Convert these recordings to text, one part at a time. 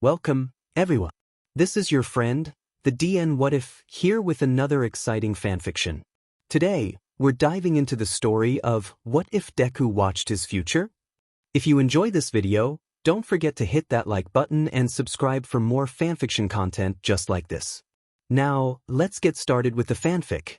Welcome, everyone. This is your friend, the DN What If, here with another exciting fanfiction. Today, we're diving into the story of What If Deku Watched His Future? If you enjoy this video, don't forget to hit that like button and subscribe for more fanfiction content just like this. Now, let's get started with the fanfic.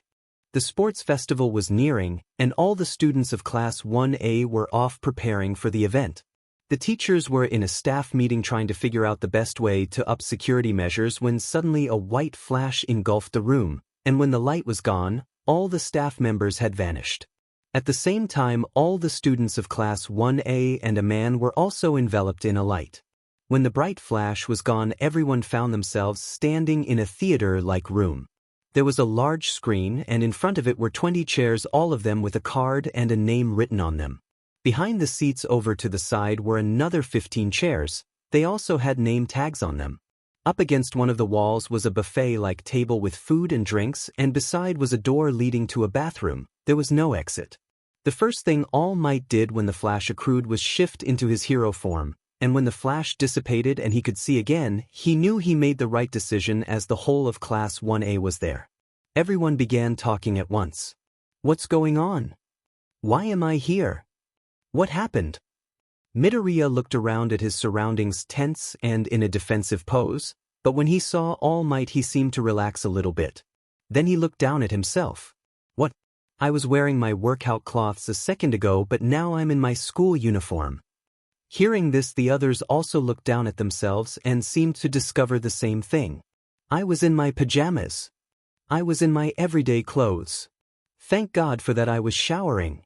The sports festival was nearing, and all the students of Class 1A were off preparing for the event. The teachers were in a staff meeting trying to figure out the best way to up security measures when suddenly a white flash engulfed the room, and when the light was gone, all the staff members had vanished. At the same time, all the students of Class 1A and a man were also enveloped in a light. When the bright flash was gone, everyone found themselves standing in a theater-like room. There was a large screen, and in front of it were 20 chairs, all of them with a card and a name written on them. Behind the seats over to the side were another 15 chairs. They also had name tags on them. Up against one of the walls was a buffet-like table with food and drinks, and beside was a door leading to a bathroom. There was no exit. The first thing All Might did when the flash accrued was shift into his hero form, and when the flash dissipated and he could see again, he knew he made the right decision as the whole of Class 1A was there. Everyone began talking at once. What's going on? Why am I here? What happened? Midoriya looked around at his surroundings tense and in a defensive pose, but when he saw All Might he seemed to relax a little bit. Then he looked down at himself. What? I was wearing my workout cloths a second ago, but now I'm in my school uniform. Hearing this, the others also looked down at themselves and seemed to discover the same thing. I was in my pajamas. I was in my everyday clothes. Thank God for that. I was showering.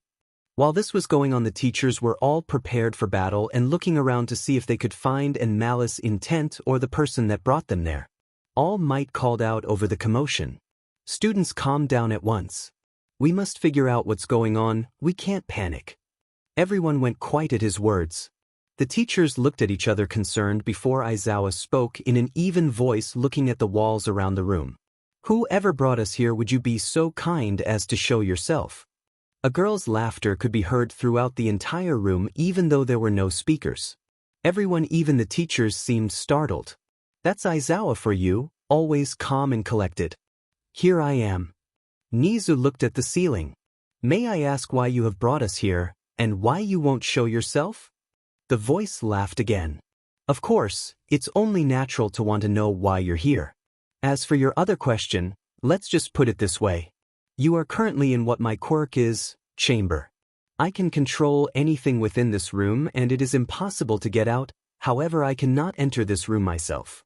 While this was going on, the teachers were all prepared for battle and looking around to see if they could find an malice intent or the person that brought them there. All Might called out over the commotion. Students, calm down at once. We must figure out what's going on. We can't panic. Everyone went quiet at his words. The teachers looked at each other concerned before Aizawa spoke in an even voice, looking at the walls around the room. Whoever brought us here, would you be so kind as to show yourself? A girl's laughter could be heard throughout the entire room even though there were no speakers. Everyone, even the teachers, seemed startled. That's Aizawa for you, always calm and collected. Here I am. Nizu looked at the ceiling. May I ask why you have brought us here, and why you won't show yourself? The voice laughed again. Of course, it's only natural to want to know why you're here. As for your other question, let's just put it this way. You are currently in what my quirk is, chamber. I can control anything within this room and it is impossible to get out, however I cannot enter this room myself.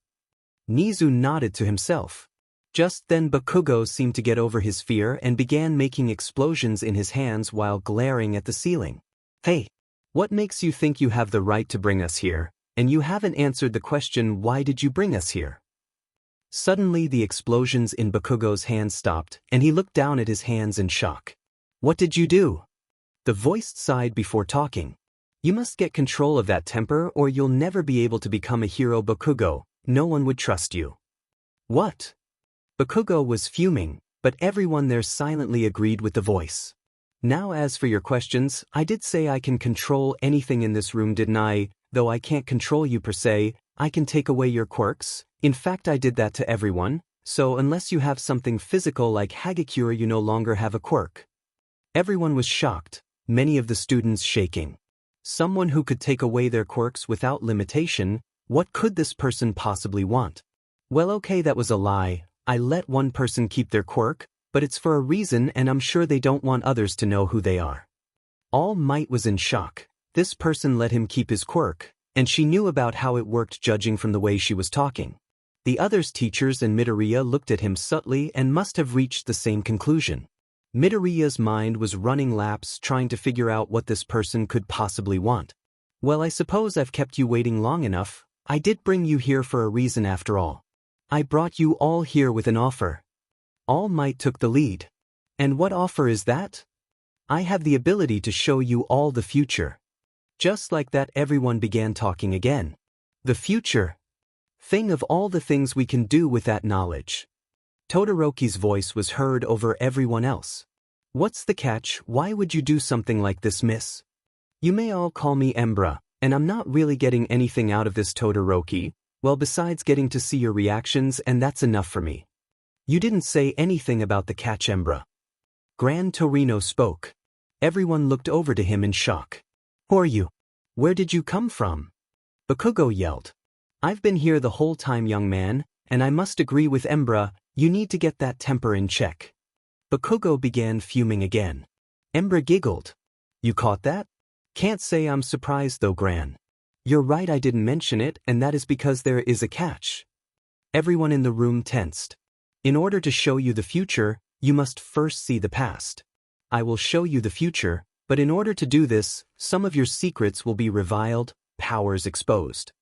Nizu nodded to himself. Just then Bakugo seemed to get over his fear and began making explosions in his hands while glaring at the ceiling. Hey, what makes you think you have the right to bring us here, and you haven't answered the question, why did you bring us here? Suddenly the explosions in Bakugo's hands stopped, and he looked down at his hands in shock. What did you do? The voice sighed before talking. You must get control of that temper or you'll never be able to become a hero, Bakugo. No one would trust you. What? Bakugo was fuming, but everyone there silently agreed with the voice. Now as for your questions, I did say I can control anything in this room, didn't I? Though I can't control you per se, I can take away your quirks. In fact, I did that to everyone, so unless you have something physical like Hagakure, you no longer have a quirk. Everyone was shocked, many of the students shaking. Someone who could take away their quirks without limitation, what could this person possibly want? Well, okay, that was a lie. I let one person keep their quirk, but it's for a reason and I'm sure they don't want others to know who they are. All Might was in shock. This person let him keep his quirk, and she knew about how it worked judging from the way she was talking. The others, teachers and Midoriya, looked at him subtly and must have reached the same conclusion. Midoriya's mind was running laps trying to figure out what this person could possibly want. Well, I suppose I've kept you waiting long enough. I did bring you here for a reason after all. I brought you all here with an offer. All Might took the lead. And what offer is that? I have the ability to show you all the future. Just like that, everyone began talking again. The future. Thing of all the things we can do with that knowledge. Todoroki's voice was heard over everyone else. What's the catch? Why would you do something like this, miss? You may all call me Embra, and I'm not really getting anything out of this, Todoroki, Well, besides getting to see your reactions, and that's enough for me. You didn't say anything about the catch, Embra. Gran Torino spoke. Everyone looked over to him in shock. Who are you? Where did you come from? Bakugo yelled. I've been here the whole time, young man, and I must agree with Embra, you need to get that temper in check. Bakugo began fuming again. Embra giggled. You caught that? Can't say I'm surprised though, Gran. You're right, I didn't mention it, and that is because there is a catch. Everyone in the room tensed. In order to show you the future, you must first see the past. I will show you the future, but in order to do this, some of your secrets will be revealed, powers exposed.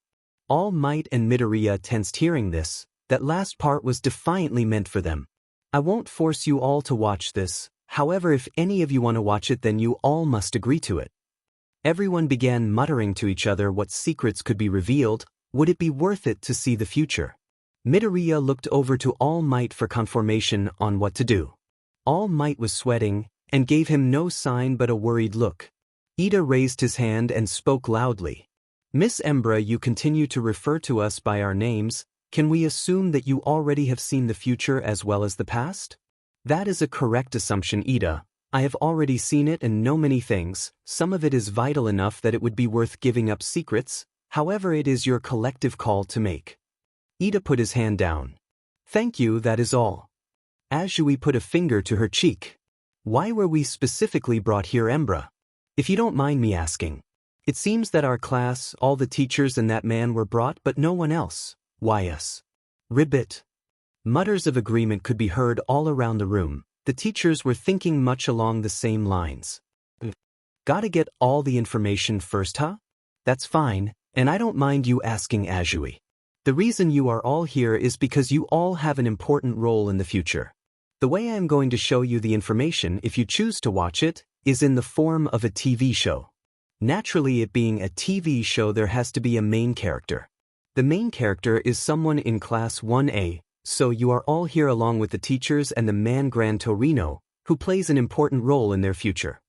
All Might and Midoriya tensed hearing this. That last part was defiantly meant for them. I won't force you all to watch this, however if any of you want to watch it then you all must agree to it. Everyone began muttering to each other what secrets could be revealed, would it be worth it to see the future? Midoriya looked over to All Might for confirmation on what to do. All Might was sweating, and gave him no sign but a worried look. Ida raised his hand and spoke loudly. Miss Embra, you continue to refer to us by our names, can we assume that you already have seen the future as well as the past? That is a correct assumption, Ida. I have already seen it and know many things, some of it is vital enough that it would be worth giving up secrets, however it is your collective call to make. Ida put his hand down. Thank you, that is all. Azui put a finger to her cheek. Why were we specifically brought here, Embra? If you don't mind me asking. It seems that our class, all the teachers and that man were brought but no one else. Why us? Ribbit. Mutters of agreement could be heard all around the room. The teachers were thinking much along the same lines. Gotta get all the information first, huh? That's fine, and I don't mind you asking, Azui. The reason you are all here is because you all have an important role in the future. The way I am going to show you the information, if you choose to watch it, is in the form of a TV show. Naturally, it being a TV show, there has to be a main character. The main character is someone in Class 1A, so you are all here along with the teachers and the man Gran Torino, who plays an important role in their future.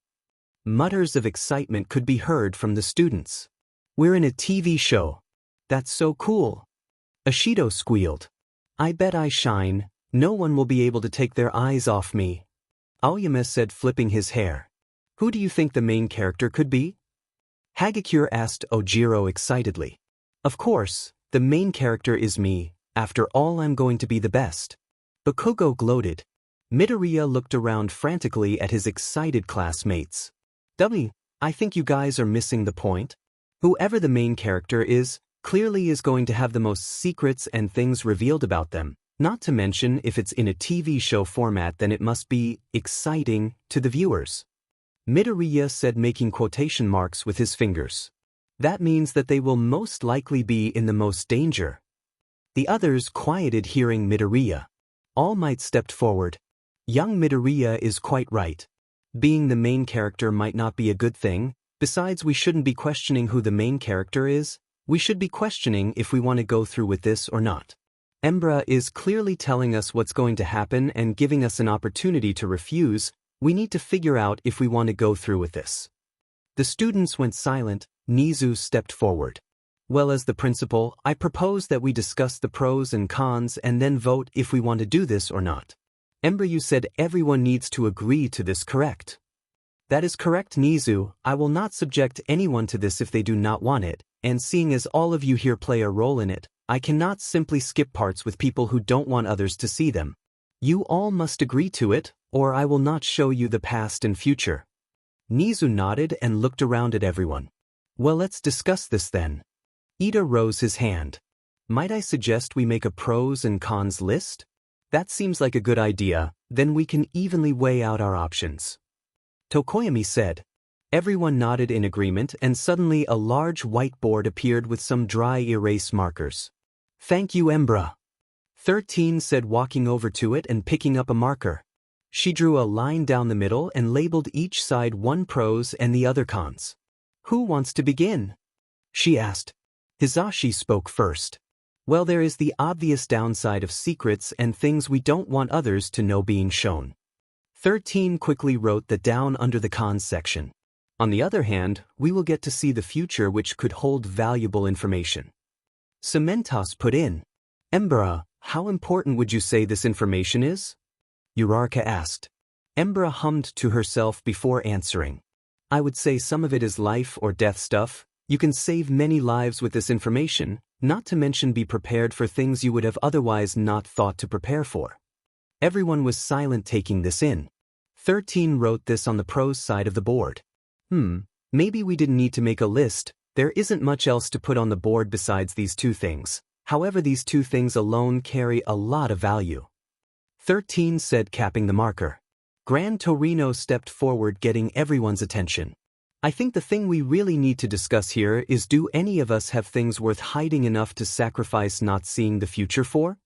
Mutters of excitement could be heard from the students. We're in a TV show. That's so cool. Ashido squealed. I bet I shine. No one will be able to take their eyes off me. Aoyama said, flipping his hair. Who do you think the main character could be? Hagakure asked Ojiro excitedly. Of course, the main character is me. After all, I'm going to be the best. Bakugo gloated. Midoriya looked around frantically at his excited classmates. I think you guys are missing the point. Whoever the main character is, clearly is going to have the most secrets and things revealed about them. Not to mention, if it's in a TV show format, then it must be exciting to the viewers. Midoriya said, making quotation marks with his fingers. That means that they will most likely be in the most danger. The others quieted hearing Midoriya. All Might stepped forward. Young Midoriya is quite right. Being the main character might not be a good thing. Besides, we shouldn't be questioning who the main character is. We should be questioning if we want to go through with this or not. Embra is clearly telling us what's going to happen and giving us an opportunity to refuse. We need to figure out if we want to go through with this. The students went silent. Nizu stepped forward. Well, as the principal, I propose that we discuss the pros and cons and then vote if we want to do this or not. Embra, you said everyone needs to agree to this, correct? That is correct, Nizu. I will not subject anyone to this if they do not want it, and seeing as all of you here play a role in it, I cannot simply skip parts with people who don't want others to see them. You all must agree to it, or I will not show you the past and future. Nizu nodded and looked around at everyone. Well, let's discuss this then. Ida rose his hand. Might I suggest we make a pros and cons list? That seems like a good idea, then we can evenly weigh out our options. Tokoyami said. Everyone nodded in agreement, and suddenly a large whiteboard appeared with some dry erase markers. Thank you, Embra. 13 said, walking over to it and picking up a marker. She drew a line down the middle and labeled each side one pros and the other cons. Who wants to begin? She asked. Hisashi spoke first. Well, there is the obvious downside of secrets and things we don't want others to know being shown. 13 quickly wrote that down under the cons section. On the other hand, we will get to see the future, which could hold valuable information. Cementos put in. Embera, how important would you say this information is? Urarka asked. Embera hummed to herself before answering. I would say some of it is life or death stuff. You can save many lives with this information, not to mention be prepared for things you would have otherwise not thought to prepare for. Everyone was silent taking this in. 13 wrote this on the prose side of the board. Maybe we didn't need to make a list. There isn't much else to put on the board besides these two things. However, these two things alone carry a lot of value. 13 said, capping the marker. Gran Torino stepped forward, getting everyone's attention. I think the thing we really need to discuss here is, do any of us have things worth hiding enough to sacrifice not seeing the future for?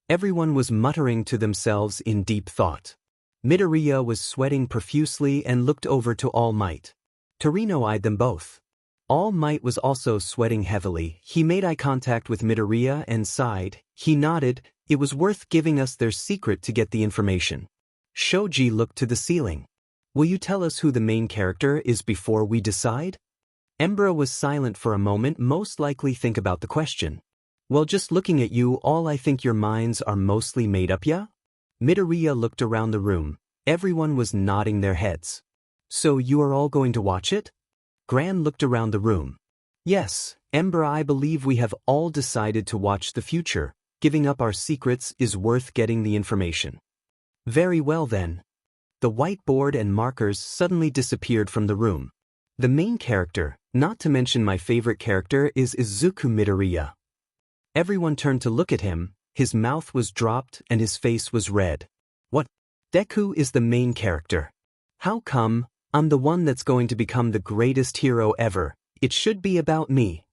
Everyone was muttering to themselves in deep thought. Midoriya was sweating profusely and looked over to All Might. Torino eyed them both. All Might was also sweating heavily. He made eye contact with Midoriya and sighed. He nodded. It was worth giving us their secret to get the information. Shoji looked to the ceiling. Will you tell us who the main character is before we decide? Embera was silent for a moment, most likely think about the question. Well, just looking at you all, I think your minds are mostly made up, yeah? Midoriya looked around the room. Everyone was nodding their heads. So you are all going to watch it? Gran looked around the room. Yes, Embera, I believe we have all decided to watch the future. Giving up our secrets is worth getting the information. Very well then. The whiteboard and markers suddenly disappeared from the room. The main character, not to mention my favorite character, is Izuku Midoriya. Everyone turned to look at him. His mouth was dropped and his face was red. What? Deku is the main character. How come? I'm the one that's going to become the greatest hero ever. It should be about me.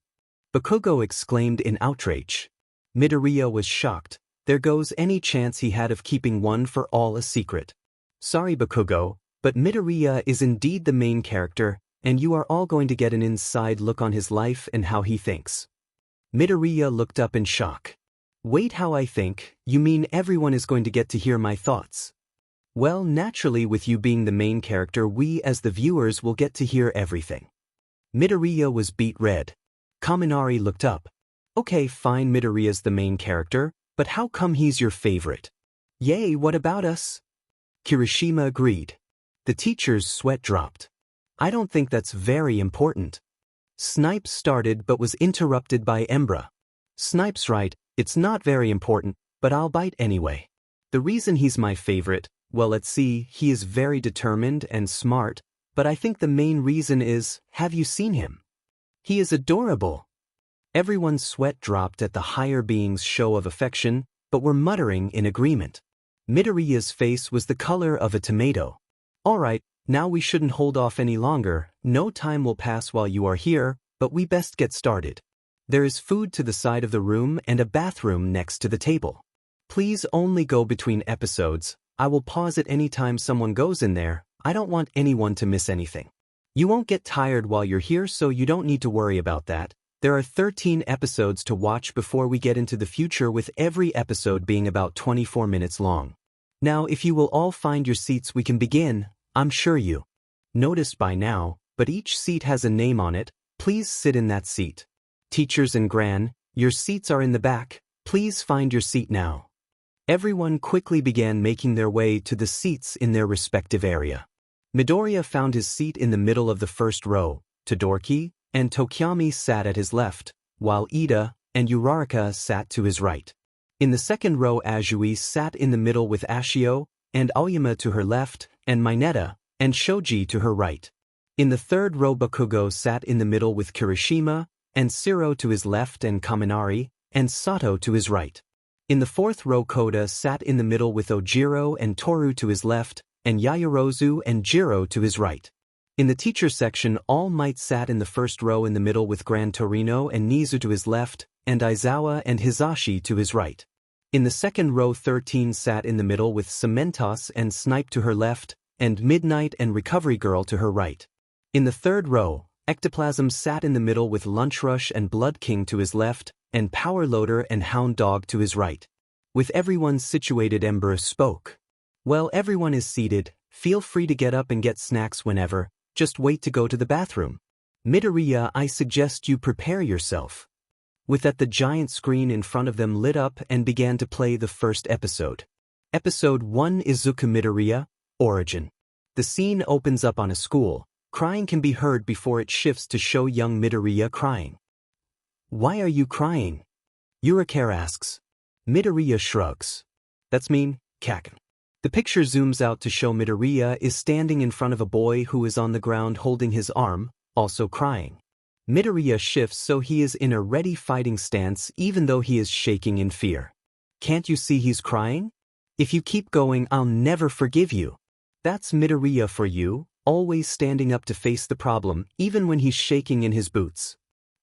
Bakugo exclaimed in outrage. Midoriya was shocked. There goes any chance he had of keeping one for all a secret. Sorry, Bakugo, but Midoriya is indeed the main character, and you are all going to get an inside look on his life and how he thinks. Midoriya looked up in shock. Wait, how I think? You mean everyone is going to get to hear my thoughts? Well, naturally, with you being the main character, we as the viewers will get to hear everything. Midoriya was beet red. Kaminari looked up. Okay, fine, Midoriya's the main character, but how come he's your favorite? Yay, what about us? Kirishima agreed. The teacher's sweat dropped. I don't think that's very important. Snipes started but was interrupted by Embra. Snipes right, it's not very important, but I'll bite anyway. The reason he's my favorite, well, let's see, he is very determined and smart, but I think the main reason is, have you seen him? He is adorable. Everyone's sweat dropped at the higher being's show of affection, but were muttering in agreement. Midoriya's face was the color of a tomato. All right, now we shouldn't hold off any longer. No time will pass while you are here, but we best get started. There is food to the side of the room and a bathroom next to the table. Please only go between episodes. I will pause at any time someone goes in there. I don't want anyone to miss anything. You won't get tired while you're here, so you don't need to worry about that. There are 13 episodes to watch before we get into the future, with every episode being about 24 minutes long. Now, if you will all find your seats, we can begin. I'm sure you noticed by now, but each seat has a name on it. Please sit in that seat. Teachers and Gran, your seats are in the back. Please find your seat now. Everyone quickly began making their way to the seats in their respective area. Midoriya found his seat in the middle of the first row. Todoroki and Tokyami sat at his left, while Ida and Uraraka sat to his right. In the second row, Azui sat in the middle with Ashio and Aoyama to her left, and Mineta and Shoji to her right. In the third row, Bakugo sat in the middle with Kirishima and Siro to his left, and Kaminari and Sato to his right. In the fourth row, Koda sat in the middle with Ojiro and Toru to his left, and Yaoyorozu and Jiro to his right. In the teacher section, All Might sat in the first row in the middle with Gran Torino and Nizu to his left, and Aizawa and Hisashi to his right. In the second row, 13 sat in the middle with Cementos and Snipe to her left, and Midnight and Recovery Girl to her right. In the third row, Ectoplasm sat in the middle with Lunch Rush and Blood King to his left, and Power Loader and Hound Dog to his right. With everyone situated, Ember spoke. Well, everyone is seated. Feel free to get up and get snacks whenever. Just wait to go to the bathroom. Midoriya, I suggest you prepare yourself. With that, the giant screen in front of them lit up and began to play the first episode. Episode 1, Izuku Midoriya, Origin. The scene opens up on a school. Crying can be heard before it shifts to show young Midoriya crying. "Why are you crying?" Yurikare asks. Midoriya shrugs. "That's mean, Kaken." The picture zooms out to show Midoriya is standing in front of a boy who is on the ground holding his arm, also crying. Midoriya shifts so he is in a ready fighting stance even though he is shaking in fear. "Can't you see he's crying? If you keep going, I'll never forgive you." That's Midoriya for you, always standing up to face the problem even when he's shaking in his boots.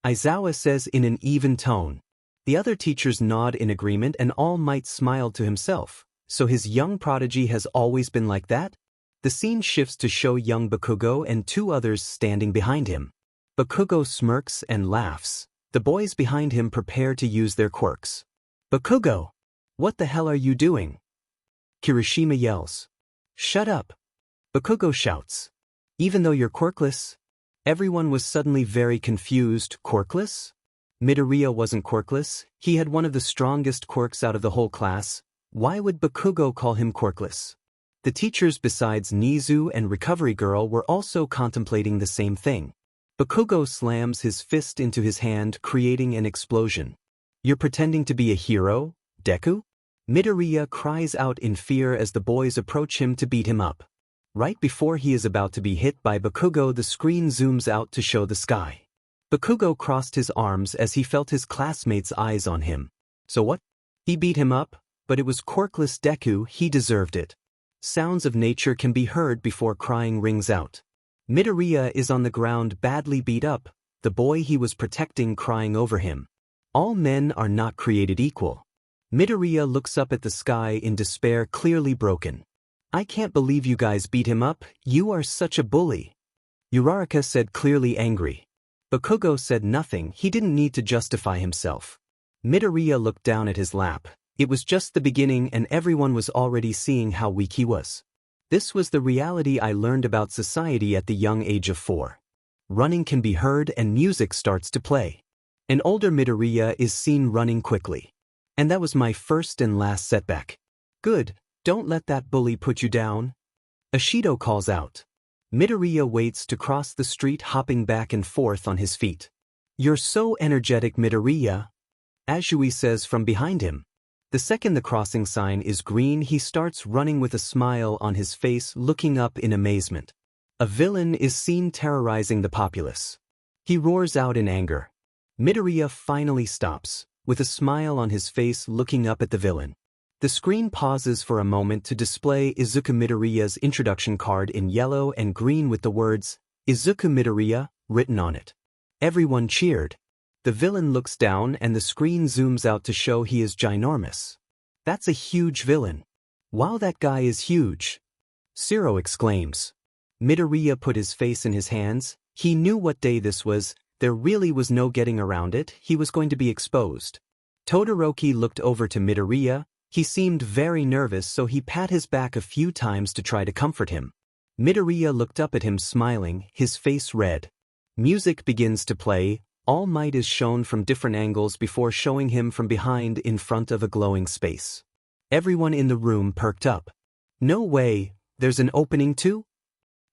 Aizawa says in an even tone. The other teachers nod in agreement and All Might smiled to himself. So his young prodigy has always been like that? The scene shifts to show young Bakugo and 2 others standing behind him. Bakugo smirks and laughs. The boys behind him prepare to use their quirks. "Bakugo! What the hell are you doing?" Kirishima yells. "Shut up!" Bakugo shouts. "Even though you're quirkless?" Everyone was suddenly very confused. Quirkless? Midoriya wasn't quirkless. He had one of the strongest quirks out of the whole class. Why would Bakugo call him quirkless? The teachers besides Nizu and Recovery Girl were also contemplating the same thing. Bakugo slams his fist into his hand, creating an explosion. "You're pretending to be a hero, Deku?" Midoriya cries out in fear as the boys approach him to beat him up. Right before he is about to be hit by Bakugo, the screen zooms out to show the sky. Bakugo crossed his arms as he felt his classmates' eyes on him. So what? He beat him up, but it was quirkless Deku, he deserved it. Sounds of nature can be heard before crying rings out. Midoriya is on the ground badly beat up, the boy he was protecting crying over him. All men are not created equal. Midoriya looks up at the sky in despair, clearly broken. "I can't believe you guys beat him up, you are such a bully." Uraraka said, clearly angry. Bakugo said nothing, he didn't need to justify himself. Midoriya looked down at his lap. It was just the beginning and everyone was already seeing how weak he was. This was the reality I learned about society at the young age of 4. Running can be heard and music starts to play. An older Midoriya is seen running quickly. And that was my first and last setback. "Good, don't let that bully put you down." Ashido calls out. Midoriya waits to cross the street, hopping back and forth on his feet. "You're so energetic, Midoriya," Azui says from behind him. The second the crossing sign is green, he starts running with a smile on his face, looking up in amazement. A villain is seen terrorizing the populace. He roars out in anger. Midoriya finally stops, with a smile on his face, looking up at the villain. The screen pauses for a moment to display Izuku Midoriya's introduction card in yellow and green with the words, "Izuku Midoriya," written on it. Everyone cheered. The villain looks down and the screen zooms out to show he is ginormous. "That's a huge villain. Wow, that guy is huge," Shiro exclaims. Midoriya put his face in his hands. He knew what day this was. There really was no getting around it. He was going to be exposed. Todoroki looked over to Midoriya. He seemed very nervous, so he pat his back a few times to try to comfort him. Midoriya looked up at him smiling, his face red. Music begins to play. All Might is shown from different angles before showing him from behind in front of a glowing space. Everyone in the room perked up. "No way, there's an opening too?"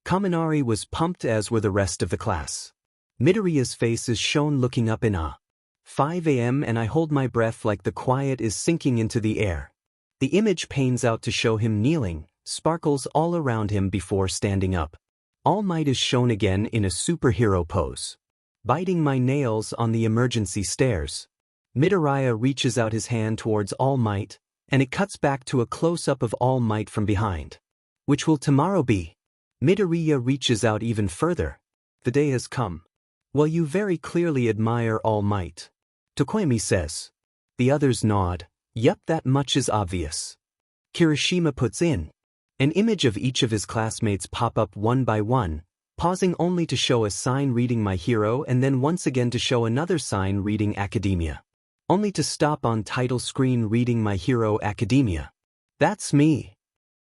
Kaminari was pumped, as were the rest of the class. Midoriya's face is shown looking up in awe. 5 a.m. and I hold my breath like the quiet is sinking into the air. The image pans out to show him kneeling, sparkles all around him before standing up. All Might is shown again in a superhero pose. "Biting my nails on the emergency stairs." Midoriya reaches out his hand towards All Might, and it cuts back to a close-up of All Might from behind. "Which will tomorrow be?" Midoriya reaches out even further. "The day has come." "Well, you very clearly admire All Might," Tokoyami says. The others nod. "Yup, that much is obvious." Kirishima puts in. An image of each of his classmates pop up one by one, pausing only to show a sign reading My Hero and then once again to show another sign reading Academia. Only to stop on title screen reading My Hero Academia. "That's me,"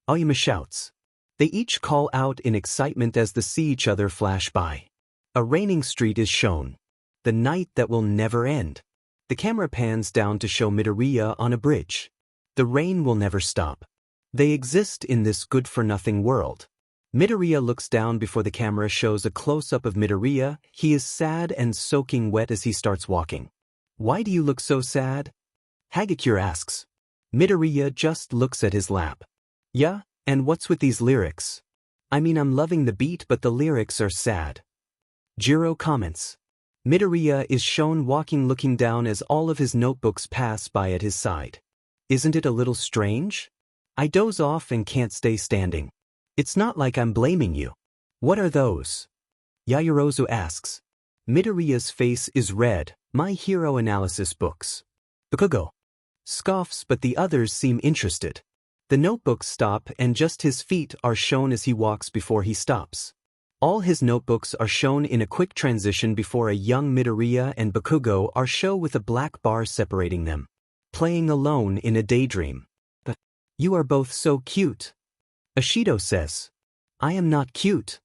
Aoyama shouts. They each call out in excitement as they see each other flash by. A raining street is shown. The night that will never end. The camera pans down to show Midoriya on a bridge. The rain will never stop. They exist in this good-for-nothing world. Midoriya looks down before the camera shows a close-up of Midoriya. He is sad and soaking wet as he starts walking. Why do you look so sad? Hagakure asks. Midoriya just looks at his lap. Yeah, and what's with these lyrics? I mean, I'm loving the beat, but the lyrics are sad. Jiro comments. Midoriya is shown walking looking down as all of his notebooks pass by at his side. Isn't it a little strange? I doze off and can't stay standing. It's not like I'm blaming you. What are those? Yaoyorozu asks. Midoriya's face is red. My hero analysis books. Bakugo scoffs, but the others seem interested. The notebooks stop and just his feet are shown as he walks before he stops. All his notebooks are shown in a quick transition before a young Midoriya and Bakugo are shown with a black bar separating them. Playing alone in a daydream. But you are both so cute. Ashido says. I am not cute.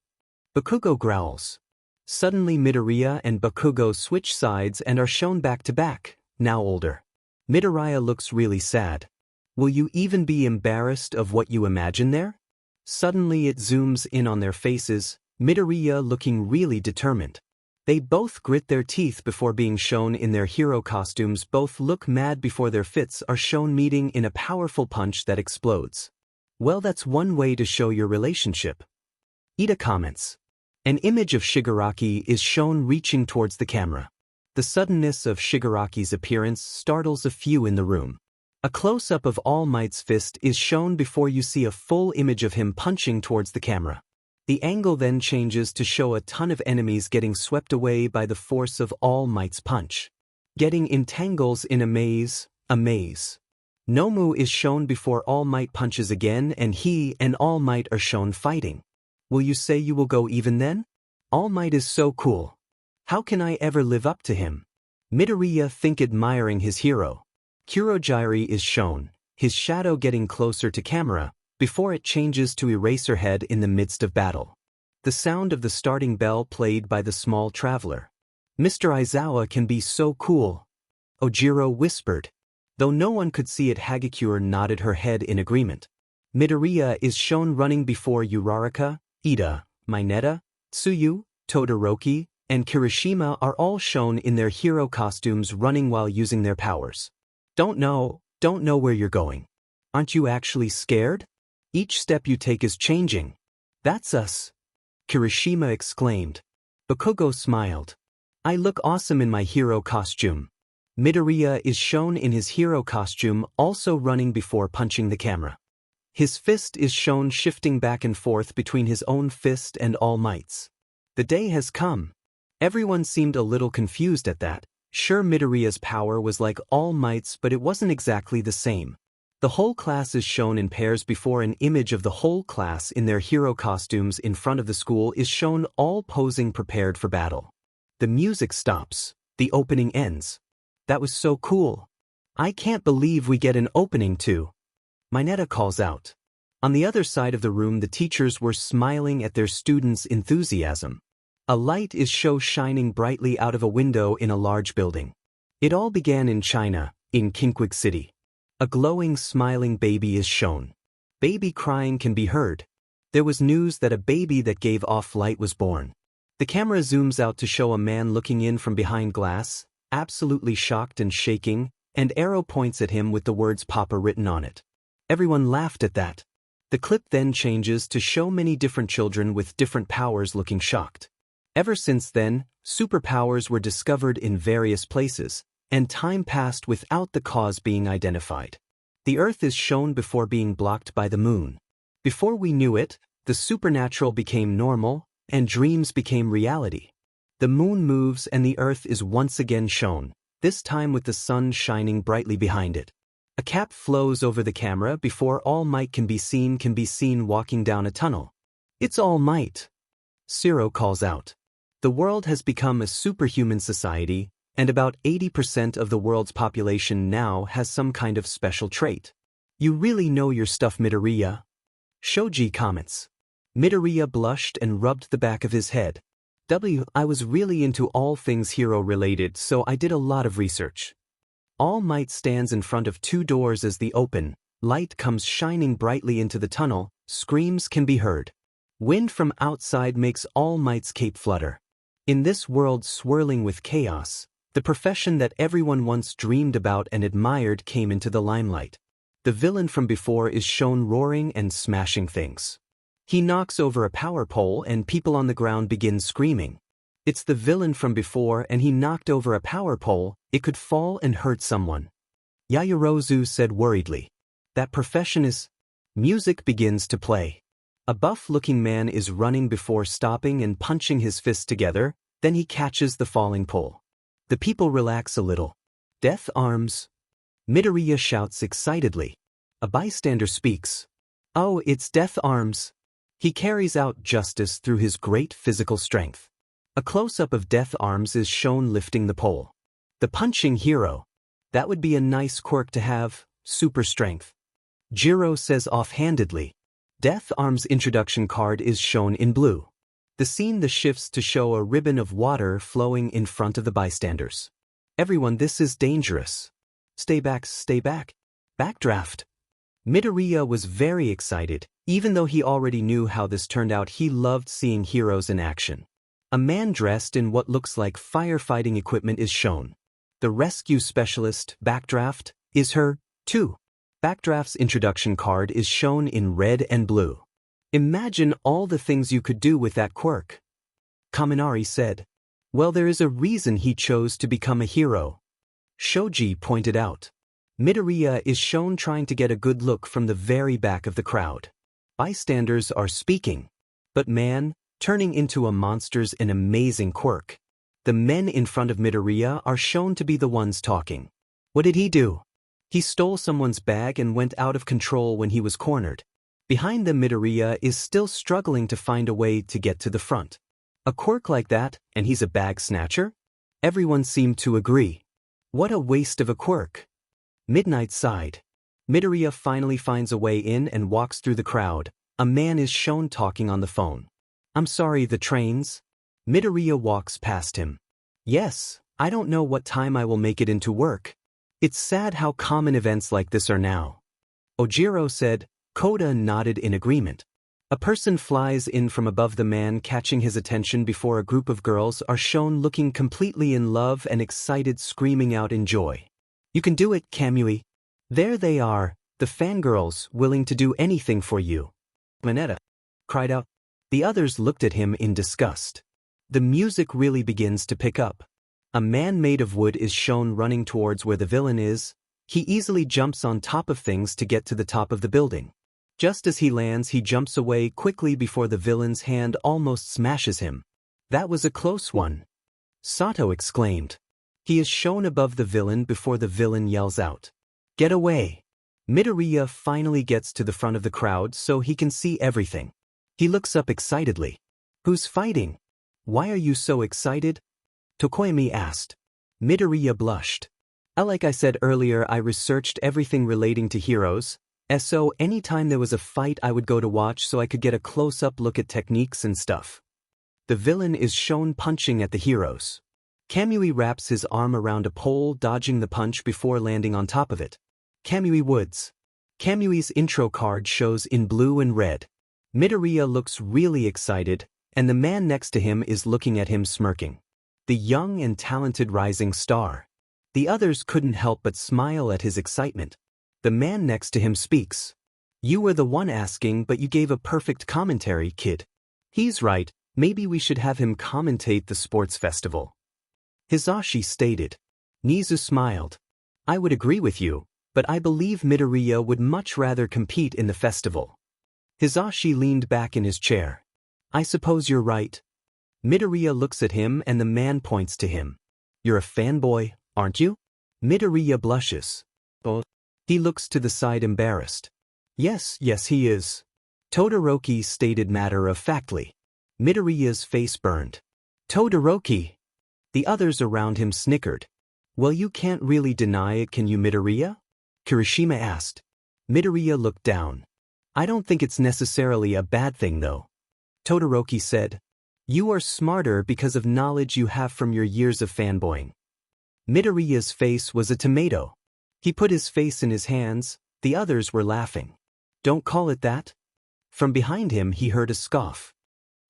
Bakugo growls. Suddenly Midoriya and Bakugo switch sides and are shown back to back, now older. Midoriya looks really sad. Will you even be embarrassed of what you imagine there? Suddenly it zooms in on their faces, Midoriya looking really determined. They both grit their teeth before being shown in their hero costumes. Both look mad before their fists are shown meeting in a powerful punch that explodes. Well, that's one way to show your relationship. Ida comments. An image of Shigaraki is shown reaching towards the camera. The suddenness of Shigaraki's appearance startles a few in the room. A close-up of All Might's fist is shown before you see a full image of him punching towards the camera. The angle then changes to show a ton of enemies getting swept away by the force of All Might's punch. Getting entangles in a maze. Nomu is shown before All Might punches again, and he and All Might are shown fighting. Will you say you will go even then? All Might is so cool. How can I ever live up to him? Midoriya think admiring his hero. Kurogiri is shown, his shadow getting closer to camera, before it changes to Eraserhead in the midst of battle. The sound of the starting bell played by the small traveler. Mr. Aizawa can be so cool. Ojiro whispered. Though no one could see it, Hagakure nodded her head in agreement. Midoriya is shown running before Uraraka, Ida, Mineta, Tsuyu, Todoroki, and Kirishima are all shown in their hero costumes running while using their powers. Don't know where you're going. Aren't you actually scared? Each step you take is changing. That's us. Kirishima exclaimed. Bakugo smiled. I look awesome in my hero costume. Midoriya is shown in his hero costume also running before punching the camera. His fist is shown shifting back and forth between his own fist and All Might's. The day has come. Everyone seemed a little confused at that. Sure, Midoriya's power was like All Might's, but it wasn't exactly the same. The whole class is shown in pairs before an image of the whole class in their hero costumes in front of the school is shown, all posing prepared for battle. The music stops. The opening ends. That was so cool. I can't believe we get an opening too. Mineta calls out. On the other side of the room, the teachers were smiling at their students' enthusiasm. A light is shown shining brightly out of a window in a large building. It all began in China, in Kinkwig City. A glowing, smiling baby is shown. Baby crying can be heard. There was news that a baby that gave off light was born. The camera zooms out to show a man looking in from behind glass, absolutely shocked and shaking, and arrow points at him with the words Papa written on it. Everyone laughed at that. The clip then changes to show many different children with different powers looking shocked. Ever since then, superpowers were discovered in various places, and time passed without the cause being identified. The Earth is shown before being blocked by the moon. Before we knew it, the supernatural became normal, and dreams became reality. The moon moves and the Earth is once again shown, this time with the sun shining brightly behind it. A cap flows over the camera before All Might can be seen walking down a tunnel. It's All Might. Zero calls out. The world has become a superhuman society, and about 80% of the world's population now has some kind of special trait. You really know your stuff, Midoriya. Shoji comments. Midoriya blushed and rubbed the back of his head. I was really into all things hero-related, so I did a lot of research. All Might stands in front of two doors as they open. Light comes shining brightly into the tunnel. Screams can be heard. Wind from outside makes All Might's cape flutter. In this world swirling with chaos, the profession that everyone once dreamed about and admired came into the limelight. The villain from before is shown roaring and smashing things. He knocks over a power pole and people on the ground begin screaming. It's the villain from before and he knocked over a power pole. It could fall and hurt someone. Yaoyorozu said worriedly. That profession is... Music begins to play. A buff-looking man is running before stopping and punching his fists together, then he catches the falling pole. The people relax a little. Death arms. Midoriya shouts excitedly. A bystander speaks. Oh, it's Death arms. He carries out justice through his great physical strength. A close-up of Death arms is shown lifting the pole. The punching hero. That would be a nice quirk to have, super strength. Jiro says offhandedly. Death arms introduction card is shown in blue. The scene shifts to show a ribbon of water flowing in front of the bystanders. Everyone, this is dangerous. Stay back, stay back. Backdraft. Midoriya was very excited. Even though he already knew how this turned out, he loved seeing heroes in action. A man dressed in what looks like firefighting equipment is shown. The rescue specialist, Backdraft, is her, too. Backdraft's introduction card is shown in red and blue. Imagine all the things you could do with that quirk. Kaminari said. Well, there is a reason he chose to become a hero. Shoji pointed out. Midoriya is shown trying to get a good look from the very back of the crowd. Bystanders are speaking. But man, turning into a monster's an amazing quirk. The men in front of Midoriya are shown to be the ones talking. What did he do? He stole someone's bag and went out of control when he was cornered. Behind them, Midoriya is still struggling to find a way to get to the front. A quirk like that, and he's a bag snatcher? Everyone seemed to agree. What a waste of a quirk. Midnight sighed. Midoriya finally finds a way in and walks through the crowd. A man is shown talking on the phone. I'm sorry, the trains? Midoriya walks past him. Yes, I don't know what time I will make it into work. It's sad how common events like this are now. Ojiro said. Koda nodded in agreement. A person flies in from above the man, catching his attention before a group of girls are shown looking completely in love and excited, screaming out in joy. You can do it, Kamui. There they are, the fangirls, willing to do anything for you. Mineta cried out. The others looked at him in disgust. The music really begins to pick up. A man made of wood is shown running towards where the villain is. He easily jumps on top of things to get to the top of the building. Just as he lands, he jumps away quickly before the villain's hand almost smashes him. That was a close one. Sato exclaimed. He is shown above the villain before the villain yells out. Get away! Midoriya finally gets to the front of the crowd so he can see everything. He looks up excitedly. Who's fighting? Why are you so excited? Tokoyami asked. Midoriya blushed. Like I said earlier, I researched everything relating to heroes. So anytime there was a fight I would go to watch so I could get a close-up look at techniques and stuff. The villain is shown punching at the heroes. Kamui wraps his arm around a pole, dodging the punch before landing on top of it. Kamui Woods. Kamui's intro card shows in blue and red. Midoriya looks really excited, and the man next to him is looking at him smirking. The young and talented rising star. The others couldn't help but smile at his excitement. The man next to him speaks. You were the one asking, but you gave a perfect commentary, kid. He's right, maybe we should have him commentate the sports festival. Hisashi stated. Nizu smiled. I would agree with you, but I believe Midoriya would much rather compete in the festival. Hisashi leaned back in his chair. I suppose you're right. Midoriya looks at him and the man points to him. You're a fanboy, aren't you? Midoriya blushes. Oh. He looks to the side embarrassed. Yes, he is. Todoroki stated matter-of-factly. Midoriya's face burned. Todoroki! The others around him snickered. Well, you can't really deny it, can you, Midoriya? Kirishima asked. Midoriya looked down. I don't think it's necessarily a bad thing, though. Todoroki said. You are smarter because of knowledge you have from your years of fanboying. Midoriya's face was a tomato. He put his face in his hands, the others were laughing. Don't call it that. From behind him he heard a scoff.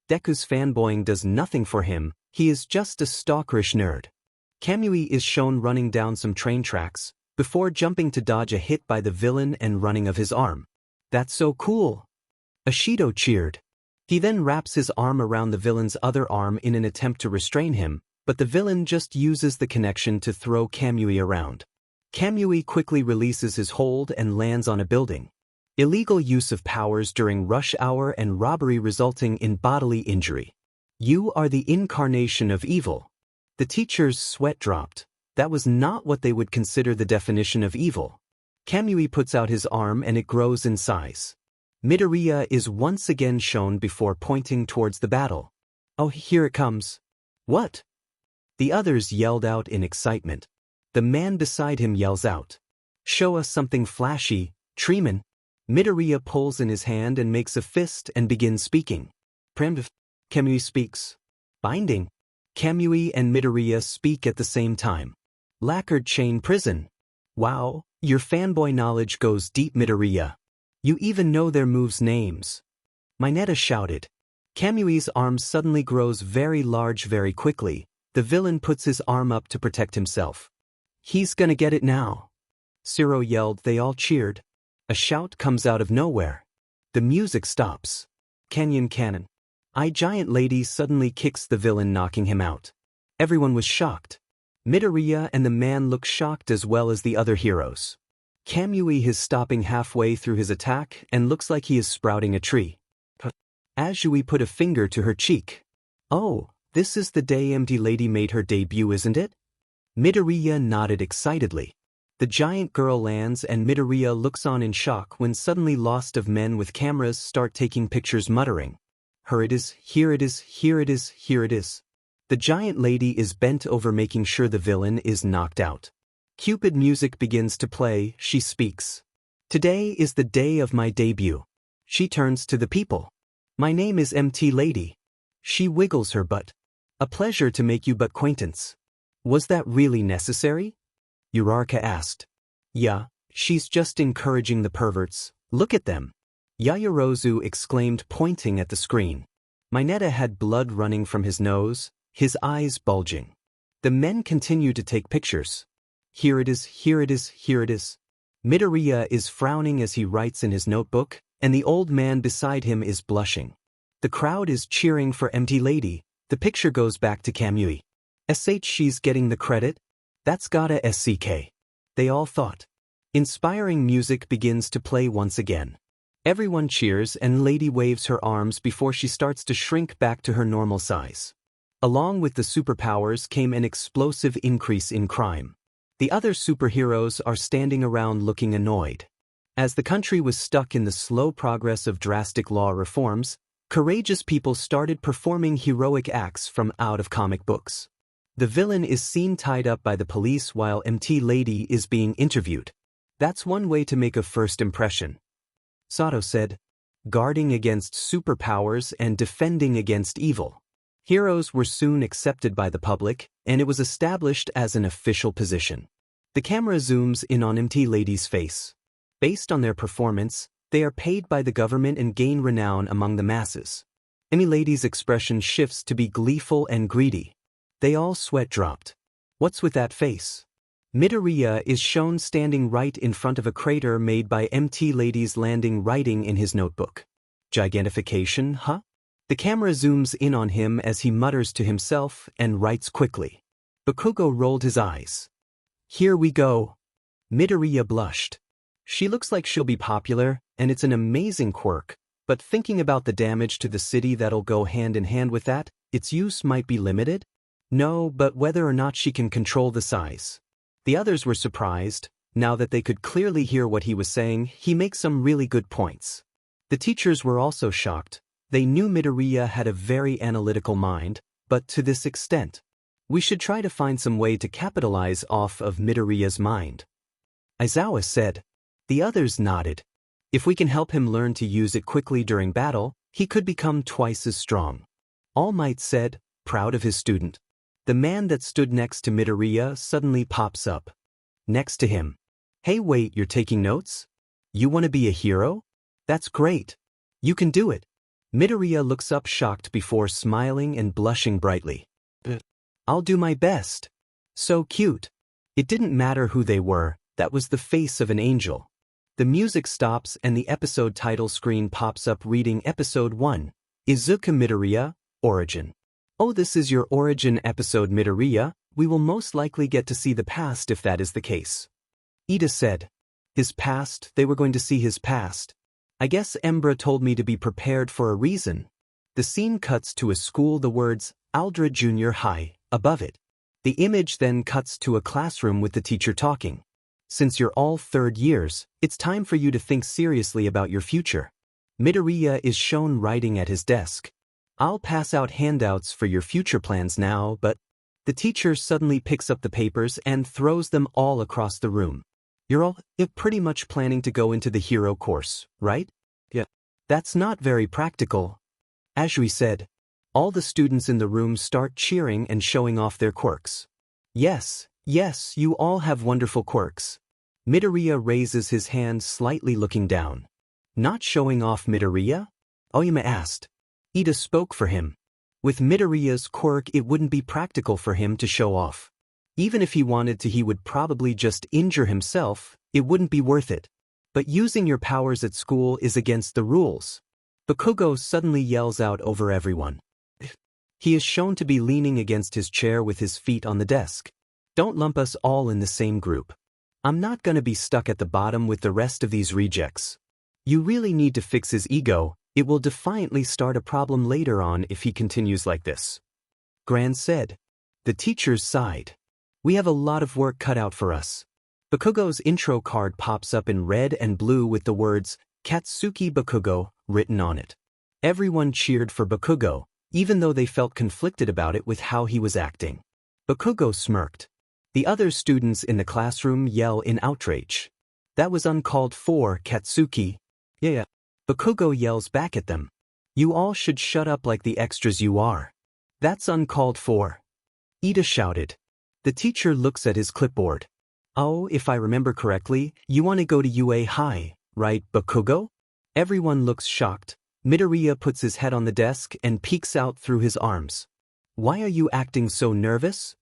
Deku's fanboying does nothing for him, he is just a stalkerish nerd. Kamui is shown running down some train tracks, before jumping to dodge a hit by the villain and running of his arm. That's so cool! Ashido cheered. He then wraps his arm around the villain's other arm in an attempt to restrain him, but the villain just uses the connection to throw Kamui around. Kamui quickly releases his hold and lands on a building. Illegal use of powers during rush hour and robbery resulting in bodily injury. You are the incarnation of evil. The teacher's sweat dropped. That was not what they would consider the definition of evil. Kamui puts out his arm and it grows in size. Midoriya is once again shown before pointing towards the battle. Oh, here it comes. What? The others yelled out in excitement. The man beside him yells out. Show us something flashy, Treeman. Midoriya pulls in his hand and makes a fist and begins speaking. Primitive. Kamui speaks. Binding. Kamui and Midoriya speak at the same time. Lacquered chain prison. Wow, your fanboy knowledge goes deep, Midoriya. You even know their moves' names. Mineta shouted. Kamui's arm suddenly grows very large very quickly. The villain puts his arm up to protect himself. He's gonna get it now. Siro yelled. They all cheered. A shout comes out of nowhere. The music stops. Canyon Cannon. Giant Lady suddenly kicks the villain, knocking him out. Everyone was shocked. Midoriya and the man look shocked as well as the other heroes. Kamui is stopping halfway through his attack and looks like he is sprouting a tree. Azui put a finger to her cheek. Oh, this is the day Empty Lady made her debut, isn't it? Midoriya nodded excitedly. The giant girl lands and Midoriya looks on in shock when suddenly lots of men with cameras start taking pictures muttering. Here it is, here it is, here it is, here it is. The giant lady is bent over making sure the villain is knocked out. Cupid music begins to play, she speaks. Today is the day of my debut. She turns to the people. My name is MT Lady. She wiggles her butt. A pleasure to make you but acquaintance. Was that really necessary? Uraraka asked. Yeah, she's just encouraging the perverts. Look at them. Yaoyorozu exclaimed, pointing at the screen. Mineta had blood running from his nose, his eyes bulging. The men continue to take pictures. Here it is, here it is, here it is. Midoriya is frowning as he writes in his notebook, and the old man beside him is blushing. The crowd is cheering for Empty Lady. The picture goes back to Kamui. She's getting the credit? That's gotta SCK. They all thought. Inspiring music begins to play once again. Everyone cheers and Lady waves her arms before she starts to shrink back to her normal size. Along with the superpowers came an explosive increase in crime. The other superheroes are standing around looking annoyed. As the country was stuck in the slow progress of drastic law reforms, courageous people started performing heroic acts from out of comic books. The villain is seen tied up by the police while MT Lady is being interviewed. That's one way to make a first impression. Sato said, guarding against superpowers and defending against evil. Heroes were soon accepted by the public, and it was established as an official position. The camera zooms in on MT Lady's face. Based on their performance, they are paid by the government and gain renown among the masses. MT Lady's expression shifts to be gleeful and greedy. They all sweat dropped. What's with that face? Midoriya is shown standing right in front of a crater made by MT Lady's landing, writing in his notebook. Gigantification, huh? The camera zooms in on him as he mutters to himself and writes quickly. Bakugo rolled his eyes. Here we go. Midoriya blushed. She looks like she'll be popular, and it's an amazing quirk, but thinking about the damage to the city that'll go hand in hand with that, its use might be limited? No, but whether or not she can control the size. The others were surprised. Now that they could clearly hear what he was saying, he makes some really good points. The teachers were also shocked. They knew Midoriya had a very analytical mind, but to this extent. We should try to find some way to capitalize off of Midoriya's mind. Aizawa said. The others nodded. If we can help him learn to use it quickly during battle, he could become twice as strong. All Might said, proud of his student. The man that stood next to Midoriya suddenly pops up. Next to him. Hey wait, you're taking notes? You want to be a hero? That's great. You can do it. Midoriya looks up shocked before smiling and blushing brightly. I'll do my best. So cute. It didn't matter who they were, that was the face of an angel. The music stops and the episode title screen pops up reading Episode 1, Izuka Midoriya, Origin. Oh, this is your origin episode, Midoriya. We will most likely get to see the past if that is the case. Ida said. His past, they were going to see his past. I guess Embra told me to be prepared for a reason. The scene cuts to a school, the words, Aldra Junior High, above it. The image then cuts to a classroom with the teacher talking. Since you're all third years, it's time for you to think seriously about your future. Midoriya is shown writing at his desk. I'll pass out handouts for your future plans now, but the teacher suddenly picks up the papers and throws them all across the room. You're pretty much planning to go into the hero course, right? Yeah. That's not very practical. Ashui said. All the students in the room start cheering and showing off their quirks. Yes, you all have wonderful quirks. Midoriya raises his hand slightly looking down. Not showing off Midoriya? Oyama asked. Ida spoke for him. With Midoriya's quirk, it wouldn't be practical for him to show off. Even if he wanted to, he would probably just injure himself. It wouldn't be worth it. But using your powers at school is against the rules. Bakugo suddenly yells out over everyone. He is shown to be leaning against his chair with his feet on the desk. Don't lump us all in the same group. I'm not gonna be stuck at the bottom with the rest of these rejects. You really need to fix his ego. It will defiantly start a problem later on if he continues like this. Gran said. The teachers sighed. We have a lot of work cut out for us. Bakugo's intro card pops up in red and blue with the words, Katsuki Bakugo, written on it. Everyone cheered for Bakugo, even though they felt conflicted about it with how he was acting. Bakugo smirked. The other students in the classroom yell in outrage. That was uncalled for, Katsuki. Yeah. Bakugo yells back at them. You all should shut up like the extras you are. That's uncalled for. Ida shouted. The teacher looks at his clipboard. Oh, if I remember correctly, you want to go to UA High, right, Bakugo? Everyone looks shocked. Midoriya puts his head on the desk and peeks out through his arms. Why are you acting so nervous?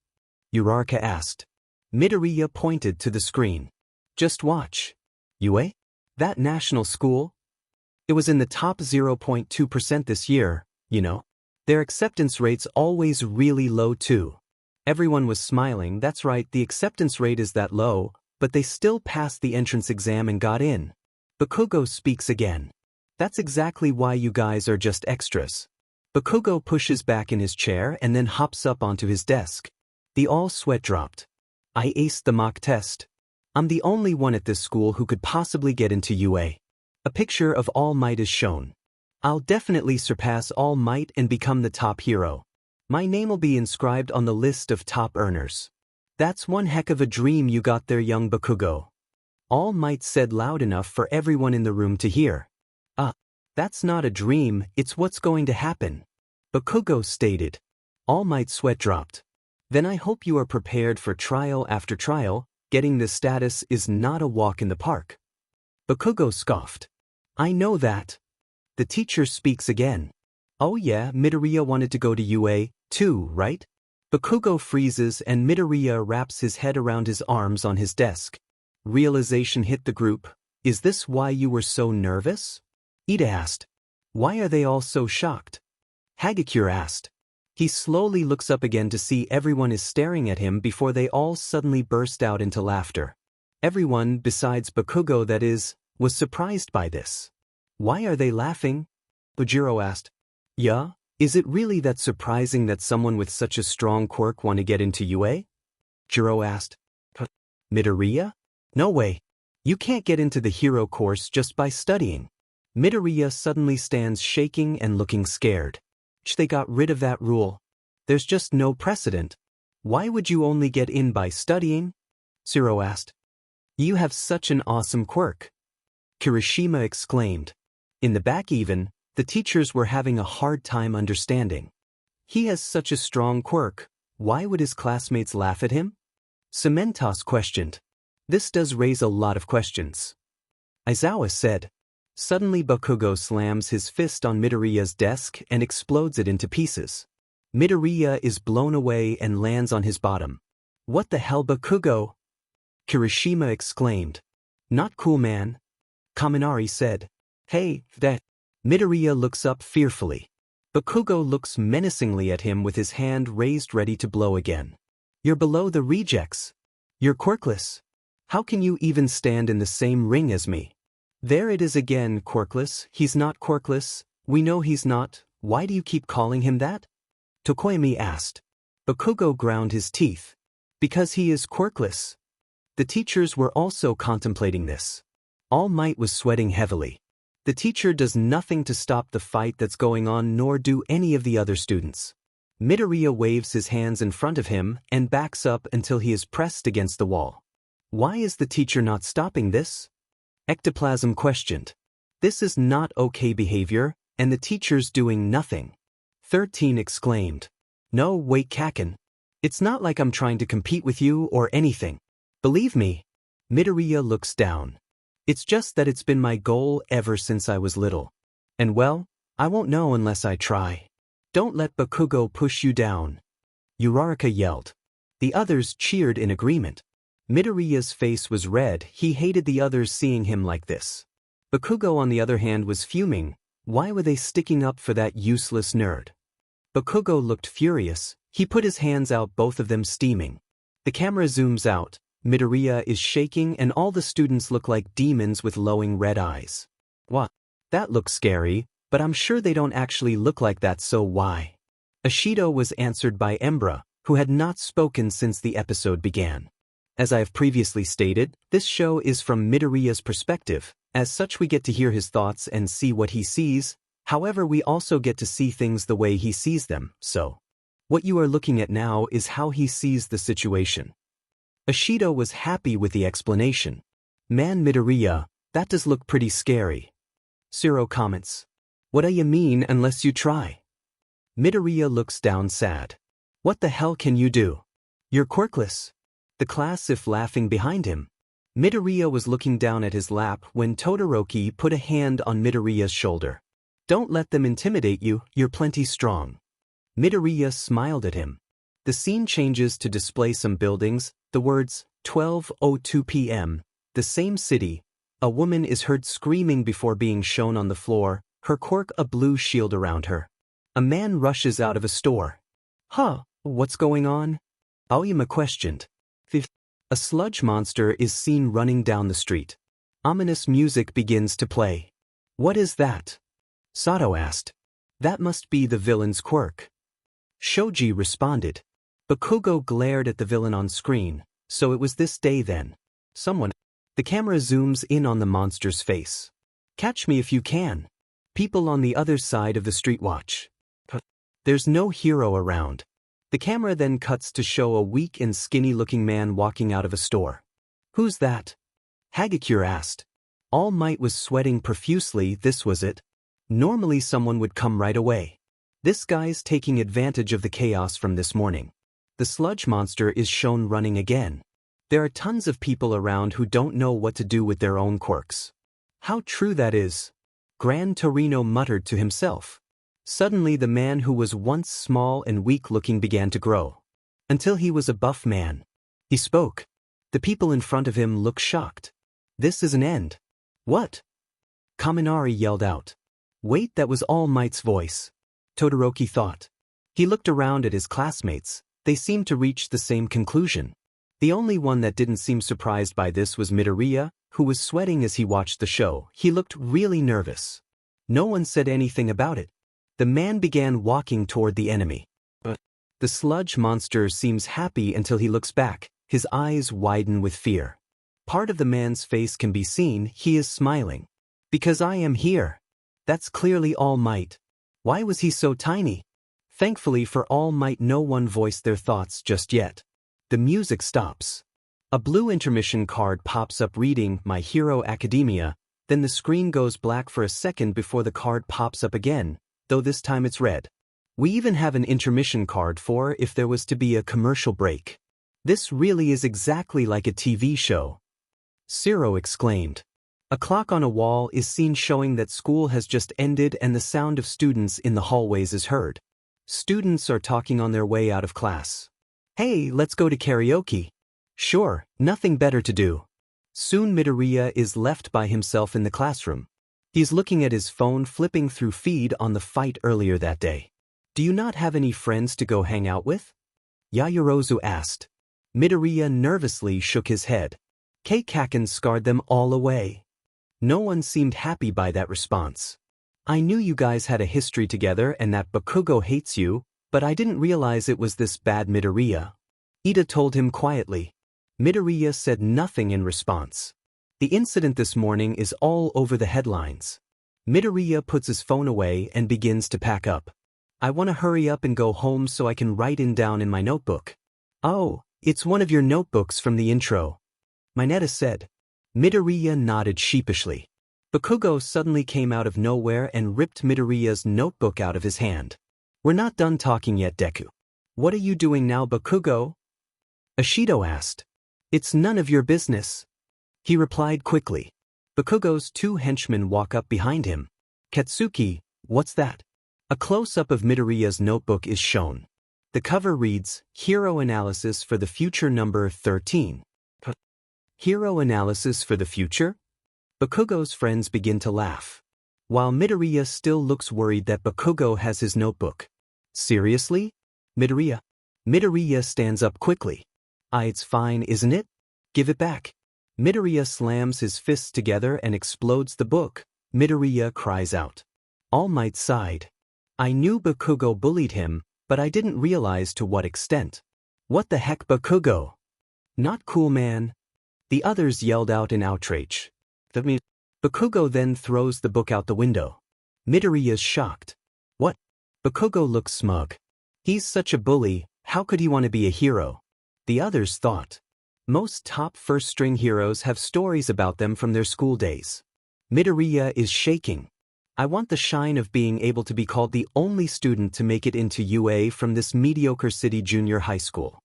Uraraka asked. Midoriya pointed to the screen. Just watch. UA? That national school? It was in the top 0.2% this year, you know. Their acceptance rate's always really low too. Everyone was smiling. That's right, the acceptance rate is that low, but they still passed the entrance exam and got in. Bakugo speaks again. That's exactly why you guys are just extras. Bakugo pushes back in his chair and then hops up onto his desk. The all sweat dropped. I aced the mock test. I'm the only one at this school who could possibly get into UA. A picture of All Might is shown. I'll definitely surpass All Might and become the top hero. My name will be inscribed on the list of top earners. That's one heck of a dream you got there, young Bakugo. All Might said loud enough for everyone in the room to hear. That's not a dream, it's what's going to happen. Bakugo stated. All Might's sweat dropped. Then I hope you are prepared for trial after trial. Getting this status is not a walk in the park. Bakugo scoffed. I know that. The teacher speaks again. Oh yeah, Midoriya wanted to go to UA, too, right? Bakugo freezes and Midoriya wraps his head around his arms on his desk. Realization hit the group. Is this why you were so nervous? Ida asked. Why are they all so shocked? Hagakure asked. He slowly looks up again to see everyone is staring at him before they all suddenly burst out into laughter. Everyone, besides Bakugo that is, was surprised by this. Why are they laughing? Bujiro asked. Yeah, is it really that surprising that someone with such a strong quirk want to get into UA? Jiro asked. Midoriya? No way. You can't get into the hero course just by studying. Midoriya suddenly stands shaking and looking scared. They got rid of that rule. There's just no precedent. Why would you only get in by studying? Zero asked. You have such an awesome quirk. Kirishima exclaimed. In the back even, the teachers were having a hard time understanding. He has such a strong quirk. Why would his classmates laugh at him? Cementos questioned. This does raise a lot of questions. Aizawa said. Suddenly Bakugo slams his fist on Midoriya's desk and explodes it into pieces. Midoriya is blown away and lands on his bottom. What the hell, Bakugo? Kirishima exclaimed. Not cool, man. Kaminari said. Hey, that. Midoriya looks up fearfully. Bakugo looks menacingly at him with his hand raised ready to blow again. You're below the rejects. You're quirkless. How can you even stand in the same ring as me? There it is again, quirkless. He's not quirkless. We know he's not. Why do you keep calling him that? Tokoyami asked. Bakugo ground his teeth. Because he is quirkless. The teachers were also contemplating this. All Might was sweating heavily. The teacher does nothing to stop the fight that's going on, nor do any of the other students. Midoriya waves his hands in front of him and backs up until he is pressed against the wall. Why is the teacher not stopping this? Ectoplasm questioned. This is not okay behavior, and the teacher's doing nothing. 13 exclaimed. No, wait, Kaken. It's not like I'm trying to compete with you or anything. Believe me. Midoriya looks down. It's just that it's been my goal ever since I was little. And well, I won't know unless I try. Don't let Bakugo push you down. Uraraka yelled. The others cheered in agreement. Midoriya's face was red. He hated the others seeing him like this. Bakugo, on the other hand, was fuming. Why were they sticking up for that useless nerd? Bakugo looked furious. He put his hands out, both of them steaming. The camera zooms out. Midoriya is shaking and all the students look like demons with glowing red eyes. What? That looks scary, but I'm sure they don't actually look like that, so why? Ashido was answered by Embra, who had not spoken since the episode began. As I have previously stated, this show is from Midoriya's perspective. As such, we get to hear his thoughts and see what he sees. However, we also get to see things the way he sees them, so what you are looking at now is how he sees the situation. Ashido was happy with the explanation. Man, Midoriya, that does look pretty scary. Siro comments. What do you mean unless you try? Midoriya looks down sad. What the hell can you do? You're quirkless. The class is laughing behind him. Midoriya was looking down at his lap when Todoroki put a hand on Midoriya's shoulder. Don't let them intimidate you, you're plenty strong. Midoriya smiled at him. The scene changes to display some buildings, the words, 12:02 p.m., the same city. A woman is heard screaming before being shown on the floor, her quirk a blue shield around her. A man rushes out of a store. Huh, what's going on? Aoyama questioned. A sludge monster is seen running down the street. Ominous music begins to play. What is that? Sato asked. That must be the villain's quirk. Shoji responded. Bakugo glared at the villain on screen. So it was this day then. Someone. The camera zooms in on the monster's face. Catch me if you can. People on the other side of the street watch. There's no hero around. The camera then cuts to show a weak and skinny-looking man walking out of a store. Who's that? Hagakure asked. All Might was sweating profusely. This was it. Normally someone would come right away. This guy's taking advantage of the chaos from this morning. The sludge monster is shown running again. There are tons of people around who don't know what to do with their own quirks. How true that is. Gran Torino muttered to himself. Suddenly the man who was once small and weak-looking began to grow. Until he was a buff man. He spoke. The people in front of him looked shocked. This is an end. What? Kaminari yelled out. Wait, that was All Might's voice. Todoroki thought. He looked around at his classmates. They seemed to reach the same conclusion. The only one that didn't seem surprised by this was Midoriya, who was sweating as he watched the show. He looked really nervous. No one said anything about it. The man began walking toward the enemy. The sludge monster seems happy until he looks back. His eyes widen with fear. Part of the man's face can be seen. He is smiling. Because I am here. That's clearly All Might. Why was he so tiny? Thankfully for All Might, no one voiced their thoughts just yet. The music stops. A blue intermission card pops up reading My Hero Academia, then the screen goes black for a second before the card pops up again, though this time it's red. We even have an intermission card for if there was to be a commercial break. This really is exactly like a TV show. Ciro exclaimed. A clock on a wall is seen showing that school has just ended and the sound of students in the hallways is heard. Students are talking on their way out of class. Hey, let's go to karaoke. Sure, nothing better to do. Soon Midoriya is left by himself in the classroom. He's looking at his phone flipping through feed on the fight earlier that day. Do you not have any friends to go hang out with? Yaoyorozu asked. Midoriya nervously shook his head. Keikaken scarred them all away. No one seemed happy by that response. I knew you guys had a history together and that Bakugo hates you, but I didn't realize it was this bad. Midoriya. Ida told him quietly. Midoriya said nothing in response. The incident this morning is all over the headlines. Midoriya puts his phone away and begins to pack up. I want to hurry up and go home so I can write it down in my notebook. Oh, it's one of your notebooks from the intro. Mineta said. Midoriya nodded sheepishly. Bakugo suddenly came out of nowhere and ripped Midoriya's notebook out of his hand. We're not done talking yet, Deku. What are you doing now, Bakugo? Ashido asked. It's none of your business. He replied quickly. Bakugo's two henchmen walk up behind him. Katsuki, what's that? A close-up of Midoriya's notebook is shown. The cover reads, Hero Analysis for the Future number 13. Hero Analysis for the Future? Bakugo's friends begin to laugh. While Midoriya still looks worried that Bakugo has his notebook. Seriously? Midoriya? Midoriya stands up quickly. It's fine, isn't it? Give it back. Midoriya slams his fists together and explodes the book. Midoriya cries out. All Might sighed. I knew Bakugo bullied him, but I didn't realize to what extent. What the heck, Bakugo? Not cool, man. The others yelled out in outrage. Bakugo then throws the book out the window. Midoriya's shocked. What? Bakugo looks smug. He's such a bully, how could he want to be a hero? The others thought. Most top first-string heroes have stories about them from their school days. Midoriya is shaking. I want the shine of being able to be called the only student to make it into UA from this mediocre city junior high school.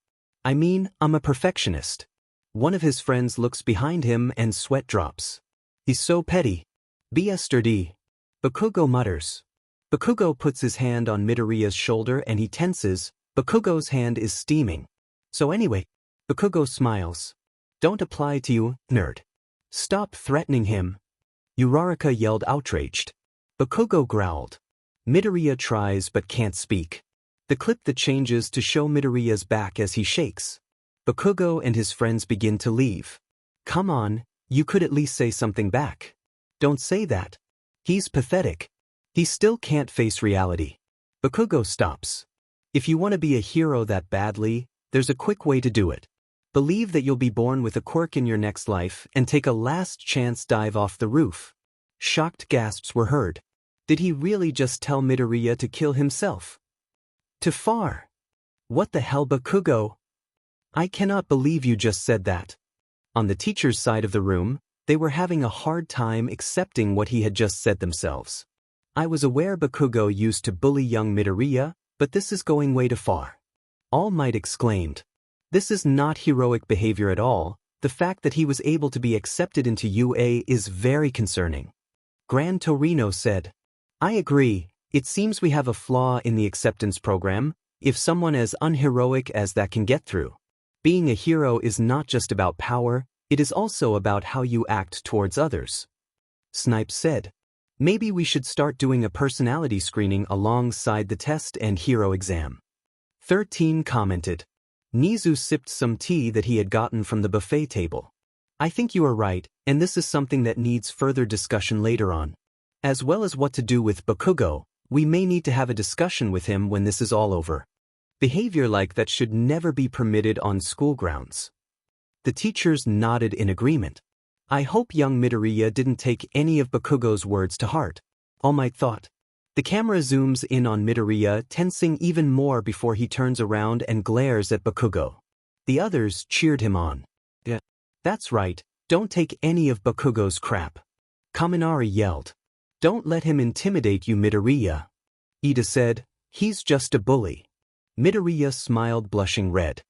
I mean, I'm a perfectionist. One of his friends looks behind him and sweat drops. He's so petty. Bsrd. Bakugo mutters. Bakugo puts his hand on Midoriya's shoulder and he tenses. Bakugo's hand is steaming. So anyway, Bakugo smiles. Don't apply to you, nerd. Stop threatening him. Uraraka yelled outraged. Bakugo growled. Midoriya tries but can't speak. The clip that changes to show Midoriya's back as he shakes. Bakugo and his friends begin to leave. Come on, you could at least say something back. Don't say that. He's pathetic. He still can't face reality. Bakugo stops. If you want to be a hero that badly, there's a quick way to do it. Believe that you'll be born with a quirk in your next life and take a last chance dive off the roof. Shocked gasps were heard. Did he really just tell Midoriya to kill himself? Too far. What the hell, Bakugo? I cannot believe you just said that. On the teacher's side of the room, they were having a hard time accepting what he had just said themselves. I was aware Bakugo used to bully young Midoriya, but this is going way too far. All Might exclaimed. This is not heroic behavior at all. The fact that he was able to be accepted into UA is very concerning. Gran Torino said. I agree, it seems we have a flaw in the acceptance program, if someone as unheroic as that can get through. Being a hero is not just about power, it is also about how you act towards others. Snipe said. Maybe we should start doing a personality screening alongside the test and hero exam. 13 commented. Nizu sipped some tea that he had gotten from the buffet table. I think you are right, and this is something that needs further discussion later on. As well as what to do with Bakugo, we may need to have a discussion with him when this is all over. Behavior like that should never be permitted on school grounds. The teachers nodded in agreement. I hope young Midoriya didn't take any of Bakugo's words to heart. All Might thought. The camera zooms in on Midoriya, tensing even more before he turns around and glares at Bakugo. The others cheered him on. Yeah, that's right, don't take any of Bakugo's crap. Kaminari yelled. Don't let him intimidate you, Midoriya. Ida said. He's just a bully. Midoriya smiled, blushing red.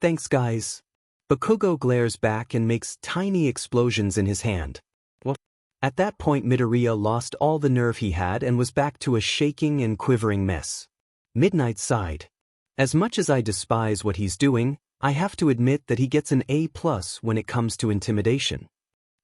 Thanks, guys. Bakugo glares back and makes tiny explosions in his hand. What? At that point Midoriya lost all the nerve he had and was back to a shaking and quivering mess. Midnight sighed. As much as I despise what he's doing, I have to admit that he gets an A+ when it comes to intimidation.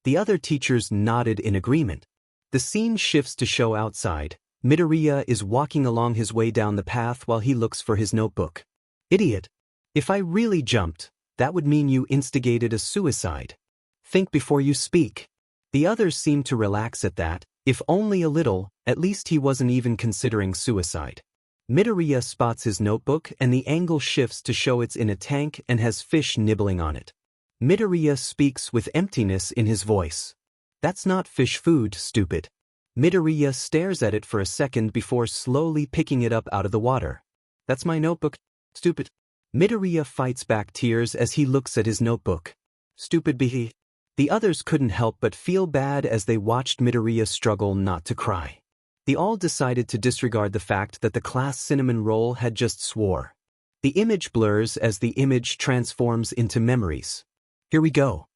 The other teachers nodded in agreement. The scene shifts to show outside. Midoriya is walking along his way down the path while he looks for his notebook. Idiot. If I really jumped, that would mean you instigated a suicide. Think before you speak. The others seemed to relax at that, if only a little. At least he wasn't even considering suicide. Midoriya spots his notebook and the angle shifts to show it's in a tank and has fish nibbling on it. Midoriya speaks with emptiness in his voice. That's not fish food, stupid. Midoriya stares at it for a second before slowly picking it up out of the water. That's my notebook, stupid. Midoriya fights back tears as he looks at his notebook. Stupid behe. The others couldn't help but feel bad as they watched Midoriya struggle not to cry. They all decided to disregard the fact that the class cinnamon roll had just swore. The image blurs as the image transforms into memories. Here we go.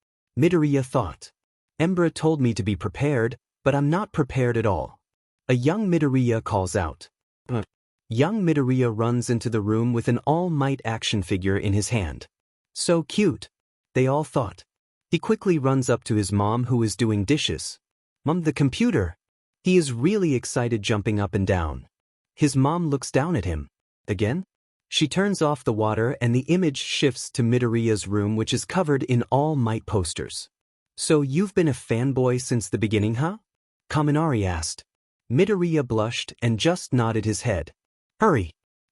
Midoriya thought. Embra told me to be prepared, but I'm not prepared at all. A young Midoriya calls out. Young Midoriya runs into the room with an All Might action figure in his hand. So cute, they all thought. He quickly runs up to his mom who is doing dishes. Mom, the computer. He is really excited, jumping up and down. His mom looks down at him. Again? She turns off the water and the image shifts to Midoriya's room, which is covered in All Might posters. So you've been a fanboy since the beginning, huh? Kaminari asked. Midoriya blushed and just nodded his head. Hurry.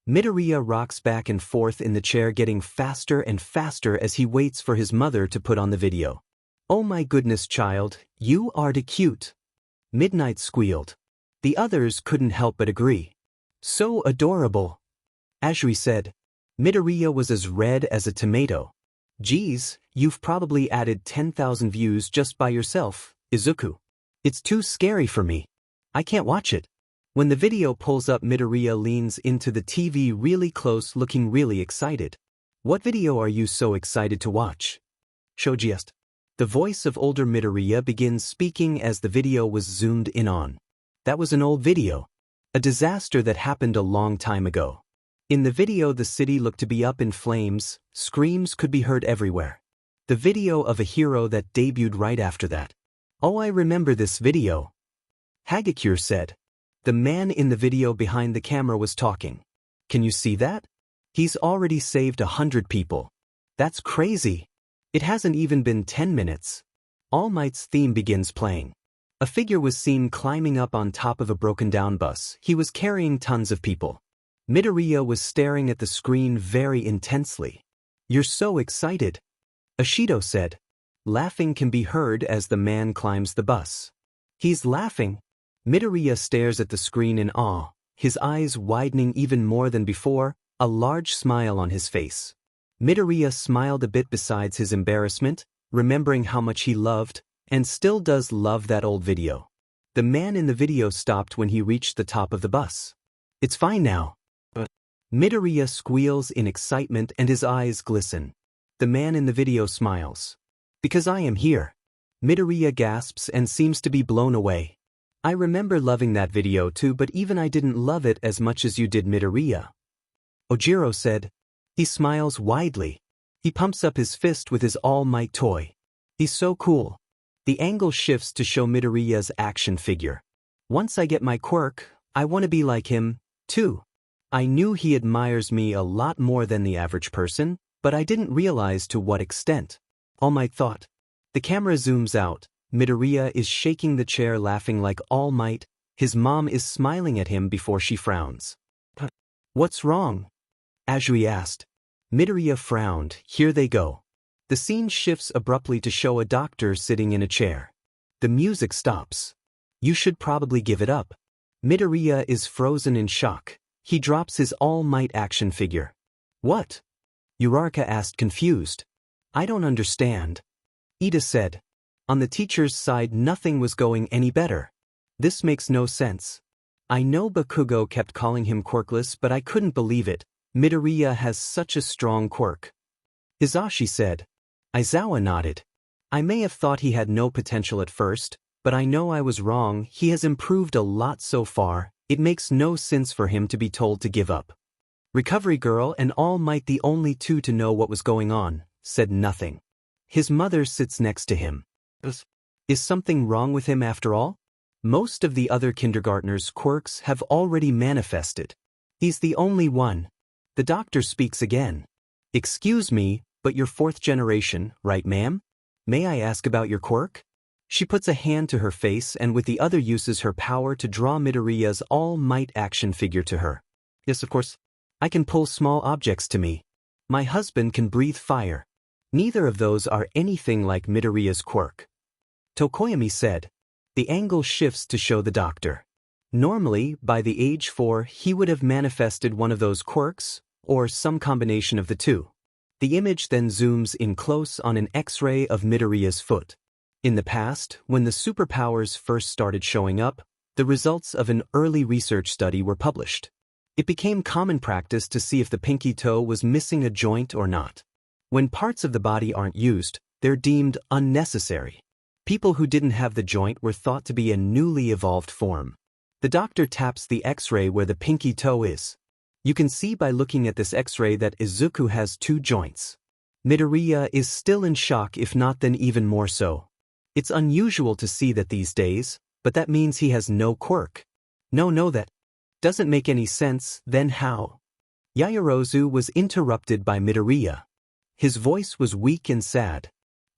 Midoriya rocks back and forth in the chair, getting faster and faster as he waits for his mother to put on the video. Oh my goodness, child, you are too cute. Midnight squealed. The others couldn't help but agree. So adorable. Azuri said. Midoriya was as red as a tomato. Geez, you've probably added 10,000 views just by yourself, Izuku. It's too scary for me. I can't watch it. When the video pulls up, Midoriya leans into the TV really close, looking really excited. What video are you so excited to watch? Shoji asked. The voice of older Midoriya begins speaking as the video was zoomed in on. That was an old video. A disaster that happened a long time ago. In the video, the city looked to be up in flames, screams could be heard everywhere. The video of a hero that debuted right after that. Oh, I remember this video. Hagakure said. The man in the video behind the camera was talking. Can you see that? He's already saved 100 people. That's crazy. It hasn't even been 10 minutes. All Might's theme begins playing. A figure was seen climbing up on top of a broken-down bus. He was carrying tons of people. Midoriya was staring at the screen very intensely. You're so excited. Ashido said. Laughing can be heard as the man climbs the bus. He's laughing. Midoriya stares at the screen in awe, his eyes widening even more than before, a large smile on his face. Midoriya smiled a bit besides his embarrassment, remembering how much he loved, and still does love, that old video. The man in the video stopped when he reached the top of the bus. It's fine now. Midoriya squeals in excitement and his eyes glisten. The man in the video smiles. Because I am here. Midoriya gasps and seems to be blown away. I remember loving that video too, but even I didn't love it as much as you did, Midoriya. Ojiro said. He smiles widely. He pumps up his fist with his All Might toy. He's so cool. The angle shifts to show Midoriya's action figure. Once I get my quirk, I want to be like him, too. I knew he admires me a lot more than the average person, but I didn't realize to what extent. All Might thought. The camera zooms out. Midoriya is shaking the chair, laughing like All Might. His mom is smiling at him before she frowns. What's wrong? Azuri asked. Midoriya frowned. Here they go. The scene shifts abruptly to show a doctor sitting in a chair. The music stops. You should probably give it up. Midoriya is frozen in shock. He drops his All Might action figure. What? Uraraka asked, confused. I don't understand. Ida said. On the teacher's side, nothing was going any better. This makes no sense. I know Bakugo kept calling him quirkless, but I couldn't believe it. Midoriya has such a strong quirk. Hisashi said. Aizawa nodded. I may have thought he had no potential at first, but I know I was wrong. He has improved a lot so far. It makes no sense for him to be told to give up. Recovery Girl and All Might, the only two to know what was going on, said nothing. His mother sits next to him. Is something wrong with him after all? Most of the other kindergartners' quirks have already manifested. He's the only one. The doctor speaks again. Excuse me, but you're fourth generation, right ma'am? May I ask about your quirk? She puts a hand to her face and with the other uses her power to draw Midoriya's All Might action figure to her. Yes, of course. I can pull small objects to me. My husband can breathe fire. Neither of those are anything like Midoriya's quirk. Tokoyami said. The angle shifts to show the doctor. Normally, by the age 4, he would have manifested one of those quirks, or some combination of the two. The image then zooms in close on an X-ray of Midoriya's foot. In the past, when the superpowers first started showing up, the results of an early research study were published. It became common practice to see if the pinky toe was missing a joint or not. When parts of the body aren't used, they're deemed unnecessary. People who didn't have the joint were thought to be a newly evolved form. The doctor taps the X-ray where the pinky toe is. You can see by looking at this X-ray that Izuku has 2 joints. Midoriya is still in shock, if not then even more so. It's unusual to see that these days, but that means he has no quirk. No, that doesn't make any sense. Then how? Yaoyorozu was interrupted by Midoriya. His voice was weak and sad.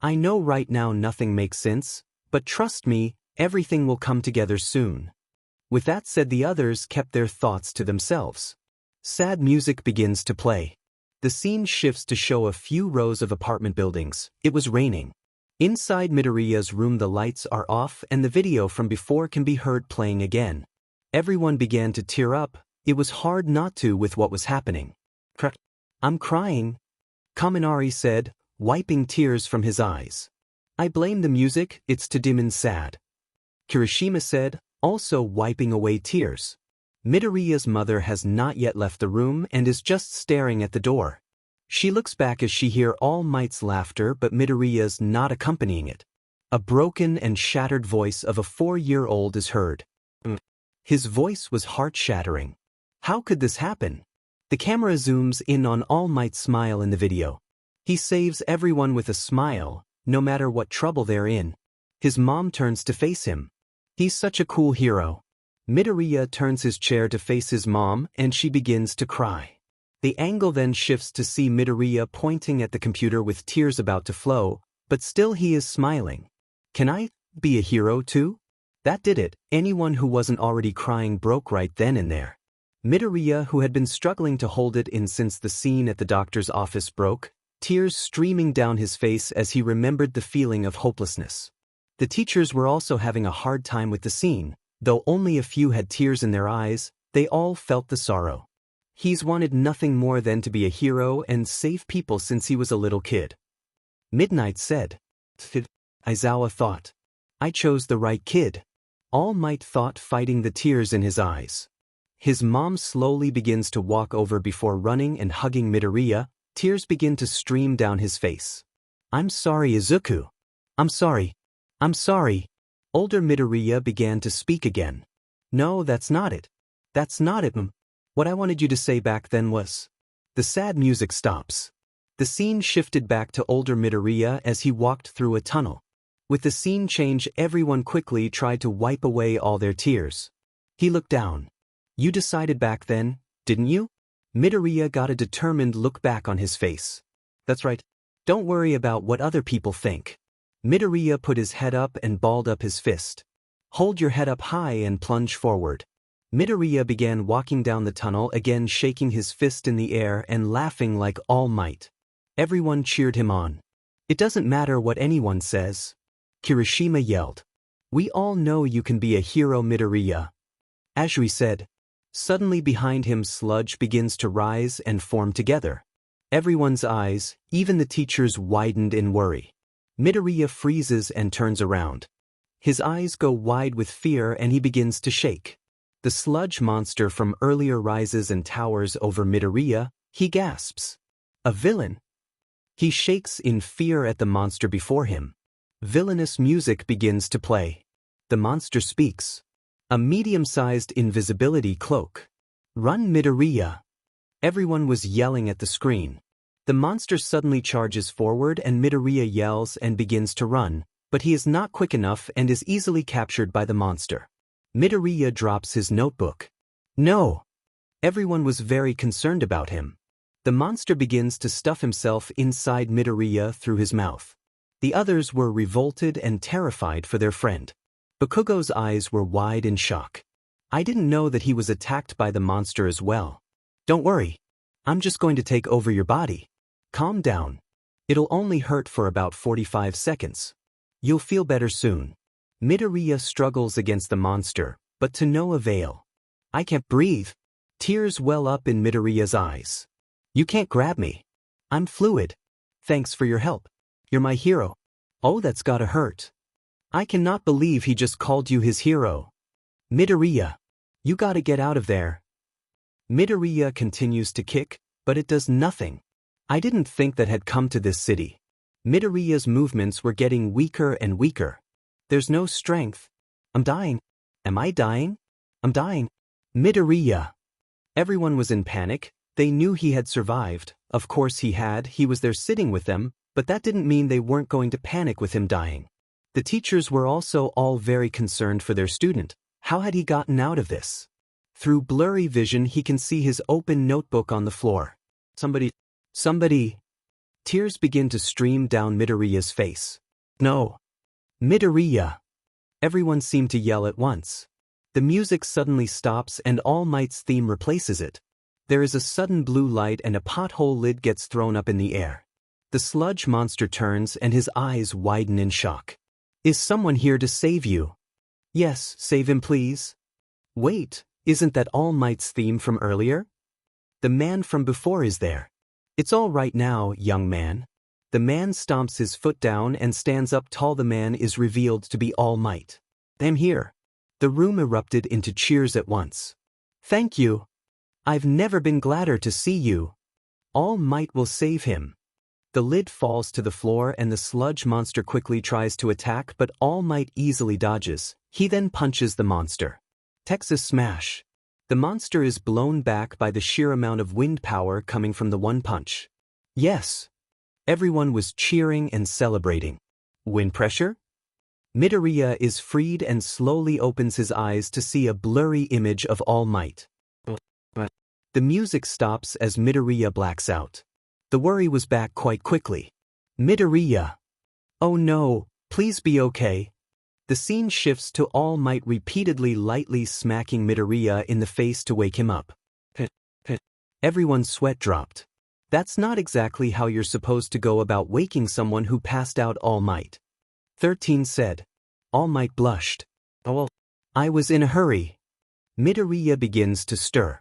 I know right now nothing makes sense, but trust me, everything will come together soon. With that said, the others kept their thoughts to themselves. Sad music begins to play. The scene shifts to show a few rows of apartment buildings. It was raining. Inside Midoriya's room the lights are off and the video from before can be heard playing again. Everyone began to tear up. It was hard not to with what was happening. I'm crying, Kaminari said, wiping tears from his eyes. I blame the music, it's too dim and sad. Kirishima said, also wiping away tears. Midoriya's mother has not yet left the room and is just staring at the door. She looks back as she hears All Might's laughter, but Midoriya's not accompanying it. A broken and shattered voice of a 4-year-old is heard. His voice was heart-shattering. How could this happen? The camera zooms in on All Might's smile in the video. He saves everyone with a smile, no matter what trouble they're in. His mom turns to face him. He's such a cool hero. Midoriya turns his chair to face his mom and she begins to cry. The angle then shifts to see Midoriya pointing at the computer with tears about to flow, but still he is smiling. Can I be a hero too? That did it. Anyone who wasn't already crying broke right then and there. Midoriya, who had been struggling to hold it in since the scene at the doctor's office, broke, tears streaming down his face as he remembered the feeling of hopelessness. The teachers were also having a hard time with the scene. Though only a few had tears in their eyes, they all felt the sorrow. He's wanted nothing more than to be a hero and save people since he was a little kid. Midnight said. Aizawa thought. I chose the right kid. All Might thought, fighting the tears in his eyes. His mom slowly begins to walk over before running and hugging Midoriya. Tears begin to stream down his face. I'm sorry, Izuku. I'm sorry. I'm sorry. Older Midoriya began to speak again. No, that's not it. That's not it, ma'am. What I wanted you to say back then was... The sad music stops. The scene shifted back to older Midoriya as he walked through a tunnel. With the scene change, everyone quickly tried to wipe away all their tears. He looked down. You decided back then, didn't you? Midoriya got a determined look back on his face. That's right. Don't worry about what other people think. Midoriya put his head up and balled up his fist. Hold your head up high and plunge forward. Midoriya began walking down the tunnel, again shaking his fist in the air and laughing like All Might. Everyone cheered him on. It doesn't matter what anyone says. Kirishima yelled. We all know you can be a hero, Midoriya. Azui said. Suddenly behind him sludge begins to rise and form together. Everyone's eyes, even the teachers, widened in worry. Midoriya freezes and turns around. His eyes go wide with fear and he begins to shake. The sludge monster from earlier rises and towers over Midoriya. He gasps. A villain. He shakes in fear at the monster before him. Villainous music begins to play. The monster speaks. A medium-sized invisibility cloak. Run, Midoriya. Everyone was yelling at the screen. The monster suddenly charges forward and Midoriya yells and begins to run, but he is not quick enough and is easily captured by the monster. Midoriya drops his notebook. No! Everyone was very concerned about him. The monster begins to stuff himself inside Midoriya through his mouth. The others were revolted and terrified for their friend. Bakugo's eyes were wide in shock. I didn't know that he was attacked by the monster as well. Don't worry. I'm just going to take over your body. Calm down. It'll only hurt for about 45 seconds. You'll feel better soon. Midoriya struggles against the monster, but to no avail. I can't breathe. Tears well up in Midoriya's eyes. You can't grab me. I'm fluid. Thanks for your help. You're my hero. Oh, that's gotta hurt. I cannot believe he just called you his hero. Midoriya, you gotta get out of there. Midoriya continues to kick, but it does nothing. I didn't think that had come to this city. Midoriya's movements were getting weaker and weaker. There's no strength. I'm dying. Am I dying? I'm dying. Midoriya. Everyone was in panic. They knew he had survived. Of course he had. He was there sitting with them, but that didn't mean they weren't going to panic with him dying. The teachers were also all very concerned for their student. How had he gotten out of this? Through blurry vision he can see his open notebook on the floor. Somebody. Tears begin to stream down Midoriya's face. No. Midoriya. Everyone seemed to yell at once. The music suddenly stops and All Might's theme replaces it. There is a sudden blue light and a pothole lid gets thrown up in the air. The sludge monster turns and his eyes widen in shock. Is someone here to save you? Yes, save him please. Wait, isn't that All Might's theme from earlier? The man from before is there. It's all right now, young man. The man stomps his foot down and stands up tall. The man is revealed to be All Might. I'm here. The room erupted into cheers at once. Thank you. I've never been gladder to see you. All Might will save him. The lid falls to the floor and the sludge monster quickly tries to attack, but All Might easily dodges. He then punches the monster. Texas smash. The monster is blown back by the sheer amount of wind power coming from the one punch. Yes. Everyone was cheering and celebrating. Wind pressure? Midoriya is freed and slowly opens his eyes to see a blurry image of All Might. The music stops as Midoriya blacks out. The worry was back quite quickly. Midoriya. Oh no, please be okay. The scene shifts to All Might repeatedly lightly smacking Midoriya in the face to wake him up. Everyone's sweat dropped. That's not exactly how you're supposed to go about waking someone who passed out. All Might. 13 said. All Might blushed. Oh well. I was in a hurry. Midoriya begins to stir.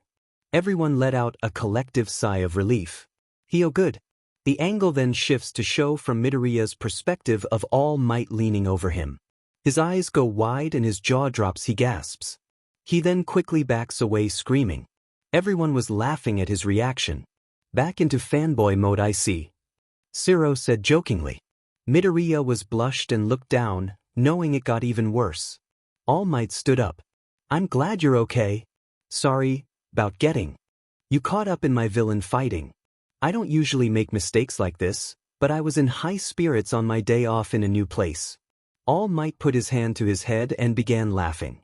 Everyone let out a collective sigh of relief. Oh good. The angle then shifts to show from Midoriya's perspective of All Might leaning over him. His eyes go wide and his jaw drops. He gasps. He then quickly backs away screaming. Everyone was laughing at his reaction. Back into fanboy mode I see. Zero said jokingly. Midoriya was blushed and looked down, knowing it got even worse. All Might stood up. I'm glad you're okay. Sorry about getting you caught up in my villain fighting. I don't usually make mistakes like this, but I was in high spirits on my day off in a new place. All Might put his hand to his head and began laughing.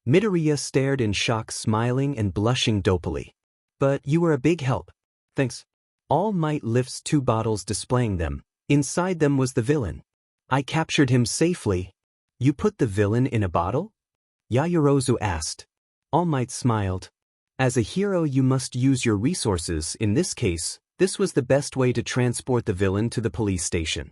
Midoriya stared in shock, smiling and blushing dopily. But you were a big help. Thanks. All Might lifts 2 bottles displaying them. Inside them was the villain. I captured him safely. You put the villain in a bottle? Yaoyorozu asked. All Might smiled. As a hero you must use your resources. In this case, this was the best way to transport the villain to the police station.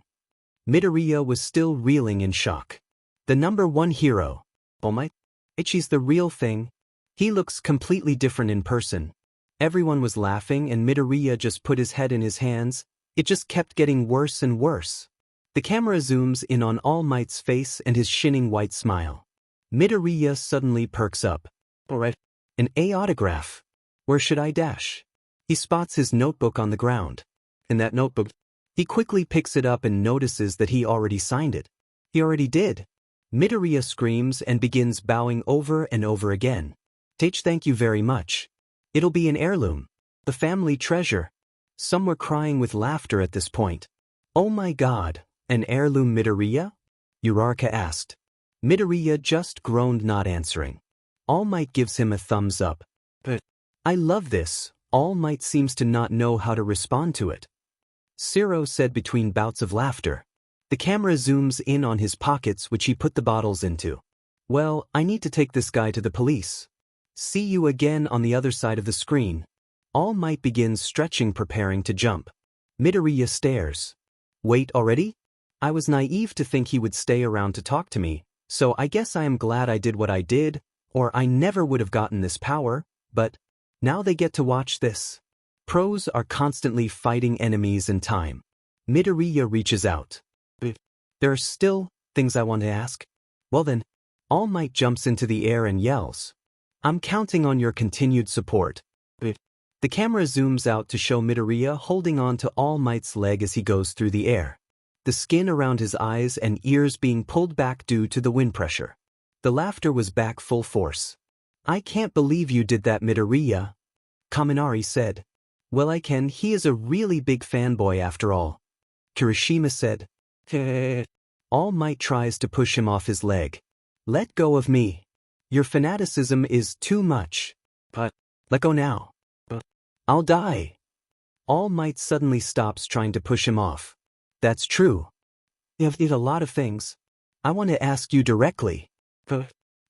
Midoriya was still reeling in shock. The number 1 hero. All Might? Ichi's the real thing. He looks completely different in person. Everyone was laughing and Midoriya just put his head in his hands. It just kept getting worse and worse. The camera zooms in on All Might's face and his shining white smile. Midoriya suddenly perks up. Alright. An A autograph. Where should I dash? He spots his notebook on the ground. In that notebook, he quickly picks it up and notices that he already signed it. He already did. Midoriya screams and begins bowing over and over again. Thank you very much. It'll be an heirloom. The family treasure. Some were crying with laughter at this point. Oh my god, an heirloom, Midoriya? Uraraka asked. Midoriya just groaned, not answering. All Might gives him a thumbs up. But I love this. All Might seems to not know how to respond to it. Zero said between bouts of laughter. The camera zooms in on his pockets, which he put the bottles into. Well, I need to take this guy to the police. See you again on the other side of the screen. All Might begins stretching, preparing to jump. Midoriya stares. Wait already? I was naive to think he would stay around to talk to me, so I guess I am glad I did what I did, or I never would have gotten this power, but now they get to watch this. Pros are constantly fighting enemies in time. Midoriya reaches out. There are still things I want to ask. Well then, All Might jumps into the air and yells. I'm counting on your continued support. The camera zooms out to show Midoriya holding on to All Might's leg as he goes through the air. The skin around his eyes and ears being pulled back due to the wind pressure. The laughter was back full force. I can't believe you did that, Midoriya. Kaminari said. Well, I can. He is a really big fanboy after all. Kirishima said. All Might tries to push him off his leg. Let go of me. Your fanaticism is too much. But let go now. I'll die. All Might suddenly stops trying to push him off. That's true. You did a lot of things. I want to ask you directly.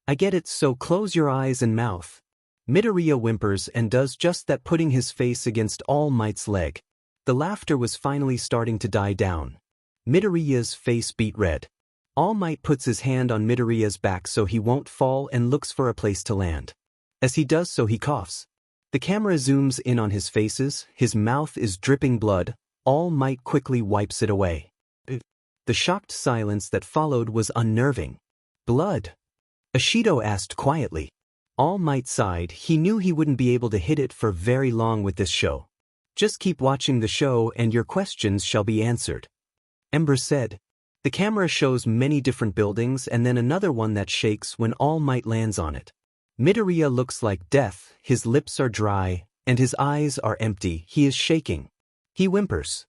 I get it, so close your eyes and mouth. Midoriya whimpers and does just that, putting his face against All Might's leg. The laughter was finally starting to die down. Midoriya's face beat red. All Might puts his hand on Midoriya's back so he won't fall and looks for a place to land. As he does so, he coughs. The camera zooms in on his faces, his mouth is dripping blood. All Might quickly wipes it away. The shocked silence that followed was unnerving. Blood? Ashido asked quietly. All Might sighed. He knew he wouldn't be able to hit it for very long with this show. Just keep watching the show and your questions shall be answered. Ember said. The camera shows many different buildings and then another one that shakes when All Might lands on it. Midoriya looks like death, his lips are dry, and his eyes are empty. He is shaking. He whimpers.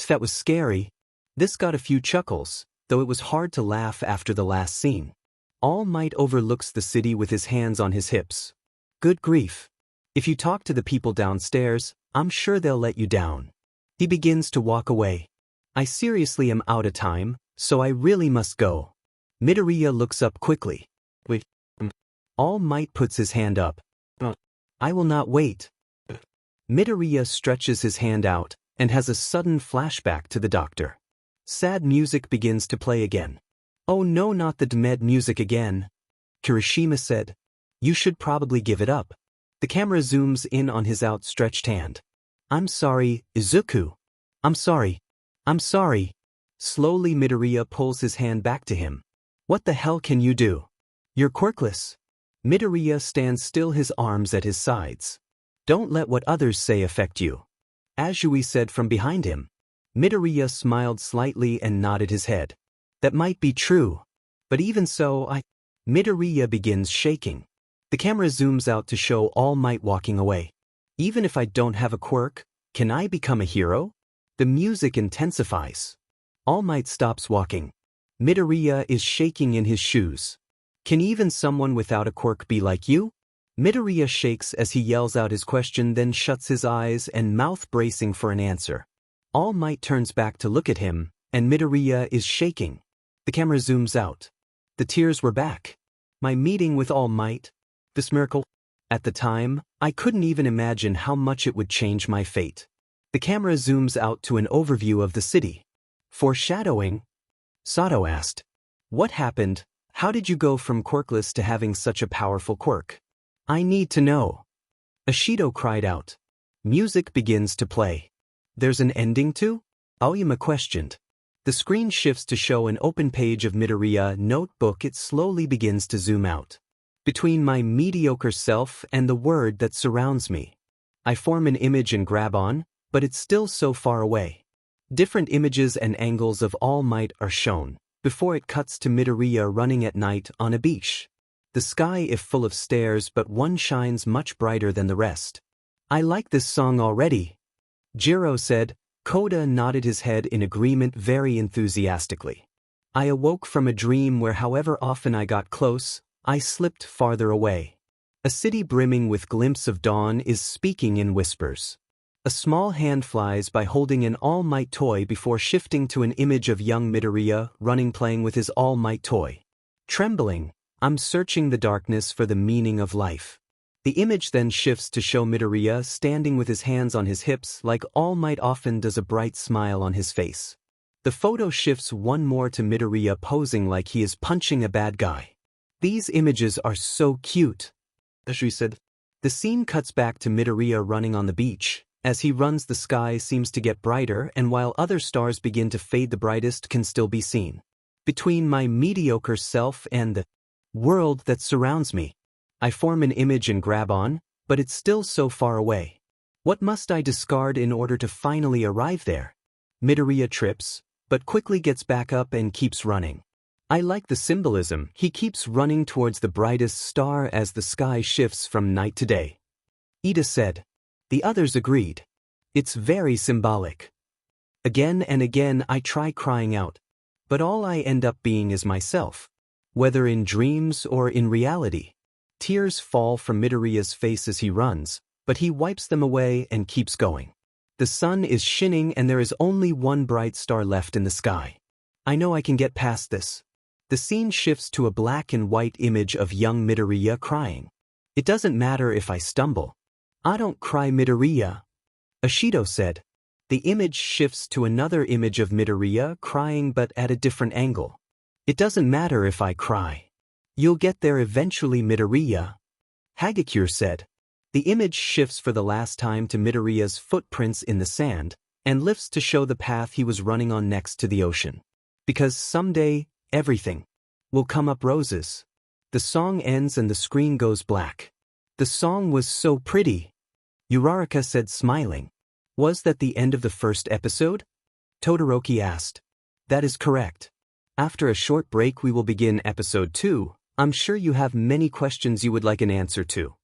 That was scary. This got a few chuckles, though it was hard to laugh after the last scene. All Might overlooks the city with his hands on his hips. Good grief. If you talk to the people downstairs, I'm sure they'll let you down. He begins to walk away. I seriously am out of time, so I really must go. Midoriya looks up quickly. Wait. All Might puts his hand up. I will not wait. Midoriya stretches his hand out and has a sudden flashback to the doctor. Sad music begins to play again. Oh no, not the Demed music again. Kirishima said. You should probably give it up. The camera zooms in on his outstretched hand. I'm sorry, Izuku. I'm sorry. I'm sorry. Slowly Midoriya pulls his hand back to him. What the hell can you do? You're quirkless. Midoriya stands still, his arms at his sides. Don't let what others say affect you. Azui said from behind him. Midoriya smiled slightly and nodded his head. That might be true. But even so, Midoriya begins shaking. The camera zooms out to show All Might walking away. Even if I don't have a quirk, can I become a hero? The music intensifies. All Might stops walking. Midoriya is shaking in his shoes. Can even someone without a quirk be like you? Midoriya shakes as he yells out his question, then shuts his eyes and mouth, bracing for an answer. All Might turns back to look at him, and Midoriya is shaking. The camera zooms out. The tears were back. My meeting with All Might? This miracle? At the time, I couldn't even imagine how much it would change my fate. The camera zooms out to an overview of the city. Foreshadowing? Sato asked. What happened? How did you go from quirkless to having such a powerful quirk? I need to know. Ashido cried out. Music begins to play. There's an ending too? Aoyama questioned. The screen shifts to show an open page of Midoriya notebook. It slowly begins to zoom out. Between my mediocre self and the world that surrounds me. I form an image and grab on, but it's still so far away. Different images and angles of All Might are shown, before it cuts to Midoriya running at night on a beach. The sky is full of stars, but one shines much brighter than the rest. I like this song already, Jiro said. Koda nodded his head in agreement very enthusiastically. I awoke from a dream where however often I got close, I slipped farther away. A city brimming with glimpse of dawn is speaking in whispers. A small hand flies by holding an All Might toy before shifting to an image of young Midoriya running playing with his All Might toy. Trembling, I'm searching the darkness for the meaning of life. The image then shifts to show Midoriya standing with his hands on his hips like All Might often does, a bright smile on his face. The photo shifts one more to Midoriya posing like he is punching a bad guy. These images are so cute, Ashley said. The scene cuts back to Midoriya running on the beach. As he runs, the sky seems to get brighter, and while other stars begin to fade, the brightest can still be seen. Between my mediocre self and the world that surrounds me, I form an image and grab on, but it's still so far away. What must I discard in order to finally arrive there? Midoriya trips, but quickly gets back up and keeps running. I like the symbolism. He keeps running towards the brightest star as the sky shifts from night to day. Ida said. The others agreed. It's very symbolic. Again and again I try crying out, but all I end up being is myself, whether in dreams or in reality. Tears fall from Midoriya's face as he runs, but he wipes them away and keeps going. The sun is shining and there is only one bright star left in the sky. I know I can get past this. The scene shifts to a black and white image of young Midoriya crying. It doesn't matter if I stumble. I don't cry, Midoriya, Ashido said. The image shifts to another image of Midoriya crying but at a different angle. It doesn't matter if I cry. You'll get there eventually, Midoriya, Hagakure said. The image shifts for the last time to Midoriya's footprints in the sand, and lifts to show the path he was running on next to the ocean. Because someday, everything will come up roses. The song ends and the screen goes black. The song was so pretty, Uraraka said, smiling. Was that the end of the first episode? Todoroki asked. That is correct. After a short break we will begin episode 2. I'm sure you have many questions you would like an answer to,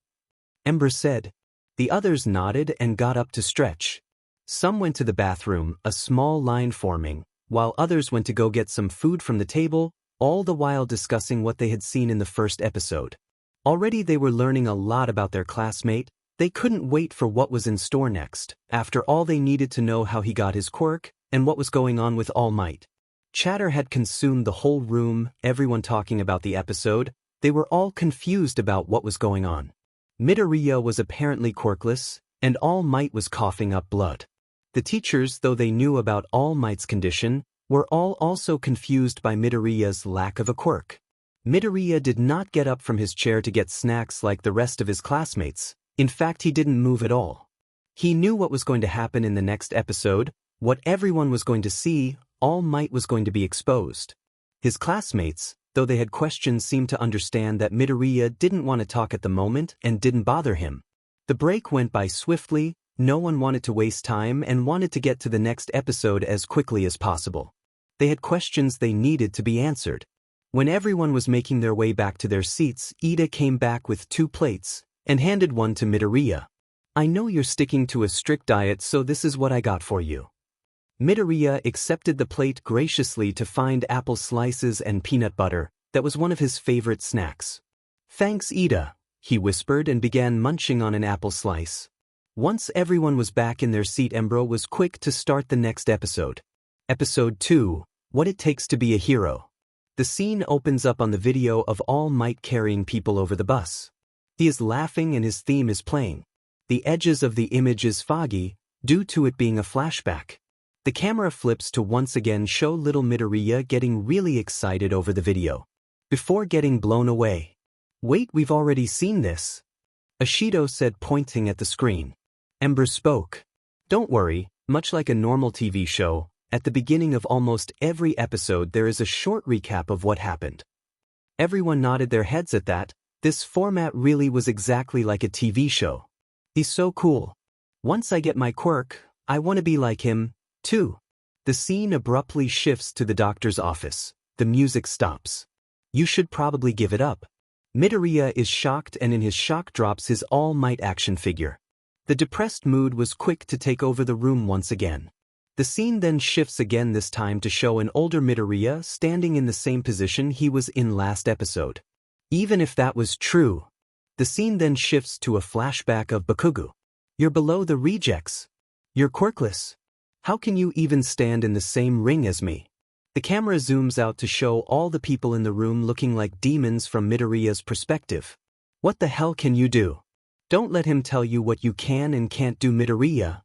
Ember said. The others nodded and got up to stretch. Some went to the bathroom, a small line forming, while others went to go get some food from the table, all the while discussing what they had seen in the first episode. Already they were learning a lot about their classmate. They couldn't wait for what was in store next. After all, they needed to know how he got his quirk and what was going on with All Might. Chatter had consumed the whole room, everyone talking about the episode. They were all confused about what was going on. Midoriya was apparently quirkless, and All Might was coughing up blood. The teachers, though they knew about All Might's condition, were all also confused by Midoriya's lack of a quirk. Midoriya did not get up from his chair to get snacks like the rest of his classmates. In fact, he didn't move at all. He knew what was going to happen in the next episode, what everyone was going to see. All Might was going to be exposed. His classmates, though they had questions, seemed to understand that Midoriya didn't want to talk at the moment and didn't bother him. The break went by swiftly. No one wanted to waste time and wanted to get to the next episode as quickly as possible. They had questions they needed to be answered. When everyone was making their way back to their seats, Ida came back with 2 plates and handed one to Midoriya. I know you're sticking to a strict diet, so this is what I got for you. Midoriya accepted the plate graciously to find apple slices and peanut butter. That was one of his favorite snacks. Thanks, Ida, he whispered and began munching on an apple slice. Once everyone was back in their seat, Embro was quick to start the next episode. Episode 2, What It Takes to Be a Hero. The scene opens up on the video of All Might carrying people over the bus. He is laughing and his theme is playing. The edges of the image is foggy, due to it being a flashback. The camera flips to once again show little Midoriya getting really excited over the video, before getting blown away. Wait, we've already seen this, Ashido said, pointing at the screen. Ember spoke. Don't worry, much like a normal TV show, at the beginning of almost every episode there is a short recap of what happened. Everyone nodded their heads at that. This format really was exactly like a TV show. He's so cool. Once I get my quirk, I want to be like him, too. The scene abruptly shifts to the doctor's office. The music stops. You should probably give it up. Midoriya is shocked and in his shock drops his All Might action figure. The depressed mood was quick to take over the room once again. The scene then shifts again, this time to show an older Midoriya standing in the same position he was in last episode. Even if that was true, the scene then shifts to a flashback of Bakugo. You're below the rejects. You're quirkless. How can you even stand in the same ring as me? The camera zooms out to show all the people in the room looking like demons from Midoriya's perspective. What the hell can you do? Don't let him tell you what you can and can't do, Midoriya.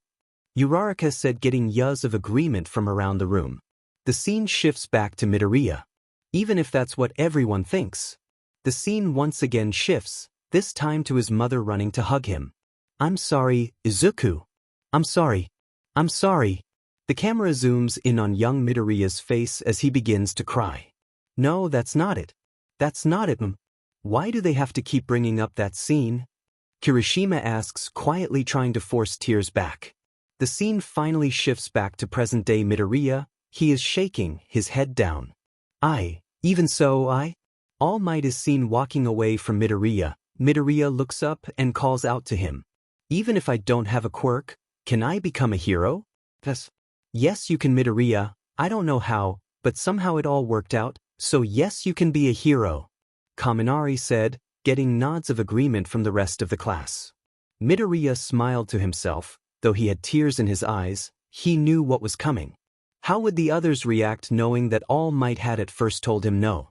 Uraraka said, getting yas of agreement from around the room. The scene shifts back to Midoriya. Even if that's what everyone thinks. The scene once again shifts, this time to his mother running to hug him. I'm sorry, Izuku. I'm sorry. I'm sorry. The camera zooms in on young Midoriya's face as he begins to cry. No, that's not it. That's not it, Why do they have to keep bringing up that scene? Kirishima asks, quietly trying to force tears back. The scene finally shifts back to present-day Midoriya. He is shaking, his head down. Even so, All Might is seen walking away from Midoriya. Midoriya looks up and calls out to him. Even if I don't have a quirk, can I become a hero? Yes, you can, Midoriya. I don't know how, but somehow it all worked out, so yes, you can be a hero. Kaminari said, getting nods of agreement from the rest of the class. Midoriya smiled to himself, though he had tears in his eyes. He knew what was coming. How would the others react knowing that All Might had at first told him no?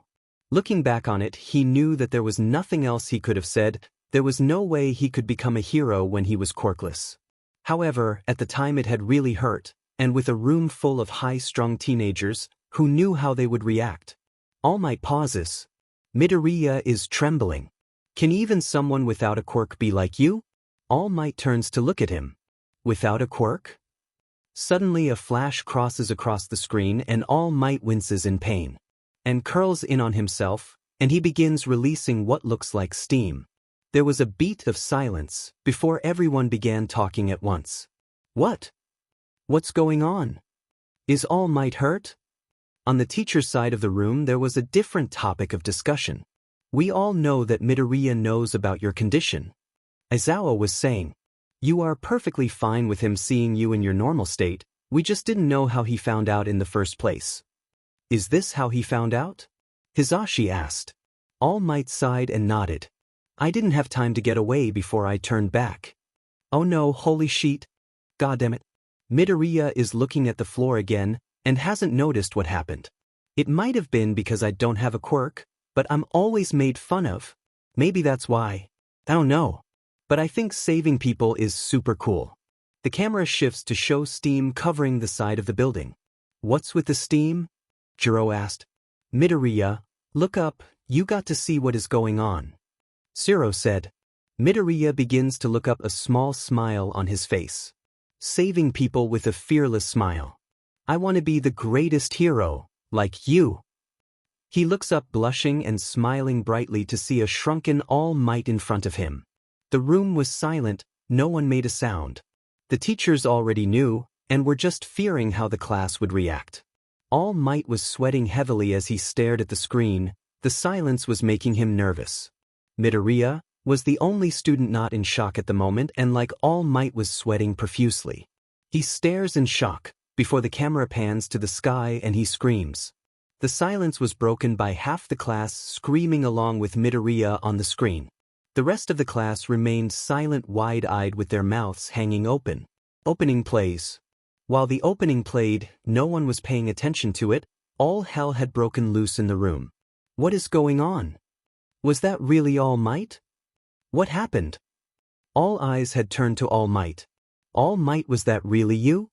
Looking back on it, he knew that there was nothing else he could have said. There was no way he could become a hero when he was quirkless. However, at the time it had really hurt, and with a room full of high-strung teenagers, who knew how they would react. All Might pauses. Midoriya is trembling. Can even someone without a quirk be like you? All Might turns to look at him. Without a quirk? Suddenly a flash crosses across the screen and All Might winces in pain. And curls in on himself, and he begins releasing what looks like steam. There was a beat of silence before everyone began talking at once. What? What's going on? Is All Might hurt? On the teacher's side of the room there was a different topic of discussion. We all know that Midoriya knows about your condition. Aizawa was saying. You are perfectly fine with him seeing you in your normal state, we just didn't know how he found out in the first place. Is this how he found out? Hisashi asked. All Might sighed and nodded. I didn't have time to get away before I turned back. Oh no, holy shit. Goddammit. Midoriya is looking at the floor again, and hasn't noticed what happened. It might have been because I don't have a quirk, but I'm always made fun of. Maybe that's why. I don't know. But I think saving people is super cool. The camera shifts to show steam covering the side of the building. What's with the steam? Jiro asked. Midoriya, look up, you got to see what is going on. Zero said. Midoriya begins to look up, a small smile on his face. Saving people with a fearless smile. I want to be the greatest hero, like you. He looks up, blushing and smiling brightly, to see a shrunken All Might in front of him. The room was silent, no one made a sound. The teachers already knew, and were just fearing how the class would react. All Might was sweating heavily as he stared at the screen. The silence was making him nervous. Midoriya was the only student not in shock at the moment, and like All Might was sweating profusely. He stares in shock, before the camera pans to the sky and he screams. The silence was broken by half the class screaming along with Midoriya on the screen. The rest of the class remained silent, wide-eyed with their mouths hanging open. Opening plays. While the opening played, no one was paying attention to it. All hell had broken loose in the room. What is going on? Was that really All Might? What happened? All eyes had turned to All Might. All Might, was that really you?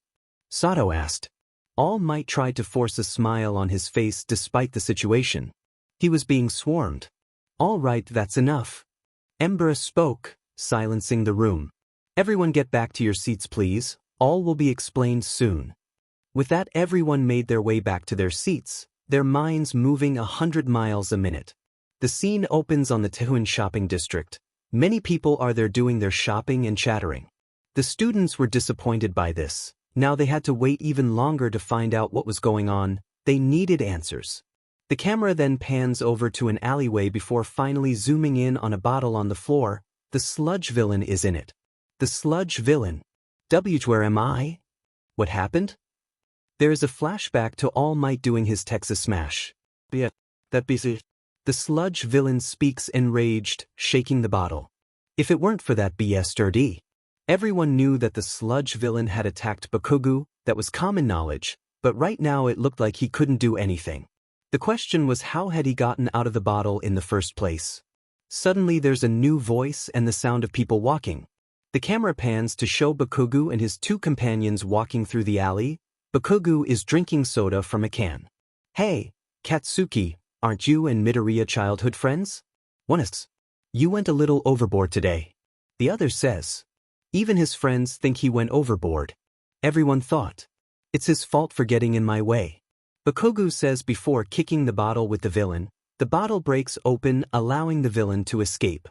Sato asked. All Might tried to force a smile on his face despite the situation. He was being swarmed. All right, that's enough. Embera spoke, silencing the room. Everyone get back to your seats, please. All will be explained soon. With that, everyone made their way back to their seats, their minds moving 100 miles a minute. The scene opens on the Tehuan shopping district. Many people are there doing their shopping and chattering. The students were disappointed by this. Now they had to wait even longer to find out what was going on. They needed answers. The camera then pans over to an alleyway before finally zooming in on a bottle on the floor. The sludge villain is in it. The sludge villain. Where am I? What happened? There is a flashback to All Might doing his Texas smash. Yeah, that BC. The sludge villain speaks enraged, shaking the bottle. If it weren't for that BS sturdy. Everyone knew that the sludge villain had attacked Bakugo, that was common knowledge, but right now it looked like he couldn't do anything. The question was, how had he gotten out of the bottle in the first place? Suddenly there's a new voice and the sound of people walking. The camera pans to show Bakugo and his two companions walking through the alley. Bakugo is drinking soda from a can. Hey, Katsuki, aren't you and Midoriya childhood friends? One asks. You went a little overboard today. The other says. Even his friends think he went overboard. Everyone thought. It's his fault for getting in my way. Bakugo says before kicking the bottle with the villain. The bottle breaks open, allowing the villain to escape.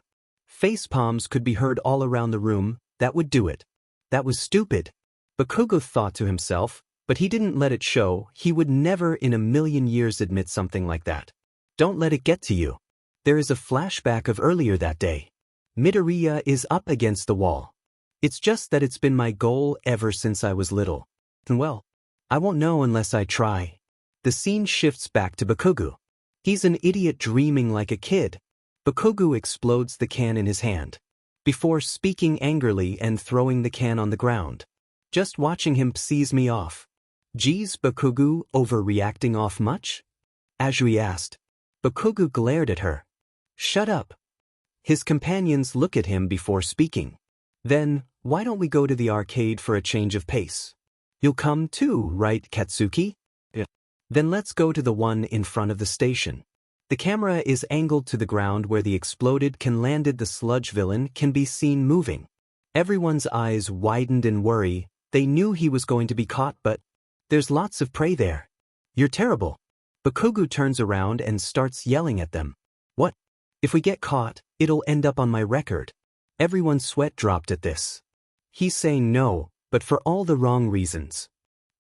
Face palms could be heard all around the room. That would do it. That was stupid. Bakugo thought to himself, but he didn't let it show. He would never in a million years admit something like that. Don't let it get to you. There is a flashback of earlier that day. Midoriya is up against the wall. It's just that it's been my goal ever since I was little. And well, I won't know unless I try. The scene shifts back to Bakugo. He's an idiot dreaming like a kid. Bakugo explodes the can in his hand. Before speaking angrily and throwing the can on the ground. Just watching him pisses me off. Geez, Bakugo, overreacting off much? Azui asked. Bakugo glared at her. Shut up. His companions look at him before speaking. Then, why don't we go to the arcade for a change of pace? You'll come too, right, Katsuki? Yeah. Then let's go to the one in front of the station. The camera is angled to the ground where the exploded can landed. The sludge villain can be seen moving. Everyone's eyes widened in worry. They knew he was going to be caught, but there's lots of prey there. You're terrible. Bakugo turns around and starts yelling at them. What? If we get caught, it'll end up on my record. Everyone's sweat dropped at this. He's saying no, but for all the wrong reasons.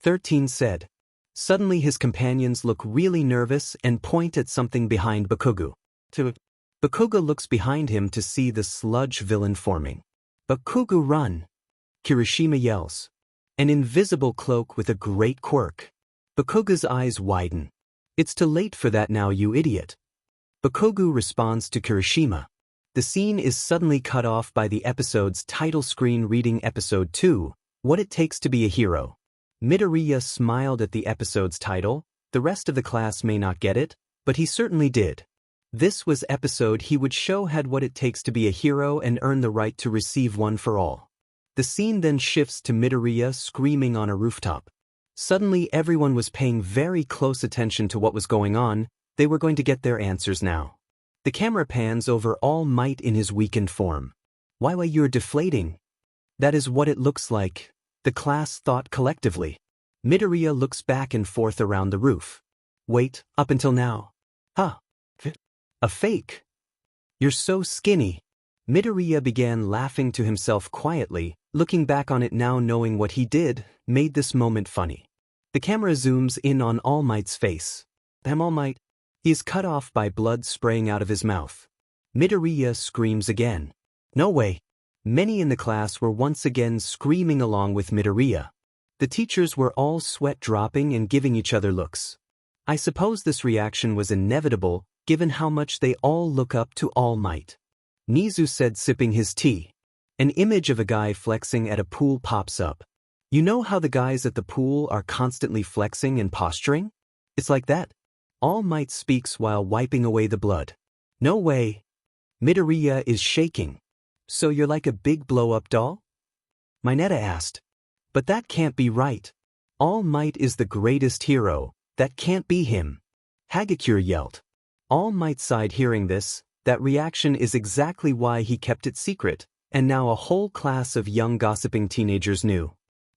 13 said. Suddenly his companions look really nervous and point at something behind Bakugo. Bakugo looks behind him to see the sludge villain forming. Bakugo, run! Kirishima yells. An invisible cloak with a great quirk. Bakugo's eyes widen. It's too late for that now, you idiot. Bakugo responds to Kirishima. The scene is suddenly cut off by the episode's title screen reading Episode 2, What It Takes to Be a Hero. Midoriya smiled at the episode's title. The rest of the class may not get it, but he certainly did. This was episode he would show had what it takes to be a hero and earn the right to receive one for all. The scene then shifts to Midoriya screaming on a rooftop. Suddenly everyone was paying very close attention to what was going on. They were going to get their answers now. The camera pans over All Might in his weakened form. Why you're deflating? That is what it looks like, the class thought collectively. Midoriya looks back and forth around the roof. Wait, up until now. Huh. A fake. You're so skinny. Midoriya began laughing to himself quietly, looking back on it now knowing what he did, made this moment funny. The camera zooms in on All Might's face. Damn All Might. He is cut off by blood spraying out of his mouth. Midoriya screams again. No way. Many in the class were once again screaming along with Midoriya. The teachers were all sweat dropping and giving each other looks. I suppose this reaction was inevitable, given how much they all look up to All Might. Nizu said, sipping his tea. An image of a guy flexing at a pool pops up. You know how the guys at the pool are constantly flexing and posturing? It's like that. All Might speaks while wiping away the blood. No way. Midoriya is shaking. So you're like a big blow-up doll? Mineta asked. But that can't be right. All Might is the greatest hero. That can't be him. Hagakure yelled. All Might sighed hearing this. That reaction is exactly why he kept it secret, and now a whole class of young gossiping teenagers knew.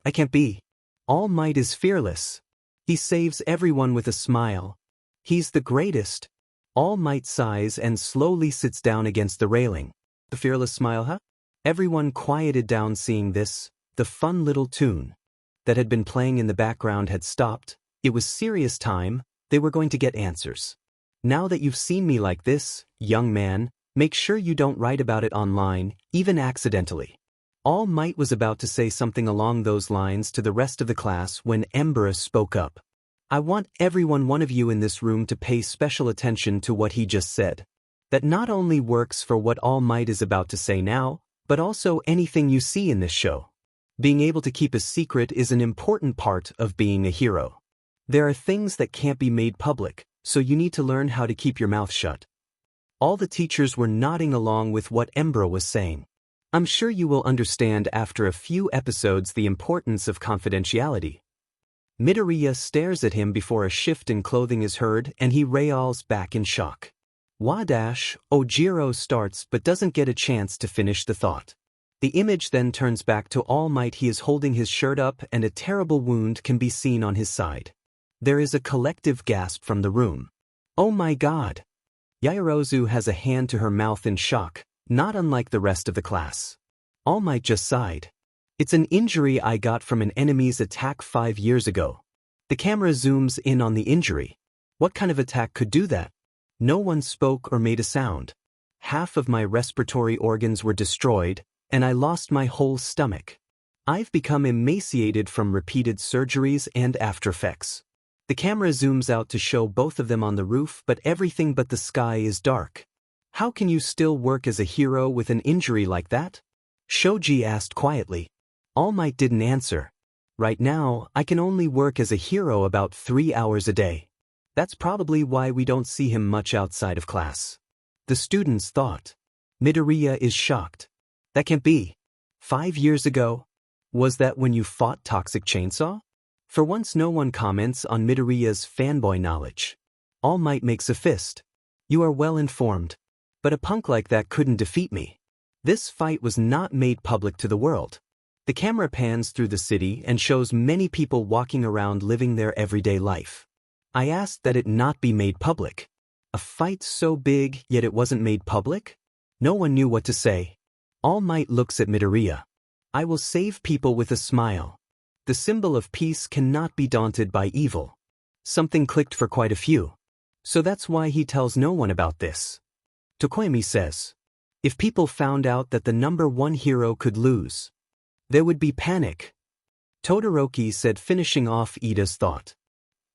I can't be. All Might is fearless. He saves everyone with a smile. He's the greatest. All Might sighs and slowly sits down against the railing. The fearless smile, huh? Everyone quieted down seeing this. The fun little tune that had been playing in the background had stopped. It was serious time. They were going to get answers. Now that you've seen me like this, young man, make sure you don't write about it online, even accidentally. All Might was about to say something along those lines to the rest of the class when Embera spoke up. I want one of you in this room to pay special attention to what he just said. That not only works for what All Might is about to say now, but also anything you see in this show. Being able to keep a secret is an important part of being a hero. There are things that can't be made public, so you need to learn how to keep your mouth shut. All the teachers were nodding along with what Embera was saying. I'm sure you will understand after a few episodes the importance of confidentiality. Midoriya stares at him before a shift in clothing is heard and he rails back in shock. Ojiro starts but doesn't get a chance to finish the thought. The image then turns back to All Might. He is holding his shirt up and a terrible wound can be seen on his side. There is a collective gasp from the room. Oh my god! Yaoyorozu has a hand to her mouth in shock, not unlike the rest of the class. All Might just sighed. It's an injury I got from an enemy's attack 5 years ago. The camera zooms in on the injury. What kind of attack could do that? No one spoke or made a sound. Half of my respiratory organs were destroyed, and I lost my whole stomach. I've become emaciated from repeated surgeries and aftereffects. The camera zooms out to show both of them on the roof, but everything but the sky is dark. How can you still work as a hero with an injury like that? Shoji asked quietly. All Might didn't answer. Right now, I can only work as a hero about 3 hours a day. That's probably why we don't see him much outside of class. The students thought. Midoriya is shocked. That can't be. 5 years ago? Was that when you fought Toxic Chainsaw? For once no one comments on Midoriya's fanboy knowledge. All Might makes a fist. You are well informed. But a punk like that couldn't defeat me. This fight was not made public to the world. The camera pans through the city and shows many people walking around living their everyday life. I asked that it not be made public. A fight so big, yet it wasn't made public? No one knew what to say. All Might looks at Midoriya. I will save people with a smile. The symbol of peace cannot be daunted by evil. Something clicked for quite a few. So that's why he tells no one about this. Tokoyami says. If people found out that the #1 hero could lose, there would be panic. Todoroki said, finishing off Ida's thought.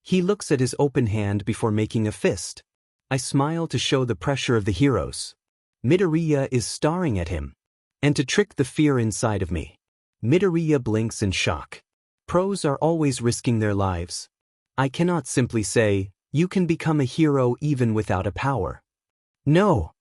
He looks at his open hand before making a fist. I smile to show the pressure of the heroes. Midoriya is staring at him. And to trick the fear inside of me. Midoriya blinks in shock. Pros are always risking their lives. I cannot simply say, you can become a hero even without a power. No!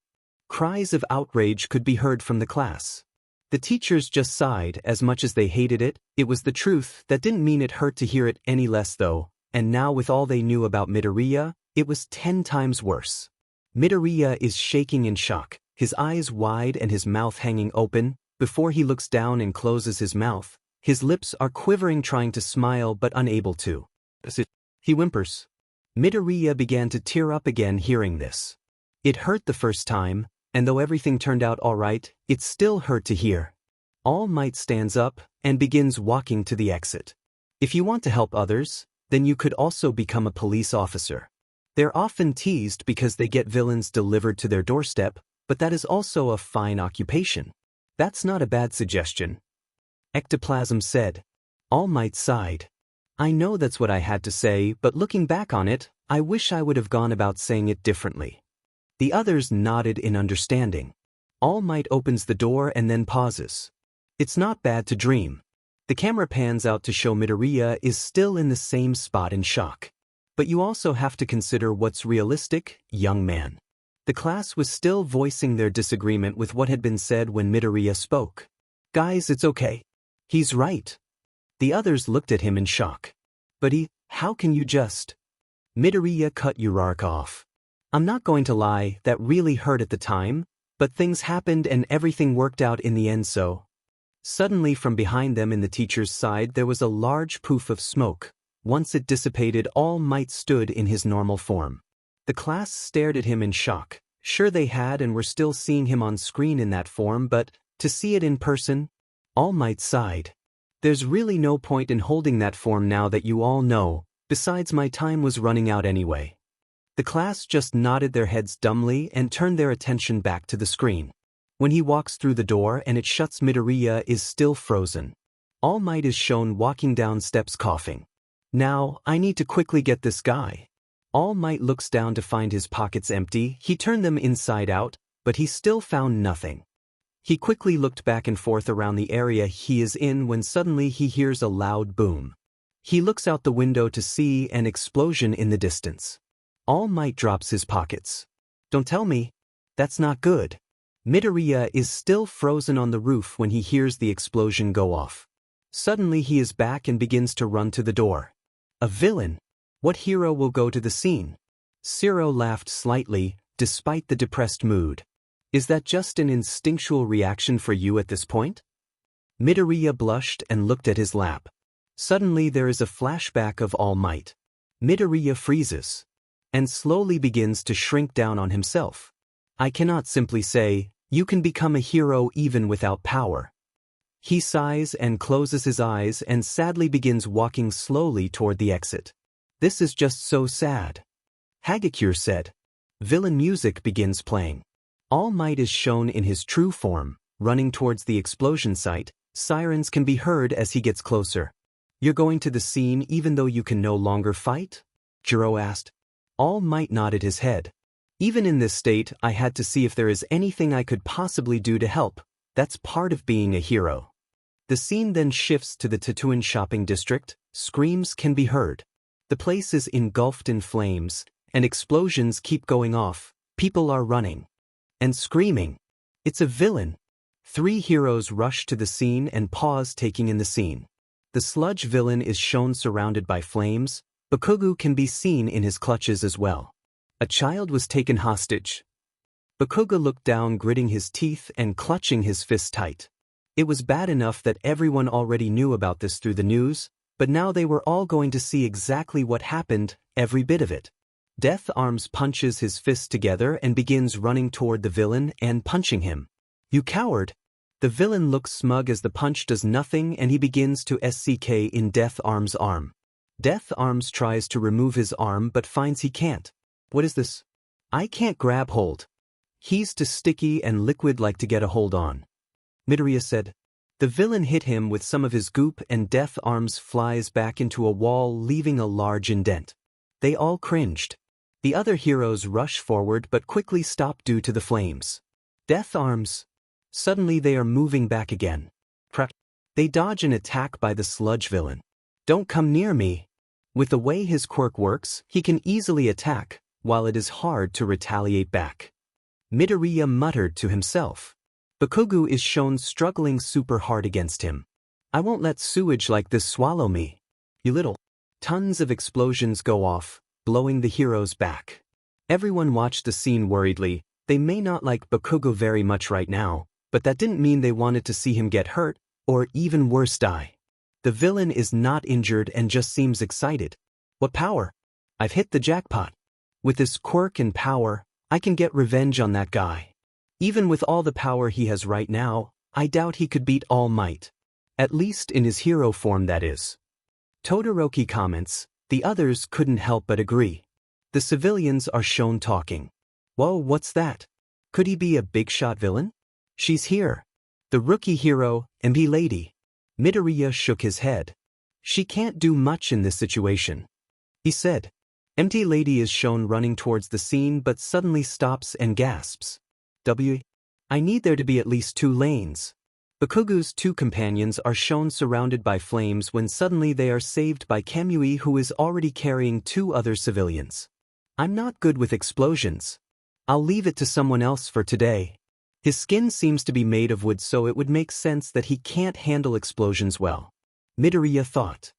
Cries of outrage could be heard from the class. The teachers just sighed. As much as they hated it, it was the truth. That didn't mean it hurt to hear it any less though, and now with all they knew about Midoriya, it was 10 times worse. Midoriya is shaking in shock, his eyes wide and his mouth hanging open. Before he looks down and closes his mouth, his lips are quivering, trying to smile but unable to. He whimpers. Midoriya began to tear up again hearing this. It hurt the first time, and though everything turned out all right, it still hurt to hear. All Might stands up and begins walking to the exit. If you want to help others, then you could also become a police officer. They're often teased because they get villains delivered to their doorstep, but that is also a fine occupation. That's not a bad suggestion. Ectoplasm said. All Might sighed. I know that's what I had to say, but looking back on it, I wish I would have gone about saying it differently. The others nodded in understanding. All Might opens the door and then pauses. It's not bad to dream. The camera pans out to show Midoriya is still in the same spot in shock. But you also have to consider what's realistic, young man. The class was still voicing their disagreement with what had been said when Midoriya spoke. Guys, it's okay. He's right. The others looked at him in shock. But how can you just? Midoriya cut Uraraka off. I'm not going to lie, that really hurt at the time, but things happened and everything worked out in the end. So. Suddenly from behind them in the teacher's side there was a large poof of smoke. Once it dissipated, All Might stood in his normal form. The class stared at him in shock. Sure, they had and were still seeing him on screen in that form, but to see it in person? All Might sighed. There's really no point in holding that form now that you all know, besides my time was running out anyway. The class just nodded their heads dumbly and turned their attention back to the screen. When he walks through the door and it shuts, Midoriya is still frozen. All Might is shown walking down steps coughing. Now, I need to quickly get this guy. All Might looks down to find his pockets empty. He turned them inside out, but he still found nothing. He quickly looked back and forth around the area he is in when suddenly he hears a loud boom. He looks out the window to see an explosion in the distance. All Might drops his pockets. Don't tell me. That's not good. Midoriya is still frozen on the roof when he hears the explosion go off. Suddenly he is back and begins to run to the door. A villain? What hero will go to the scene? Zero laughed slightly, despite the depressed mood. Is that just an instinctual reaction for you at this point? Midoriya blushed and looked at his lap. Suddenly there is a flashback of All Might. Midoriya freezes and slowly begins to shrink down on himself. I cannot simply say, you can become a hero even without power. He sighs and closes his eyes and sadly begins walking slowly toward the exit. This is just so sad. Hagakure said. Villain music begins playing. All Might is shown in his true form, running towards the explosion site. Sirens can be heard as he gets closer. You're going to the scene even though you can no longer fight? Jiro asked. All Might nodded his head. Even in this state, I had to see if there is anything I could possibly do to help. That's part of being a hero. The scene then shifts to the Tatooine shopping district. Screams can be heard. The place is engulfed in flames, and explosions keep going off. People are running and screaming. It's a villain. 3 heroes rush to the scene and pause, taking in the scene. The sludge villain is shown surrounded by flames. Bakugo can be seen in his clutches as well. A child was taken hostage. Bakugo looked down, gritting his teeth and clutching his fists tight. It was bad enough that everyone already knew about this through the news, but now they were all going to see exactly what happened, every bit of it. Death Arms punches his fists together and begins running toward the villain and punching him. You coward! The villain looks smug as the punch does nothing and he begins to SCK in Death Arms' arm. Death Arms tries to remove his arm but finds he can't. What is this? I can't grab hold. He's too sticky and liquid-like to get a hold on. Midoriya said. The villain hit him with some of his goop and Death Arms flies back into a wall, leaving a large indent. They all cringed. The other heroes rush forward but quickly stop due to the flames. Death Arms. Suddenly they are moving back again. Crack. They dodge an attack by the sludge villain. Don't come near me. With the way his quirk works, he can easily attack, while it is hard to retaliate back. Midoriya muttered to himself. Bakugo is shown struggling super hard against him. I won't let sewage like this swallow me. You little. Tons of explosions go off, blowing the heroes back. Everyone watched the scene worriedly. They may not like Bakugo very much right now, but that didn't mean they wanted to see him get hurt, or even worse, die. The villain is not injured and just seems excited. What power? I've hit the jackpot. With this quirk and power, I can get revenge on that guy. Even with all the power he has right now, I doubt he could beat All Might. At least in his hero form, that is. Todoroki comments. The others couldn't help but agree. The civilians are shown talking. Whoa, what's that? Could he be a big-shot villain? She's here. The rookie hero, MP Lady. Midoriya shook his head. She can't do much in this situation. He said. Empty Lady is shown running towards the scene but suddenly stops and gasps. I need there to be at least 2 lanes. Bakugo's 2 companions are shown surrounded by flames when suddenly they are saved by Kamui, who is already carrying 2 other civilians. I'm not good with explosions. I'll leave it to someone else for today. His skin seems to be made of wood, so it would make sense that he can't handle explosions well. Midoriya thought.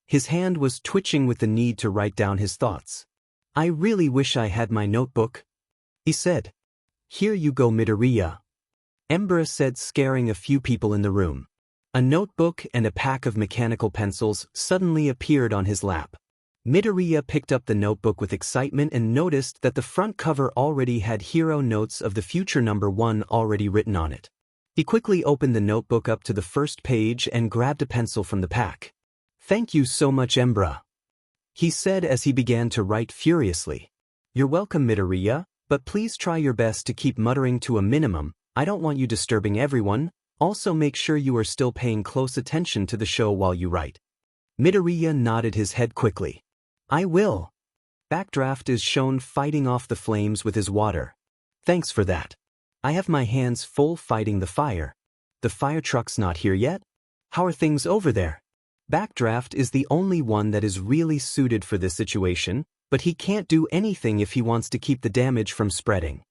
His hand was twitching with the need to write down his thoughts. I really wish I had my notebook. He said. Here you go, Midoriya. Embera said, scaring a few people in the room. A notebook and a pack of mechanical pencils suddenly appeared on his lap. Midoriya picked up the notebook with excitement and noticed that the front cover already had hero notes of the future number 1 already written on it. He quickly opened the notebook up to the first page and grabbed a pencil from the pack. "Thank you so much, Embra," he said as he began to write furiously. "You're welcome, Midoriya, but please try your best to keep muttering to a minimum. I don't want you disturbing everyone. Also make sure you are still paying close attention to the show while you write." Midoriya nodded his head quickly. "I will." Backdraft is shown fighting off the flames with his water. "Thanks for that. I have my hands full fighting the fire. The fire truck's not here yet? How are things over there?" Backdraft is the only one that is really suited for this situation, but he can't do anything if he wants to keep the damage from spreading.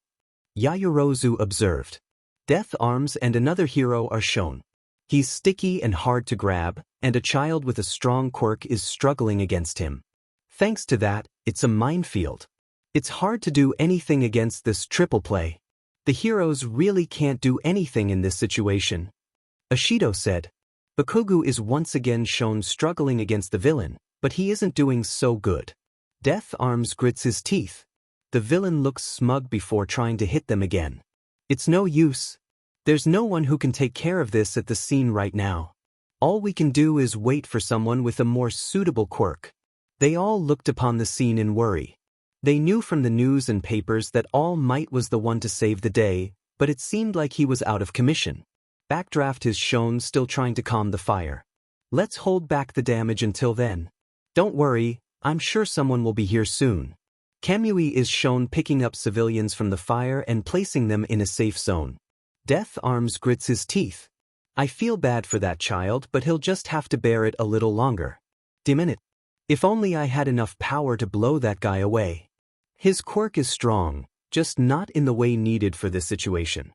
Yayorozu observed. Death Arms and another hero are shown. He's sticky and hard to grab, and a child with a strong quirk is struggling against him. Thanks to that, it's a minefield. It's hard to do anything against this triple play. The heroes really can't do anything in this situation. Ashido said. Bakugo is once again shown struggling against the villain, but he isn't doing so good. Death Arms grits his teeth. The villain looks smug before trying to hit them again. It's no use. There's no one who can take care of this at the scene right now. All we can do is wait for someone with a more suitable quirk. They all looked upon the scene in worry. They knew from the news and papers that All Might was the one to save the day, but it seemed like he was out of commission. Backdraft is shown still trying to calm the fire. "Let's hold back the damage until then. Don't worry, I'm sure someone will be here soon." Kamui is shown picking up civilians from the fire and placing them in a safe zone. Death Arms grits his teeth. "I feel bad for that child, but he'll just have to bear it a little longer. Damn it. If only I had enough power to blow that guy away. His quirk is strong, just not in the way needed for this situation."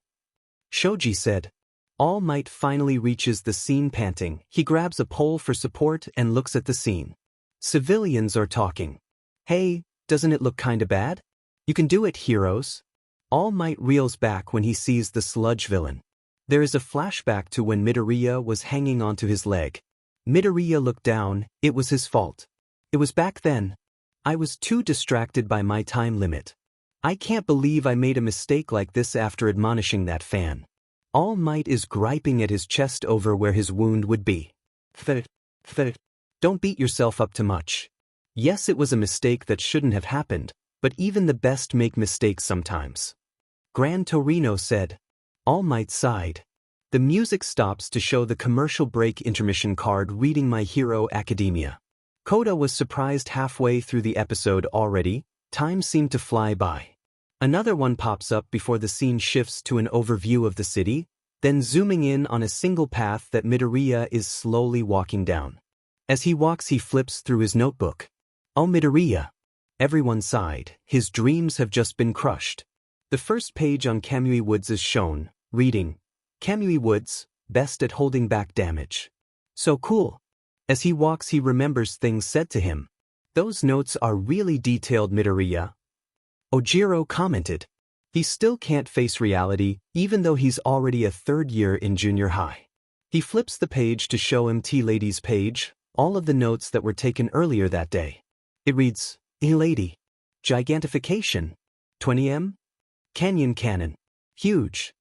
Shoji said. All Might finally reaches the scene panting. He grabs a pole for support and looks at the scene. Civilians are talking. "Hey, doesn't it look kinda bad? You can do it, heroes." All Might reels back when he sees the sludge villain. There is a flashback to when Midoriya was hanging onto his leg. Midoriya looked down. It was his fault. It was back then. I was too distracted by my time limit. I can't believe I made a mistake like this after admonishing that fan. All Might is griping at his chest over where his wound would be. Don't beat yourself up too much. Yes, it was a mistake that shouldn't have happened, but even the best make mistakes sometimes. Gran Torino said. All Might sighed. The music stops to show the commercial break intermission card reading My Hero Academia. Koda was surprised halfway through the episode already. Time seemed to fly by. Another one pops up before the scene shifts to an overview of the city, then zooming in on a single path that Midoriya is slowly walking down. As he walks, he flips through his notebook. Oh, Midoriya. Everyone sighed. His dreams have just been crushed. The first page on Kamui Woods is shown, reading, Kamui Woods, best at holding back damage. So cool. As he walks, he remembers things said to him. Those notes are really detailed, Midoriya. Ojiro commented. He still can't face reality, even though he's already a third year in junior high. He flips the page to show him T-Lady's page, all of the notes that were taken earlier that day. It reads, Lady. Gigantification. 20M? Canyon Cannon. Huge.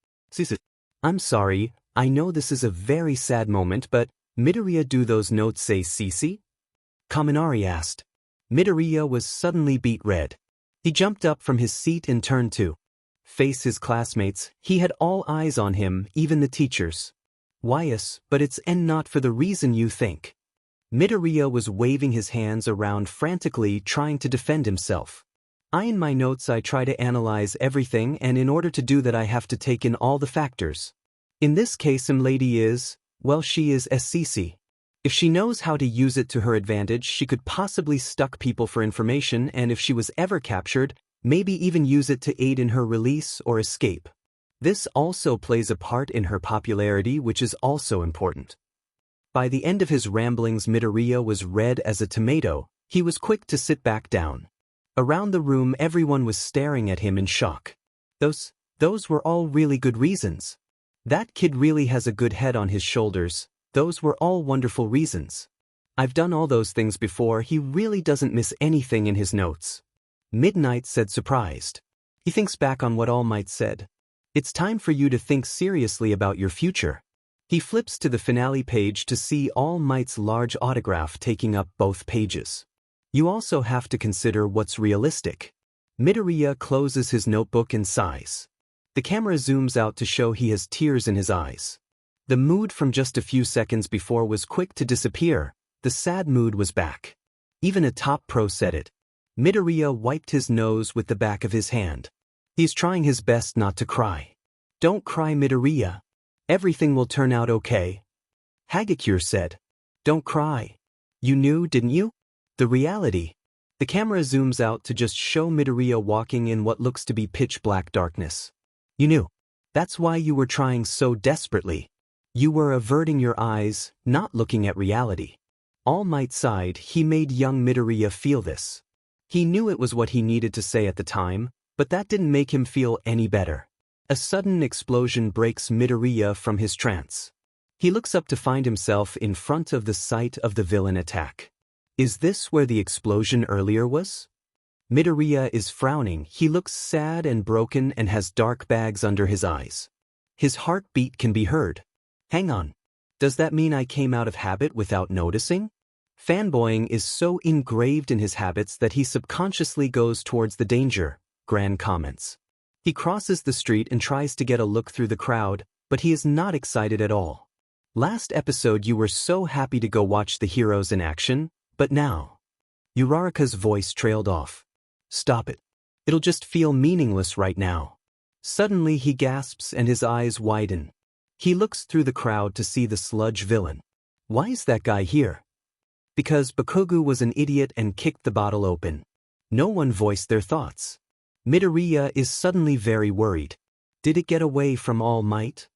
I'm sorry, I know this is a very sad moment, but Midoriya, do those notes say CC? Kaminari asked. Midoriya was suddenly beet red. He jumped up from his seat and turned to face his classmates. He had all eyes on him, even the teachers. Yes, but it's not for the reason you think. Midoriya was waving his hands around frantically, trying to defend himself. In my notes I try to analyze everything, and in order to do that I have to take in all the factors. In this case, lady is, well, she is SCC. If she knows how to use it to her advantage, she could possibly stalk people for information, and if she was ever captured, maybe even use it to aid in her release or escape. This also plays a part in her popularity, which is also important. By the end of his ramblings, Midoriya was red as a tomato. He was quick to sit back down. Around the room, everyone was staring at him in shock. Those were all really good reasons. That kid really has a good head on his shoulders. Those were all wonderful reasons. I've done all those things before. He really doesn't miss anything in his notes. Midnight said, surprised. He thinks back on what All Might said. It's time for you to think seriously about your future. He flips to the finale page to see All Might's large autograph taking up both pages. You also have to consider what's realistic. Midoriya closes his notebook and sighs. The camera zooms out to show he has tears in his eyes. The mood from just a few seconds before was quick to disappear. The sad mood was back. Even a top pro said it. Midoriya wiped his nose with the back of his hand. He's trying his best not to cry. Don't cry, Midoriya. Everything will turn out okay. Hagakure said. Don't cry. You knew, didn't you? The reality. The camera zooms out to just show Midoriya walking in what looks to be pitch black darkness. You knew. That's why you were trying so desperately. You were averting your eyes, not looking at reality. All Might sighed. He made young Midoriya feel this. He knew it was what he needed to say at the time, but that didn't make him feel any better. A sudden explosion breaks Midoriya from his trance. He looks up to find himself in front of the site of the villain attack. Is this where the explosion earlier was? Midoriya is frowning. He looks sad and broken and has dark bags under his eyes. His heartbeat can be heard. Hang on. Does that mean I came out of habit without noticing? Fanboying is so engraved in his habits that he subconsciously goes towards the danger, Gran comments. He crosses the street and tries to get a look through the crowd, but he is not excited at all. Last episode you were so happy to go watch the heroes in action, but now. Uraraka's voice trailed off. Stop it. It'll just feel meaningless right now. Suddenly he gasps and his eyes widen. He looks through the crowd to see the sludge villain. Why is that guy here? Because Bakugo was an idiot and kicked the bottle open. No one voiced their thoughts. Midoriya is suddenly very worried. Did it get away from All Might?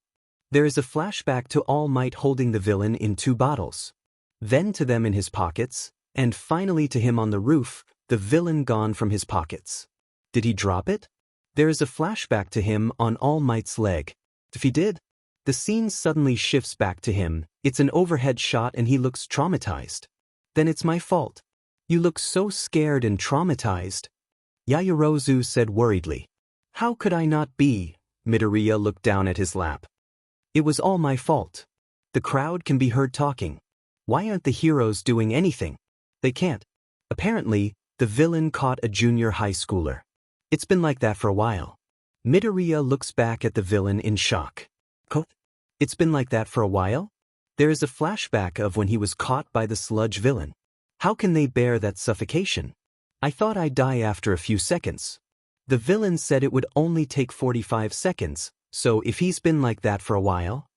There is a flashback to All Might holding the villain in 2 bottles. Then to them in his pockets, and finally to him on the roof, the villain gone from his pockets. Did he drop it? There is a flashback to him on All Might's leg. If he did, the scene suddenly shifts back to him. It's an overhead shot and he looks traumatized. Then it's my fault. You look so scared and traumatized. Yaoyorozu said worriedly. How could I not be? Midoriya looked down at his lap. It was all my fault. The crowd can be heard talking. Why aren't the heroes doing anything? They can't. Apparently, the villain caught a junior high schooler. It's been like that for a while. Midoriya looks back at the villain in shock. It's been like that for a while? There is a flashback of when he was caught by the sludge villain. How can they bear that suffocation? I thought I'd die after a few seconds. The villain said it would only take 45 seconds, so if he's been like that for a while?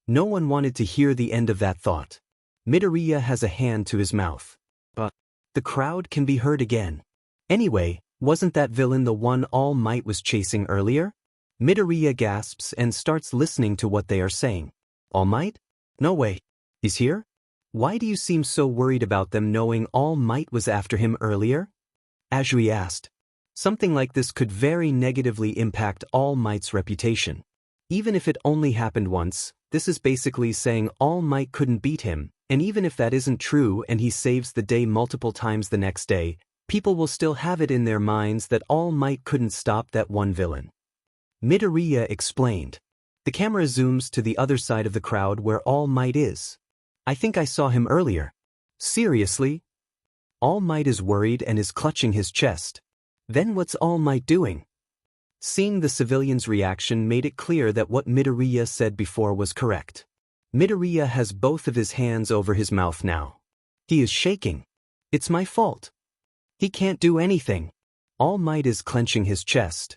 No one wanted to hear the end of that thought. Midoriya has a hand to his mouth. But the crowd can be heard again. Anyway, wasn't that villain the one All Might was chasing earlier? Midoriya gasps and starts listening to what they are saying. All Might? No way. He's here? Why do you seem so worried about them knowing All Might was after him earlier? Azui asked. Something like this could very negatively impact All Might's reputation. Even if it only happened once, this is basically saying All Might couldn't beat him, and even if that isn't true and he saves the day multiple times the next day, people will still have it in their minds that All Might couldn't stop that one villain. Midoriya explained. The camera zooms to the other side of the crowd where All Might is. I think I saw him earlier. Seriously? All Might is worried and is clutching his chest. Then what's All Might doing? Seeing the civilian's reaction made it clear that what Midoriya said before was correct. Midoriya has both of his hands over his mouth now. He is shaking. It's my fault. He can't do anything. All Might is clenching his chest.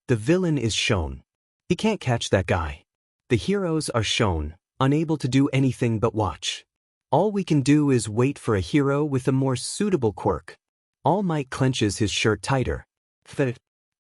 The villain is shown. He can't catch that guy. The heroes are shown, unable to do anything but watch. All we can do is wait for a hero with a more suitable quirk. All Might clenches his shirt tighter.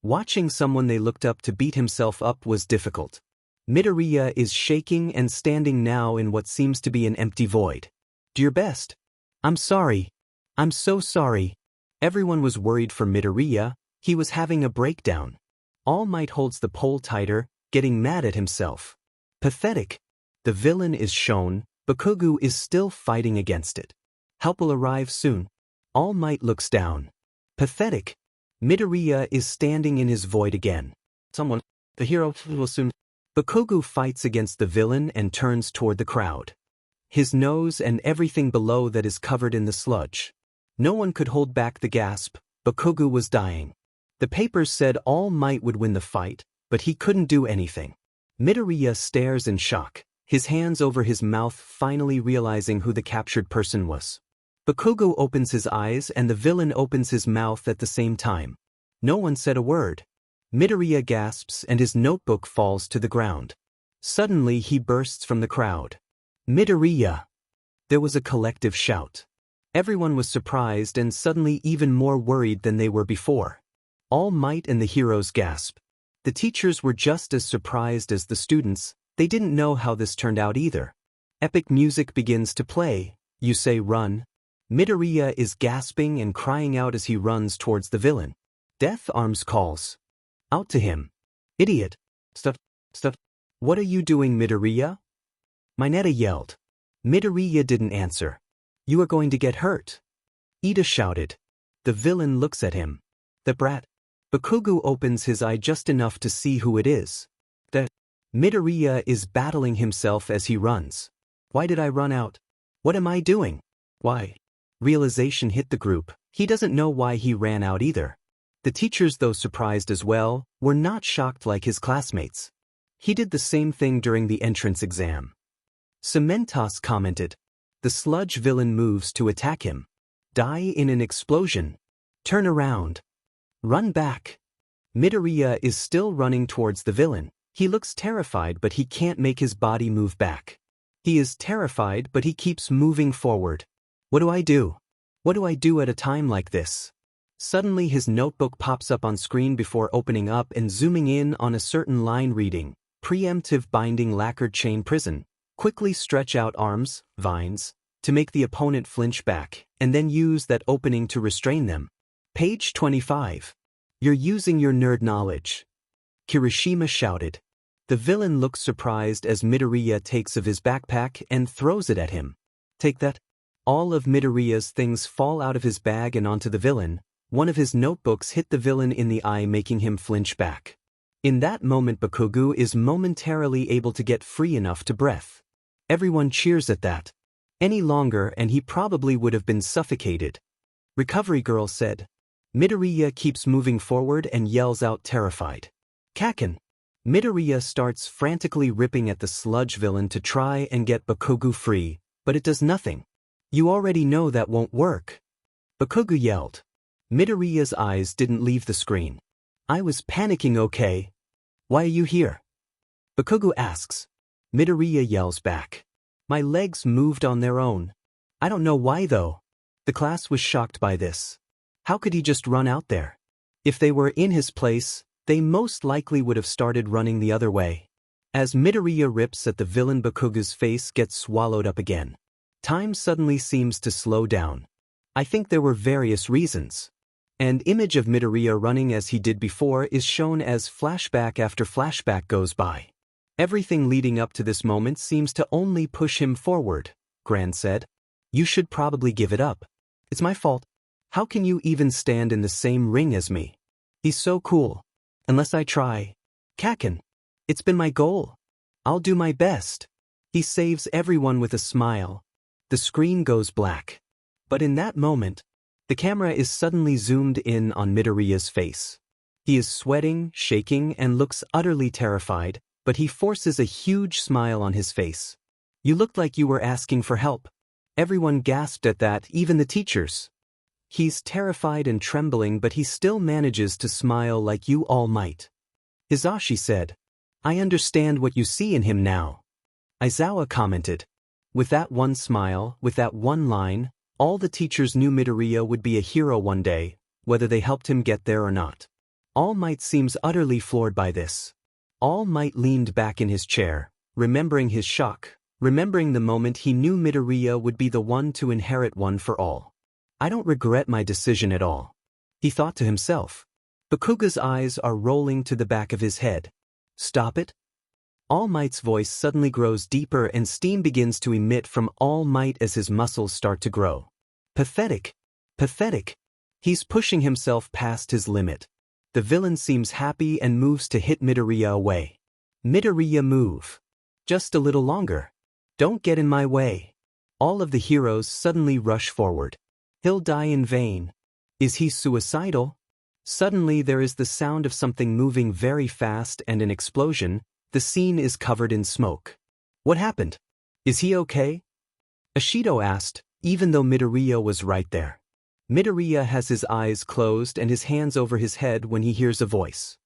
Watching someone they looked up to beat himself up was difficult. Midoriya is shaking and standing now in what seems to be an empty void. Do your best. I'm sorry. I'm so sorry. Everyone was worried for Midoriya. He was having a breakdown. All Might holds the pole tighter, getting mad at himself. Pathetic. The villain is shown, Bakugo is still fighting against it. Help will arrive soon. All Might looks down. Pathetic. Midoriya is standing in his void again. Someone, the hero will soon. Bakugo fights against the villain and turns toward the crowd. His nose and everything below that is covered in the sludge. No one could hold back the gasp. Bakugo was dying. The papers said All Might would win the fight, but he couldn't do anything. Midoriya stares in shock, his hands over his mouth, finally realizing who the captured person was. Bakugo opens his eyes and the villain opens his mouth at the same time. No one said a word. Midoriya gasps and his notebook falls to the ground. Suddenly he bursts from the crowd. Midoriya! There was a collective shout. Everyone was surprised and suddenly even more worried than they were before. All Might and the heroes gasp. The teachers were just as surprised as the students. They didn't know how this turned out either. Epic music begins to play. You say run. Midoriya is gasping and crying out as he runs towards the villain. Death Arms calls out to him. Idiot. Stuff. What are you doing, Midoriya? Mineta yelled. Midoriya didn't answer. You are going to get hurt. Ida shouted. The villain looks at him. The brat. Bakugo opens his eye just enough to see who it is. Midoriya is battling himself as he runs. Why did I run out? What am I doing? Why? Realization hit the group. He doesn't know why he ran out either. The teachers, though surprised as well, were not shocked like his classmates. He did the same thing during the entrance exam. Cementos commented. The sludge villain moves to attack him. Die in an explosion. Turn around. Run back. Midoriya is still running towards the villain. He looks terrified but he can't make his body move back. He is terrified but he keeps moving forward. What do I do? What do I do at a time like this? Suddenly his notebook pops up on screen before opening up and zooming in on a certain line reading, Preemptive Binding Lacquered Chain Prison. Quickly stretch out arms, vines, to make the opponent flinch back, and then use that opening to restrain them. Page 25. You're using your nerd knowledge. Kirishima shouted. The villain looks surprised as Midoriya takes of his backpack and throws it at him. Take that. All of Midoriya's things fall out of his bag and onto the villain. One of his notebooks hit the villain in the eye, making him flinch back. In that moment Bakugo is momentarily able to get free enough to breath. Everyone cheers at that. Any longer and he probably would have been suffocated. Recovery Girl said. Midoriya keeps moving forward and yells out terrified. Kaken. Midoriya starts frantically ripping at the sludge villain to try and get Bakugo free, but it does nothing. You already know that won't work. Bakugo yelled. Midoriya's eyes didn't leave the screen. I was panicking, okay? Why are you here? Bakugo asks. Midoriya yells back. My legs moved on their own. I don't know why though. The class was shocked by this. How could he just run out there? If they were in his place, they most likely would have started running the other way. As Midoriya rips at the villain, Bakugo's face gets swallowed up again. Time suddenly seems to slow down. I think there were various reasons. An image of Midoriya running as he did before is shown as flashback after flashback goes by. Everything leading up to this moment seems to only push him forward, Gran said. You should probably give it up. It's my fault. How can you even stand in the same ring as me? He's so cool. Unless I try. Kaken. It's been my goal. I'll do my best. He saves everyone with a smile. The screen goes black. But in that moment, the camera is suddenly zoomed in on Midoriya's face. He is sweating, shaking, and looks utterly terrified, but he forces a huge smile on his face. You looked like you were asking for help. Everyone gasped at that, even the teachers. He's terrified and trembling, but he still manages to smile like you all might. Hizashi said, I understand what you see in him now. Aizawa commented. With that one smile, with that one line, all the teachers knew Midoriya would be a hero one day, whether they helped him get there or not. All Might seems utterly floored by this. All Might leaned back in his chair, remembering his shock, remembering the moment he knew Midoriya would be the one to inherit One for All. I don't regret my decision at all, he thought to himself. Bakugo's eyes are rolling to the back of his head. Stop it? All Might's voice suddenly grows deeper and steam begins to emit from All Might as his muscles start to grow. Pathetic. Pathetic. He's pushing himself past his limit. The villain seems happy and moves to hit Midoriya away. Midoriya, move. Just a little longer. Don't get in my way. All of the heroes suddenly rush forward. He'll die in vain. Is he suicidal? Suddenly there is the sound of something moving very fast and an explosion. The scene is covered in smoke. What happened? Is he okay? Ashido asked, even though Midoriya was right there. Midoriya has his eyes closed and his hands over his head when he hears a voice.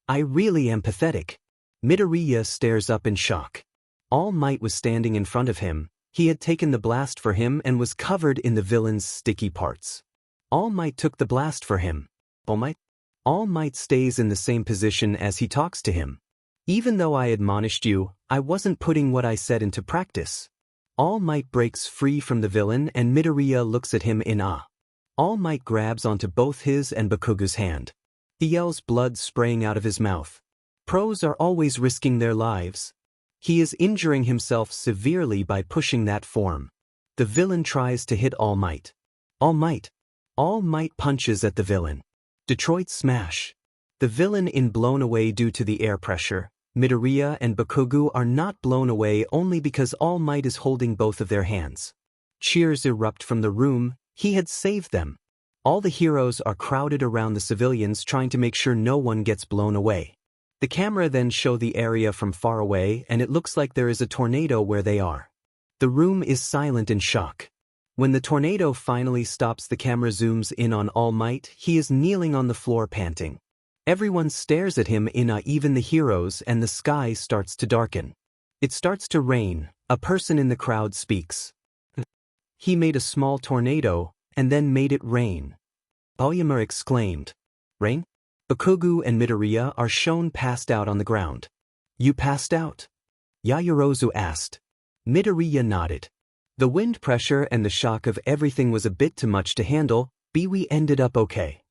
I really am pathetic. Midoriya stares up in shock. All Might was standing in front of him. He had taken the blast for him and was covered in the villain's sticky parts. All Might took the blast for him. All Might stays in the same position as he talks to him. Even though I admonished you, I wasn't putting what I said into practice. All Might breaks free from the villain and Midoriya looks at him in awe. All Might grabs onto both his and Bakugo's hand. He yells, blood spraying out of his mouth. Pros are always risking their lives. He is injuring himself severely by pushing that form. The villain tries to hit All Might. All Might punches at the villain. Detroit smash. The villain is blown away due to the air pressure. Midoriya and Bakugo are not blown away only because All Might is holding both of their hands. Cheers erupt from the room. He had saved them. All the heroes are crowded around the civilians trying to make sure no one gets blown away. The camera then shows the area from far away and it looks like there is a tornado where they are. The room is silent in shock. When the tornado finally stops, the camera zooms in on All Might. He is kneeling on the floor panting. Everyone stares at him in awe, even the heroes, and the sky starts to darken. It starts to rain. A person in the crowd speaks. He made a small tornado, and then made it rain. Aoyama exclaimed. Rain? Bakugo and Midoriya are shown passed out on the ground. You passed out? Yaoyorozu asked. Midoriya nodded. The wind pressure and the shock of everything was a bit too much to handle, but we ended up okay.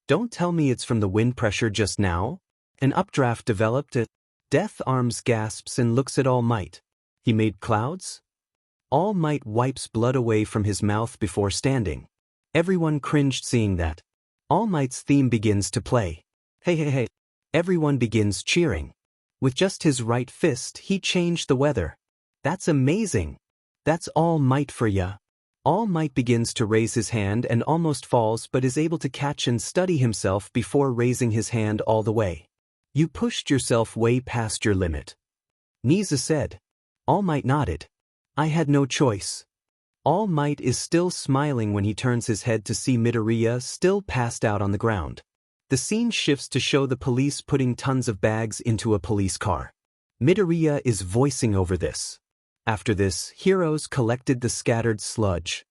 Don't tell me it's from the wind pressure just now? An updraft developed. Death Arms gasps and looks at All Might. He made clouds? All Might wipes blood away from his mouth before standing. Everyone cringed seeing that. All Might's theme begins to play. Hey hey hey. Everyone begins cheering. With just his right fist, he changed the weather. That's amazing. That's All Might for ya. All Might begins to raise his hand and almost falls but is able to catch and steady himself before raising his hand all the way. You pushed yourself way past your limit. Niza said. All Might nodded. I had no choice. All Might is still smiling when he turns his head to see Midoriya still passed out on the ground. The scene shifts to show the police putting tons of bags into a police car. Midoriya is voicing over this. After this, heroes collected the scattered sludge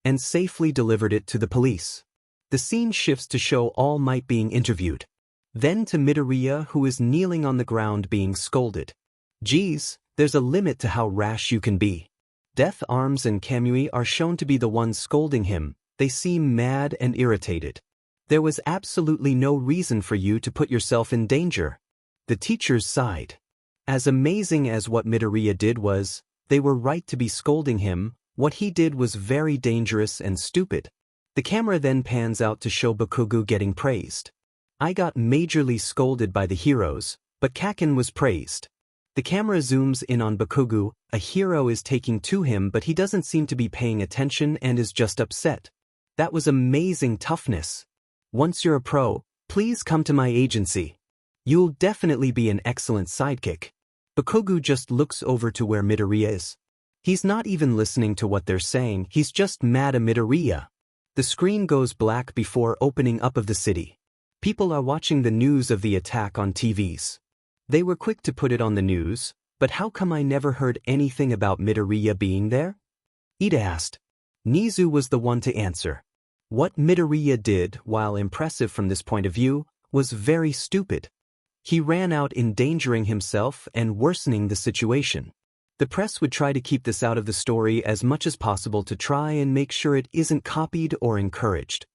and safely delivered it to the police. The scene shifts to show All Might being interviewed. Then to Midoriya, who is kneeling on the ground being scolded. Geez, there's a limit to how rash you can be. Death Arms and Kamui are shown to be the ones scolding him. They seem mad and irritated. There was absolutely no reason for you to put yourself in danger. The teachers sighed. As amazing as what Midoriya did was, they were right to be scolding him. What he did was very dangerous and stupid. The camera then pans out to show Bakugo getting praised. I got majorly scolded by the heroes, but Kaken was praised. The camera zooms in on Bakugo. A hero is taking to him but he doesn't seem to be paying attention and is just upset. That was amazing toughness. Once you're a pro, please come to my agency. You'll definitely be an excellent sidekick. Bakugo just looks over to where Midoriya is. He's not even listening to what they're saying, he's just mad at Midoriya. The screen goes black before opening up of the city. People are watching the news of the attack on TVs. They were quick to put it on the news, but how come I never heard anything about Midoriya being there? Ida asked. Nizu was the one to answer. What Midoriya did, while impressive from this point of view, was very stupid. He ran out endangering himself and worsening the situation. The press would try to keep this out of the story as much as possible to try and make sure it isn't copied or encouraged.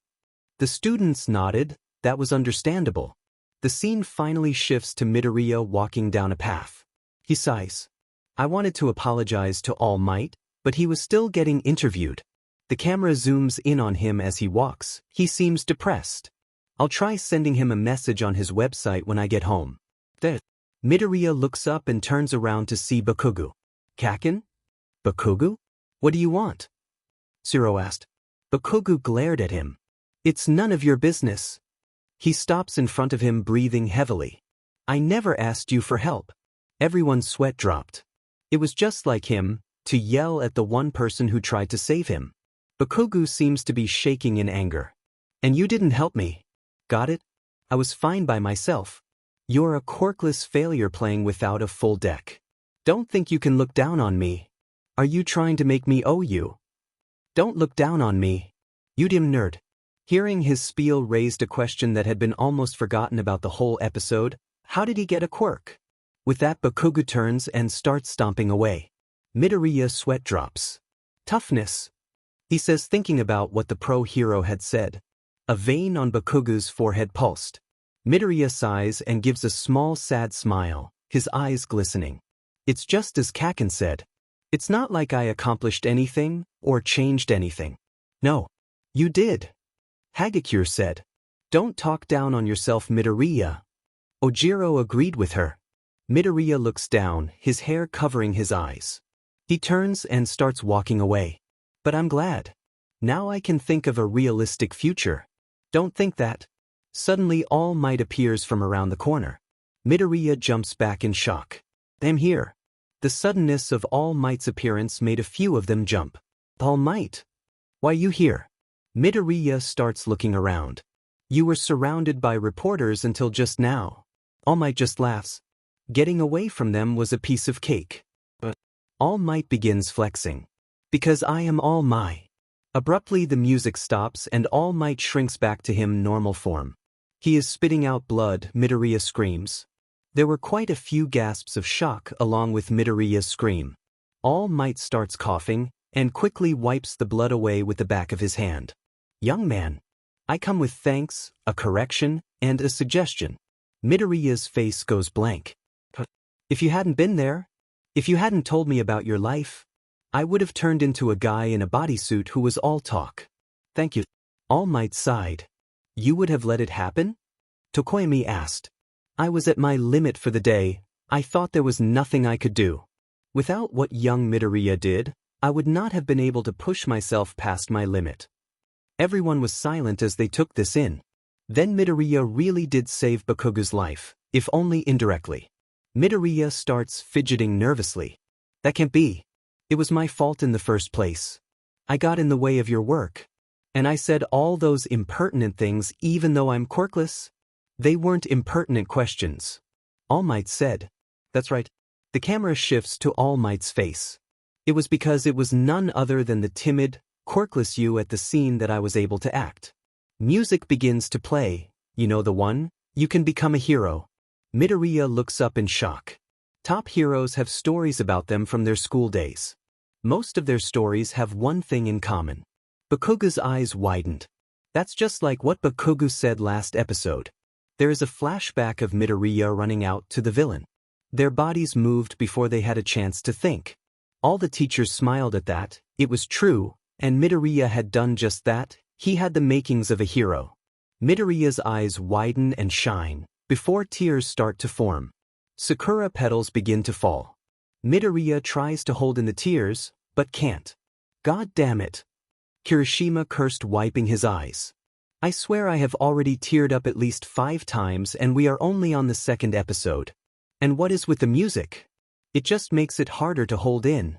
The students nodded. That was understandable. The scene finally shifts to Midoriya walking down a path. He sighs. I wanted to apologize to All Might, but he was still getting interviewed. The camera zooms in on him as he walks. He seems depressed. I'll try sending him a message on his website when I get home. Midoriya looks up and turns around to see Bakugo. Kaken? Bakugo? What do you want? Zero asked. Bakugo glared at him. It's none of your business. He stops in front of him, breathing heavily. I never asked you for help. Everyone's sweat dropped. It was just like him to yell at the one person who tried to save him. Bakugo seems to be shaking in anger. And you didn't help me. Got it? I was fine by myself. You're a quirkless failure playing without a full deck. Don't think you can look down on me. Are you trying to make me owe you? Don't look down on me. You dim nerd. Hearing his spiel raised a question that had been almost forgotten about the whole episode. How did he get a quirk? With that, Bakugo turns and starts stomping away. Midoriya sweat drops. Toughness, he says, thinking about what the pro hero had said. A vein on Bakugo's forehead pulsed. Midoriya sighs and gives a small sad smile, his eyes glistening. It's just as Kaken said. It's not like I accomplished anything or changed anything. No. You did. Hagakure said. Don't talk down on yourself, Midoriya. Ojiro agreed with her. Midoriya looks down, his hair covering his eyes. He turns and starts walking away. But I'm glad. Now I can think of a realistic future. Don't think that. Suddenly All Might appears from around the corner. Midoriya jumps back in shock. I'm here. The suddenness of All Might's appearance made a few of them jump. All Might? Why you here? Midoriya starts looking around. You were surrounded by reporters until just now. All Might just laughs. Getting away from them was a piece of cake. But All Might begins flexing. Because I am All Might. Abruptly the music stops and All Might shrinks back to him normal form. He is spitting out blood, Midoriya screams. There were quite a few gasps of shock along with Midoriya's scream. All Might starts coughing and quickly wipes the blood away with the back of his hand. Young man, I come with thanks, a correction, and a suggestion. Midoriya's face goes blank. If you hadn't been there, if you hadn't told me about your life, I would have turned into a guy in a bodysuit who was all talk. Thank you. All Might sighed. You would have let it happen? Tokoyami asked. I was at my limit for the day. I thought there was nothing I could do. Without what young Midoriya did, I would not have been able to push myself past my limit. Everyone was silent as they took this in. Then Midoriya really did save Bakugo's life, if only indirectly. Midoriya starts fidgeting nervously. That can't be. It was my fault in the first place. I got in the way of your work. And I said all those impertinent things even though I'm quirkless? They weren't impertinent questions. All Might said. That's right. The camera shifts to All Might's face. It was because it was none other than the timid, quirkless you at the scene that I was able to act. Music begins to play. You know the one? You can become a hero. Midoriya looks up in shock. Top heroes have stories about them from their school days. Most of their stories have one thing in common. Bakugo's eyes widened. That's just like what Bakugo said last episode. There is a flashback of Midoriya running out to the villain. Their bodies moved before they had a chance to think. All the teachers smiled at that. It was true, and Midoriya had done just that. He had the makings of a hero. Midoriya's eyes widen and shine before tears start to form. Sakura petals begin to fall. Midoriya tries to hold in the tears, but can't. God damn it. Kirishima cursed, wiping his eyes. I swear I have already teared up at least 5 times and we are only on the 2nd episode. And what is with the music? It just makes it harder to hold in.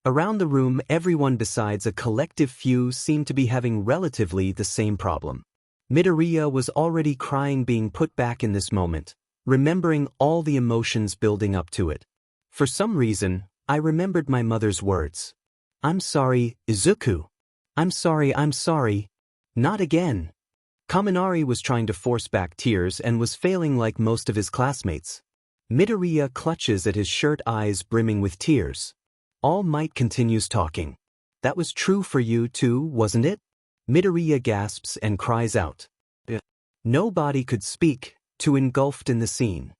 Around the room, everyone besides a collective few seemed to be having relatively the same problem. Midoriya was already crying, being put back in this moment, remembering all the emotions building up to it. For some reason, I remembered my mother's words. I'm sorry, Izuku. I'm sorry. Not again. Kaminari was trying to force back tears and was failing like most of his classmates. Midoriya clutches at his shirt, eyes brimming with tears. All Might continues talking. That was true for you too, wasn't it? Midoriya gasps and cries out. Nobody could speak, too engulfed in the scene.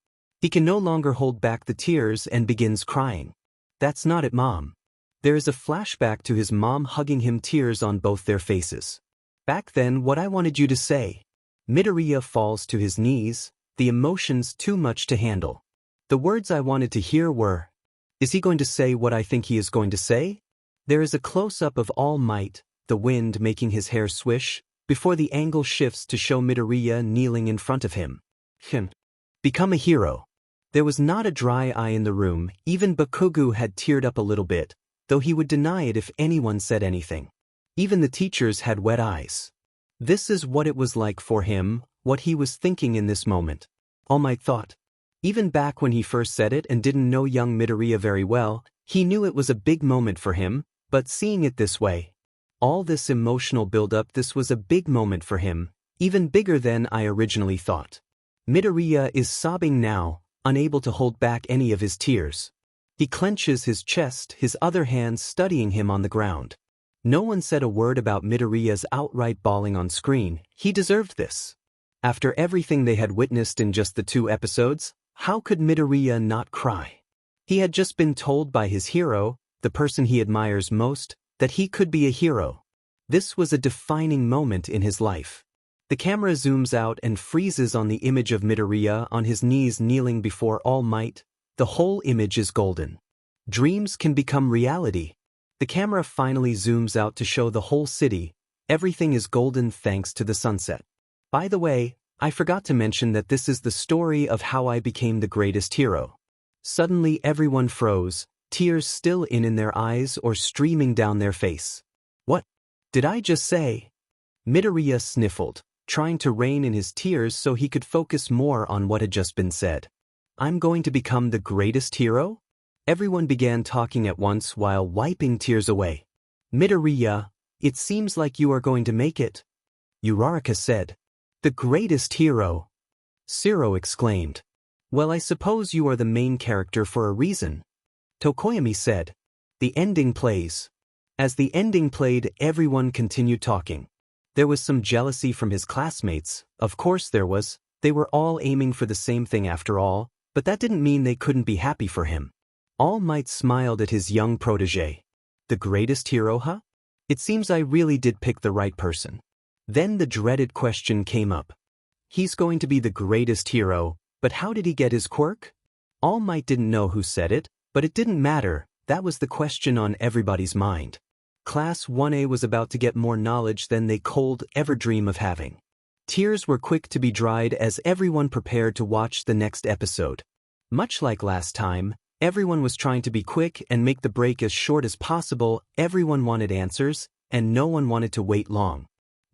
He can no longer hold back the tears and begins crying. That's not it, Mom. There is a flashback to his mom hugging him, tears on both their faces. Back then, what I wanted you to say. Midoriya falls to his knees, the emotions too much to handle. The words I wanted to hear were, is he going to say what I think he is going to say? There is a close-up of All Might, the wind making his hair swish, before the angle shifts to show Midoriya kneeling in front of him. Become a hero. There was not a dry eye in the room, even Bakugo had teared up a little bit, though he would deny it if anyone said anything. Even the teachers had wet eyes. This is what it was like for him, what he was thinking in this moment. All Might thought. Even back when he first said it and didn't know young Midoriya very well, he knew it was a big moment for him, but seeing it this way, all this emotional build-up, this was a big moment for him, even bigger than I originally thought. Midoriya is sobbing now, unable to hold back any of his tears. He clenches his chest, his other hand studying him on the ground. No one said a word about Midoriya's outright bawling on screen. He deserved this. After everything they had witnessed in just the 2 episodes, how could Midoriya not cry? He had just been told by his hero, the person he admires most, that he could be a hero. This was a defining moment in his life. The camera zooms out and freezes on the image of Midoriya on his knees kneeling before All Might. The whole image is golden. Dreams can become reality. The camera finally zooms out to show the whole city. Everything is golden thanks to the sunset. By the way, I forgot to mention that this is the story of how I became the greatest hero. Suddenly everyone froze, tears still in their eyes or streaming down their face. What did I just say? Midoriya sniffled, trying to rein in his tears so he could focus more on what had just been said. I'm going to become the greatest hero? Everyone began talking at once while wiping tears away. Midoriya, it seems like you are going to make it. Uraraka said. The greatest hero? Shiro exclaimed. Well, I suppose you are the main character for a reason. Tokoyami said. The ending plays. As the ending played, everyone continued talking. There was some jealousy from his classmates, of course there was. They were all aiming for the same thing after all, but that didn't mean they couldn't be happy for him. All Might smiled at his young protege. The greatest hero, huh? It seems I really did pick the right person. Then the dreaded question came up. He's going to be the greatest hero, but how did he get his quirk? All Might didn't know who said it, but it didn't matter. That was the question on everybody's mind. Class 1A was about to get more knowledge than they could ever dream of having. Tears were quick to be dried as everyone prepared to watch the next episode. Much like last time, everyone was trying to be quick and make the break as short as possible. Everyone wanted answers, and no one wanted to wait long.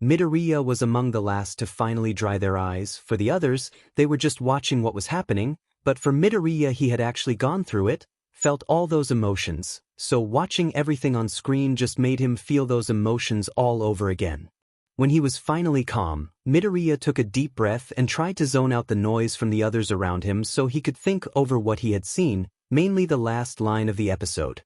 Midoriya was among the last to finally dry their eyes. For the others, they were just watching what was happening, but for Midoriya, he had actually gone through it, felt all those emotions, so watching everything on screen just made him feel those emotions all over again. When he was finally calm, Midoriya took a deep breath and tried to zone out the noise from the others around him so he could think over what he had seen, mainly the last line of the episode.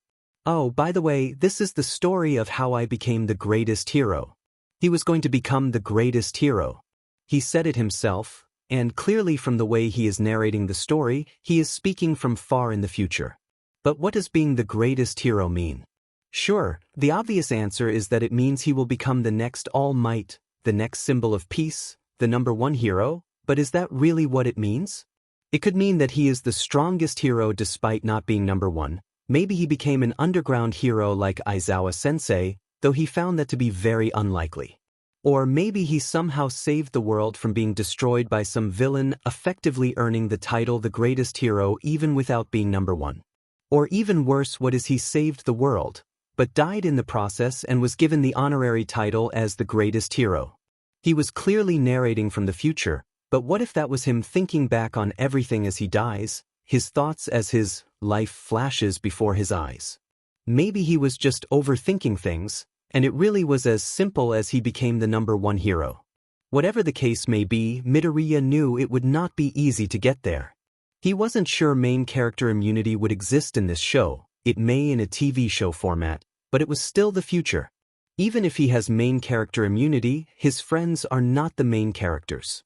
Oh, by the way, this is the story of how I became the greatest hero. He was going to become the greatest hero. He said it himself, and clearly from the way he is narrating the story, he is speaking from far in the future. But what does being the greatest hero mean? Sure, the obvious answer is that it means he will become the next All Might, the next symbol of peace, the #1 hero, but is that really what it means? It could mean that he is the strongest hero despite not being #1. Maybe he became an underground hero like Aizawa-sensei, though he found that to be very unlikely. Or maybe he somehow saved the world from being destroyed by some villain, effectively earning the title the greatest hero even without being #1. Or even worse, what is he saved the world, but died in the process and was given the honorary title as the greatest hero. He was clearly narrating from the future, but what if that was him thinking back on everything as he dies, his thoughts as his life flashes before his eyes? Maybe he was just overthinking things, and it really was as simple as he became the #1 hero. Whatever the case may be, Midoriya knew it would not be easy to get there. He wasn't sure main character immunity would exist in this show. It may in a TV show format, but it was still the future. Even if he has main character immunity, his friends are not the main characters.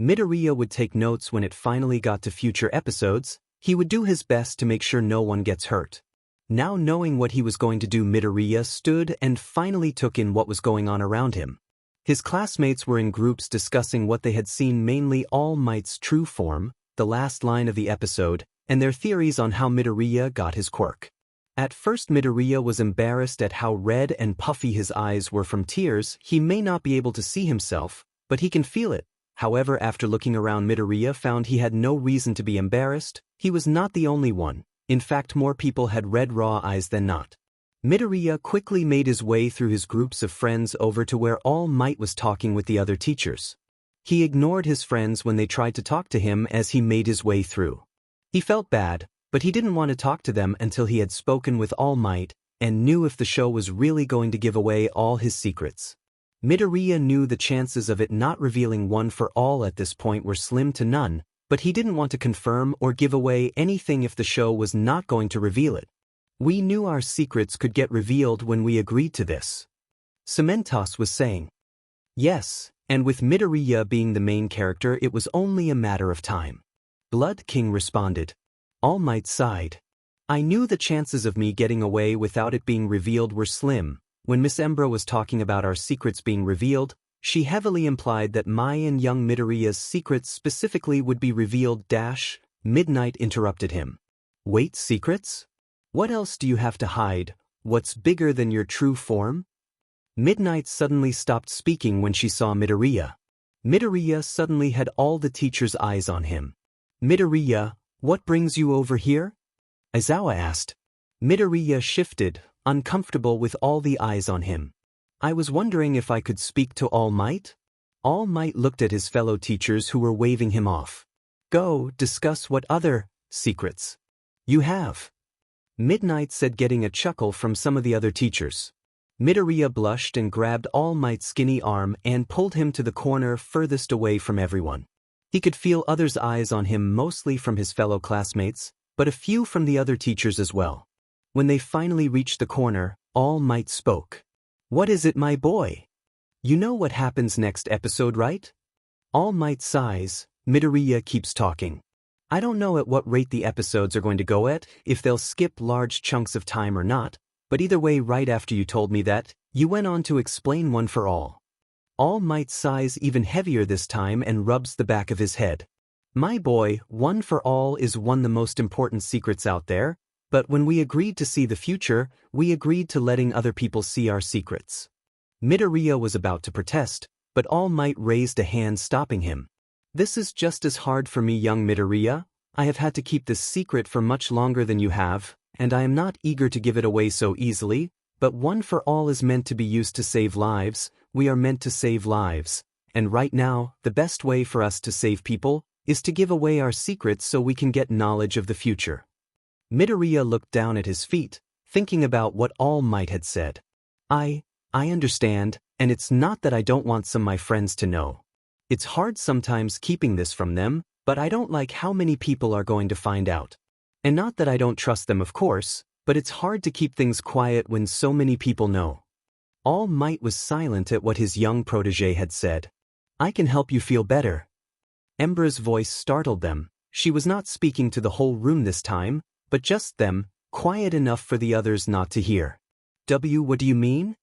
Midoriya would take notes when it finally got to future episodes. He would do his best to make sure no one gets hurt. Now knowing what he was going to do, Midoriya stood and finally took in what was going on around him. His classmates were in groups discussing what they had seen, mainly All Might's true form, the last line of the episode, and their theories on how Midoriya got his quirk. At first Midoriya was embarrassed at how red and puffy his eyes were from tears. He may not be able to see himself, but he can feel it. However, after looking around, Midoriya found he had no reason to be embarrassed. He was not the only one. In fact, more people had red raw eyes than not. Midoriya quickly made his way through his groups of friends over to where All Might was talking with the other teachers. He ignored his friends when they tried to talk to him as he made his way through. He felt bad, but he didn't want to talk to them until he had spoken with All Might and knew if the show was really going to give away all his secrets. Midoriya knew the chances of it not revealing One for All at this point were slim to none, but he didn't want to confirm or give away anything if the show was not going to reveal it. We knew our secrets could get revealed when we agreed to this. Cementos was saying. Yes, and with Midoriya being the main character, it was only a matter of time. Blood King responded. All Might sighed. I knew the chances of me getting away without it being revealed were slim. When Miss Embra was talking about our secrets being revealed, she heavily implied that my and young Midoriya's secrets specifically would be revealed. Midnight interrupted him. Wait, secrets? What else do you have to hide? What's bigger than your true form? Midnight suddenly stopped speaking when she saw Midoriya. Midoriya suddenly had all the teachers' eyes on him. Midoriya, what brings you over here? Aizawa asked. Midoriya shifted, uncomfortable with all the eyes on him. I was wondering if I could speak to All Might? All Might looked at his fellow teachers who were waving him off. Go, discuss what other secrets you have. Midnight said, getting a chuckle from some of the other teachers. Midoriya blushed and grabbed All Might's skinny arm and pulled him to the corner furthest away from everyone. He could feel others' eyes on him, mostly from his fellow classmates, but a few from the other teachers as well. When they finally reached the corner, All Might spoke. What is it, my boy? You know what happens next episode, right? All Might sighs. Midoriya keeps talking. I don't know at what rate the episodes are going to go at, if they'll skip large chunks of time or not, but either way, right after you told me that, you went on to explain One for All. All Might sighs even heavier this time and rubs the back of his head. My boy, One for All is one of the most important secrets out there, but when we agreed to see the future, we agreed to letting other people see our secrets. Midoriya was about to protest, but All Might raised a hand stopping him. This is just as hard for me, young Midoriya. I have had to keep this secret for much longer than you have, and I am not eager to give it away so easily, but One for All is meant to be used to save lives. We are meant to save lives, and right now, the best way for us to save people is to give away our secrets so we can get knowledge of the future. Midoriya looked down at his feet, thinking about what All Might had said. I understand, and it's not that I don't want some of my friends to know. It's hard sometimes keeping this from them, but I don't like how many people are going to find out. And not that I don't trust them, of course, but it's hard to keep things quiet when so many people know. All Might was silent at what his young protege had said. I can help you feel better. Embra's voice startled them. She was not speaking to the whole room this time, but just them, quiet enough for the others not to hear. What do you mean?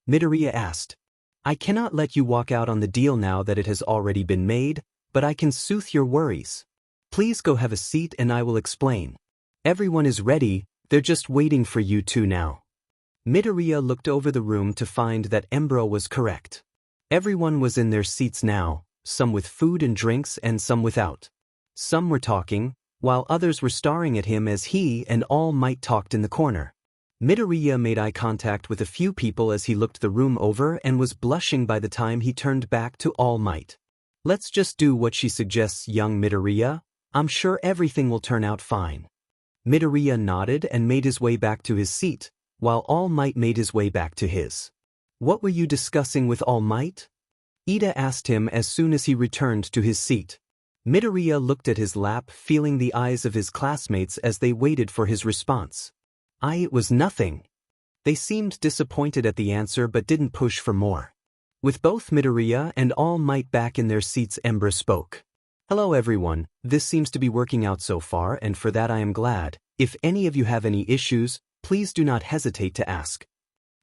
Midoriya asked. I cannot let you walk out on the deal now that it has already been made, but I can soothe your worries. Please go have a seat and I will explain. Everyone is ready, they're just waiting for you two now. Midoriya looked over the room to find that Embra was correct. Everyone was in their seats now, some with food and drinks and some without. Some were talking, while others were staring at him as he and All Might talked in the corner. Midoriya made eye contact with a few people as he looked the room over and was blushing by the time he turned back to All Might. Let's just do what she suggests, young Midoriya. I'm sure everything will turn out fine. Midoriya nodded and made his way back to his seat, while All Might made his way back to his. What were you discussing with All Might? Ida asked him as soon as he returned to his seat. Midoriya looked at his lap, feeling the eyes of his classmates as they waited for his response. It was nothing. They seemed disappointed at the answer but didn't push for more. With both Midoriya and All Might back in their seats, Embra spoke. Hello everyone, this seems to be working out so far and for that I am glad. If any of you have any issues, please do not hesitate to ask.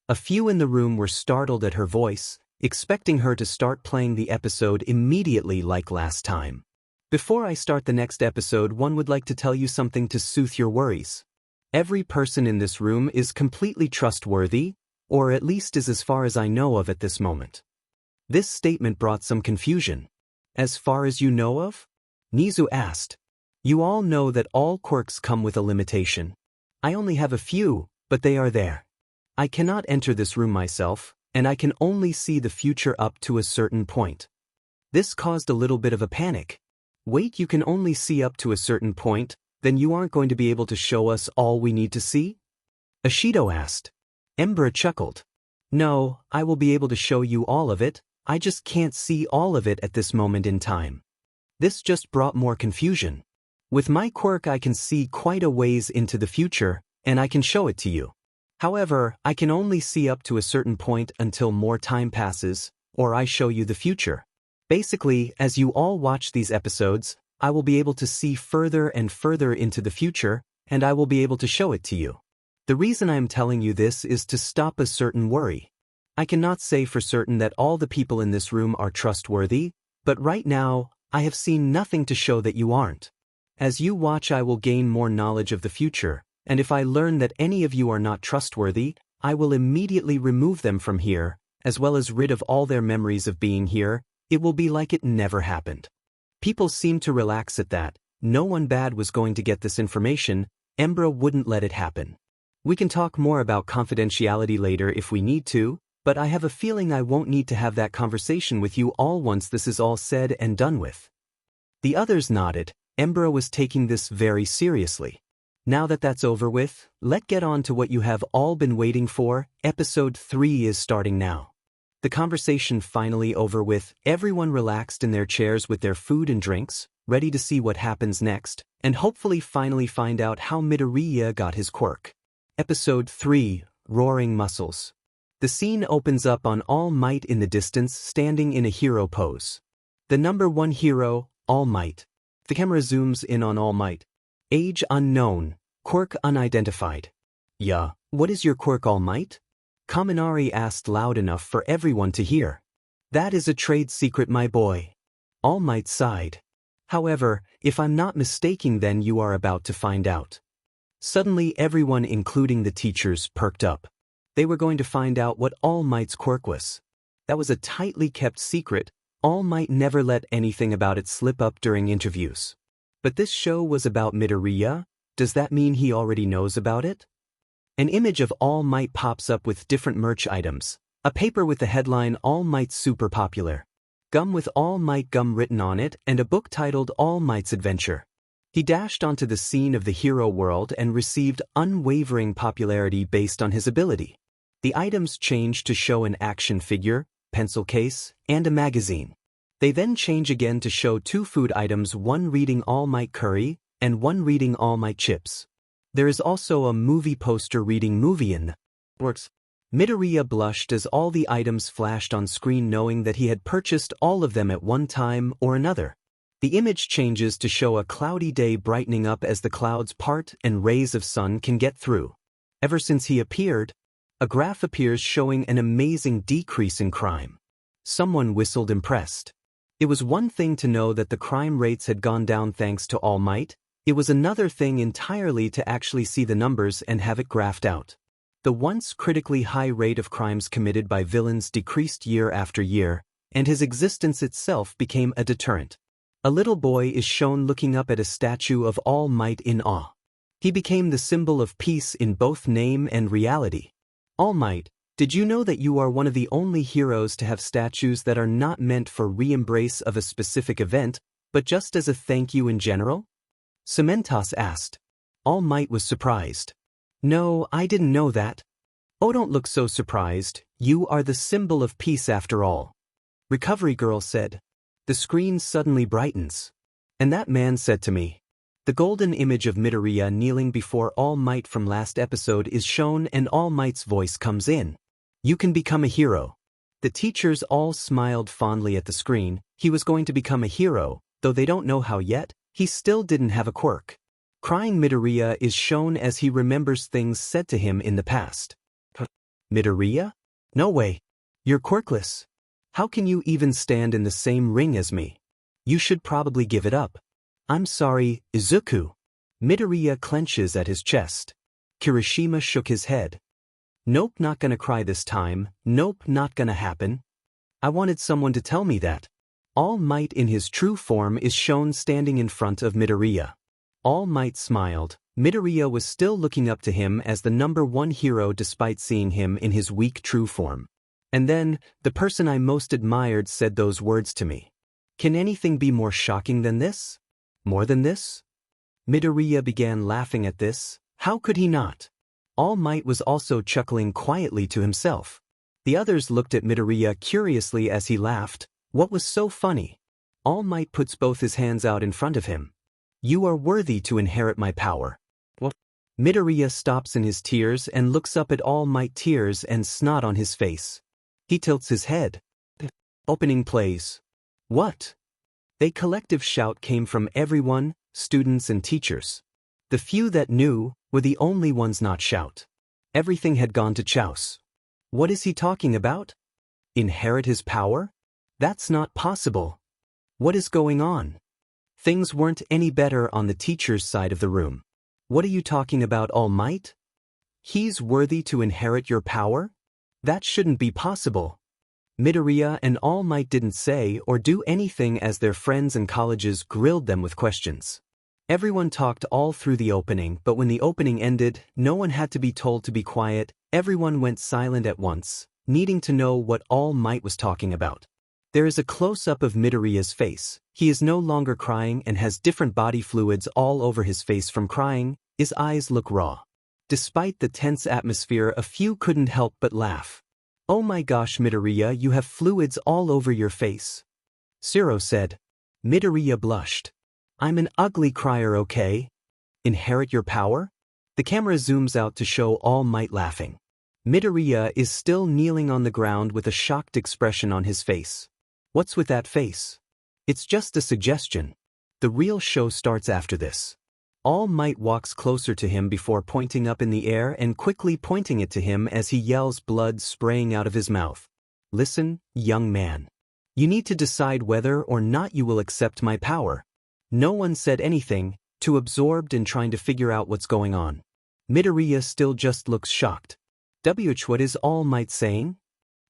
A few in the room were startled at her voice, expecting her to start playing the episode immediately like last time. Before I start the next episode, one would like to tell you something to soothe your worries. Every person in this room is completely trustworthy, or at least is as far as I know of at this moment. This statement brought some confusion. As far as you know of? Nizu asked. You all know that all quirks come with a limitation. I only have a few, but they are there. I cannot enter this room myself, and I can only see the future up to a certain point. This caused a little bit of a panic. Wait, you can only see up to a certain point, then you aren't going to be able to show us all we need to see? Ashido asked. Embra chuckled. No, I will be able to show you all of it, I just can't see all of it at this moment in time. This just brought more confusion. With my quirk I can see quite a ways into the future, and I can show it to you. However, I can only see up to a certain point until more time passes, or I show you the future. Basically, as you all watch these episodes, I will be able to see further and further into the future, and I will be able to show it to you. The reason I am telling you this is to stop a certain worry. I cannot say for certain that all the people in this room are trustworthy, but right now, I have seen nothing to show that you aren't. As you watch, I will gain more knowledge of the future, and if I learn that any of you are not trustworthy, I will immediately remove them from here, as well as rid of all their memories of being here. It will be like it never happened. People seemed to relax at that. No one bad was going to get this information. Embra wouldn't let it happen. We can talk more about confidentiality later if we need to, but I have a feeling I won't need to have that conversation with you all once this is all said and done with. The others nodded. Embra was taking this very seriously. Now that that's over with, let's get on to what you have all been waiting for. Episode 3 is starting now. The conversation finally over with, everyone relaxed in their chairs with their food and drinks, ready to see what happens next, and hopefully finally find out how Midoriya got his quirk. Episode 3, Roaring Muscles. The scene opens up on All Might in the distance standing in a hero pose. The number 1 hero, All Might. The camera zooms in on All Might. Age unknown, quirk unidentified. Yeah, what is your quirk, All Might? Kaminari asked loud enough for everyone to hear. That is a trade secret, my boy. All Might sighed. However, if I'm not mistaken, then you are about to find out. Suddenly everyone including the teachers perked up. They were going to find out what All Might's quirk was. That was a tightly kept secret. All Might never let anything about it slip up during interviews. But this show was about Midoriya. Does that mean he already knows about it? An image of All Might pops up with different merch items. A paper with the headline All Might Super Popular. Gum with All Might gum written on it and a book titled All Might's Adventure. He dashed onto the scene of the hero world and received unwavering popularity based on his ability. The items changed to show an action figure, pencil case, and a magazine. They then change again to show 2 food items, one reading All Might Curry and one reading All Might Chips. There is also a movie poster reading Movie in the works. Midoriya blushed as all the items flashed on screen, knowing that he had purchased all of them at one time or another. The image changes to show a cloudy day brightening up as the clouds part and rays of sun can get through. Ever since he appeared, a graph appears showing an amazing decrease in crime. Someone whistled impressed. It was one thing to know that the crime rates had gone down thanks to All Might. It was another thing entirely to actually see the numbers and have it graphed out. The once critically high rate of crimes committed by villains decreased year after year, and his existence itself became a deterrent. A little boy is shown looking up at a statue of All Might in awe. He became the symbol of peace in both name and reality. All Might, did you know that you are one of the only heroes to have statues that are not meant for re-embrace of a specific event, but just as a thank you in general? Cementos asked. All Might was surprised. No, I didn't know that. Oh, don't look so surprised. You are the symbol of peace after all. Recovery Girl said. The screen suddenly brightens. And that man said to me. The golden image of Midoriya kneeling before All Might from last episode is shown and All Might's voice comes in. You can become a hero. The teachers all smiled fondly at the screen. He was going to become a hero, Though they don't know how yet, he still didn't have a quirk. Crying Midoriya is shown as he remembers things said to him in the past. Midoriya? No way. You're quirkless. How can you even stand in the same ring as me? You should probably give it up. I'm sorry, Izuku. Midoriya clenches at his chest. Kirishima shook his head. Nope, not gonna cry this time. Nope, not gonna happen. I wanted someone to tell me that. All Might in his true form is shown standing in front of Midoriya. All Might smiled. Midoriya was still looking up to him as the #1 hero despite seeing him in his weak true form. And then, the person I most admired said those words to me. Can anything be more shocking than this? More than this? Midoriya began laughing at this. How could he not? All Might was also chuckling quietly to himself. The others looked at Midoriya curiously as he laughed. What was so funny? All Might puts both his hands out in front of him. You are worthy to inherit my power. What? Midoriya stops in his tears and looks up at All Might, tears and snot on his face. He tilts his head. Opening plays. What? A collective shout came from everyone, students and teachers. The few that knew were the only ones not shout. Everything had gone to chouse. What is he talking about? Inherit his power? That's not possible. What is going on? Things weren't any better on the teacher's side of the room. What are you talking about, All Might? He's worthy to inherit your power? That shouldn't be possible. Midoriya and All Might didn't say or do anything as their friends and colleges grilled them with questions. Everyone talked all through the opening, but when the opening ended, no one had to be told to be quiet. Everyone went silent at once, needing to know what All Might was talking about. There is a close-up of Midoriya's face. He is no longer crying and has different body fluids all over his face from crying. His eyes look raw. Despite the tense atmosphere, a few couldn't help but laugh. Oh my gosh, Midoriya, you have fluids all over your face. Zero said. Midoriya blushed. I'm an ugly crier, okay? Inherit your power? The camera zooms out to show All Might laughing. Midoriya is still kneeling on the ground with a shocked expression on his face. What's with that face? It's just a suggestion. The real show starts after this. All Might walks closer to him before pointing up in the air and quickly pointing it to him as he yells, blood spraying out of his mouth. Listen, young man. You need to decide whether or not you will accept my power. No one said anything, too absorbed in trying to figure out what's going on. Midoriya still just looks shocked. What is All Might saying?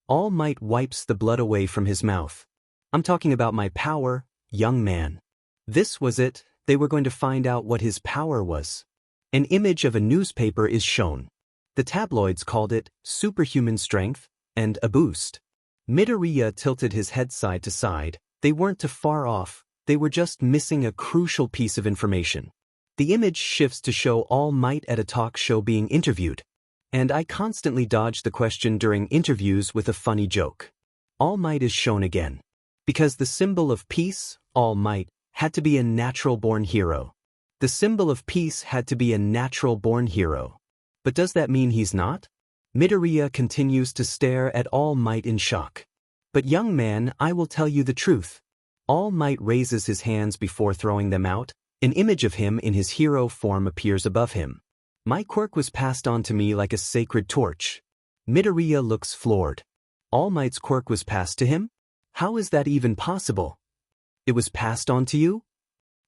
All Might wipes the blood away from his mouth. I'm talking about my power, young man. This was it. They were going to find out what his power was. An image of a newspaper is shown. The tabloids called it superhuman strength and a boost. Midoriya tilted his head side to side. They weren't too far off. They were just missing a crucial piece of information. The image shifts to show All Might at a talk show being interviewed. And I constantly dodge the question during interviews with a funny joke. All Might is shown again. Because the symbol of peace, All Might, had to be a natural-born hero. The symbol of peace had to be a natural-born hero. But does that mean he's not? Midoriya continues to stare at All Might in shock. But young man, I will tell you the truth. All Might raises his hands before throwing them out. An image of him in his hero form appears above him. My quirk was passed on to me like a sacred torch. Midoriya looks floored. All Might's quirk was passed to him? How is that even possible? It was passed on to you?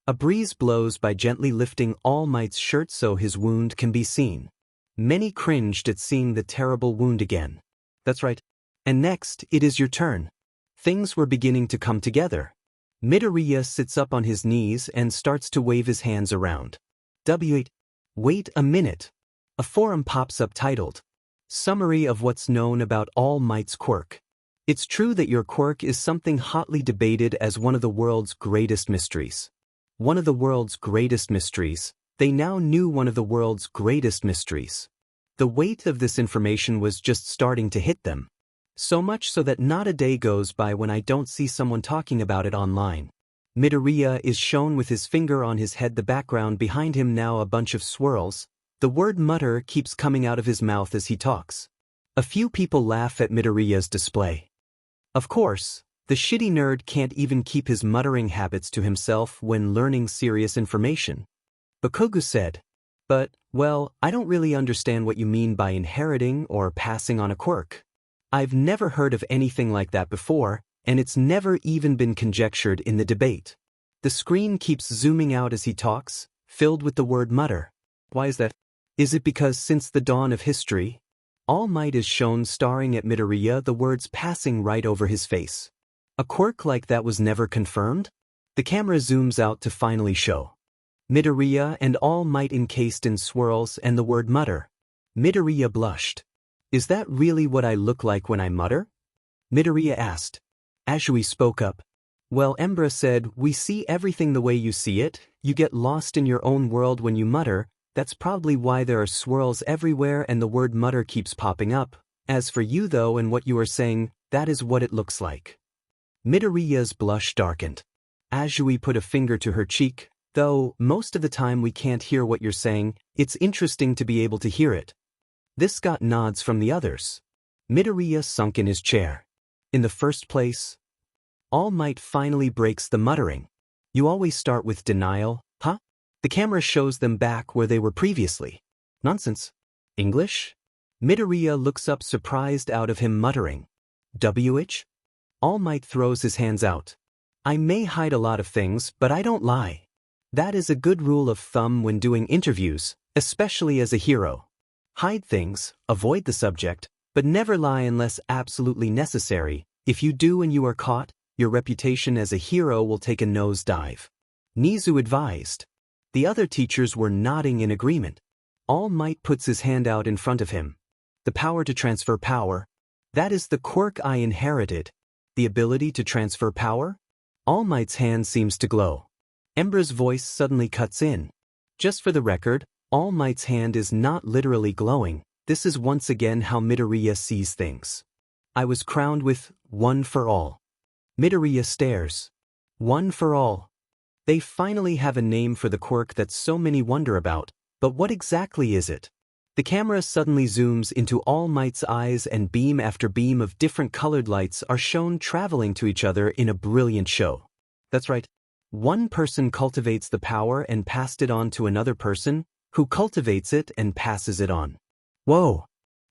A breeze blows by gently lifting All Might's shirt so his wound can be seen. Many cringed at seeing the terrible wound again. That's right. And next, it is your turn. Things were beginning to come together. Midoriya sits up on his knees and starts to wave his hands around. Wait a minute. A forum pops up titled, Summary of What's Known About All Might's Quirk. It's true that your quirk is something hotly debated as one of the world's greatest mysteries. One of the world's greatest mysteries. They now knew one of the world's greatest mysteries. The weight of this information was just starting to hit them. So much so that not a day goes by when I don't see someone talking about it online. Midoriya is shown with his finger on his head, the background behind him now a bunch of swirls. The word mutter keeps coming out of his mouth as he talks. A few people laugh at Midoriya's display. Of course, The shitty nerd can't even keep his muttering habits to himself when learning serious information. Bakugo said, "But, well, I don't really understand what you mean by inheriting or passing on a quirk. I've never heard of anything like that before, and it's never even been conjectured in the debate." The screen keeps zooming out as he talks, filled with the word mutter. Why is that? Is it because since the dawn of history, All Might is shown staring at Midoriya, the words passing right over his face? A quirk like that was never confirmed? The camera zooms out to finally show Midoriya and All Might encased in swirls and the word mutter. Midoriya blushed. "Is that really what I look like when I mutter?" Midoriya asked. Ashui spoke up. "Well, Embra said, we see everything the way you see it, you get lost in your own world when you mutter, that's probably why there are swirls everywhere and the word mutter keeps popping up. As for you though and what you are saying, that is what it looks like." Midoriya's blush darkened. Ashui put a finger to her cheek. "Though, most of the time we can't hear what you're saying, it's interesting to be able to hear it." This got nods from the others. Midoriya sunk in his chair. In the first place, All Might finally breaks the muttering. "You always start with denial, huh?" The camera shows them back where they were previously. "Nonsense. English?" Midoriya looks up surprised out of him muttering. "WH?" All Might throws his hands out. "I may hide a lot of things, but I don't lie. That is a good rule of thumb when doing interviews, especially as a hero. Hide things, avoid the subject, but never lie unless absolutely necessary. If you do and you are caught, your reputation as a hero will take a nosedive," Nizu advised. The other teachers were nodding in agreement. All Might puts his hand out in front of him. "The power to transfer power. That is the quirk I inherited." "The ability to transfer power?" All Might's hand seems to glow. Embra's voice suddenly cuts in. "Just for the record, All Might's hand is not literally glowing. This is once again how Midoriya sees things. I was crowned with one for all." Midoriya stares. One for all. They finally have a name for the quirk that so many wonder about, but what exactly is it? The camera suddenly zooms into All Might's eyes and beam after beam of different colored lights are shown traveling to each other in a brilliant show. That's right. One person cultivates the power and passed it on to another person, who cultivates it and passes it on. Whoa!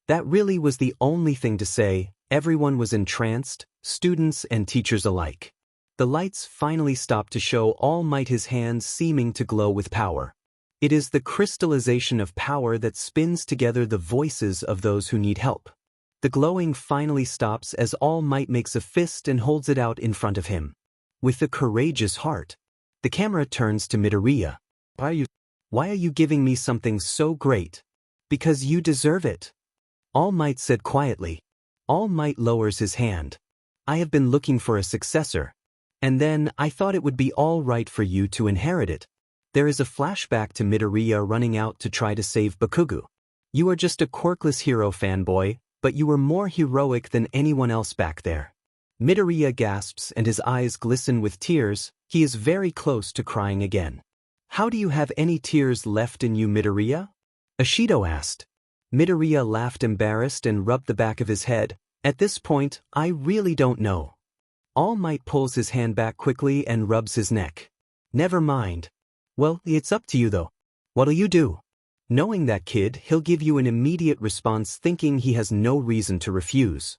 That really was the only thing to say. Everyone was entranced, students and teachers alike. The lights finally stopped to show All Might, his hands seeming to glow with power. It is the crystallization of power that spins together the voices of those who need help. The glowing finally stops as All Might makes a fist and holds it out in front of him. With a courageous heart, the camera turns to Midoriya. Why are you giving me something so great? Because you deserve it," All Might said quietly. All Might lowers his hand. "I have been looking for a successor. And then I thought it would be all right for you to inherit it." There is a flashback to Midoriya running out to try to save Bakugo. "You are just a quirkless hero fanboy, but you were more heroic than anyone else back there." Midoriya gasps and his eyes glisten with tears. He is very close to crying again. "How do you have any tears left in you, Midoriya?" Ashido asked. Midoriya laughed embarrassed and rubbed the back of his head. "At this point, I really don't know." All Might pulls his hand back quickly and rubs his neck. "Never mind. Well, it's up to you though. What'll you do?" Knowing that kid, he'll give you an immediate response thinking he has no reason to refuse.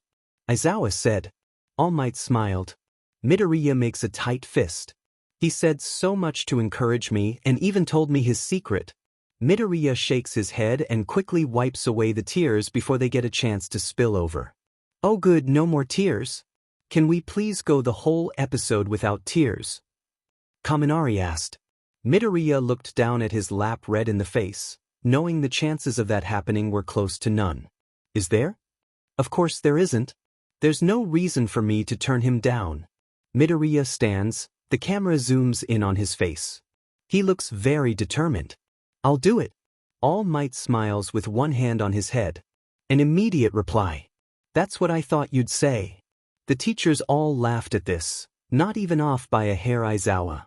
Aizawa said. All Might smiled. Midoriya makes a tight fist. "He said so much to encourage me and even told me his secret." Midoriya shakes his head and quickly wipes away the tears before they get a chance to spill over. "Oh good, no more tears. Can we please go the whole episode without tears?" Kaminari asked. Midoriya looked down at his lap, red in the face, knowing the chances of that happening were close to none. "Is there?" "Of course there isn't. There's no reason for me to turn him down." Midoriya stands, the camera zooms in on his face. He looks very determined. "I'll do it." All Might smiles with one hand on his head. An immediate reply. "That's what I thought you'd say." The teachers all laughed at this, not even off by a hair. Aizawa.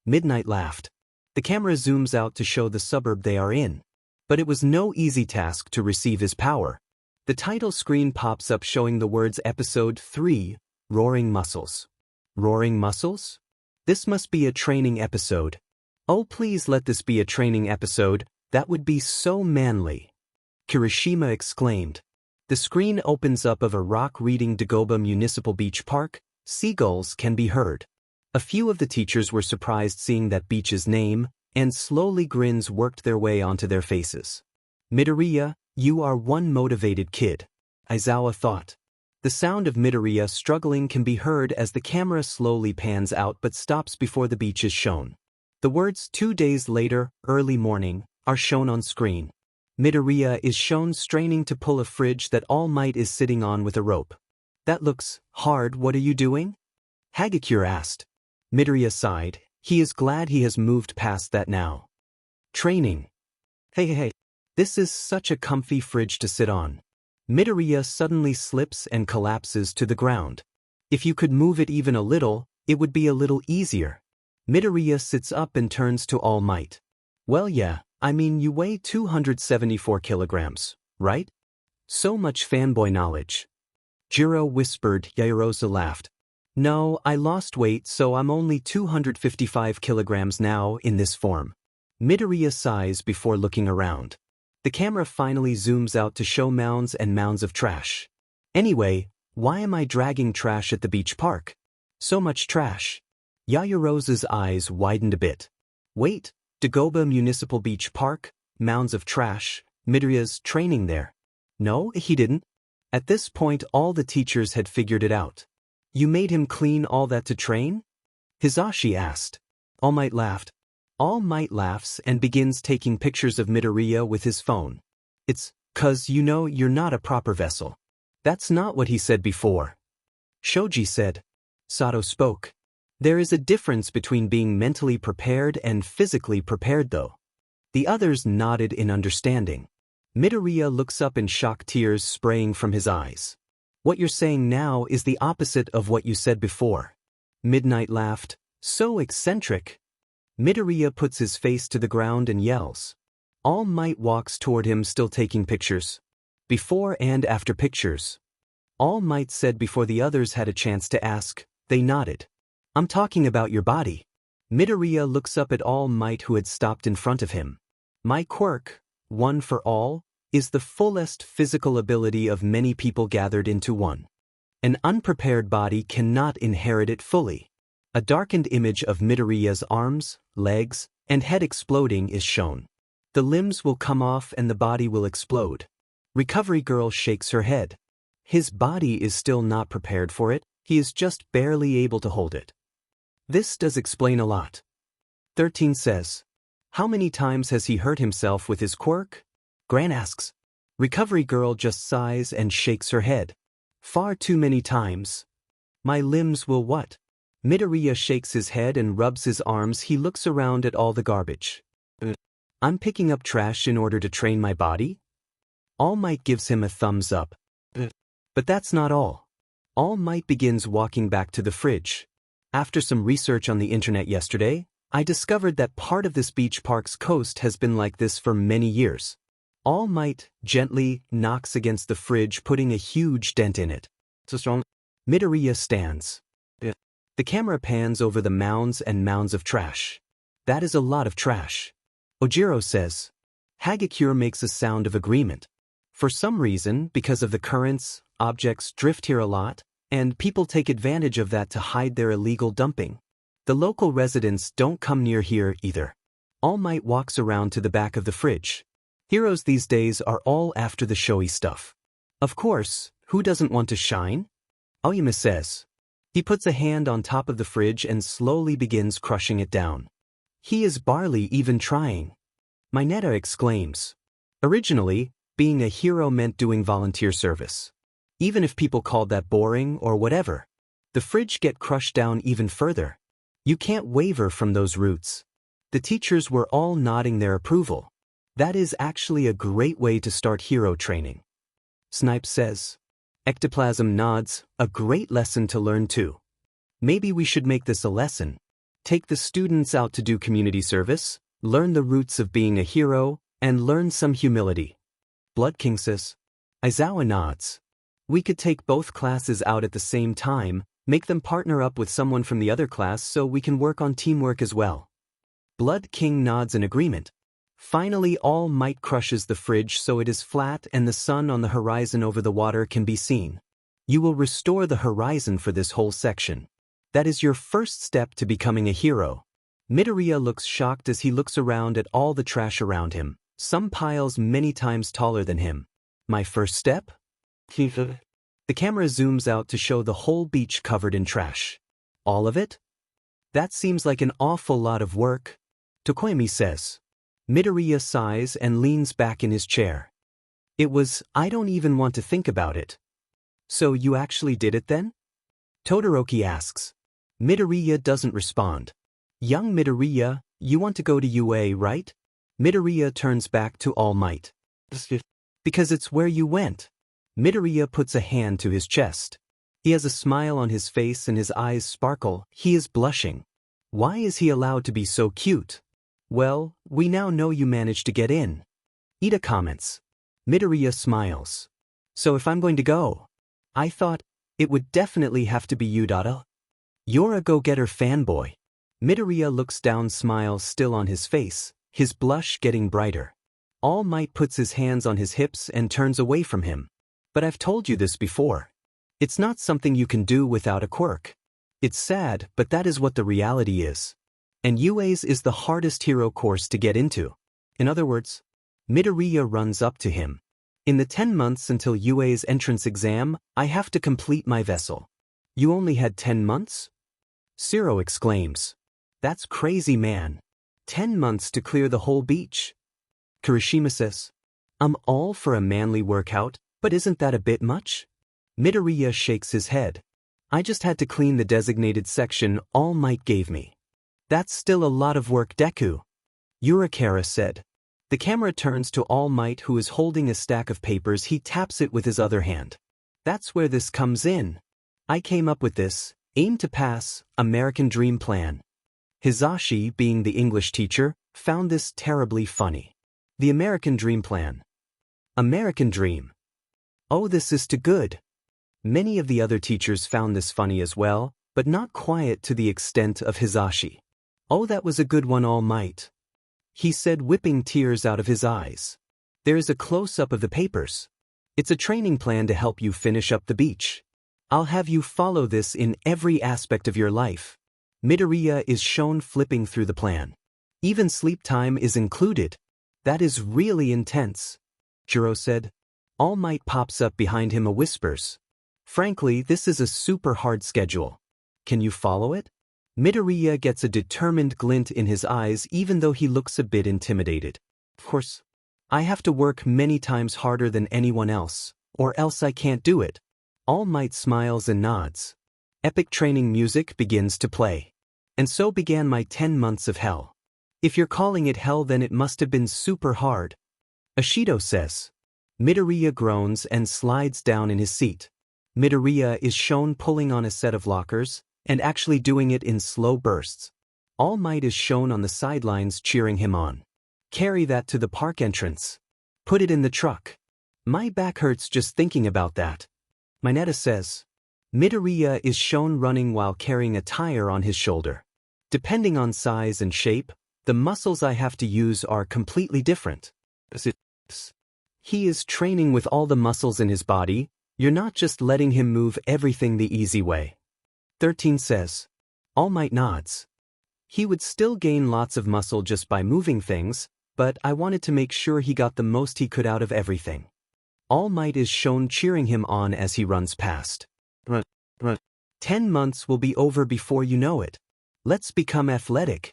Midnight laughed. The camera zooms out to show the suburb they are in. But it was no easy task to receive his power. The title screen pops up showing the words Episode 3, Roaring muscles. Roaring muscles? This must be a training episode. Oh, please let this be a training episode, that would be so manly. Kirishima exclaimed. The screen opens up of a rock reading Dagoba Municipal Beach Park. Seagulls can be heard. A few of the teachers were surprised seeing that beach's name, and slowly grins worked their way onto their faces. Midoriya, you are one motivated kid. Aizawa thought. The sound of Midoriya struggling can be heard as the camera slowly pans out but stops before the beach is shown. The words 2 days later, early morning, are shown on screen. Midoriya is shown straining to pull a fridge that All Might is sitting on with a rope. That looks hard, what are you doing? Hagakure asked. Midoriya sighed, he is glad he has moved past that now. Training. Hey, this is such a comfy fridge to sit on. Midoriya suddenly slips and collapses to the ground. If you could move it even a little, it would be a little easier. Midoriya sits up and turns to All Might. Well yeah, I mean you weigh 274 kilograms, right? So much fanboy knowledge. Jiro whispered. Yaoyorozu laughed. No, I lost weight so I'm only 255 kilograms now in this form. Midoriya sighs before looking around. The camera finally zooms out to show mounds and mounds of trash. Anyway, why am I dragging trash at the beach park? So much trash. Yaoyorozu's eyes widened a bit. Wait, Dagoba Municipal Beach Park, mounds of trash, Midoriya's training there. No, he didn't. At this point all the teachers had figured it out. You made him clean all that to train? Hisashi asked. All Might laughed. All Might laughs and begins taking pictures of Midoriya with his phone. It's 'cause you know you're not a proper vessel. That's not what he said before. Shoji said. Sato spoke. There is a difference between being mentally prepared and physically prepared though. The others nodded in understanding. Midoriya looks up in shock, tears spraying from his eyes. What you're saying now is the opposite of what you said before. Midnight laughed. So eccentric. Midoriya puts his face to the ground and yells. All Might walks toward him still taking pictures. Before and after pictures. All Might said before the others had a chance to ask. They nodded. I'm talking about your body. Midoriya looks up at All Might who had stopped in front of him. My quirk, one for all, is the fullest physical ability of many people gathered into one. An unprepared body cannot inherit it fully. A darkened image of Midoriya's arms, legs, and head exploding is shown. The limbs will come off and the body will explode. Recovery Girl shakes her head. His body is still not prepared for it, he is just barely able to hold it. This does explain a lot. 13 says. How many times has he hurt himself with his quirk? Gran asks. Recovery Girl just sighs and shakes her head. Far too many times. My limbs will what? Midoriya shakes his head and rubs his arms. He looks around at all the garbage. I'm picking up trash in order to train my body? All Might gives him a thumbs up. But that's not all. All Might begins walking back to the fridge. After some research on the internet yesterday, I discovered that part of this beach park's coast has been like this for many years. All Might gently knocks against the fridge, putting a huge dent in it. So strong. Midoriya stands. The camera pans over the mounds and mounds of trash. That is a lot of trash. Ojiro says. Hagakure makes a sound of agreement. For some reason, because of the currents, objects drift here a lot, and people take advantage of that to hide their illegal dumping. The local residents don't come near here either. All Might walks around to the back of the fridge. Heroes these days are all after the showy stuff. Of course, who doesn't want to shine? Aoyama says. He puts a hand on top of the fridge and slowly begins crushing it down. He is barely even trying. Mineta exclaims. Originally, being a hero meant doing volunteer service. Even if people called that boring or whatever, the fridge get crushed down even further. You can't waver from those roots. The teachers were all nodding their approval. That is actually a great way to start hero training. Snipe says. Ectoplasm nods, a great lesson to learn too. Maybe we should make this a lesson. Take the students out to do community service, learn the roots of being a hero, and learn some humility. Blood King says. Aizawa nods. We could take both classes out at the same time, Make them partner up with someone from the other class so we can work on teamwork as well. Blood King nods in agreement. Finally, All Might crushes the fridge so it is flat and the sun on the horizon over the water can be seen. You will restore the horizon for this whole section. That is your first step to becoming a hero. Midoriya looks shocked as he looks around at all the trash around him, some piles many times taller than him. My first step? The camera zooms out to show the whole beach covered in trash. All of it? That seems like an awful lot of work, Tokoemi says. Midoriya sighs and leans back in his chair. I don't even want to think about it. So you actually did it then? Todoroki asks. Midoriya doesn't respond. Young Midoriya, you want to go to UA, right? Midoriya turns back to All Might. Because it's where you went. Midoriya puts a hand to his chest. He has a smile on his face and his eyes sparkle. He is blushing. Why is he allowed to be so cute? Well, we now know you managed to get in. Ida comments. Midoriya smiles. So if I'm going to go, I thought it would definitely have to be you, Dada. You're a go-getter fanboy. Midoriya looks down, smile still on his face, his blush getting brighter. All Might puts his hands on his hips and turns away from him. But I've told you this before. It's not something you can do without a quirk. It's sad, but that is what the reality is. And UA's is the hardest hero course to get into. In other words, Midoriya runs up to him. In the 10 months until UA's entrance exam, I have to complete my vessel. You only had 10 months? Zero exclaims. That's crazy, man. 10 months to clear the whole beach. Kirishima says, I'm all for a manly workout, but isn't that a bit much? Midoriya shakes his head. I just had to clean the designated section All Might gave me. That's still a lot of work, Deku. Yurikara said. The camera turns to All Might, who is holding a stack of papers. He taps it with his other hand. That's where this comes in. I came up with this, aim to pass, American Dream plan. Hizashi, being the English teacher, found this terribly funny. The American Dream plan. American Dream. Oh, this is too good. Many of the other teachers found this funny as well, but not quite to the extent of Hizashi. Oh, that was a good one, All Might. He said, whipping tears out of his eyes. There is a close-up of the papers. It's a training plan to help you finish up the beach. I'll have you follow this in every aspect of your life. Midoriya is shown flipping through the plan. Even sleep time is included. That is really intense. Jiro said. All Might pops up behind him and whispers. Frankly, this is a super hard schedule. Can you follow it? Midoriya gets a determined glint in his eyes even though he looks a bit intimidated. Of course, I have to work many times harder than anyone else, or else I can't do it. All Might smiles and nods. Epic training music begins to play. And so began my 10 months of hell. If you're calling it hell, then it must have been super hard. Ashido says. Midoriya groans and slides down in his seat. Midoriya is shown pulling on a set of lockers, and actually doing it in slow bursts. All Might is shown on the sidelines cheering him on. Carry that to the park entrance. Put it in the truck. My back hurts just thinking about that. Mineta says. Midoriya is shown running while carrying a tire on his shoulder. Depending on size and shape, the muscles I have to use are completely different. He is training with all the muscles in his body. You're not just letting him move everything the easy way. 13 says. All Might nods. He would still gain lots of muscle just by moving things, but I wanted to make sure he got the most he could out of everything. All Might is shown cheering him on as he runs past. 10 months will be over before you know it. Let's become athletic.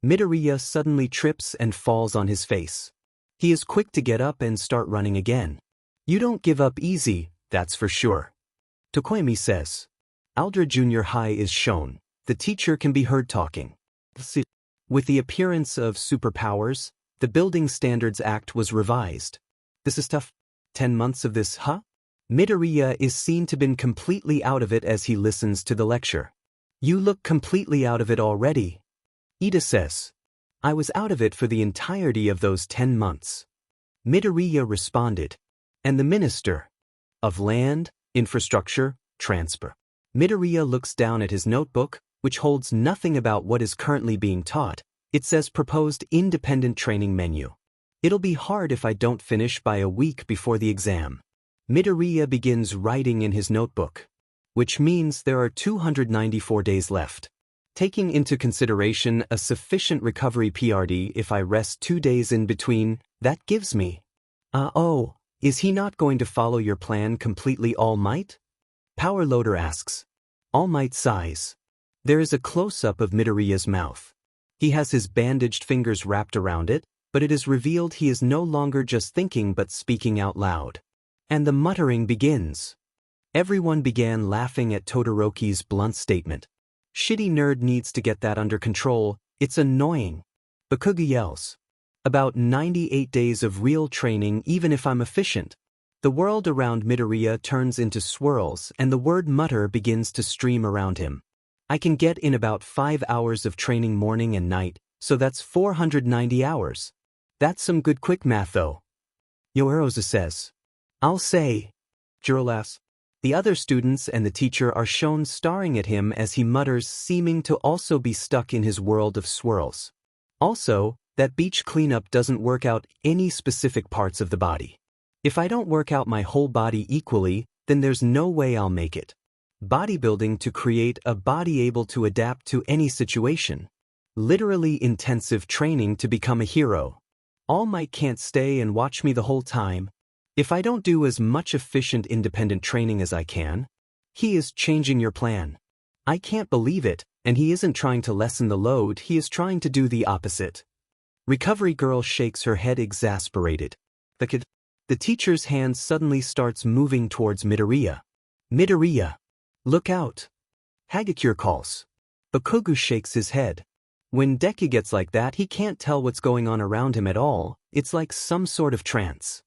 Midoriya suddenly trips and falls on his face. He is quick to get up and start running again. You don't give up easy, that's for sure. Tokoemi says. Aldra Junior High is shown. The teacher can be heard talking. With the appearance of superpowers, the Building Standards Act was revised. This is tough. 10 months of this, huh? Midoriya is seen to have been completely out of it as he listens to the lecture. You look completely out of it already. Ida says. I was out of it for the entirety of those 10 months. Midoriya responded. And the Minister of Land, Infrastructure, Transport. Midoriya looks down at his notebook, which holds nothing about what is currently being taught. It says proposed independent training menu. It'll be hard if I don't finish by a week before the exam. Midoriya begins writing in his notebook, which means there are 294 days left. Taking into consideration a sufficient recovery PRD if I rest 2 days in between, that gives me. Is he not going to follow your plan completely, All Might? Power Loader asks. All Might sighs. There is a close-up of Midoriya's mouth. He has his bandaged fingers wrapped around it, but it is revealed he is no longer just thinking but speaking out loud. And the muttering begins. Everyone began laughing at Todoroki's blunt statement. Shitty nerd needs to get that under control, it's annoying. Bakugo yells. About 98 days of real training even if I'm efficient. The world around Midoriya turns into swirls and the word mutter begins to stream around him. I can get in about 5 hours of training morning and night, so that's 490 hours. That's some good quick math though. Yoerosa says. I'll say. Jiro laughs. The other students and the teacher are shown staring at him as he mutters, seeming to also be stuck in his world of swirls. Also, that beach cleanup doesn't work out any specific parts of the body. If I don't work out my whole body equally, then there's no way I'll make it. Bodybuilding to create a body able to adapt to any situation. Literally intensive training to become a hero. All Might can't stay and watch me the whole time. If I don't do as much efficient independent training as I can, he is changing your plan. I can't believe it, and he isn't trying to lessen the load, he is trying to do the opposite. Recovery Girl shakes her head exasperated. The teacher's hand suddenly starts moving towards Midoriya. Midoriya! Look out! Hagakure calls. Bakugo shakes his head. When Deku gets like that, he can't tell what's going on around him at all, it's like some sort of trance.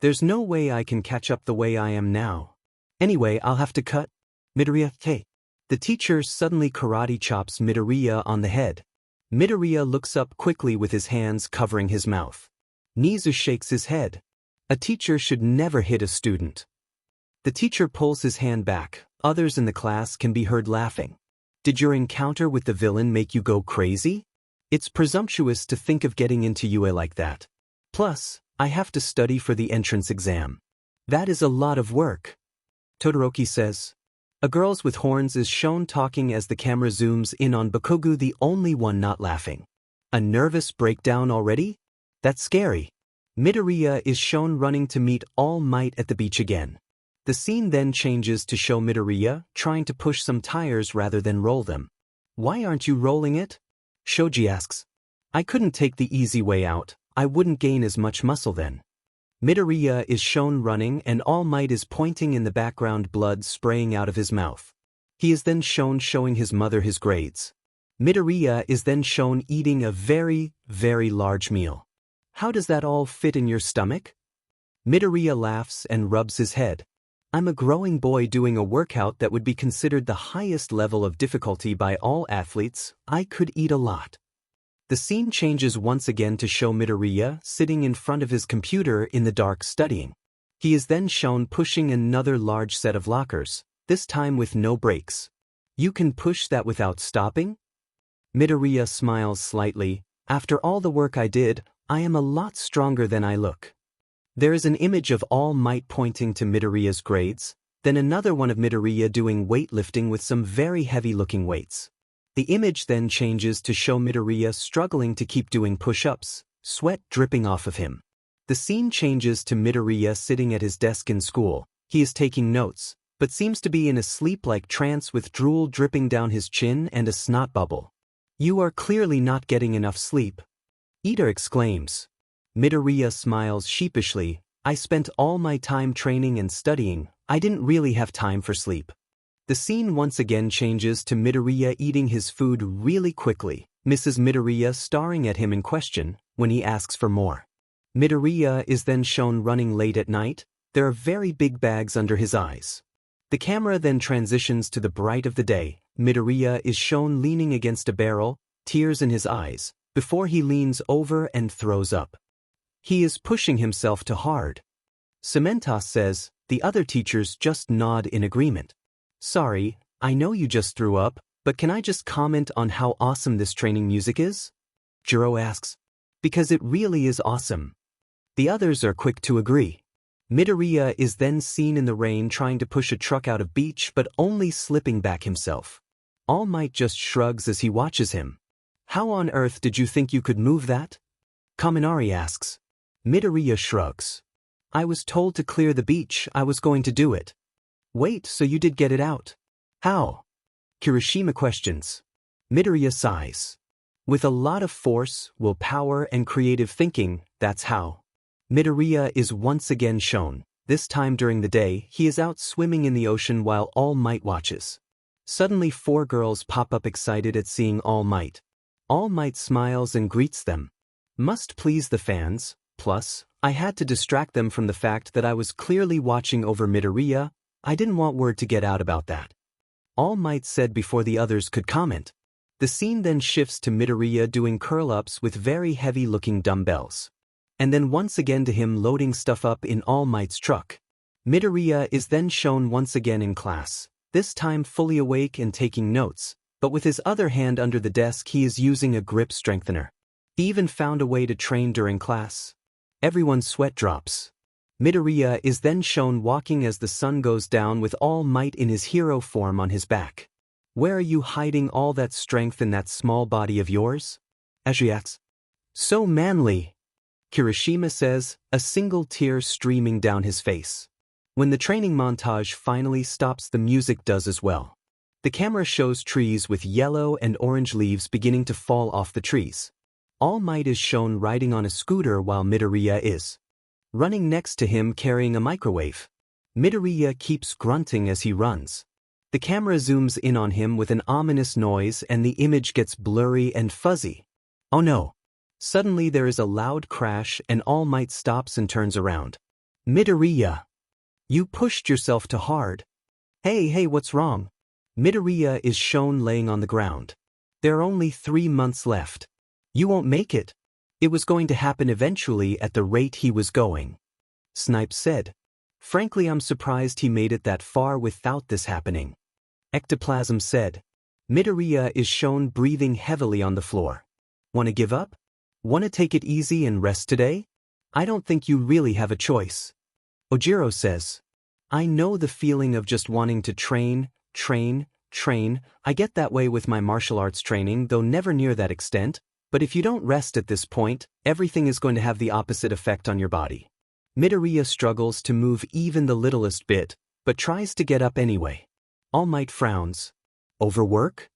There's no way I can catch up the way I am now. Anyway, I'll have to cut. Midoriya, hey. The teacher suddenly karate chops Midoriya on the head. Midoriya looks up quickly with his hands covering his mouth. Nizu shakes his head. A teacher should never hit a student. The teacher pulls his hand back. Others in the class can be heard laughing. Did your encounter with the villain make you go crazy? It's presumptuous to think of getting into UA like that. Plus, I have to study for the entrance exam. That is a lot of work. Todoroki says. A Girls with Horns is shown talking as the camera zooms in on Bakugo, the only one not laughing. A nervous breakdown already? That's scary. Midoriya is shown running to meet All Might at the beach again. The scene then changes to show Midoriya trying to push some tires rather than roll them. Why aren't you rolling it? Shoji asks. I couldn't take the easy way out, I wouldn't gain as much muscle then. Midoriya is shown running and All Might is pointing in the background, blood spraying out of his mouth. He is then shown showing his mother his grades. Midoriya is then shown eating a very, very large meal. How does that all fit in your stomach? Midoriya laughs and rubs his head. I'm a growing boy doing a workout that would be considered the highest level of difficulty by all athletes. I could eat a lot. The scene changes once again to show Midoriya sitting in front of his computer in the dark studying. He is then shown pushing another large set of lockers, this time with no brakes. You can push that without stopping? Midoriya smiles slightly. After all the work I did, I am a lot stronger than I look. There is an image of All Might pointing to Midoriya's grades, then another one of Midoriya doing weightlifting with some very heavy-looking weights. The image then changes to show Midoriya struggling to keep doing push-ups, sweat dripping off of him. The scene changes to Midoriya sitting at his desk in school. He is taking notes, but seems to be in a sleep-like trance with drool dripping down his chin and a snot bubble. You are clearly not getting enough sleep. Ida exclaims. Midoriya smiles sheepishly. I spent all my time training and studying, I didn't really have time for sleep. The scene once again changes to Midoriya eating his food really quickly, Mrs. Midoriya staring at him in question when he asks for more. Midoriya is then shown running late at night. There are very big bags under his eyes. The camera then transitions to the bright of the day. Midoriya is shown leaning against a barrel, tears in his eyes, before he leans over and throws up. He is pushing himself too hard. Cementos says, the other teachers just nod in agreement. Sorry, I know you just threw up, but can I just comment on how awesome this training music is? Jiro asks. Because it really is awesome. The others are quick to agree. Midoriya is then seen in the rain trying to push a truck out of beach but only slipping back himself. All Might just shrugs as he watches him. How on earth did you think you could move that? Kaminari asks. Midoriya shrugs. I was told to clear the beach, I was going to do it. Wait, so you did get it out? How? Kirishima questions. Midoriya sighs. With a lot of force, willpower, and creative thinking, that's how. Midoriya is once again shown. This time during the day, he is out swimming in the ocean while All Might watches. Suddenly 4 girls pop up excited at seeing All Might. All Might smiles and greets them. Must please the fans, plus, I had to distract them from the fact that I was clearly watching over Midoriya. I didn't want word to get out about that. All Might said before the others could comment. The scene then shifts to Midoriya doing curl-ups with very heavy-looking dumbbells. And then once again to him loading stuff up in All Might's truck. Midoriya is then shown once again in class, this time fully awake and taking notes, but with his other hand under the desk he is using a grip strengthener. He even found a way to train during class. Everyone's sweat drops. Midoriya is then shown walking as the sun goes down with All Might in his hero form on his back. Where are you hiding all that strength in that small body of yours? As reacts. So manly. Kirishima says, a single tear streaming down his face. When the training montage finally stops, the music does as well. The camera shows trees with yellow and orange leaves beginning to fall off the trees. All Might is shown riding on a scooter while Midoriya is running next to him carrying a microwave. Midoriya keeps grunting as he runs. The camera zooms in on him with an ominous noise and the image gets blurry and fuzzy. Oh no. Suddenly there is a loud crash and All Might stops and turns around. Midoriya. You pushed yourself too hard. Hey, what's wrong? Midoriya is shown laying on the ground. There are only 3 months left. You won't make it. It was going to happen eventually at the rate he was going. Snipes said. Frankly, I'm surprised he made it that far without this happening. Ectoplasm said. Midoriya is shown breathing heavily on the floor. Wanna give up? Wanna take it easy and rest today? I don't think you really have a choice. Ojiro says. I know the feeling of just wanting to train. I get that way with my martial arts training, though never near that extent, but if you don't rest at this point, everything is going to have the opposite effect on your body. Midoriya struggles to move even the littlest bit, but tries to get up anyway. All Might frowns. Overwork?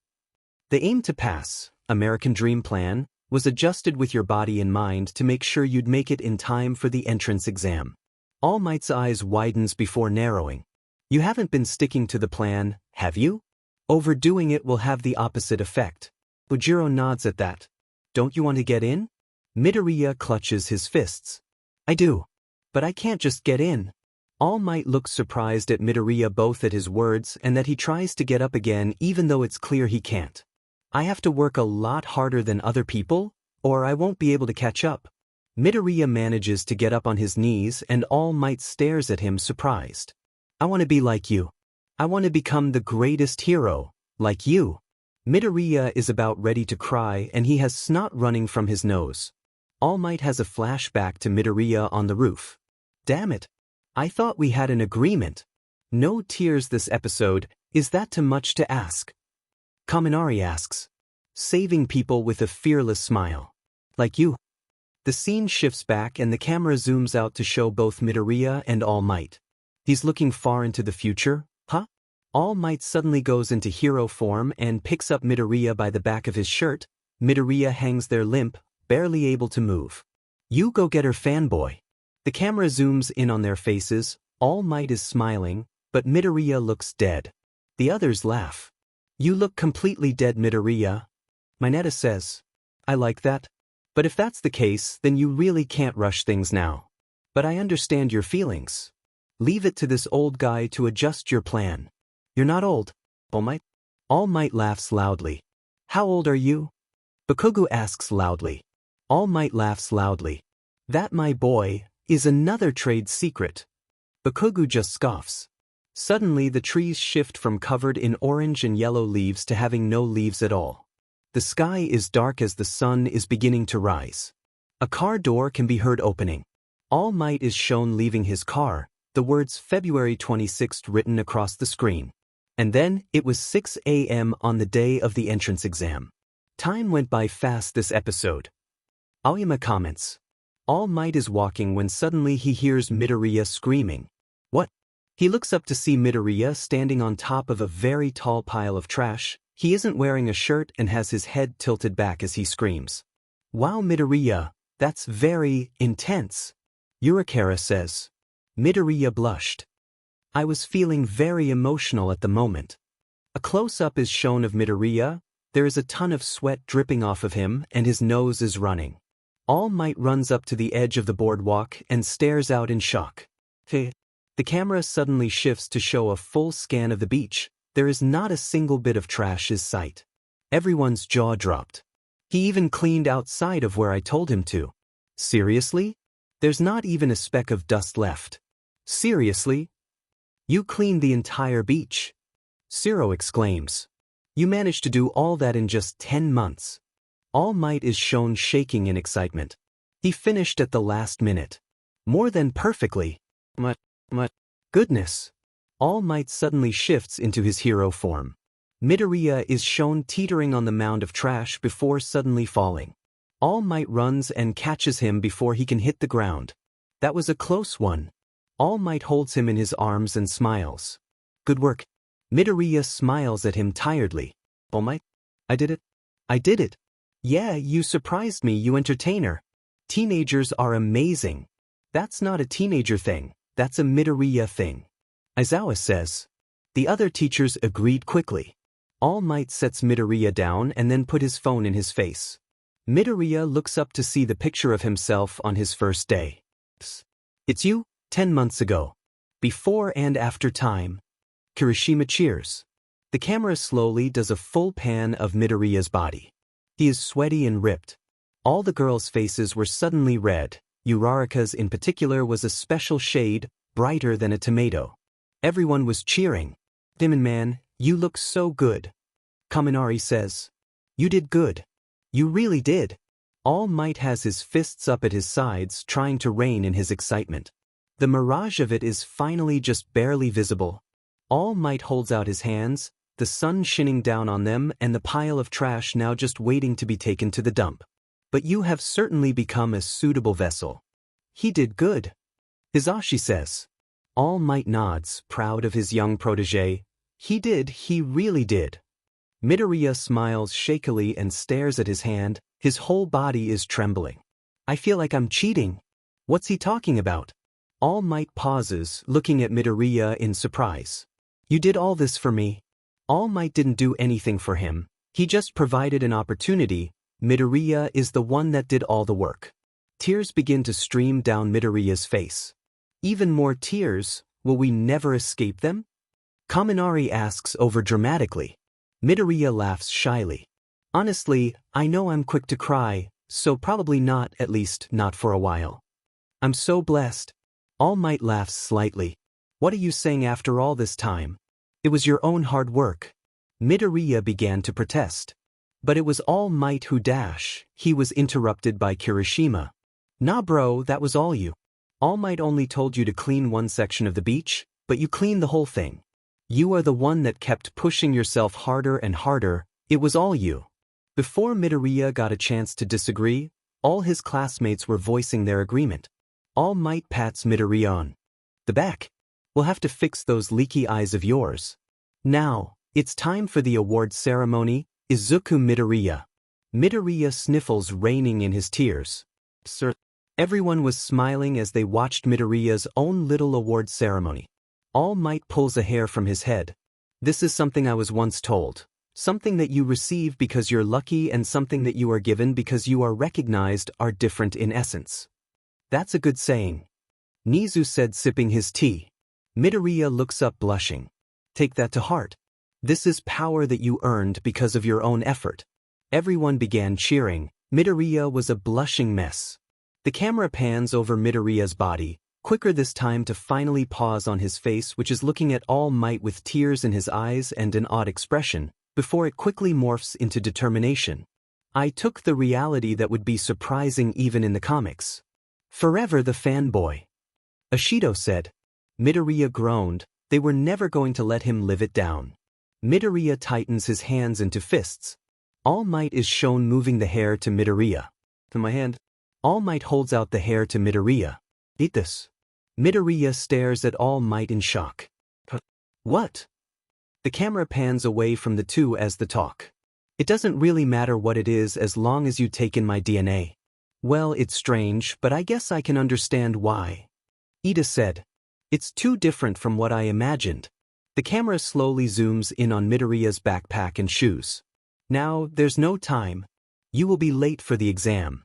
The aim to pass, American Dream Plan, was adjusted with your body in mind to make sure you'd make it in time for the entrance exam. All Might's eyes widens before narrowing. You haven't been sticking to the plan, have you? Overdoing it will have the opposite effect. Ojiro nods at that. Don't you want to get in? Midoriya clutches his fists. I do. But I can't just get in. All Might looks surprised at Midoriya, both at his words and that he tries to get up again even though it's clear he can't. I have to work a lot harder than other people, or I won't be able to catch up. Midoriya manages to get up on his knees and All Might stares at him surprised. I want to be like you. I want to become the greatest hero, like you. Midoriya is about ready to cry and he has snot running from his nose. All Might has a flashback to Midoriya on the roof. Damn it. I thought we had an agreement. No tears this episode, is that too much to ask? Kaminari asks. Saving people with a fearless smile. Like you. The scene shifts back and the camera zooms out to show both Midoriya and All Might. He's looking far into the future, huh? All Might suddenly goes into hero form and picks up Midoriya by the back of his shirt. Midoriya hangs there limp, barely able to move. You go get her, fanboy. The camera zooms in on their faces. All Might is smiling, but Midoriya looks dead. The others laugh. You look completely dead, Midoriya. Mineta says. I like that. But if that's the case, then you really can't rush things now. But I understand your feelings. Leave it to this old guy to adjust your plan. You're not old, All Might. All Might laughs loudly. How old are you? Bakugo asks loudly. All Might laughs loudly. That, my boy, is another trade secret. Bakugo just scoffs. Suddenly the trees shift from covered in orange and yellow leaves to having no leaves at all. The sky is dark as the sun is beginning to rise. A car door can be heard opening. All Might is shown leaving his car, the words February 26th written across the screen. And then, it was 6 a.m. on the day of the entrance exam. Time went by fast this episode. Aoyama comments. All Might is walking when suddenly he hears Midoriya screaming. What? He looks up to see Midoriya standing on top of a very tall pile of trash. He isn't wearing a shirt and has his head tilted back as he screams. Wow, Midoriya, that's very intense. Yurikara says. Midoriya blushed. I was feeling very emotional at the moment. A close-up is shown of Midoriya. There is a ton of sweat dripping off of him and his nose is running. All Might runs up to the edge of the boardwalk and stares out in shock. The camera suddenly shifts to show a full scan of the beach. There is not a single bit of trash in sight. Everyone's jaw dropped. He even cleaned outside of where I told him to. Seriously? There's not even a speck of dust left. Seriously? You cleaned the entire beach? Zero exclaims. You managed to do all that in just 10 months. All Might is shown shaking in excitement. He finished at the last minute. More than perfectly. Goodness. All Might suddenly shifts into his hero form. Midoriya is shown teetering on the mound of trash before suddenly falling. All Might runs and catches him before he can hit the ground. That was a close one. All Might holds him in his arms and smiles. Good work. Midoriya smiles at him tiredly. All Might? I did it. I did it. Yeah, you surprised me, you entertainer. Teenagers are amazing. That's not a teenager thing, that's a Midoriya thing. Aizawa says. The other teachers agreed quickly. All Might sets Midoriya down and then put his phone in his face. Midoriya looks up to see the picture of himself on his first day. It's you, 10 months ago. Before and after time. Kirishima cheers. The camera slowly does a full pan of Midoriya's body. He is sweaty and ripped. All the girls' faces were suddenly red. Uraraka's in particular was a special shade, brighter than a tomato. Everyone was cheering. Demon Man, you look so good. Kaminari says. You did good. You really did. All Might has his fists up at his sides trying to rein in his excitement. The mirage of it is finally just barely visible. All Might holds out his hands, the sun shining down on them and the pile of trash now just waiting to be taken to the dump. But you have certainly become a suitable vessel. He did good. Hizashi says. All Might nods, proud of his young protege. He really did. Midoriya smiles shakily and stares at his hand. His whole body is trembling. I feel like I'm cheating. What's he talking about? All Might pauses, looking at Midoriya in surprise. You did all this for me. All Might didn't do anything for him. He just provided an opportunity. Midoriya is the one that did all the work. Tears begin to stream down Midoriya's face. Even more tears, will we never escape them? Kaminari asks overdramatically. Midoriya laughs shyly. Honestly, I know I'm quick to cry, so probably not, at least not for a while. I'm so blessed. All Might laughs slightly. What are you saying after all this time? It was your own hard work. Midoriya began to protest. But it was All Might who he was interrupted by Kirishima. Nah bro, that was all you. All Might only told you to clean one section of the beach, but you cleaned the whole thing. You are the one that kept pushing yourself harder and harder, it was all you. Before Midoriya got a chance to disagree, all his classmates were voicing their agreement. All Might pats Midoriya on the back. We'll have to fix those leaky eyes of yours. Now, it's time for the award ceremony. Izuku Midoriya. Midoriya sniffles, reining in his tears. Sir. Everyone was smiling as they watched Midoriya's own little award ceremony. All Might pulls a hair from his head. This is something I was once told. Something that you receive because you're lucky and something that you are given because you are recognized are different in essence. That's a good saying. Nizu said, sipping his tea. Midoriya looks up, blushing. Take that to heart. This is power that you earned because of your own effort. Everyone began cheering. Midoriya was a blushing mess. The camera pans over Midoriya's body. quicker this time to finally pause on his face, which is looking at All Might with tears in his eyes and an odd expression, before it quickly morphs into determination. I took the reality that would be surprising even in the comics. Forever the fanboy. Ashido said. Midoriya groaned. They were never going to let him live it down. Midoriya tightens his hands into fists. All Might is shown moving the hair to Midoriya. To my hand. All Might holds out the hair to Midoriya. Eat this. Midoriya stares at All Might in shock. What? The camera pans away from the two as they talk. It doesn't really matter what it is as long as you take in my DNA. Well, it's strange, but I guess I can understand why. Ida said. It's too different from what I imagined. The camera slowly zooms in on Midoriya's backpack and shoes. Now, there's no time. You will be late for the exam.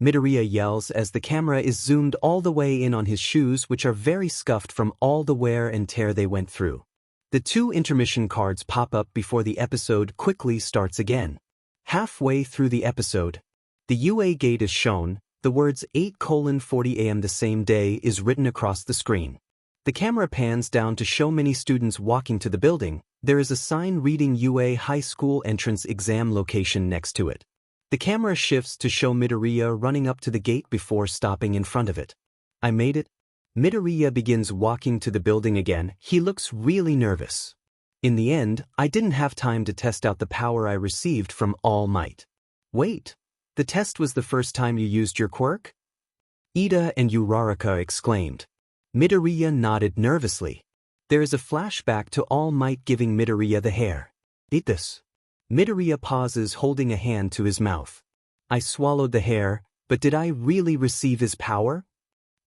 Midoriya yells as the camera is zoomed all the way in on his shoes, which are very scuffed from all the wear and tear they went through. The two intermission cards pop up before the episode quickly starts again. Halfway through the episode, the UA gate is shown. The words 8:40 a.m. the same day is written across the screen. The camera pans down to show many students walking to the building. There is a sign reading UA High School entrance exam location next to it. The camera shifts to show Midoriya running up to the gate before stopping in front of it. I made it. Midoriya begins walking to the building again. He looks really nervous. In the end, I didn't have time to test out the power I received from All Might. Wait, the test was the first time you used your quirk? Ida and Uraraka exclaimed. Midoriya nodded nervously. There is a flashback to All Might giving Midoriya the hair. Eat this. Midoriya pauses, holding a hand to his mouth. I swallowed the hair, but did I really receive his power?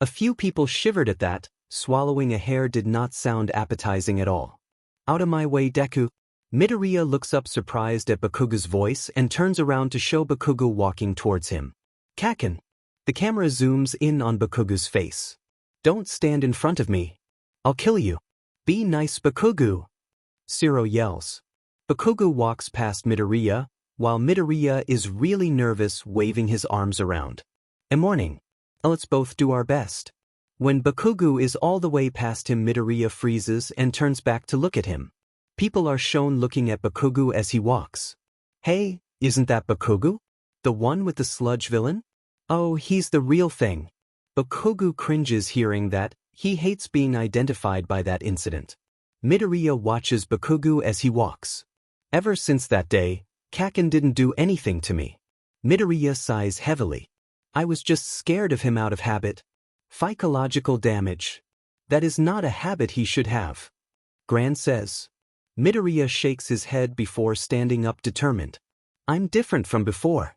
A few people shivered at that. Swallowing a hair did not sound appetizing at all. Out of my way, Deku. Midoriya looks up surprised at Bakugo's voice and turns around to show Bakugo walking towards him. Kaken. The camera zooms in on Bakugo's face. Don't stand in front of me. I'll kill you. Be nice, Bakugo. Zero yells. Bakugo walks past Midoriya, while Midoriya is really nervous, waving his arms around. Morning. Let's both do our best. When Bakugo is all the way past him, Midoriya freezes and turns back to look at him. People are shown looking at Bakugo as he walks. Hey, isn't that Bakugo? The one with the sludge villain? Oh, he's the real thing. Bakugo cringes hearing that. He hates being identified by that incident. Midoriya watches Bakugo as he walks. Ever since that day, Kaken didn't do anything to me. Midoriya sighs heavily. I was just scared of him out of habit. Psychological damage. That is not a habit he should have. Gran says. Midoriya shakes his head before standing up determined. I'm different from before.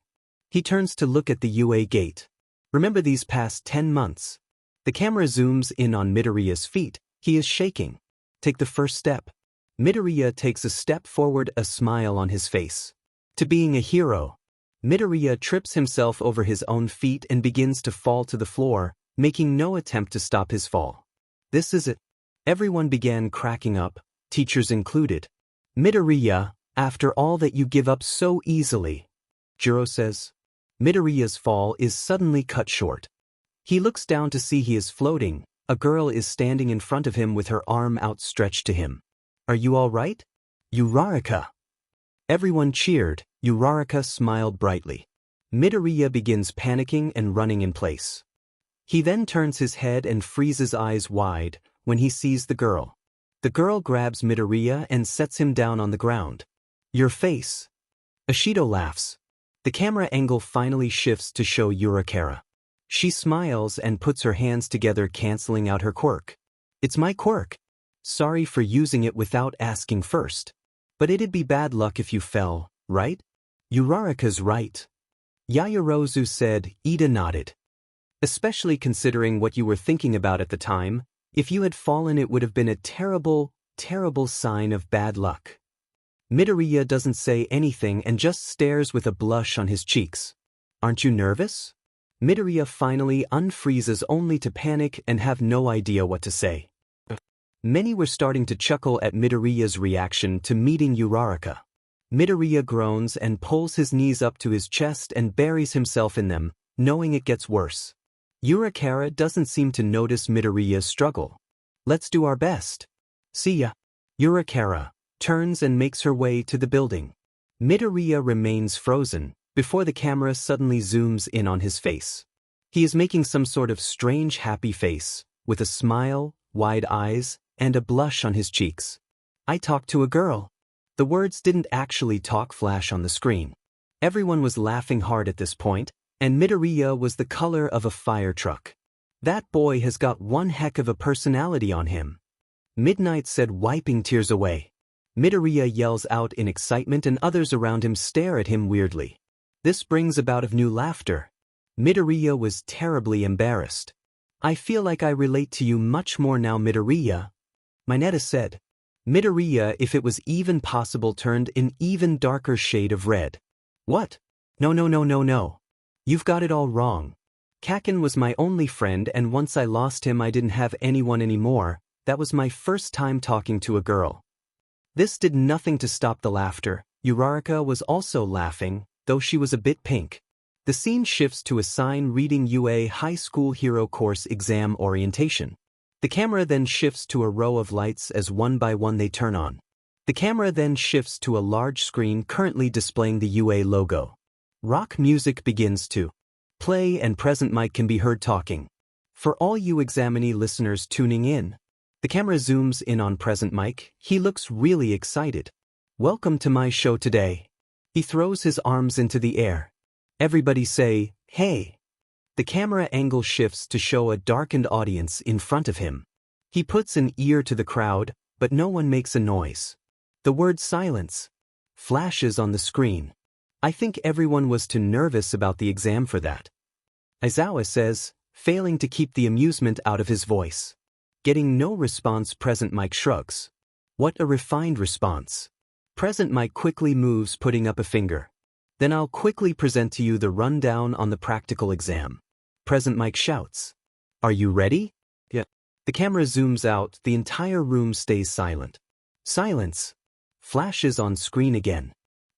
He turns to look at the UA gate. Remember these past 10 months. The camera zooms in on Midoriya's feet. He is shaking. Take the first step. Midoriya takes a step forward, a smile on his face. To being a hero. Midoriya trips himself over his own feet and begins to fall to the floor, making no attempt to stop his fall. This is it. Everyone began cracking up, teachers included. Midoriya, after all that you give up so easily. Jiro says. Midoriya's fall is suddenly cut short. He looks down to see he is floating. A girl is standing in front of him with her arm outstretched to him. Are you all right? Uraraka. Everyone cheered. Uraraka smiled brightly. Midoriya begins panicking and running in place. He then turns his head and freezes eyes wide when he sees the girl. The girl grabs Midoriya and sets him down on the ground. Your face. Ashido laughs. The camera angle finally shifts to show Uraraka. She smiles and puts her hands together, canceling out her quirk. It's my quirk. Sorry for using it without asking first. But it'd be bad luck if you fell, right? Uraraka's right. Yaoyorozu said. Ida nodded. Especially considering what you were thinking about at the time, if you had fallen it would have been a terrible, terrible sign of bad luck. Midoriya doesn't say anything and just stares with a blush on his cheeks. Aren't you nervous? Midoriya finally unfreezes only to panic and have no idea what to say. Many were starting to chuckle at Midoriya's reaction to meeting Uraraka. Midoriya groans and pulls his knees up to his chest and buries himself in them, knowing it gets worse. Yurakara doesn't seem to notice Midoriya's struggle. Let's do our best. See ya. Yurakara turns and makes her way to the building. Midoriya remains frozen before the camera suddenly zooms in on his face. He is making some sort of strange happy face, with a smile, wide eyes, and a blush on his cheeks. I talked to a girl. The words didn't actually talk flash on the screen. Everyone was laughing hard at this point, and Midoriya was the color of a fire truck. That boy has got one heck of a personality on him. Midnight said, wiping tears away. Midoriya yells out in excitement and others around him stare at him weirdly. This brings about of new laughter. Midoriya was terribly embarrassed. I feel like I relate to you much more now, Midoriya. Mineta said. Midoriya, if it was even possible, turned an even darker shade of red. What? No. You've got it all wrong. Kaken was my only friend, and once I lost him I didn't have anyone anymore. That was my first time talking to a girl. This did nothing to stop the laughter. Uraraka was also laughing, though she was a bit pink. The scene shifts to a sign reading UA High School Hero Course Exam Orientation. The camera then shifts to a row of lights as one by one they turn on. The camera then shifts to a large screen currently displaying the UA logo. Rock music begins to play and present mic can be heard talking. For all you examinee listeners tuning in, the camera zooms in on present mic. He looks really excited. Welcome to my show today. He throws his arms into the air. Everybody say, hey. The camera angle shifts to show a darkened audience in front of him. He puts an ear to the crowd, but no one makes a noise. The word silence flashes on the screen. I think everyone was too nervous about the exam for that. Aizawa says, failing to keep the amusement out of his voice. Getting no response, present mic shrugs. What a refined response. Present mic quickly moves, putting up a finger. Then I'll quickly present to you the rundown on the practical exam. Present mic shouts. Are you ready? Yeah. The camera zooms out, the entire room stays silent. Silence flashes on screen again.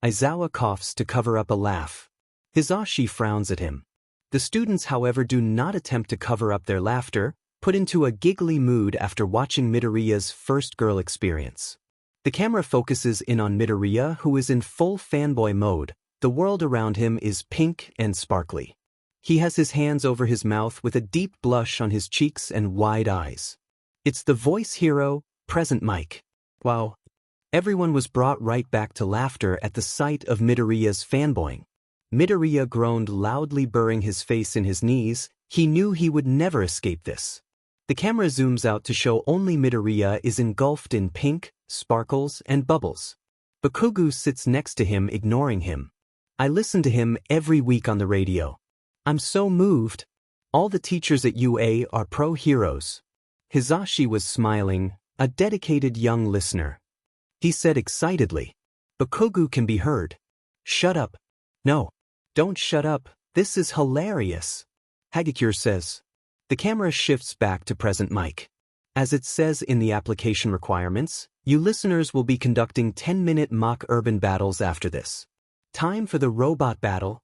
Aizawa coughs to cover up a laugh. Hizashi frowns at him. The students, however, do not attempt to cover up their laughter, put into a giggly mood after watching Midoriya's first girl experience. The camera focuses in on Midoriya, who is in full fanboy mode. The world around him is pink and sparkly. He has his hands over his mouth with a deep blush on his cheeks and wide eyes. It's the voice hero, present mic. Wow. Everyone was brought right back to laughter at the sight of Midoriya's fanboying. Midoriya groaned loudly, burying his face in his knees. He knew he would never escape this. The camera zooms out to show only Midoriya is engulfed in pink, sparkles, and bubbles. Bakugo sits next to him, ignoring him. I listen to him every week on the radio. I'm so moved. All the teachers at UA are pro-heroes. Hizashi was smiling, a dedicated young listener. He said excitedly. Bakugo can be heard. Shut up. No. Don't shut up. This is hilarious. Hagakure says. The camera shifts back to present mic. As it says in the application requirements, you listeners will be conducting 10-minute mock urban battles after this. Time for the robot battle.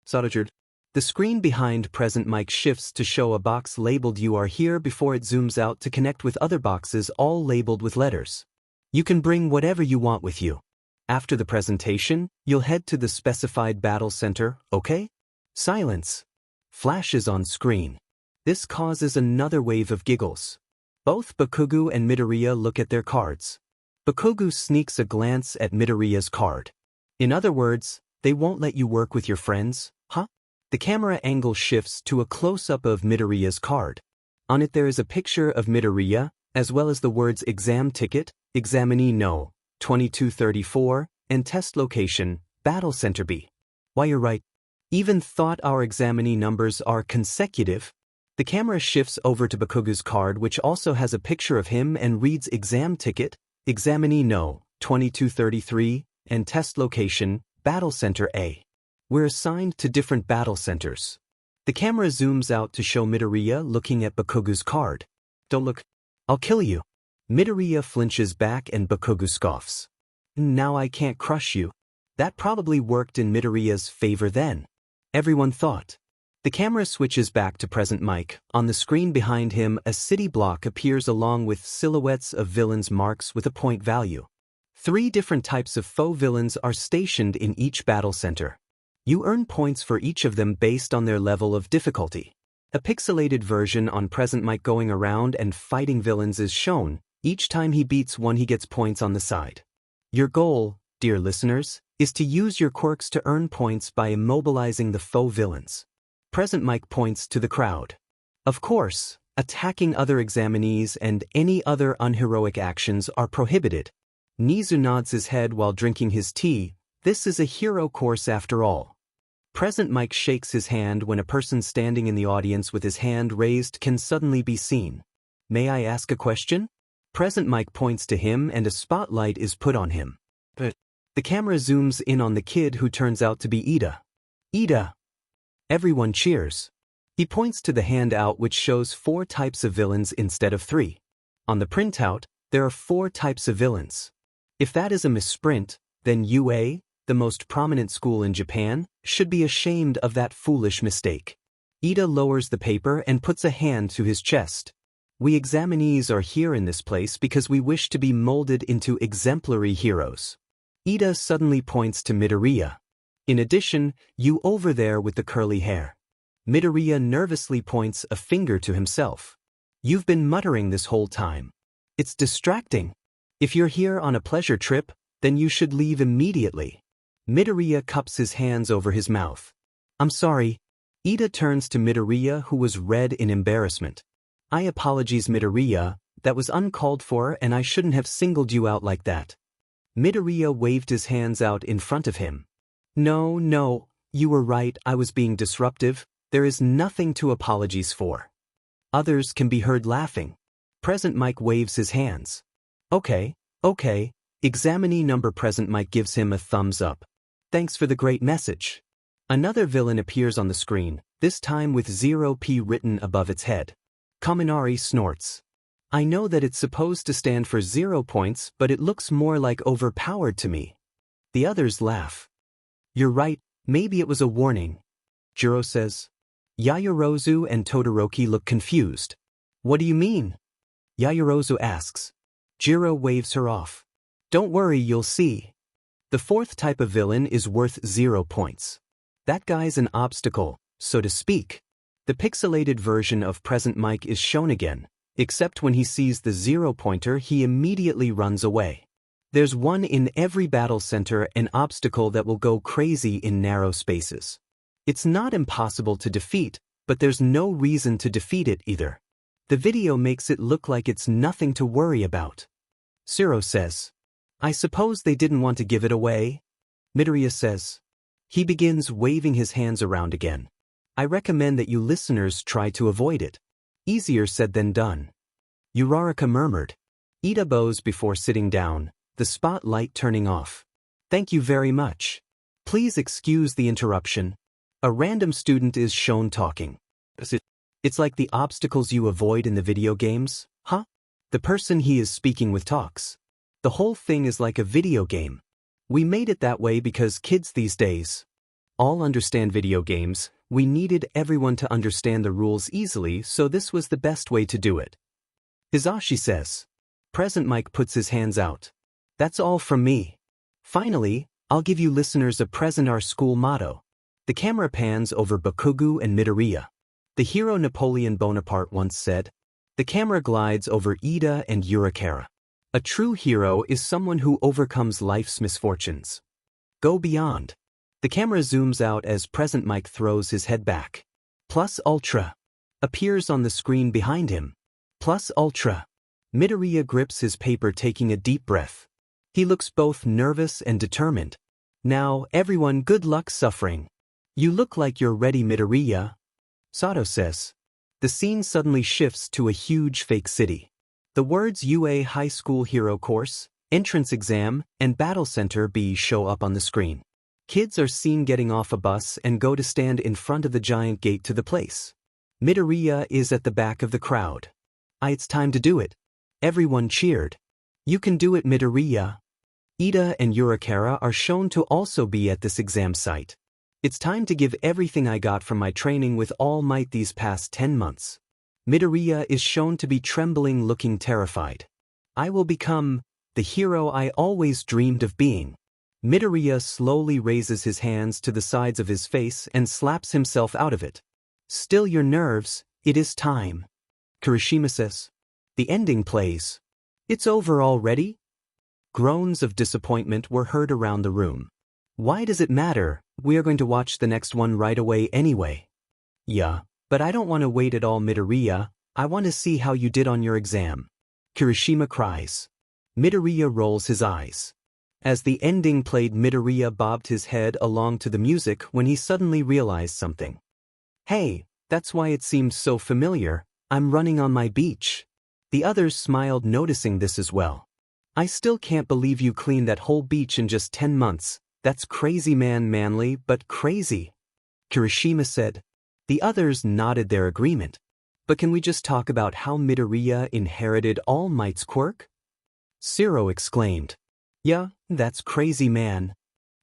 Solitude. The screen behind present mic shifts to show a box labeled "You are here" before it zooms out to connect with other boxes all labeled with letters. You can bring whatever you want with you. After the presentation, you'll head to the specified battle center, okay? Silence flashes on screen. This causes another wave of giggles. Both Bakugo and Midoriya look at their cards. Bakugo sneaks a glance at Midoriya's card. In other words, they won't let you work with your friends, huh? The camera angle shifts to a close-up of Midoriya's card. On it there is a picture of Midoriya, as well as the words exam ticket, examinee no, 2234, and test location, Battle Center B. Why, you're right. Even thought our examinee numbers are consecutive. The camera shifts over to Bakugo's card, which also has a picture of him and reads exam ticket, examinee no, 2233, and test location, Battle Center A. We're assigned to different battle centers. The camera zooms out to show Midoriya looking at Bakugo's card. Don't look. I'll kill you. Midoriya flinches back and Bakugo scoffs. Now I can't crush you. That probably worked in Midoriya's favor then. Everyone thought. The camera switches back to present Mike. On the screen behind him, a city block appears along with silhouettes of villains marks with a point value. 3 different types of faux villains are stationed in each battle center. You earn points for each of them based on their level of difficulty. A pixelated version on present Mike going around and fighting villains is shown. Each time he beats one, he gets points on the side. Your goal, dear listeners, is to use your quirks to earn points by immobilizing the faux villains. Present Mike points to the crowd. Of course, attacking other examinees and any other unheroic actions are prohibited. Nizu nods his head while drinking his tea. This is a hero course after all. Present Mike shakes his hand when a person standing in the audience with his hand raised can suddenly be seen. May I ask a question? Present Mike points to him and a spotlight is put on him. But the camera zooms in on the kid who turns out to be Ida. Ida! Everyone cheers. He points to the handout which shows 4 types of villains instead of 3. On the printout, there are 4 types of villains. If that is a misprint, then UA, the most prominent school in Japan, should be ashamed of that foolish mistake. Ida lowers the paper and puts a hand to his chest. We examinees are here in this place because we wish to be molded into exemplary heroes. Ida suddenly points to Midoriya. In addition, you over there with the curly hair. Midoriya nervously points a finger to himself. You've been muttering this whole time. It's distracting. If you're here on a pleasure trip, then you should leave immediately. Midoriya cups his hands over his mouth. I'm sorry. Ida turns to Midoriya, who was red in embarrassment. I apologize, Midoriya, that was uncalled for and I shouldn't have singled you out like that. Midoriya waved his hands out in front of him. No, you were right, I was being disruptive. There is nothing to apologize for. Others can be heard laughing. Present Mike waves his hands. Okay. Examinee number present Mike gives him a thumbs up. Thanks for the great message. Another villain appears on the screen, this time with 0p written above its head. Kaminari snorts. I know that it's supposed to stand for 0 points, but it looks more like overpowered to me. The others laugh. You're right, maybe it was a warning. Jiro says. Yaoyorozu and Todoroki look confused. What do you mean? Yaoyorozu asks. Jiro waves her off. Don't worry, you'll see. The 4th type of villain is worth 0 points. That guy's an obstacle, so to speak. The pixelated version of present Mike is shown again, except when he sees the 0-pointer he immediately runs away. There's one in every battle center, an obstacle that will go crazy in narrow spaces. It's not impossible to defeat, but there's no reason to defeat it either. The video makes it look like it's nothing to worry about. Siro says. I suppose they didn't want to give it away? Midoriya says. He begins waving his hands around again. I recommend that you listeners try to avoid it. Easier said than done. Uraraka murmured. Ida bows before sitting down, the spotlight turning off. Thank you very much. Please excuse the interruption. A random student is shown talking. It's like the obstacles you avoid in the video games, huh? The person he is speaking with talks. The whole thing is like a video game. We made it that way because kids these days all understand video games. We needed everyone to understand the rules easily, so this was the best way to do it. Hizashi says. Present Mike puts his hands out. That's all from me. Finally, I'll give you listeners a present, our school motto. The camera pans over Bakugo and Midoriya. The hero Napoleon Bonaparte once said. The camera glides over Ida and Uraraka. A true hero is someone who overcomes life's misfortunes. Go beyond. The camera zooms out as present Mike throws his head back. Plus Ultra appears on the screen behind him. Plus Ultra. Midoriya grips his paper, taking a deep breath. He looks both nervous and determined. Now, everyone, good luck suffering. You look like you're ready, Midoriya. Sato says. The scene suddenly shifts to a huge fake city. The words UA High School Hero Course, Entrance Exam, and Battle Center B show up on the screen. Kids are seen getting off a bus and go to stand in front of the giant gate to the place. Midoriya is at the back of the crowd. It's time to do it. Everyone cheered. You can do it, Midoriya. Ida and Uraraka are shown to also be at this exam site. It's time to give everything I got from my training with All Might these past 10 months. Midoriya is shown to be trembling, looking terrified. I will become the hero I always dreamed of being. Midoriya slowly raises his hands to the sides of his face and slaps himself out of it. Still your nerves, it is time. Kirishima says. The ending plays. It's over already? Groans of disappointment were heard around the room. Why does it matter? We are going to watch the next one right away anyway. Yeah, but I don't want to wait at all, Midoriya. I want to see how you did on your exam. Kirishima cries. Midoriya rolls his eyes. As the ending played, Midoriya bobbed his head along to the music when he suddenly realized something. Hey, that's why it seemed so familiar. I'm running on my beach. The others smiled, noticing this as well. I still can't believe you cleaned that whole beach in just 10 months. That's crazy, man. Manly, but crazy. Kirishima said. The others nodded their agreement. But can we just talk about how Midoriya inherited All Might's quirk? Zero exclaimed. Yeah, that's crazy, man.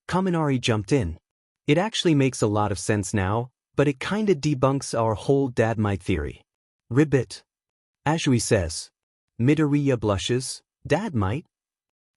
Kaminari jumped in. It actually makes a lot of sense now, but it kinda debunks our whole Dad Might theory. Ribbit. Ashui says. Midoriya blushes. Dad Might?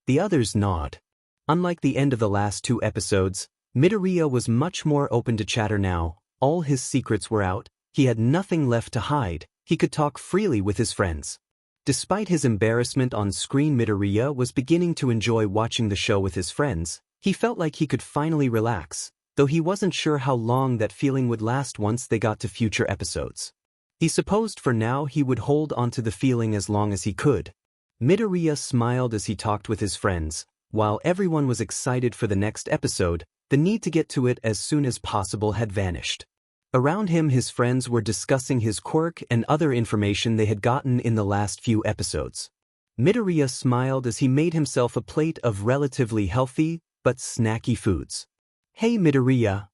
The others nod. Unlike the end of the last 2 episodes, Midoriya was much more open to chatter now. All his secrets were out, he had nothing left to hide, he could talk freely with his friends. Despite his embarrassment on screen, Midoriya was beginning to enjoy watching the show with his friends. He felt like he could finally relax, though he wasn't sure how long that feeling would last once they got to future episodes. He supposed for now he would hold onto the feeling as long as he could. Midoriya smiled as he talked with his friends. While everyone was excited for the next episode, the need to get to it as soon as possible had vanished. Around him, his friends were discussing his quirk and other information they had gotten in the last few episodes. Midoriya smiled as he made himself a plate of relatively healthy but snacky foods. Hey Midoriya.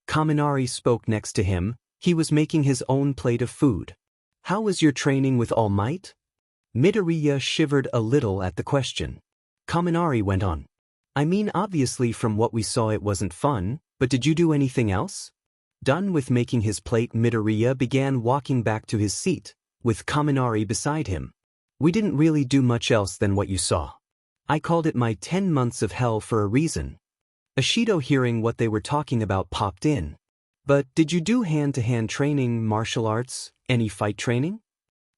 Kaminari spoke next to him. He was making his own plate of food. How was your training with All Might? Midoriya shivered a little at the question. Kaminari went on. I mean, obviously from what we saw it wasn't fun, but did you do anything else? Done with making his plate, Midoriya began walking back to his seat, with Kaminari beside him. We didn't really do much else than what you saw. I called it my 10 months of hell for a reason. Ashido, hearing what they were talking about, popped in. But did you do hand-to-hand training, martial arts, any fight training?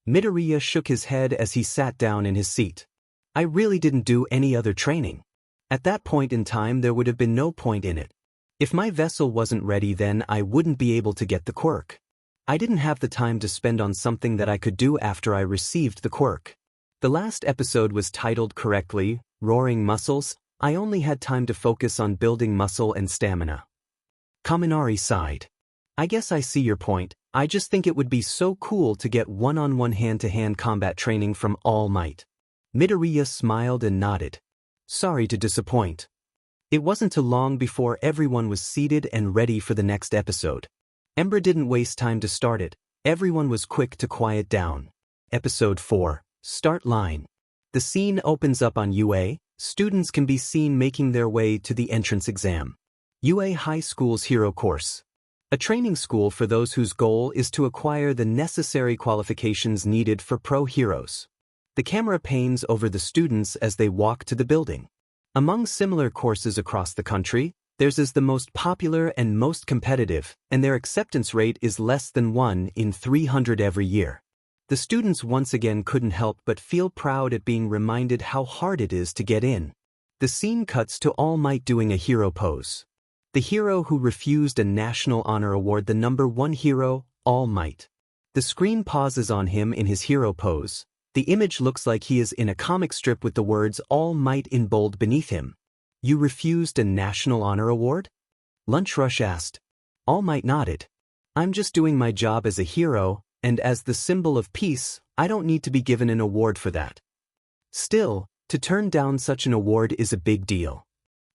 Midoriya shook his head as he sat down in his seat. I really didn't do any other training. At that point in time there would have been no point in it. If my vessel wasn't ready, then I wouldn't be able to get the quirk. I didn't have the time to spend on something that I could do after I received the quirk. The last episode was titled correctly, Roaring Muscles. I only had time to focus on building muscle and stamina. Kaminari sighed. I guess I see your point. I just think it would be so cool to get one-on-one hand-to-hand combat training from All Might. Midoriya smiled and nodded. Sorry to disappoint. It wasn't too long before everyone was seated and ready for the next episode. Ember didn't waste time to start it. Everyone was quick to quiet down. Episode 4. Start line. The scene opens up on UA. Students can be seen making their way to the entrance exam. UA High School's Hero Course. A training school for those whose goal is to acquire the necessary qualifications needed for pro heroes. The camera pans over the students as they walk to the building. Among similar courses across the country, theirs is the most popular and most competitive, and their acceptance rate is less than 1 in 300 every year. The students once again couldn't help but feel proud at being reminded how hard it is to get in. The scene cuts to All Might doing a hero pose. The hero who refused a National Honor Award, the #1 hero, All Might. The screen pauses on him in his hero pose. The image looks like he is in a comic strip with the words All Might in bold beneath him. You refused a National Honor Award? Lunch Rush asked. All Might nodded. I'm just doing my job as a hero, and as the symbol of peace, I don't need to be given an award for that. Still, to turn down such an award is a big deal.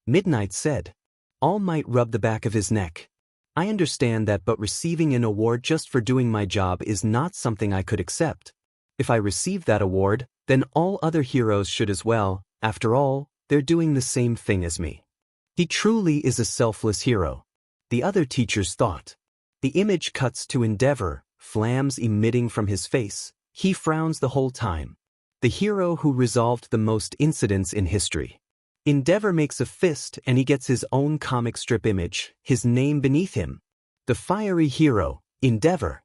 Midnight said. All Might rubbed the back of his neck. I understand that, but receiving an award just for doing my job is not something I could accept. If I receive that award, then all other heroes should as well. After all, they're doing the same thing as me. He truly is a selfless hero. the other teachers thought. The image cuts to Endeavor, flames emitting from his face. He frowns the whole time. The hero who resolved the most incidents in history. Endeavor makes a fist and he gets his own comic strip image, his name beneath him. The fiery hero, Endeavor.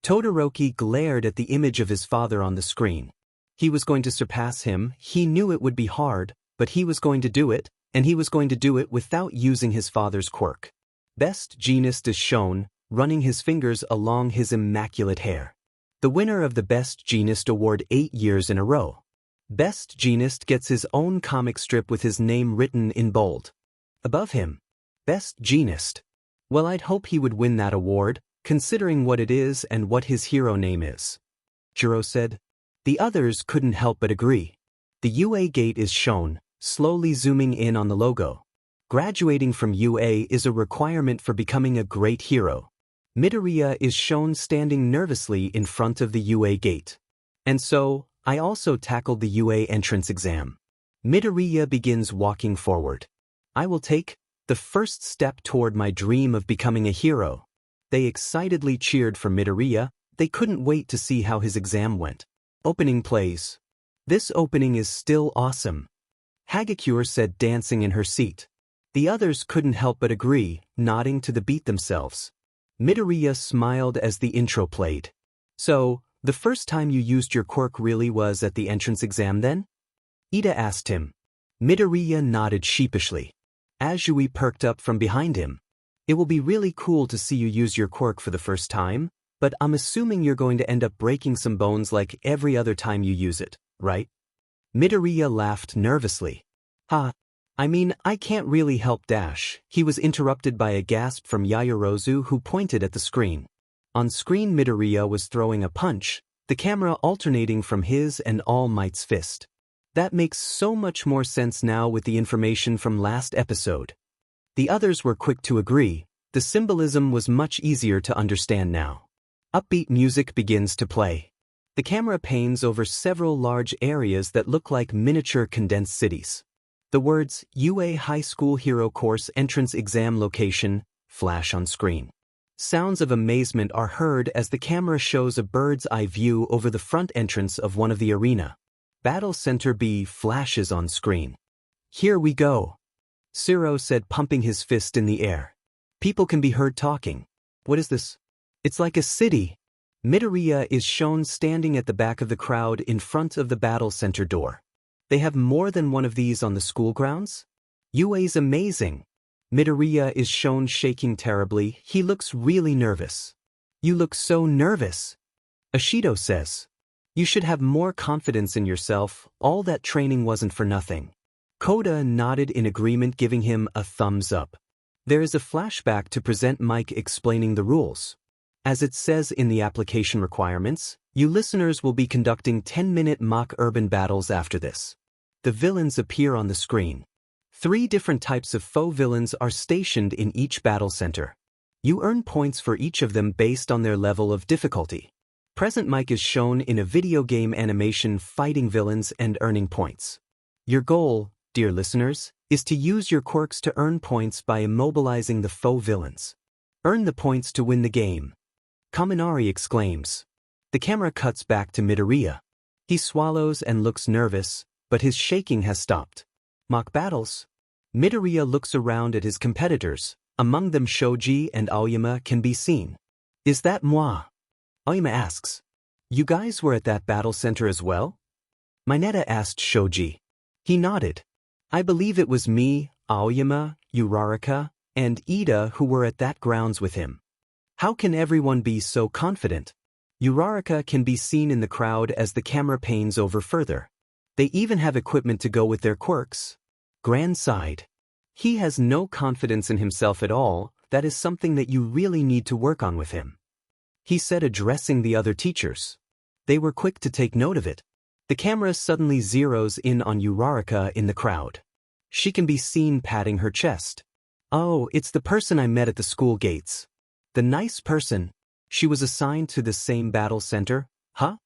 Todoroki glared at the image of his father on the screen. He was going to surpass him. He knew it would be hard, but he was going to do it, and he was going to do it without using his father's quirk. Best Jeanist is shown, running his fingers along his immaculate hair. The winner of the Best Jeanist award 8 years in a row. Best Jeanist gets his own comic strip with his name written in bold. Above him, Best Jeanist. Well, I'd hope he would win that award, considering what it is and what his hero name is. Jiro said. The others couldn't help but agree. The UA gate is shown, slowly zooming in on the logo. Graduating from UA is a requirement for becoming a great hero. Midoriya is shown standing nervously in front of the UA gate. And so, I also tackled the UA entrance exam. Midoriya begins walking forward. I will take the first step toward my dream of becoming a hero. They excitedly cheered for Midoriya. They couldn't wait to see how his exam went. Opening plays. This opening is still awesome. Hagakure said, dancing in her seat. The others couldn't help but agree, nodding to the beat themselves. Midoriya smiled as the intro played. So, the first time you used your quirk really was at the entrance exam then? Ida asked him. Midoriya nodded sheepishly. Azui perked up from behind him. It will be really cool to see you use your quirk for the first time, but I'm assuming you're going to end up breaking some bones like every other time you use it, right? Midoriya laughed nervously. I mean, I can't really help dash. He was interrupted by a gasp from Yaoyorozu, who pointed at the screen. On screen, Midoriya was throwing a punch, the camera alternating from his and All Might's fist. That makes so much more sense now with the information from last episode. The others were quick to agree. The symbolism was much easier to understand now. Upbeat music begins to play. The camera pans over several large areas that look like miniature condensed cities. The words, UA High School Hero Course Entrance Exam Location, flash on screen. Sounds of amazement are heard as the camera shows a bird's eye view over the front entrance of one of the arena. Battle Center B flashes on screen. Here we go. Siro said, pumping his fist in the air. People can be heard talking. What is this? It's like a city. Midoriya is shown standing at the back of the crowd in front of the Battle Center door. They have more than one of these on the school grounds? UA's amazing. Midoriya is shown shaking terribly. He looks really nervous. You look so nervous. Ashido says. You should have more confidence in yourself. All that training wasn't for nothing. Koda nodded in agreement, giving him a thumbs up. There is a flashback to present Mike explaining the rules. As it says in the application requirements, you listeners will be conducting 10-minute mock urban battles after this. The villains appear on the screen. 3 different types of faux villains are stationed in each battle center. You earn points for each of them based on their level of difficulty. Present Mike is shown in a video game animation fighting villains and earning points. Your goal, dear listeners, is to use your quirks to earn points by immobilizing the faux villains. Earn the points to win the game. Kaminari exclaims. The camera cuts back to Midoriya. He swallows and looks nervous, but his shaking has stopped. Mock battles? Midoriya looks around at his competitors. Among them Shoji and Aoyama can be seen. Is that moi? Aoyama asks. You guys were at that battle center as well? Mineta asked Shoji. He nodded. I believe it was me, Aoyama, Uraraka, and Ida who were at that grounds with him. How can everyone be so confident? Uraraka can be seen in the crowd as the camera pans over further. They even have equipment to go with their quirks. Gran sighed. He has no confidence in himself at all. That is something that you really need to work on with him. He said, addressing the other teachers. They were quick to take note of it. The camera suddenly zeroes in on Uraraka in the crowd. She can be seen patting her chest. Oh, it's the person I met at the school gates. The nice person. She was assigned to the same battle center, huh?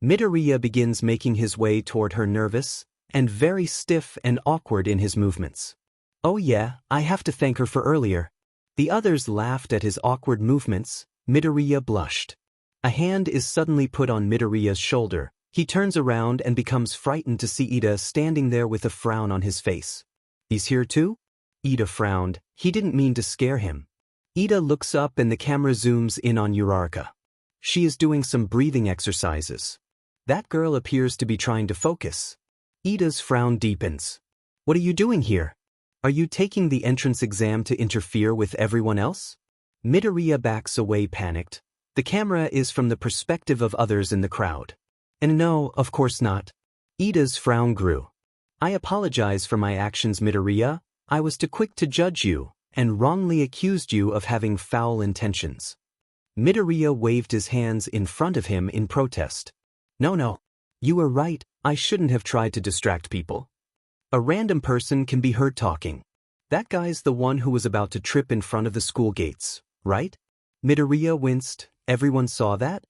Midoriya begins making his way toward her, nervous and very stiff and awkward in his movements. Oh yeah, I have to thank her for earlier. The others laughed at his awkward movements. Midoriya blushed. A hand is suddenly put on Midoriya's shoulder. He turns around and becomes frightened to see Ida standing there with a frown on his face. He's here too? Ida frowned. He didn't mean to scare him. Ida looks up and the camera zooms in on Uraraka. She is doing some breathing exercises. That girl appears to be trying to focus. Ida's frown deepens. What are you doing here? Are you taking the entrance exam to interfere with everyone else? Midoriya backs away panicked. The camera is from the perspective of others in the crowd. And no, of course not. Ida's frown grew. I apologize for my actions, Midoriya. I was too quick to judge you, and wrongly accused you of having foul intentions. Midoriya waved his hands in front of him in protest. No. You were right, I shouldn't have tried to distract people. A random person can be heard talking. That guy's the one who was about to trip in front of the school gates, right? Midoriya winced. Everyone saw that?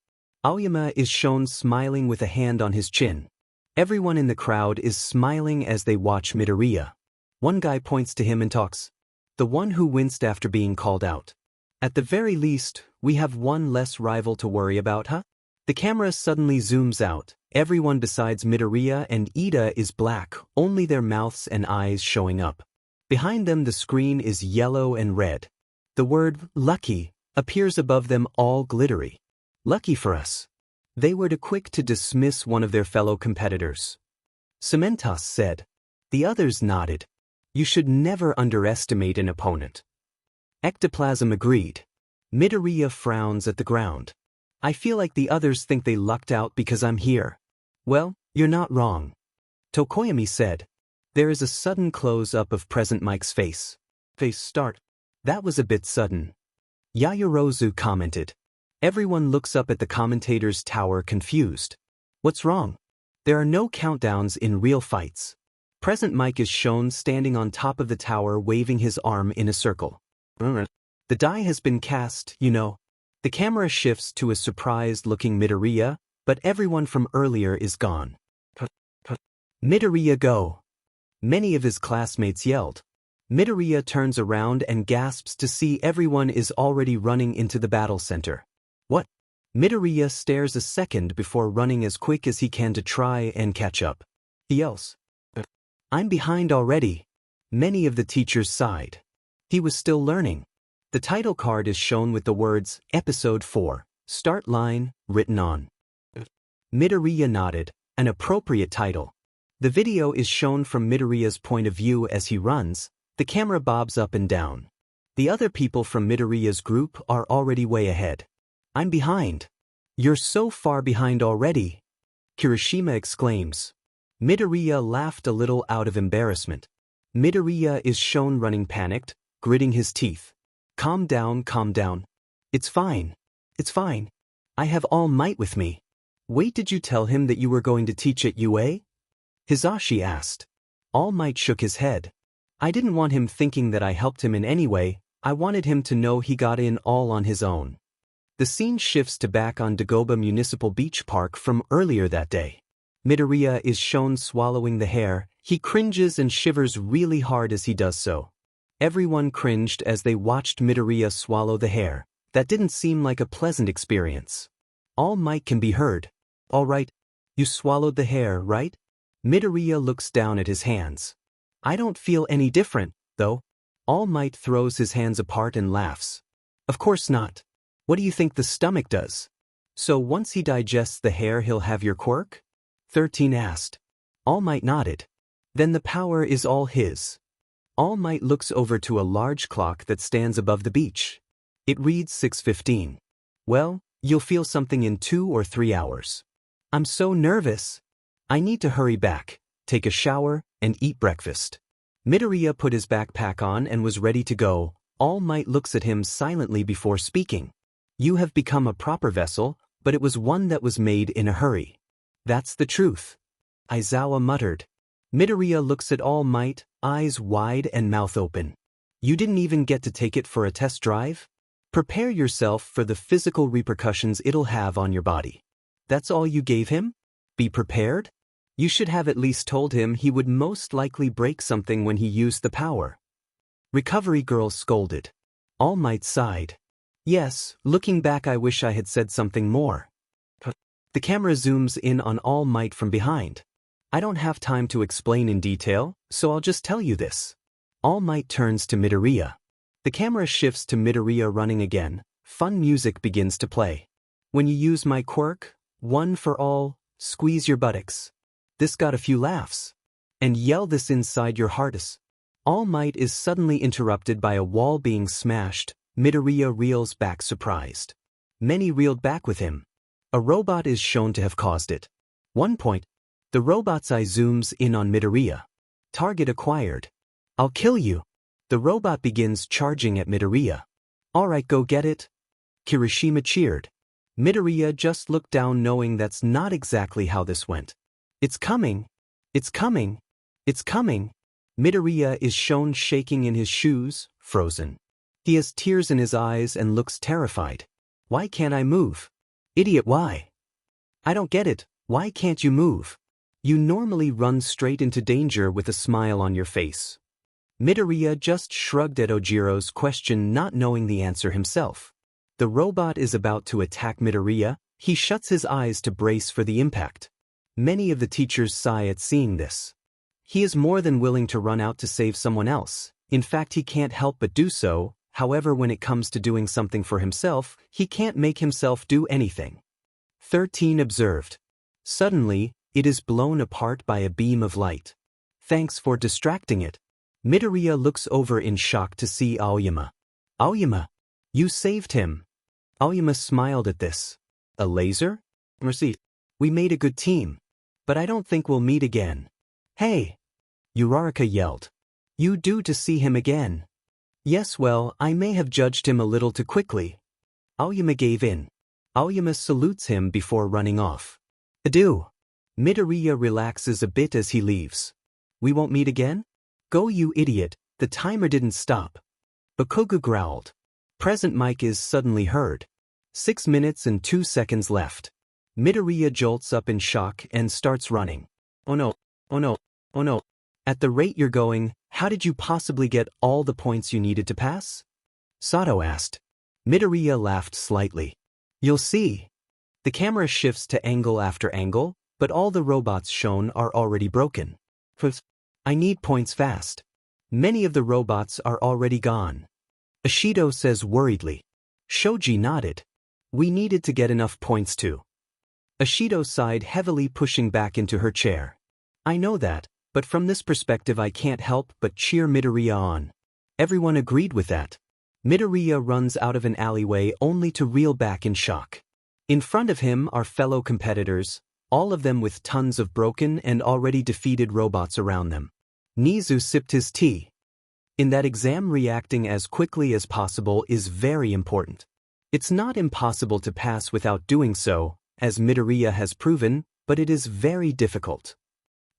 Aoyama is shown smiling with a hand on his chin. Everyone in the crowd is smiling as they watch Midoriya. One guy points to him and talks. The one who winced after being called out. At the very least, we have one less rival to worry about, huh? The camera suddenly zooms out. Everyone besides Midoriya and Ida is black, only their mouths and eyes showing up. Behind them the screen is yellow and red. The word, lucky, appears above them all glittery. Lucky for us. They were too quick to dismiss one of their fellow competitors. Cementos said. The others nodded. You should never underestimate an opponent. Ectoplasm agreed. Midoriya frowns at the ground. I feel like the others think they lucked out because I'm here. Well, you're not wrong. Tokoyami said. There is a sudden close-up of Present Mike's face. Face start. That was a bit sudden. Yaoyorozu commented. Everyone looks up at the commentator's tower confused. What's wrong? There are no countdowns in real fights. Present Mike is shown standing on top of the tower waving his arm in a circle. The die has been cast, you know. The camera shifts to a surprised-looking Midoriya, but everyone from earlier is gone. Midoriya go! Many of his classmates yelled. Midoriya turns around and gasps to see everyone is already running into the battle center. What? Midoriya stares a second before running as quick as he can to try and catch up. He yells. I'm behind already. Many of the teachers sighed. He was still learning. The title card is shown with the words, Episode 4, Start Line, written on. Midoriya nodded, an appropriate title. The video is shown from Midoriya's point of view as he runs. The camera bobs up and down. The other people from Midoriya's group are already way ahead. I'm behind. You're so far behind already. Kirishima exclaims. Midoriya laughed a little out of embarrassment. Midoriya is shown running panicked, gritting his teeth. Calm down, calm down. It's fine. It's fine. I have All Might with me. Wait, did you tell him that you were going to teach at UA? Hisashi asked. All Might shook his head. I didn't want him thinking that I helped him in any way. I wanted him to know he got in all on his own. The scene shifts to back on Dagoba Municipal Beach Park from earlier that day. Midoriya is shown swallowing the hair. He cringes and shivers really hard as he does so. Everyone cringed as they watched Midoriya swallow the hair. That didn't seem like a pleasant experience. All Might can be heard. All right. You swallowed the hair, right? Midoriya looks down at his hands. I don't feel any different, though. All Might throws his hands apart and laughs. Of course not. What do you think the stomach does? So once he digests the hair he'll have your quirk? 13 asked. All Might nodded. Then the power is all his. All Might looks over to a large clock that stands above the beach. It reads 6:15. Well, you'll feel something in 2 or 3 hours. I'm so nervous. I need to hurry back, take a shower, and eat breakfast. Midoriya put his backpack on and was ready to go. All Might looks at him silently before speaking. You have become a proper vessel, but it was one that was made in a hurry. That's the truth. Aizawa muttered. Midoriya looks at All Might, eyes wide and mouth open. You didn't even get to take it for a test drive? Prepare yourself for the physical repercussions it'll have on your body. That's all you gave him? Be prepared? You should have at least told him he would most likely break something when he used the power. Recovery Girl scolded. All Might sighed. Yes, looking back I wish I had said something more. The camera zooms in on All Might from behind. I don't have time to explain in detail, so I'll just tell you this. All Might turns to Midoriya. The camera shifts to Midoriya running again. Fun music begins to play. When you use my quirk, one for all, squeeze your buttocks. This got a few laughs. And yell this inside your hearts. All Might is suddenly interrupted by a wall being smashed. Midoriya reels back surprised. Many reeled back with him. A robot is shown to have caused it. 1 point. The robot's eye zooms in on Midoriya. Target acquired. I'll kill you. The robot begins charging at Midoriya. Alright, go get it. Kirishima cheered. Midoriya just looked down knowing that's not exactly how this went. It's coming. It's coming. It's coming. Midoriya is shown shaking in his shoes, frozen. He has tears in his eyes and looks terrified. Why can't I move? Idiot, why? I don't get it. Why can't you move? You normally run straight into danger with a smile on your face. Midoriya just shrugged at Ojiro's question, not knowing the answer himself. The robot is about to attack Midoriya. He shuts his eyes to brace for the impact. Many of the teachers sigh at seeing this. He is more than willing to run out to save someone else. In fact, he can't help but do so. However, when it comes to doing something for himself, he can't make himself do anything. 13 observed. Suddenly, it is blown apart by a beam of light. Thanks for distracting it. Midoriya looks over in shock to see Aoyama. Aoyama, you saved him. Aoyama smiled at this. A laser? Mercy. We made a good team. But I don't think we'll meet again. Hey! Uraraka yelled. You due to see him again. Yes, well, I may have judged him a little too quickly. Aoyama gave in. Aoyama salutes him before running off. Adieu. Midoriya relaxes a bit as he leaves. We won't meet again? Go, you idiot, the timer didn't stop. Bakugo growled. Present mic is suddenly heard. 6 minutes and 2 seconds left. Midoriya jolts up in shock and starts running. Oh no, oh no, oh no. At the rate you're going, how did you possibly get all the points you needed to pass? Sato asked. Midoriya laughed slightly. You'll see. The camera shifts to angle after angle, but all the robots shown are already broken. I need points fast. Many of the robots are already gone. Ashido says worriedly. Shoji nodded. We needed to get enough points too. Ashido sighed heavily, pushing back into her chair. I know that, but from this perspective I can't help but cheer Midoriya on. Everyone agreed with that. Midoriya runs out of an alleyway only to reel back in shock. In front of him are fellow competitors, all of them with tons of broken and already defeated robots around them. Nizu sipped his tea. In that exam, reacting as quickly as possible is very important. It's not impossible to pass without doing so, as Midoriya has proven, but it is very difficult.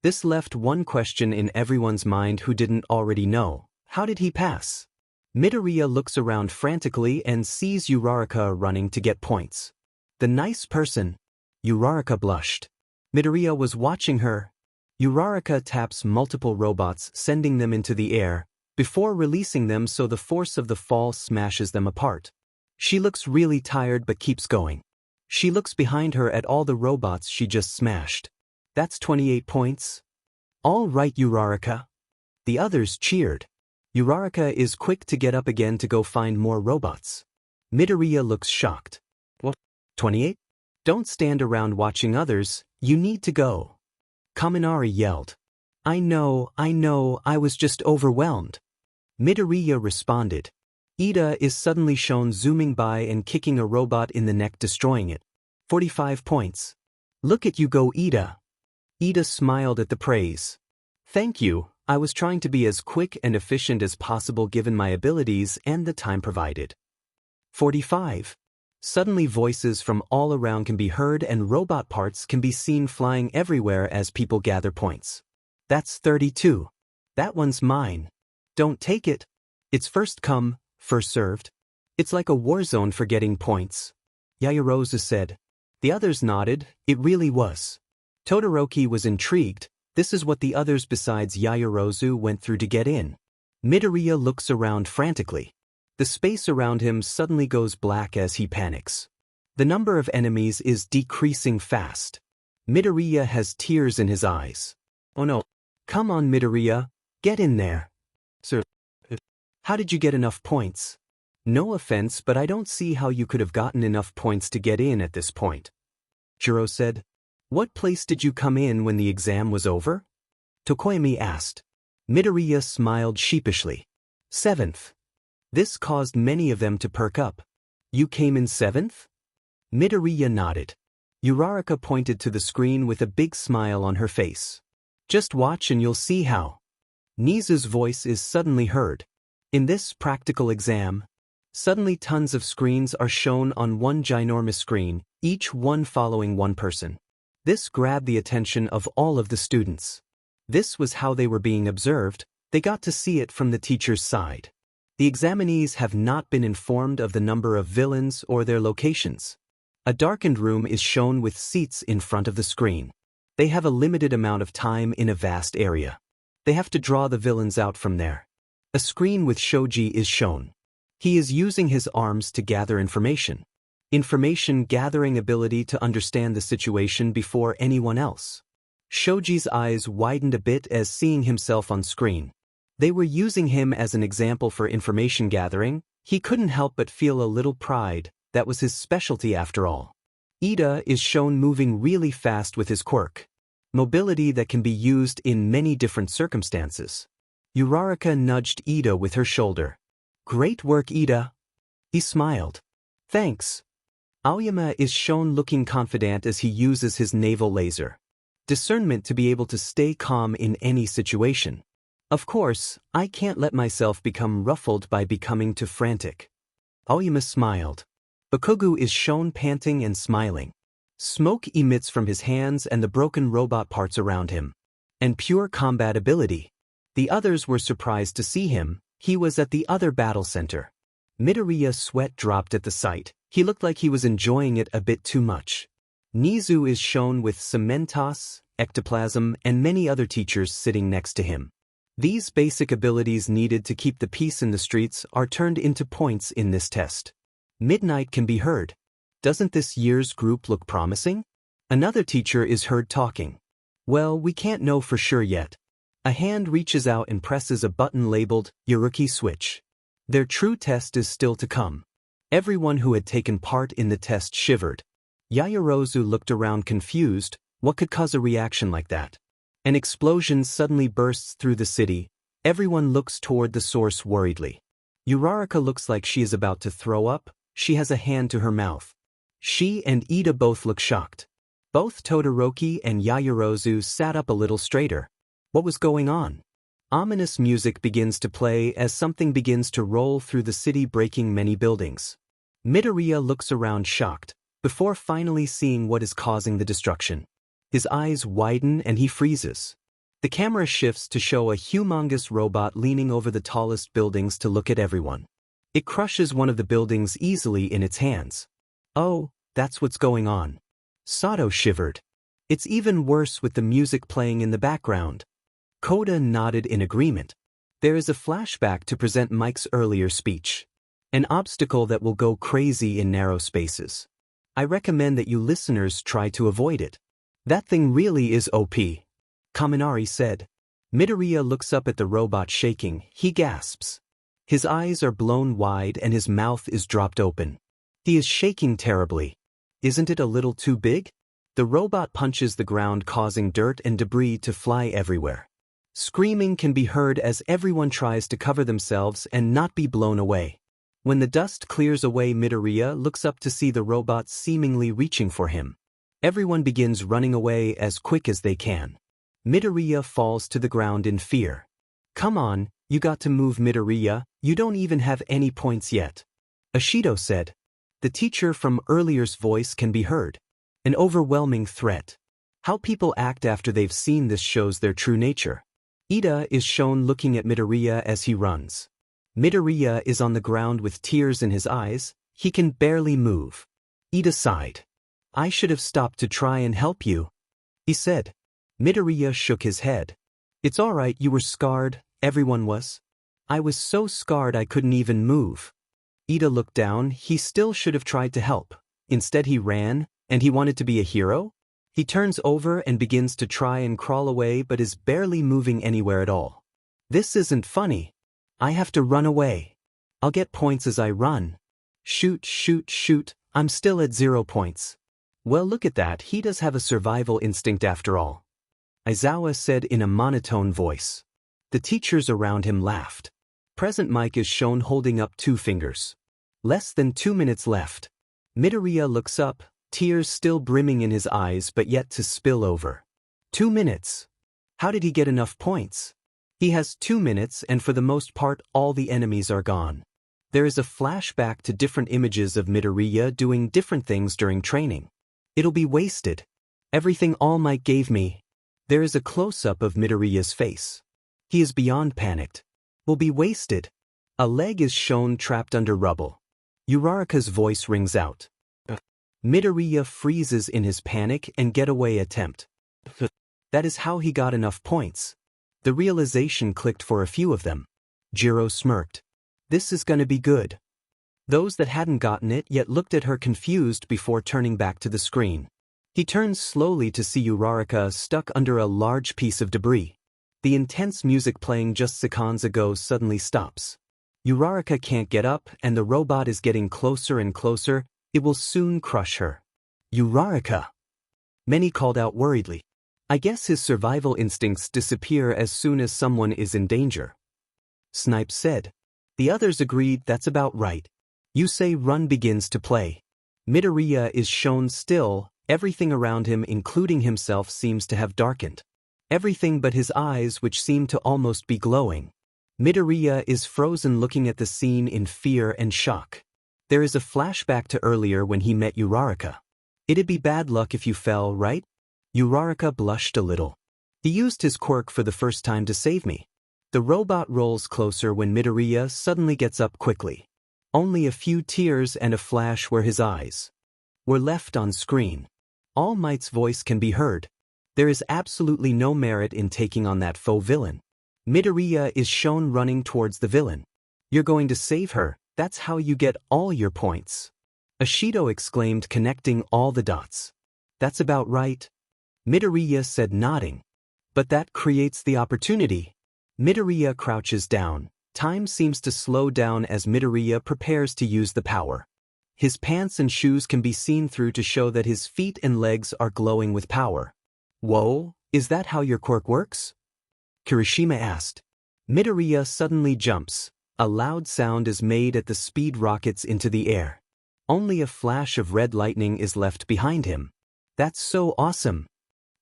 This left one question in everyone's mind who didn't already know. How did he pass? Midoriya looks around frantically and sees Uraraka running to get points. The nice person. Uraraka blushed. Midoriya was watching her. Uraraka taps multiple robots, sending them into the air, before releasing them so the force of the fall smashes them apart. She looks really tired but keeps going. She looks behind her at all the robots she just smashed. That's 28 points. All right, Uraraka. The others cheered. Uraraka is quick to get up again to go find more robots. Midoriya looks shocked. What? 28? Don't stand around watching others, you need to go. Kaminari yelled. I know, I was just overwhelmed. Midoriya responded. Ida is suddenly shown zooming by and kicking a robot in the neck, destroying it. 45 points. Look at you go, Ida. Ida smiled at the praise. Thank you, I was trying to be as quick and efficient as possible given my abilities and the time provided. 45. Suddenly voices from all around can be heard and robot parts can be seen flying everywhere as people gather points. That's 32. That one's mine. Don't take it. It's first come, first served. It's like a war zone for getting points. Yaoyorozu said. The others nodded, it really was. Todoroki was intrigued, this is what the others besides Yaoyorozu went through to get in. Midoriya looks around frantically. The space around him suddenly goes black as he panics. The number of enemies is decreasing fast. Midoriya has tears in his eyes. Oh no. Come on, Midoriya, get in there. Sir, how did you get enough points? No offense, but I don't see how you could have gotten enough points to get in at this point. Jiro said. What place did you come in when the exam was over? Tokoyami asked. Midoriya smiled sheepishly. 7th. This caused many of them to perk up. You came in 7th? Midoriya nodded. Uraraka pointed to the screen with a big smile on her face. Just watch and you'll see how. Nizu's voice is suddenly heard. In this practical exam, suddenly tons of screens are shown on one ginormous screen, each one following one person. This grabbed the attention of all of the students. This was how they were being observed. They got to see it from the teacher's side. The examinees have not been informed of the number of villains or their locations. A darkened room is shown with seats in front of the screen. They have a limited amount of time in a vast area. They have to draw the villains out from there. A screen with Shoji is shown. He is using his arms to gather information. Information gathering ability to understand the situation before anyone else. Shoji's eyes widened a bit as seeing himself on screen. They were using him as an example for information gathering. He couldn't help but feel a little pride. That was his specialty after all. Ida is shown moving really fast with his quirk. Mobility that can be used in many different circumstances. Uraraka nudged Ida with her shoulder. Great work, Ida. He smiled. Thanks. Aoyama is shown looking confident as he uses his naval laser. Discernment to be able to stay calm in any situation. Of course, I can't let myself become ruffled by becoming too frantic. Aoyama smiled. Bakugo is shown panting and smiling. Smoke emits from his hands and the broken robot parts around him. And pure combat ability. The others were surprised to see him. He was at the other battle center. Midoriya's sweat dropped at the sight. He looked like he was enjoying it a bit too much. Nizu is shown with Cementos, Ectoplasm, and many other teachers sitting next to him. These basic abilities needed to keep the peace in the streets are turned into points in this test. Midnight can be heard. Doesn't this year's group look promising? Another teacher is heard talking. Well, we can't know for sure yet. A hand reaches out and presses a button labeled Yuruki Switch. Their true test is still to come. Everyone who had taken part in the test shivered. Yaoyorozu looked around confused. What could cause a reaction like that? An explosion suddenly bursts through the city. Everyone looks toward the source worriedly. Uraraka looks like she is about to throw up. She has a hand to her mouth. She and Ida both look shocked. Both Todoroki and Yaoyorozu sat up a little straighter. What was going on? Ominous music begins to play as something begins to roll through the city, breaking many buildings. Midoriya looks around shocked, before finally seeing what is causing the destruction. His eyes widen and he freezes. The camera shifts to show a humongous robot leaning over the tallest buildings to look at everyone. It crushes one of the buildings easily in its hands. Oh, that's what's going on. Sato shivered. It's even worse with the music playing in the background. Koda nodded in agreement. There is a flashback to present Mike's earlier speech. An obstacle that will go crazy in narrow spaces. I recommend that you listeners try to avoid it. That thing really is OP. Kaminari said. Midoriya looks up at the robot shaking. He gasps. His eyes are blown wide and his mouth is dropped open. He is shaking terribly. Isn't it a little too big? The robot punches the ground, causing dirt and debris to fly everywhere. Screaming can be heard as everyone tries to cover themselves and not be blown away. When the dust clears away, Midoriya looks up to see the robot seemingly reaching for him. Everyone begins running away as quick as they can. Midoriya falls to the ground in fear. Come on, you got to move, Midoriya, you don't even have any points yet. Ashido said. The teacher from earlier's voice can be heard. An overwhelming threat. How people act after they've seen this shows their true nature. Ida is shown looking at Midoriya as he runs. Midoriya is on the ground with tears in his eyes. He can barely move. Ida sighed. I should have stopped to try and help you, he said. Midoriya shook his head. It's all right, you were scarred, everyone was. I was so scarred I couldn't even move. Ida looked down. He still should have tried to help. Instead he ran, and he wanted to be a hero? He turns over and begins to try and crawl away but is barely moving anywhere at all. This isn't funny. I have to run away. I'll get points as I run. Shoot, shoot, shoot, I'm still at 0 points. Well, look at that, he does have a survival instinct after all. Aizawa said in a monotone voice. The teachers around him laughed. Present Mike is shown holding up 2 fingers. Less than 2 minutes left. Midoriya looks up, tears still brimming in his eyes but yet to spill over. 2 minutes. How did he get enough points? He has 2 minutes and for the most part all the enemies are gone. There is a flashback to different images of Midoriya doing different things during training. It'll be wasted. Everything All Might gave me. There is a close-up of Midoriya's face. He is beyond panicked. Will be wasted. A leg is shown trapped under rubble. Uraraka's voice rings out. Midoriya freezes in his panic and getaway attempt. That is how he got enough points. The realization clicked for a few of them. Jiro smirked. This is gonna be good. Those that hadn't gotten it yet looked at her confused before turning back to the screen. He turns slowly to see Uraraka stuck under a large piece of debris. The intense music playing just seconds ago suddenly stops. Uraraka can't get up and the robot is getting closer and closer. It will soon crush her. Uraraka! Many called out worriedly. I guess his survival instincts disappear as soon as someone is in danger. Snipes said. The others agreed that's about right. Yusei Run begins to play. Midoriya is shown still, everything around him including himself seems to have darkened. Everything but his eyes which seem to almost be glowing. Midoriya is frozen looking at the scene in fear and shock. There is a flashback to earlier when he met Uraraka. It'd be bad luck if you fell, right? Uraraka blushed a little. He used his quirk for the first time to save me. The robot rolls closer when Midoriya suddenly gets up quickly. Only a few tears and a flash where his eyes were left on screen. All Might's voice can be heard. There is absolutely no merit in taking on that faux villain. Midoriya is shown running towards the villain. You're going to save her, that's how you get all your points. Ashido exclaimed, connecting all the dots. That's about right. Midoriya said, nodding. But that creates the opportunity. Midoriya crouches down. Time seems to slow down as Midoriya prepares to use the power. His pants and shoes can be seen through to show that his feet and legs are glowing with power. Whoa, is that how your quirk works? Kirishima asked. Midoriya suddenly jumps. A loud sound is made at the speed rockets into the air. Only a flash of red lightning is left behind him. That's so awesome.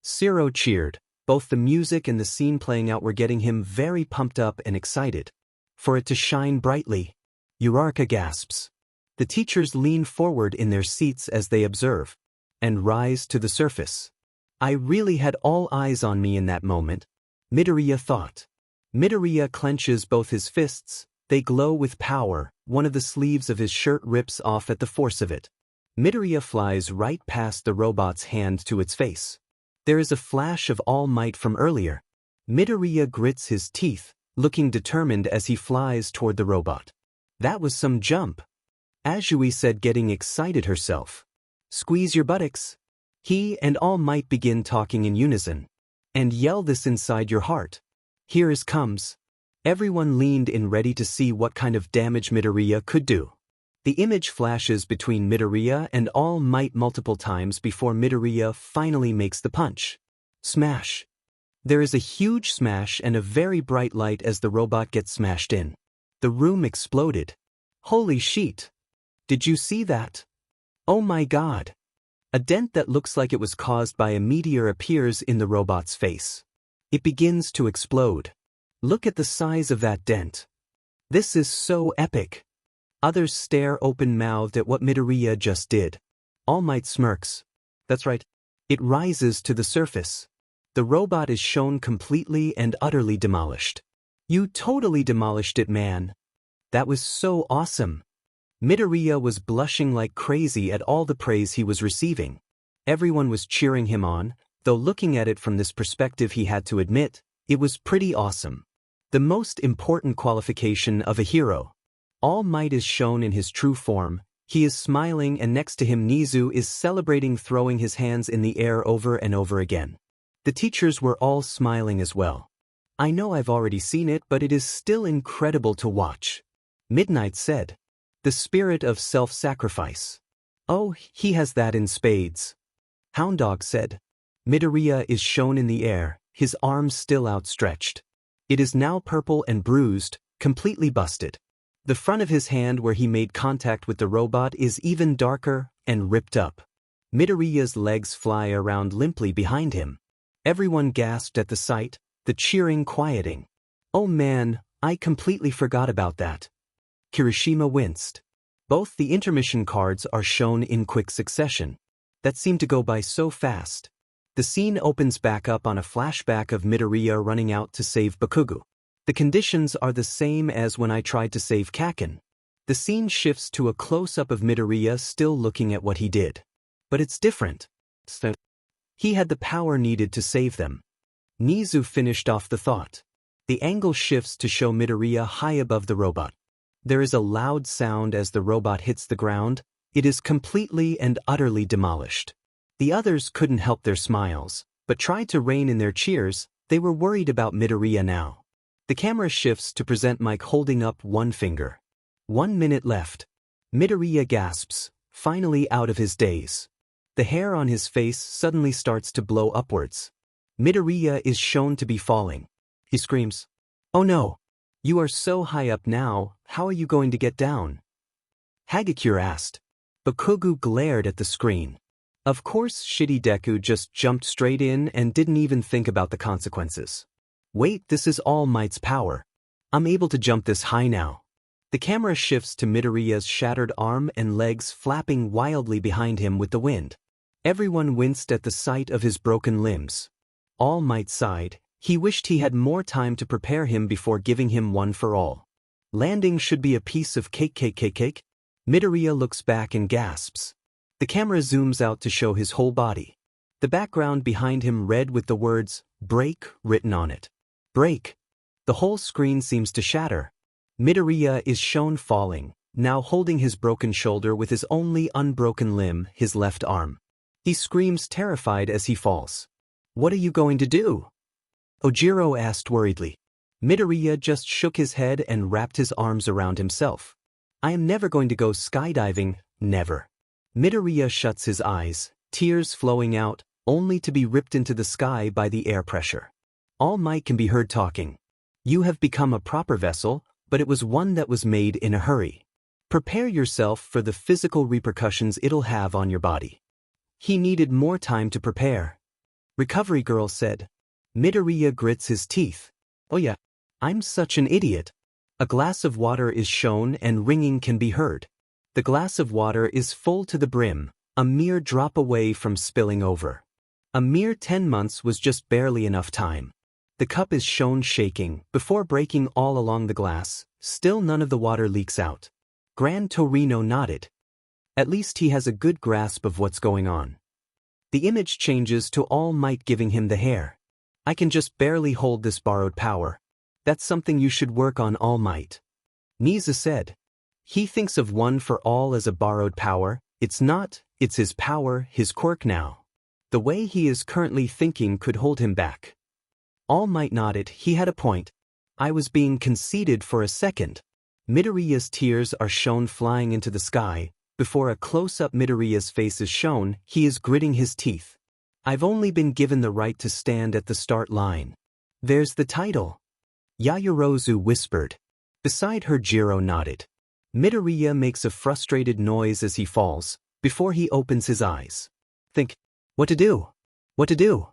Zero cheered. Both the music and the scene playing out were getting him very pumped up and excited. For it to shine brightly. Uraraka gasps. The teachers lean forward in their seats as they observe. And rise to the surface. I really had all eyes on me in that moment. Midoriya thought. Midoriya clenches both his fists. They glow with power. One of the sleeves of his shirt rips off at the force of it. Midoriya flies right past the robot's hand to its face. There is a flash of All Might from earlier. Midoriya grits his teeth, looking determined as he flies toward the robot. That was some jump. Azui said, getting excited herself. Squeeze your buttocks. He and All Might begin talking in unison. And yell this inside your heart. Here is comes. Everyone leaned in ready to see what kind of damage Midoriya could do. The image flashes between Midoriya and All Might multiple times before Midoriya finally makes the punch. Smash. There is a huge smash and a very bright light as the robot gets smashed in. The room exploded. Holy shit. Did you see that? Oh my god. A dent that looks like it was caused by a meteor appears in the robot's face. It begins to explode. Look at the size of that dent. This is so epic. Others stare open-mouthed at what Midoriya just did. All Might smirks. That's right. It rises to the surface. The robot is shown completely and utterly demolished. You totally demolished it, man. That was so awesome. Midoriya was blushing like crazy at all the praise he was receiving. Everyone was cheering him on, though looking at it from this perspective he had to admit, it was pretty awesome. The most important qualification of a hero. All Might is shown in his true form. He is smiling and next to him Nizu is celebrating, throwing his hands in the air over and over again. The teachers were all smiling as well. I know I've already seen it, but it is still incredible to watch. Midnight said. The spirit of self-sacrifice. Oh, he has that in spades. Hound Dog said. Midoriya is shown in the air, his arms still outstretched. It is now purple and bruised, completely busted. The front of his hand where he made contact with the robot is even darker and ripped up. Midoriya's legs fly around limply behind him. Everyone gasped at the sight, the cheering quieting. Oh man, I completely forgot about that. Kirishima winced. Both the intermission cards are shown in quick succession. That seemed to go by so fast. The scene opens back up on a flashback of Midoriya running out to save Bakugo. The conditions are the same as when I tried to save Kaken. The scene shifts to a close-up of Midoriya still looking at what he did. But it's different. He had the power needed to save them. Nizu finished off the thought. The angle shifts to show Midoriya high above the robot. There is a loud sound as the robot hits the ground. It is completely and utterly demolished. The others couldn't help their smiles, but tried to rein in their cheers. They were worried about Midoriya now. The camera shifts to present Mike holding up one finger. 1 minute left. Midoriya gasps, finally out of his daze. The hair on his face suddenly starts to blow upwards. Midoriya is shown to be falling. He screams, "Oh no! You are so high up now, how are you going to get down?" Hagakure asked. Bakugo glared at the screen. Of course shitty Deku just jumped straight in and didn't even think about the consequences. Wait, this is All Might's power. I'm able to jump this high now. The camera shifts to Midoriya's shattered arm and legs flapping wildly behind him with the wind. Everyone winced at the sight of his broken limbs. All Might sighed. He wished he had more time to prepare him before giving him one for all. Landing should be a piece of cake. Midoriya looks back and gasps. The camera zooms out to show his whole body. The background behind him red with the words, "Break," written on it. Break. The whole screen seems to shatter. Midoriya is shown falling, now holding his broken shoulder with his only unbroken limb, his left arm. He screams terrified as he falls. What are you going to do? Ojiro asked worriedly. Midoriya just shook his head and wrapped his arms around himself. I am never going to go skydiving, never. Midoriya shuts his eyes, tears flowing out, only to be ripped into the sky by the air pressure. All Might can be heard talking. You have become a proper vessel, but it was one that was made in a hurry. Prepare yourself for the physical repercussions it'll have on your body. He needed more time to prepare. Recovery Girl said. Midoriya grits his teeth. Oh yeah, I'm such an idiot. A glass of water is shown and ringing can be heard. The glass of water is full to the brim, a mere drop away from spilling over. A mere 10 months was just barely enough time. The cup is shown shaking, before breaking all along the glass. Still none of the water leaks out. Gran Torino nodded. At least he has a good grasp of what's going on. The image changes to All Might giving him the hair. I can just barely hold this borrowed power. That's something you should work on, All Might. Nizu said. He thinks of one for all as a borrowed power. It's not, it's his power, his quirk now. The way he is currently thinking could hold him back. All Might nodded. He had a point. I was being conceited for a second. Midoriya's tears are shown flying into the sky. Before a close-up Midoriya's face is shown, he is gritting his teeth. I've only been given the right to stand at the start line. There's the title. Yaoyorozu whispered. Beside her Jiro nodded. Midoriya makes a frustrated noise as he falls, before he opens his eyes. Think. What to do? What to do?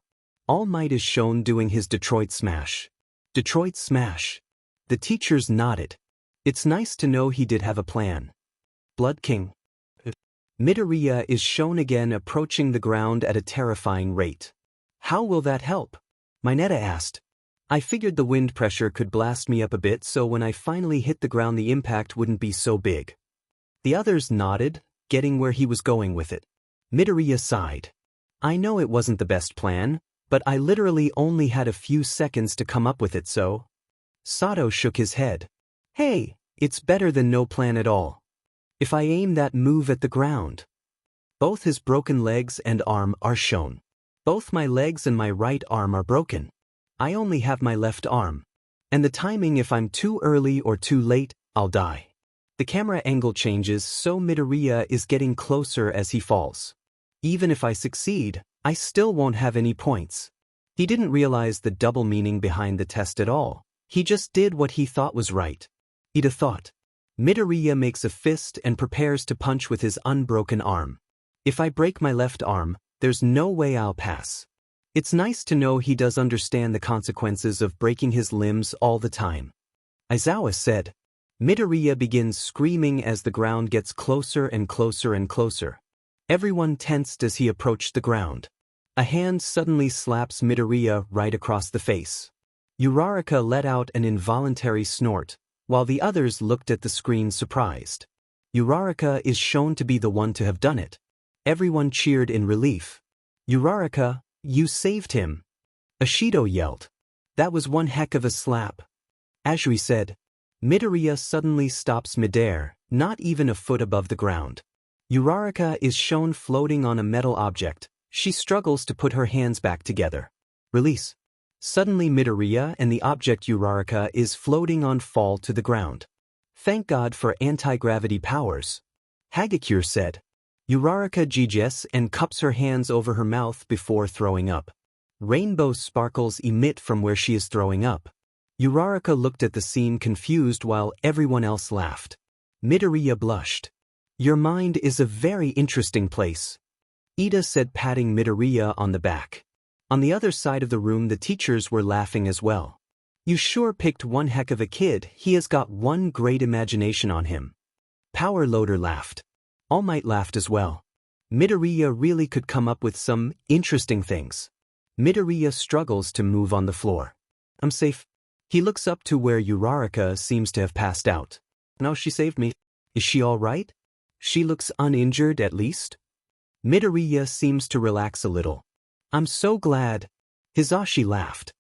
All Might is shown doing his Detroit Smash. Detroit Smash. The teachers nodded. It's nice to know he did have a plan. Blood King. Midoriya is shown again approaching the ground at a terrifying rate. How will that help? Mineta asked. I figured the wind pressure could blast me up a bit so when I finally hit the ground the impact wouldn't be so big. The others nodded, getting where he was going with it. Midoriya sighed. I know it wasn't the best plan, but I literally only had a few seconds to come up with it so. Sato shook his head. Hey, It's better than no plan at all. If I aim that move at the ground. Both his broken legs and arm are shown. Both my legs and my right arm are broken. I only have my left arm. And the timing, if I'm too early or too late, I'll die. The camera angle changes so Midoriya is getting closer as he falls. Even if I succeed, I still won't have any points. He didn't realize the double meaning behind the test at all. He just did what he thought was right. Ida thought. Midoriya makes a fist and prepares to punch with his unbroken arm. If I break my left arm, there's no way I'll pass. It's nice to know he does understand the consequences of breaking his limbs all the time. Aizawa said. Midoriya begins screaming as the ground gets closer and closer and closer. Everyone tensed as he approached the ground. A hand suddenly slaps Midoriya right across the face. Uraraka let out an involuntary snort, while the others looked at the screen surprised. Uraraka is shown to be the one to have done it. Everyone cheered in relief. Uraraka, you saved him. Ashido yelled. That was one heck of a slap. Ashui said. Midoriya suddenly stops midair, not even a foot above the ground. Uraraka is shown floating on a metal object. She struggles to put her hands back together. Release. Suddenly Midoriya and the object Uraraka is floating on fall to the ground. Thank God for anti-gravity powers. Hagakure said. Uraraka jijes and cups her hands over her mouth before throwing up. Rainbow sparkles emit from where she is throwing up. Uraraka looked at the scene confused while everyone else laughed. Midoriya blushed. Your mind is a very interesting place. Ida said, patting Midoriya on the back. On the other side of the room the teachers were laughing as well. You sure picked one heck of a kid, he has got one great imagination on him. Power Loader laughed. All Might laughed as well. Midoriya really could come up with some interesting things. Midoriya struggles to move on the floor. I'm safe. He looks up to where Uraraka seems to have passed out. No, she saved me. Is she all right? She looks uninjured at least. Midoriya seems to relax a little. I'm so glad. Hisashi laughed.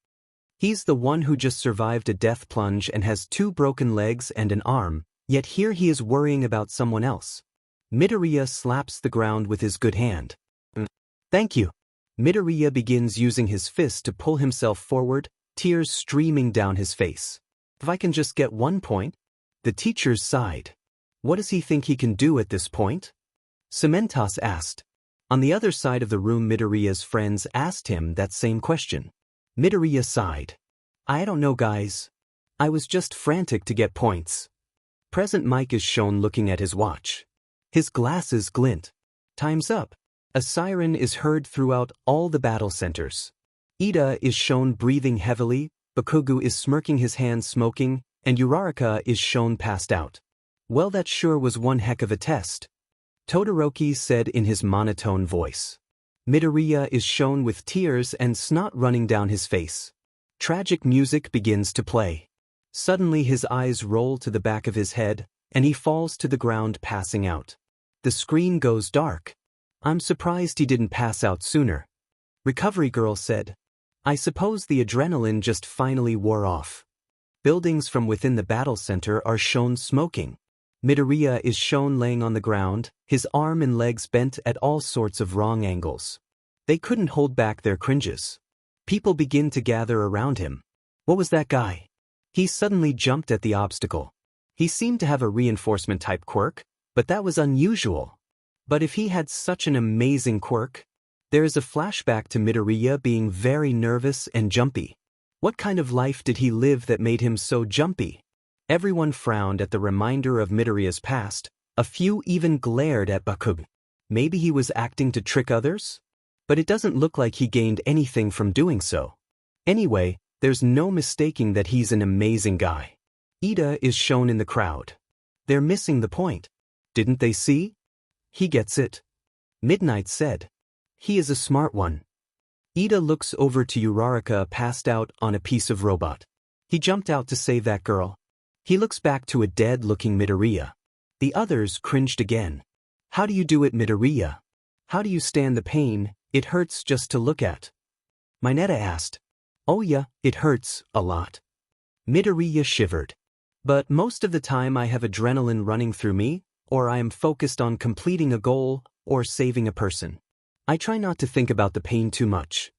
He's the one who just survived a death plunge and has 2 broken legs and an arm, yet here he is worrying about someone else. Midoriya slaps the ground with his good hand. Thank you. Midoriya begins using his fist to pull himself forward, tears streaming down his face. If I can just get 1 point? The teachers sighed. What does he think he can do at this point? Cementos asked. On the other side of the room Midoriya's friends asked him that same question. Midoriya sighed. I don't know guys. I was just frantic to get points. Present Mike is shown looking at his watch. His glasses glint. Time's up. A siren is heard throughout all the battle centers. Ida is shown breathing heavily, Bakugo is smirking his hands smoking, and Uraraka is shown passed out. Well, that sure was one heck of a test. Todoroki said in his monotone voice. Midoriya is shown with tears and snot running down his face. Tragic music begins to play. Suddenly his eyes roll to the back of his head, and he falls to the ground passing out. The screen goes dark. I'm surprised he didn't pass out sooner. Recovery Girl said. I suppose the adrenaline just finally wore off. Buildings from within the battle center are shown smoking. Midoriya is shown laying on the ground, his arm and legs bent at all sorts of wrong angles. They couldn't hold back their cringes. People begin to gather around him. What was that guy? He suddenly jumped at the obstacle. He seemed to have a reinforcement type quirk, but that was unusual. But if he had such an amazing quirk, there is a flashback to Midoriya being very nervous and jumpy. What kind of life did he live that made him so jumpy? Everyone frowned at the reminder of Midoriya's past. A few even glared at Bakugo. Maybe he was acting to trick others? But it doesn't look like he gained anything from doing so. Anyway, there's no mistaking that he's an amazing guy. Ida is shown in the crowd. They're missing the point. Didn't they see? He gets it. Midnight said. He is a smart one. Ida looks over to Uraraka passed out on a piece of robot. He jumped out to save that girl. He looks back to a dead-looking Midoriya. The others cringed again. How do you do it, Midoriya? How do you stand the pain? It hurts just to look at. Mineta asked. Oh yeah, it hurts, a lot. Midoriya shivered. But most of the time I have adrenaline running through me, or I am focused on completing a goal or saving a person. I try not to think about the pain too much.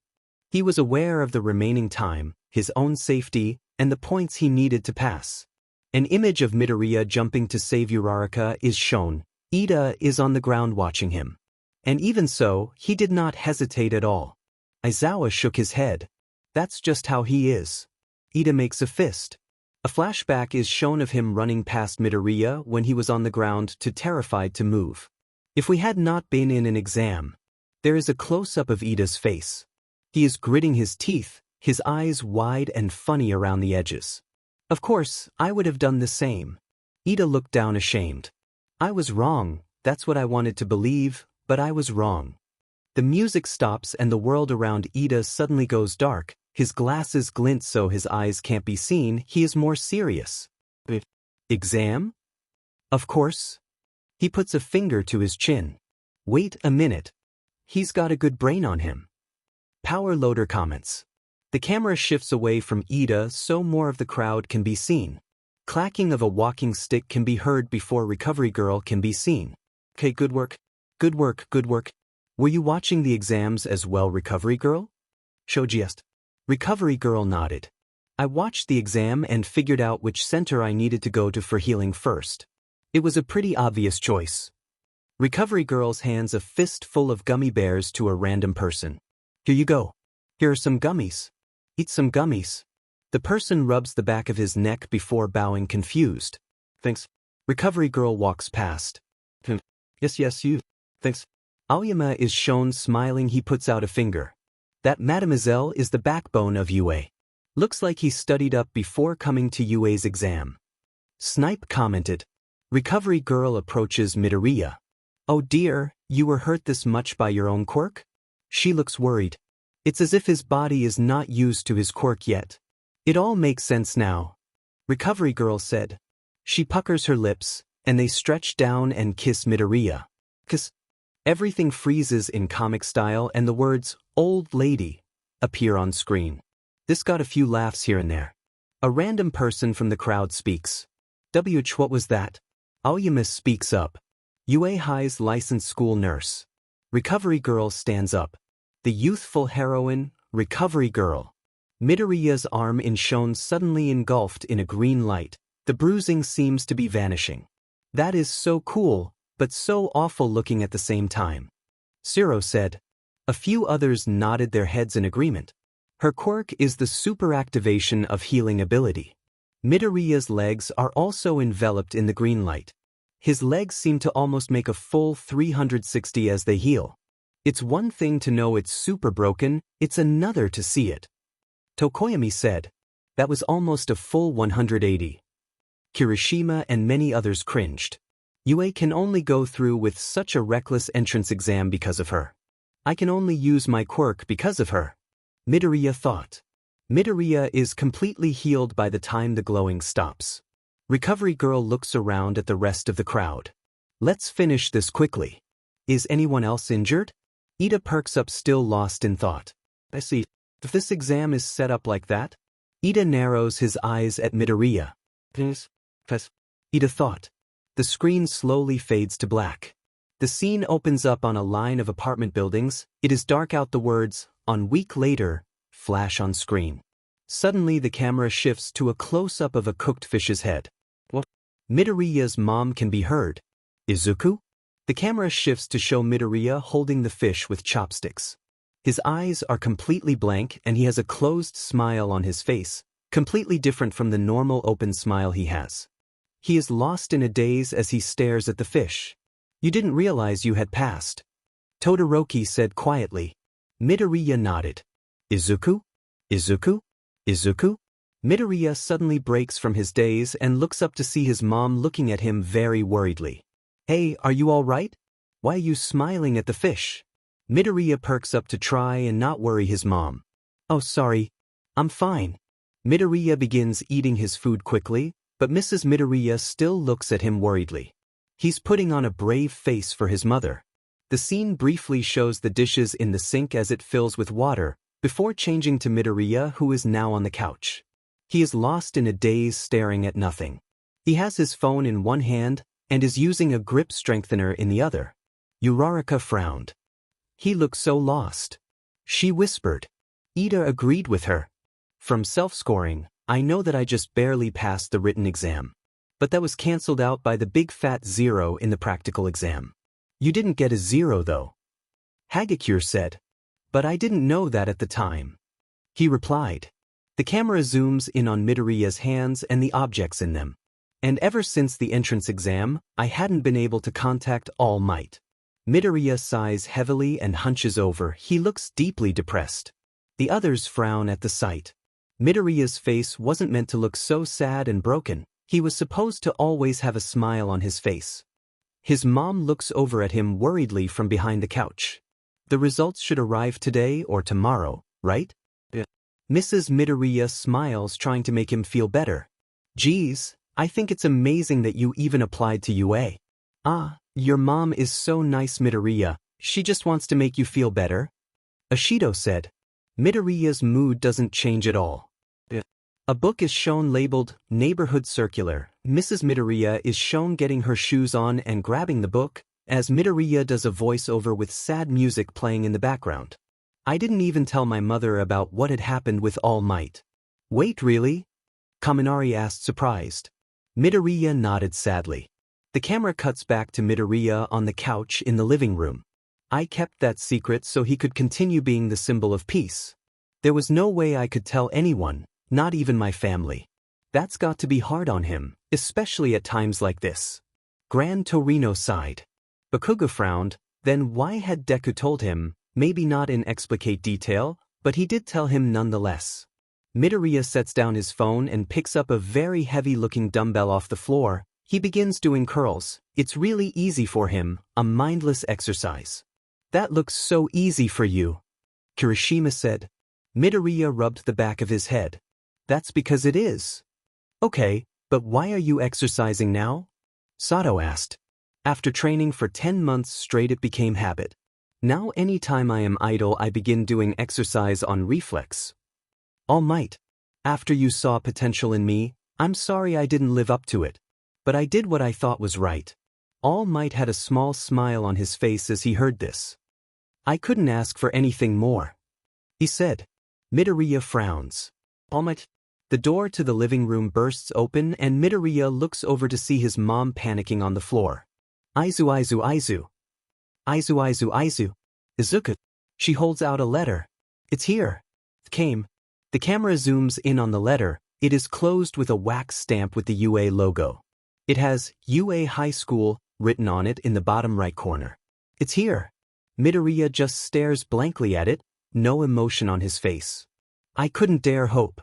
He was aware of the remaining time, his own safety, and the points he needed to pass. An image of Midoriya jumping to save Uraraka is shown. Ida is on the ground watching him. And even so, he did not hesitate at all. Aizawa shook his head. That's just how he is. Ida makes a fist. A flashback is shown of him running past Midoriya when he was on the ground too terrified to move. If we had not been in an exam, there is a close-up of Ida's face. He is gritting his teeth, his eyes wide and funny around the edges. Of course, I would have done the same. Ida looked down ashamed. I was wrong, that's what I wanted to believe, but I was wrong. The music stops and the world around Ida suddenly goes dark. His glasses glint so his eyes can't be seen. He is more serious. Exam? Of course. He puts a finger to his chin. Wait a minute. He's got a good brain on him. Power Loader comments. The camera shifts away from Ida so more of the crowd can be seen. Clacking of a walking stick can be heard before Recovery Girl can be seen. Okay, good work. Good work, good work. Were you watching the exams as well, Recovery Girl? Shoji asked. Recovery Girl nodded. I watched the exam and figured out which center I needed to go to for healing first. It was a pretty obvious choice. Recovery Girl's hands a fist full of gummy bears to a random person. Here you go. Here are some gummies. Eat some gummies. The person rubs the back of his neck before bowing confused. Thanks. Recovery Girl walks past. Yes, you. Thanks. Aoyama is shown smiling. He puts out a finger. That mademoiselle is the backbone of UA. Looks like he studied up before coming to UA's exam. Snipe commented. Recovery Girl approaches Midoriya. Oh dear, you were hurt this much by your own quirk? She looks worried. It's as if his body is not used to his quirk yet. It all makes sense now. Recovery Girl said. She puckers her lips, and they stretch down and kiss Midoriya. Kiss. Everything freezes in comic style and the words, old lady, appear on screen. This got a few laughs here and there. A random person from the crowd speaks. What was that? Aoyama speaks up. UA High's licensed school nurse. Recovery Girl stands up. The youthful heroine, Recovery Girl. Midoriya's arm is shown suddenly engulfed in a green light. The bruising seems to be vanishing. That is so cool, but so awful looking at the same time. Siro said. A few others nodded their heads in agreement. Her quirk is the super activation of healing ability. Midoriya's legs are also enveloped in the green light. His legs seem to almost make a full 360 as they heal. It's one thing to know it's super broken, it's another to see it. Tokoyami said. That was almost a full 180. Kirishima and many others cringed. UA can only go through with such a reckless entrance exam because of her. I can only use my quirk because of her. Midoriya thought. Midoriya is completely healed by the time the glowing stops. Recovery Girl looks around at the rest of the crowd. Let's finish this quickly. Is anyone else injured? Ida perks up, still lost in thought. I see. If this exam is set up like that? Ida narrows his eyes at Midoriya. Ida thought. The screen slowly fades to black. The scene opens up on a line of apartment buildings. It is dark out. The words, "On week later," flash on screen. Suddenly the camera shifts to a close-up of a cooked fish's head. What? Midoriya's mom can be heard. Izuku? The camera shifts to show Midoriya holding the fish with chopsticks. His eyes are completely blank and he has a closed smile on his face, completely different from the normal open smile he has. He is lost in a daze as he stares at the fish. You didn't realize you had passed. Todoroki said quietly. Midoriya nodded. Izuku? Izuku? Izuku? Midoriya suddenly breaks from his daze and looks up to see his mom looking at him very worriedly. Hey, are you all right? Why are you smiling at the fish? Midoriya perks up to try and not worry his mom. Oh, sorry. I'm fine. Midoriya begins eating his food quickly, but Mrs. Midoriya still looks at him worriedly. He's putting on a brave face for his mother. The scene briefly shows the dishes in the sink as it fills with water, before changing to Midoriya, who is now on the couch. He is lost in a daze staring at nothing. He has his phone in one hand and is using a grip strengthener in the other. Uraraka frowned. He looked so lost. She whispered. Ida agreed with her. From self-scoring, I know that I just barely passed the written exam. But that was cancelled out by the big fat 0 in the practical exam. You didn't get a 0 though. Hagakure said. But I didn't know that at the time. He replied. The camera zooms in on Midoriya's hands and the objects in them. And ever since the entrance exam, I hadn't been able to contact All Might. Midoriya sighs heavily and hunches over. He looks deeply depressed. The others frown at the sight. Midoriya's face wasn't meant to look so sad and broken. He was supposed to always have a smile on his face. His mom looks over at him worriedly from behind the couch. The results should arrive today or tomorrow, right? Yeah. Mrs. Midoriya smiles, trying to make him feel better. Geez, I think it's amazing that you even applied to UA. Ah, your mom is so nice, Midoriya. She just wants to make you feel better. Ashido said. Midoriya's mood doesn't change at all. A book is shown labeled Neighborhood Circular. Mrs. Midoriya is shown getting her shoes on and grabbing the book, as Midoriya does a voiceover with sad music playing in the background. I didn't even tell my mother about what had happened with All Might. Wait, really? Kaminari asked, surprised. Midoriya nodded sadly. The camera cuts back to Midoriya on the couch in the living room. I kept that secret so he could continue being the symbol of peace. There was no way I could tell anyone, not even my family. That's got to be hard on him, especially at times like this. Gran Torino sighed. Bakugo frowned. Then why had Deku told him, maybe not in explicate detail, but he did tell him nonetheless. Midoriya sets down his phone and picks up a very heavy-looking dumbbell off the floor. He begins doing curls. It's really easy for him, a mindless exercise. That looks so easy for you, Kirishima said. Midoriya rubbed the back of his head. That's because it is. Okay, but why are you exercising now? Sato asked. After training for 10 months straight, it became habit. Now anytime I am idle, I begin doing exercise on reflex. All Might. After you saw potential in me, I'm sorry I didn't live up to it. But I did what I thought was right. All Might had a small smile on his face as he heard this. I couldn't ask for anything more, he said. Midoriya frowns. All Might. The door to the living room bursts open and Midoriya looks over to see his mom panicking on the floor. Aizu. Izuku. She holds out a letter. It's here. It came. The camera zooms in on the letter. It is closed with a wax stamp with the UA logo. It has UA High School written on it in the bottom right corner. It's here. Midoriya just stares blankly at it, no emotion on his face. I couldn't dare hope,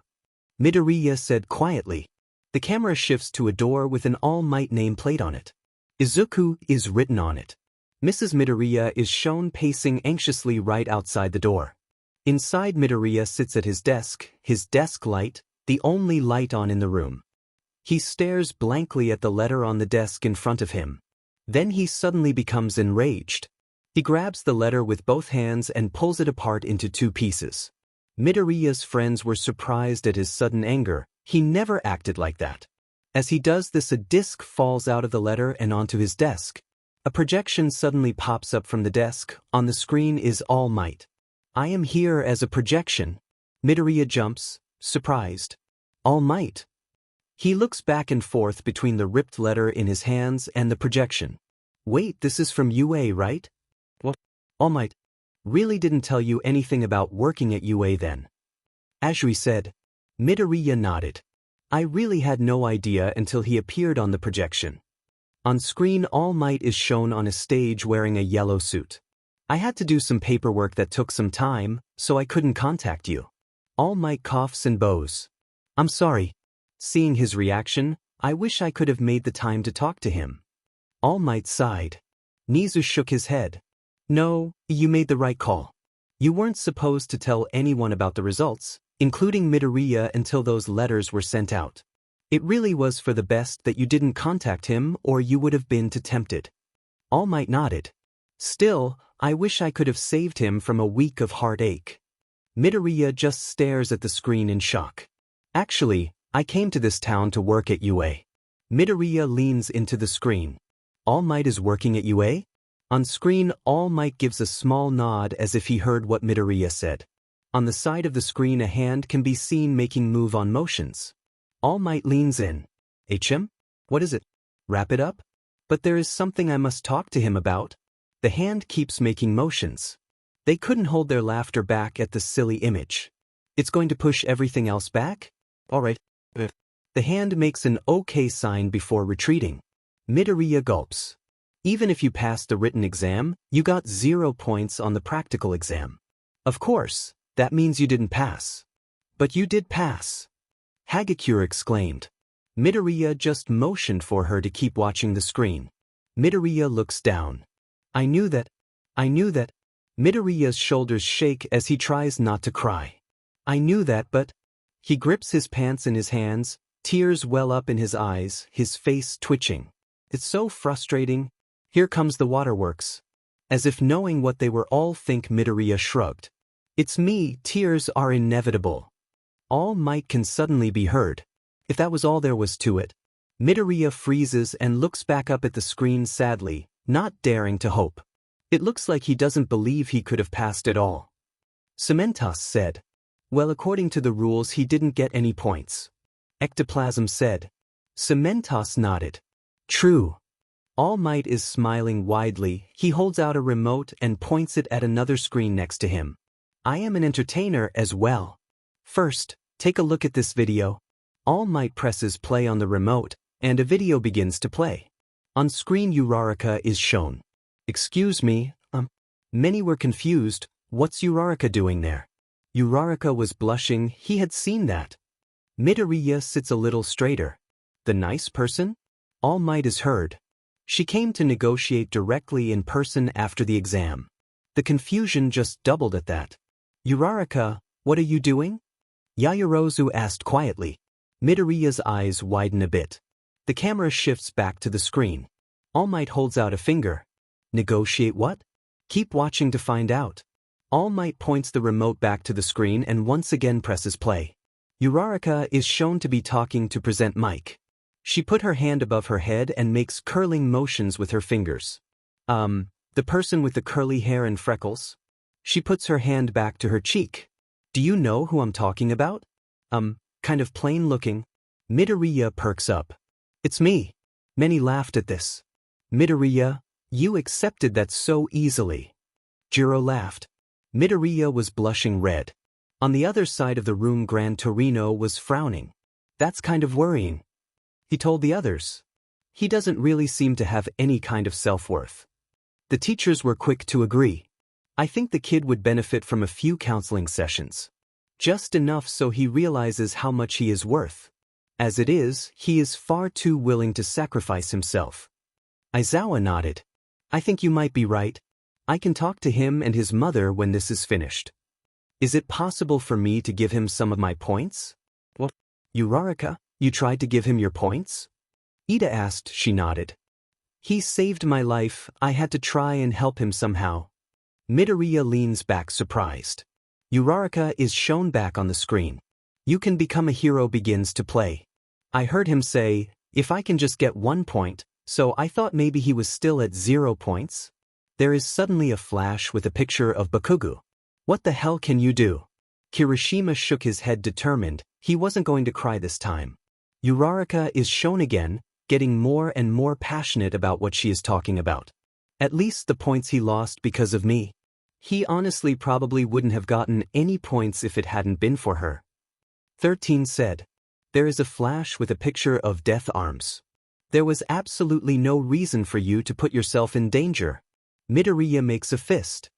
Midoriya said quietly. The camera shifts to a door with an All Might nameplate on it. Izuku is written on it. Mrs. Midoriya is shown pacing anxiously right outside the door. Inside, Midoriya sits at his desk light, the only light on in the room. He stares blankly at the letter on the desk in front of him. Then he suddenly becomes enraged. He grabs the letter with both hands and pulls it apart into 2 pieces. Midoriya's friends were surprised at his sudden anger. He never acted like that. As he does this, a disc falls out of the letter and onto his desk. A projection suddenly pops up from the desk. On the screen is All Might. I am here as a projection. Midoriya jumps, surprised. All Might. He looks back and forth between the ripped letter in his hands and the projection. Wait, this is from UA, right? What? All Might. Really didn't tell you anything about working at UA then? Ashui said. Midoriya nodded. I really had no idea until he appeared on the projection. On screen, All Might is shown on a stage wearing a yellow suit. I had to do some paperwork that took some time, so I couldn't contact you. All Might coughs and bows. I'm sorry. Seeing his reaction, I wish I could have made the time to talk to him. All Might sighed. Nizu shook his head. No, you made the right call. You weren't supposed to tell anyone about the results, including Midoriya, until those letters were sent out. It really was for the best that you didn't contact him, or you would have been too tempted. All Might nodded. Still, I wish I could have saved him from a week of heartache. Midoriya just stares at the screen in shock. Actually, I came to this town to work at UA. Midoriya leans into the screen. All Might is working at UA? On screen, All Might gives a small nod as if he heard what Midoriya said. On the side of the screen a hand can be seen making move-on motions. All Might leans in. HM? What is it? Wrap it up? But there is something I must talk to him about. The hand keeps making motions. They couldn't hold their laughter back at the silly image. It's going to push everything else back? Alright. The hand makes an OK sign before retreating. Midoriya gulps. Even if you passed the written exam, you got 0 points on the practical exam. Of course, that means you didn't pass. But you did pass. Hagakure exclaimed. Midoriya just motioned for her to keep watching the screen. Midoriya looks down. I knew that. Midoriya's shoulders shake as he tries not to cry. I knew that, but... He grips his pants in his hands, tears well up in his eyes, his face twitching. It's so frustrating. Here comes the waterworks. As if knowing what they were all think, Midoriya shrugged. It's me, tears are inevitable. All Might can suddenly be heard. If that was all there was to it. Midoriya freezes and looks back up at the screen sadly, not daring to hope. It looks like he doesn't believe he could have passed at all. Cementos said. Well, according to the rules he didn't get any points. Ectoplasm said. Cementos nodded. True. All Might is smiling widely. He holds out a remote and points it at another screen next to him. I am an entertainer as well. First, take a look at this video. All Might presses play on the remote, and a video begins to play. On screen Uraraka is shown. Excuse me, Many were confused. What's Uraraka doing there? Uraraka was blushing. He had seen that. Midoriya sits a little straighter. The nice person? All Might is heard. She came to negotiate directly in person after the exam. The confusion just doubled at that. Uraraka, what are you doing? Yaoyorozu asked quietly. Midoriya's eyes widen a bit. The camera shifts back to the screen. All Might holds out a finger. Negotiate what? Keep watching to find out. All Might points the remote back to the screen and once again presses play. Uraraka is shown to be talking to present mic. She put her hand above her head and makes curling motions with her fingers. The person with the curly hair and freckles? She puts her hand back to her cheek. Do you know who I'm talking about? Kind of plain looking. Midoriya perks up. It's me. Many laughed at this. Midoriya, you accepted that so easily. Jiro laughed. Midoriya was blushing red. On the other side of the room Gran Torino was frowning. That's kind of worrying. He told the others. He doesn't really seem to have any kind of self-worth. The teachers were quick to agree. I think the kid would benefit from a few counseling sessions. Just enough so he realizes how much he is worth. As it is, he is far too willing to sacrifice himself. Aizawa nodded. I think you might be right. I can talk to him and his mother when this is finished. Is it possible for me to give him some of my points? What? Uraraka, you tried to give him your points? Ida asked. She nodded. He saved my life. I had to try and help him somehow. Midoriya leans back surprised. Uraraka is shown back on the screen. You can become a hero begins to play. I heard him say, if I can just get 1 point, so I thought maybe he was still at 0 points. There is suddenly a flash with a picture of Bakugo. What the hell can you do? Kirishima shook his head determined. He wasn't going to cry this time. Uraraka is shown again, getting more and more passionate about what she is talking about. At least the points he lost because of me. He honestly probably wouldn't have gotten any points if it hadn't been for her. 13 said. There is a flash with a picture of Death Arms. There was absolutely no reason for you to put yourself in danger. Midoriya makes a fist.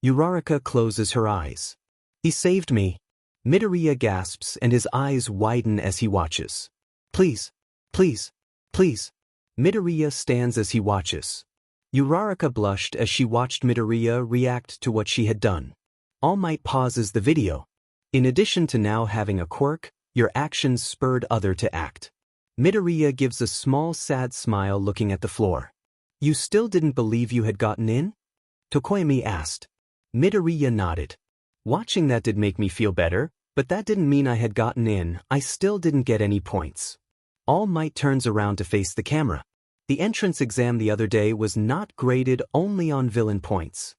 Uraraka closes her eyes. He saved me. Midoriya gasps and his eyes widen as he watches. Please, please, please. Midoriya stands as he watches. Uraraka blushed as she watched Midoriya react to what she had done. All Might pauses the video. In addition to now having a quirk, your actions spurred other to act. Midoriya gives a small sad smile looking at the floor. You still didn't believe you had gotten in? Tokoyami asked. Midoriya nodded. Watching that did make me feel better, but that didn't mean I had gotten in. I still didn't get any points. All Might turns around to face the camera. The entrance exam the other day was not graded only on villain points.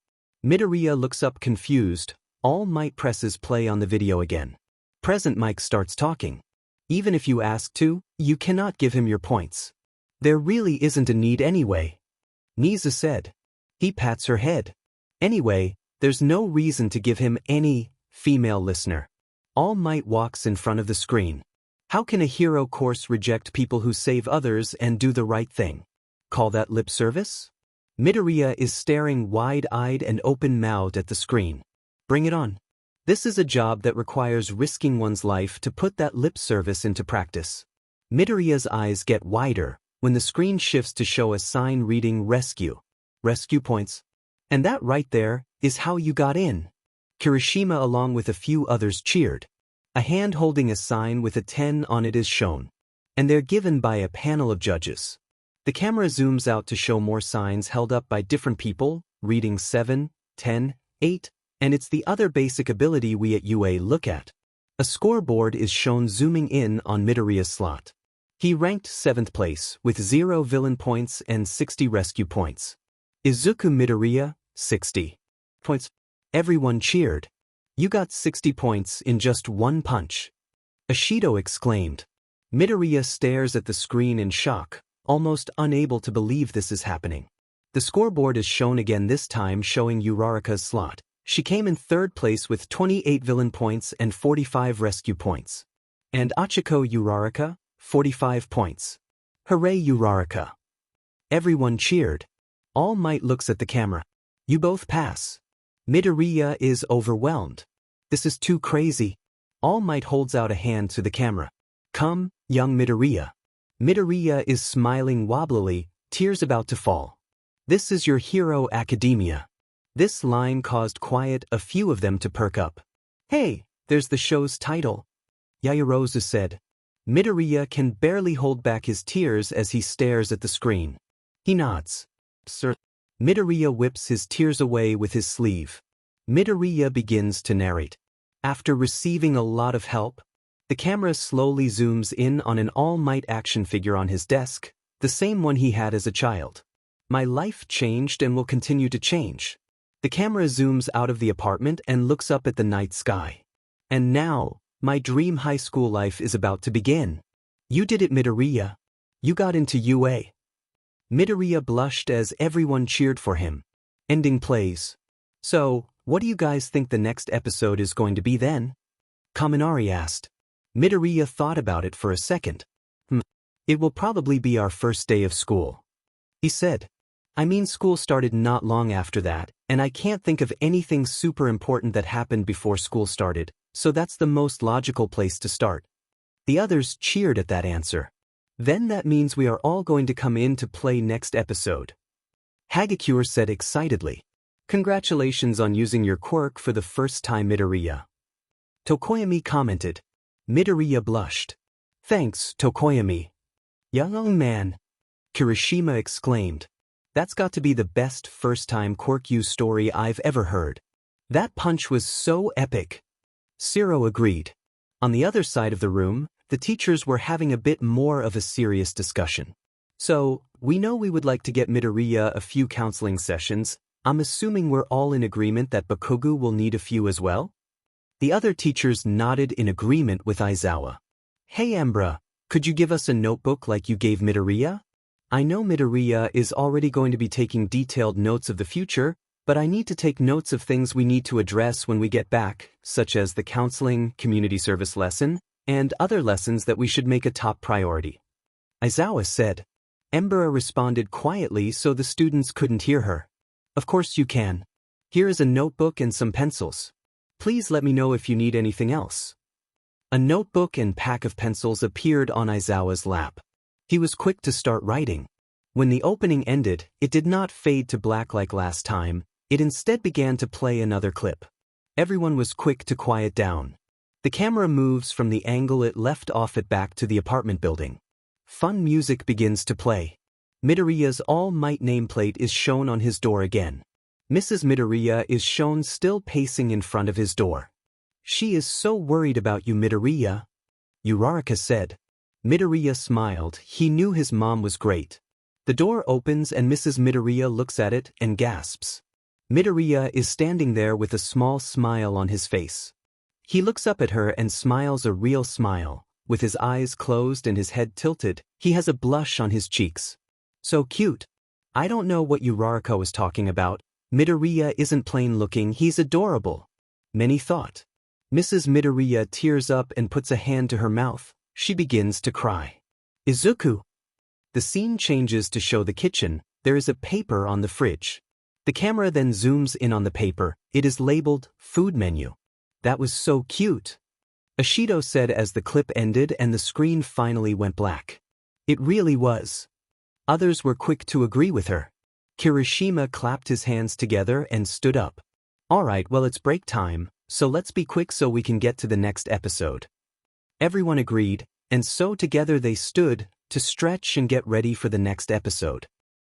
Midoriya looks up confused. All Might presses play on the video again. Present Mike starts talking. Even if you ask to, you cannot give him your points. There really isn't a need anyway. Nisa said. He pats her head. Anyway, there's no reason to give him any female listener. All Might walks in front of the screen. How can a hero course reject people who save others and do the right thing? Call that lip service? Midoriya is staring wide-eyed and open-mouthed at the screen. Bring it on. This is a job that requires risking one's life to put that lip service into practice. Midoriya's eyes get wider when the screen shifts to show a sign reading rescue. Rescue points. And that right there is how you got in. Kirishima along with a few others cheered. A hand holding a sign with a 10 on it is shown. And they're given by a panel of judges. The camera zooms out to show more signs held up by different people, reading 7, 10, 8, and it's the other basic ability we at UA look at. A scoreboard is shown zooming in on Midoriya's slot. He ranked 7th place with 0 villain points and 60 rescue points. Izuku Midoriya, 60 points. Everyone cheered. You got 60 points in just one punch. Ashido exclaimed. Midoriya stares at the screen in shock, almost unable to believe this is happening. The scoreboard is shown again, this time showing Uraraka's slot. She came in 3rd place with 28 villain points and 45 rescue points. And Achiko Uraraka, 45 points. Hooray Uraraka. Everyone cheered. All Might looks at the camera. You both pass. Midoriya is overwhelmed. This is too crazy. All Might holds out a hand to the camera. Come, young Midoriya. Midoriya is smiling wobblily, tears about to fall. This is your hero academia. This line caused a few of them to perk up. Hey, there's the show's title. Yaoyorozu said. Midoriya can barely hold back his tears as he stares at the screen. He nods. Sir. Midoriya whips his tears away with his sleeve. Midoriya begins to narrate. After receiving a lot of help, the camera slowly zooms in on an All Might action figure on his desk, the same one he had as a child. My life changed and will continue to change. The camera zooms out of the apartment and looks up at the night sky. And now, my dream high school life is about to begin. You did it, Midoriya. You got into UA. Midoriya blushed as everyone cheered for him. Ending plays. So, what do you guys think the next episode is going to be then? Kaminari asked. Midoriya thought about it for a second. It will probably be our first day of school. He said. I mean, school started not long after that, and I can't think of anything super important that happened before school started, so that's the most logical place to start. The others cheered at that answer. Then that means we are all going to come in to play next episode. Hagakure said excitedly. Congratulations on using your quirk for the first time, Midoriya. Tokoyami commented. Midoriya blushed. Thanks, Tokoyami. Young man. Kirishima exclaimed. That's got to be the best first-time quirk use story I've ever heard. That punch was so epic. Siro agreed. On the other side of the room, the teachers were having a bit more of a serious discussion. So, we know we would like to get Midoriya a few counseling sessions. I'm assuming we're all in agreement that Bakugo will need a few as well? The other teachers nodded in agreement with Aizawa. Hey Ambra, could you give us a notebook like you gave Midoriya? I know Midoriya is already going to be taking detailed notes of the future, but I need to take notes of things we need to address when we get back, such as the counseling, community service lesson, and other lessons that we should make a top priority. Aizawa said. Embera responded quietly so the students couldn't hear her. Of course you can. Here is a notebook and some pencils. Please let me know if you need anything else. A notebook and pack of pencils appeared on Aizawa's lap. He was quick to start writing. When the opening ended, it did not fade to black like last time, it instead began to play another clip. Everyone was quick to quiet down. The camera moves from the angle it left off it back to the apartment building. Fun music begins to play. Midoriya's All Might nameplate is shown on his door again. Mrs. Midoriya is shown still pacing in front of his door. She is so worried about you, Midoriya. Uraraka said. Midoriya smiled. He knew his mom was great. The door opens and Mrs. Midoriya looks at it and gasps. Midoriya is standing there with a small smile on his face. He looks up at her and smiles a real smile. With his eyes closed and his head tilted, he has a blush on his cheeks. So cute. I don't know what Uraraka was talking about. Midoriya isn't plain looking, he's adorable. Many thought. Mrs. Midoriya tears up and puts a hand to her mouth. She begins to cry. Izuku. The scene changes to show the kitchen. There is a paper on the fridge. The camera then zooms in on the paper. It is labeled Food Menu. That was so cute. Ashido said as the clip ended and the screen finally went black. It really was. Others were quick to agree with her. Kirishima clapped his hands together and stood up. Alright, well it's break time, so let's be quick so we can get to the next episode. Everyone agreed, and so together they stood to stretch and get ready for the next episode.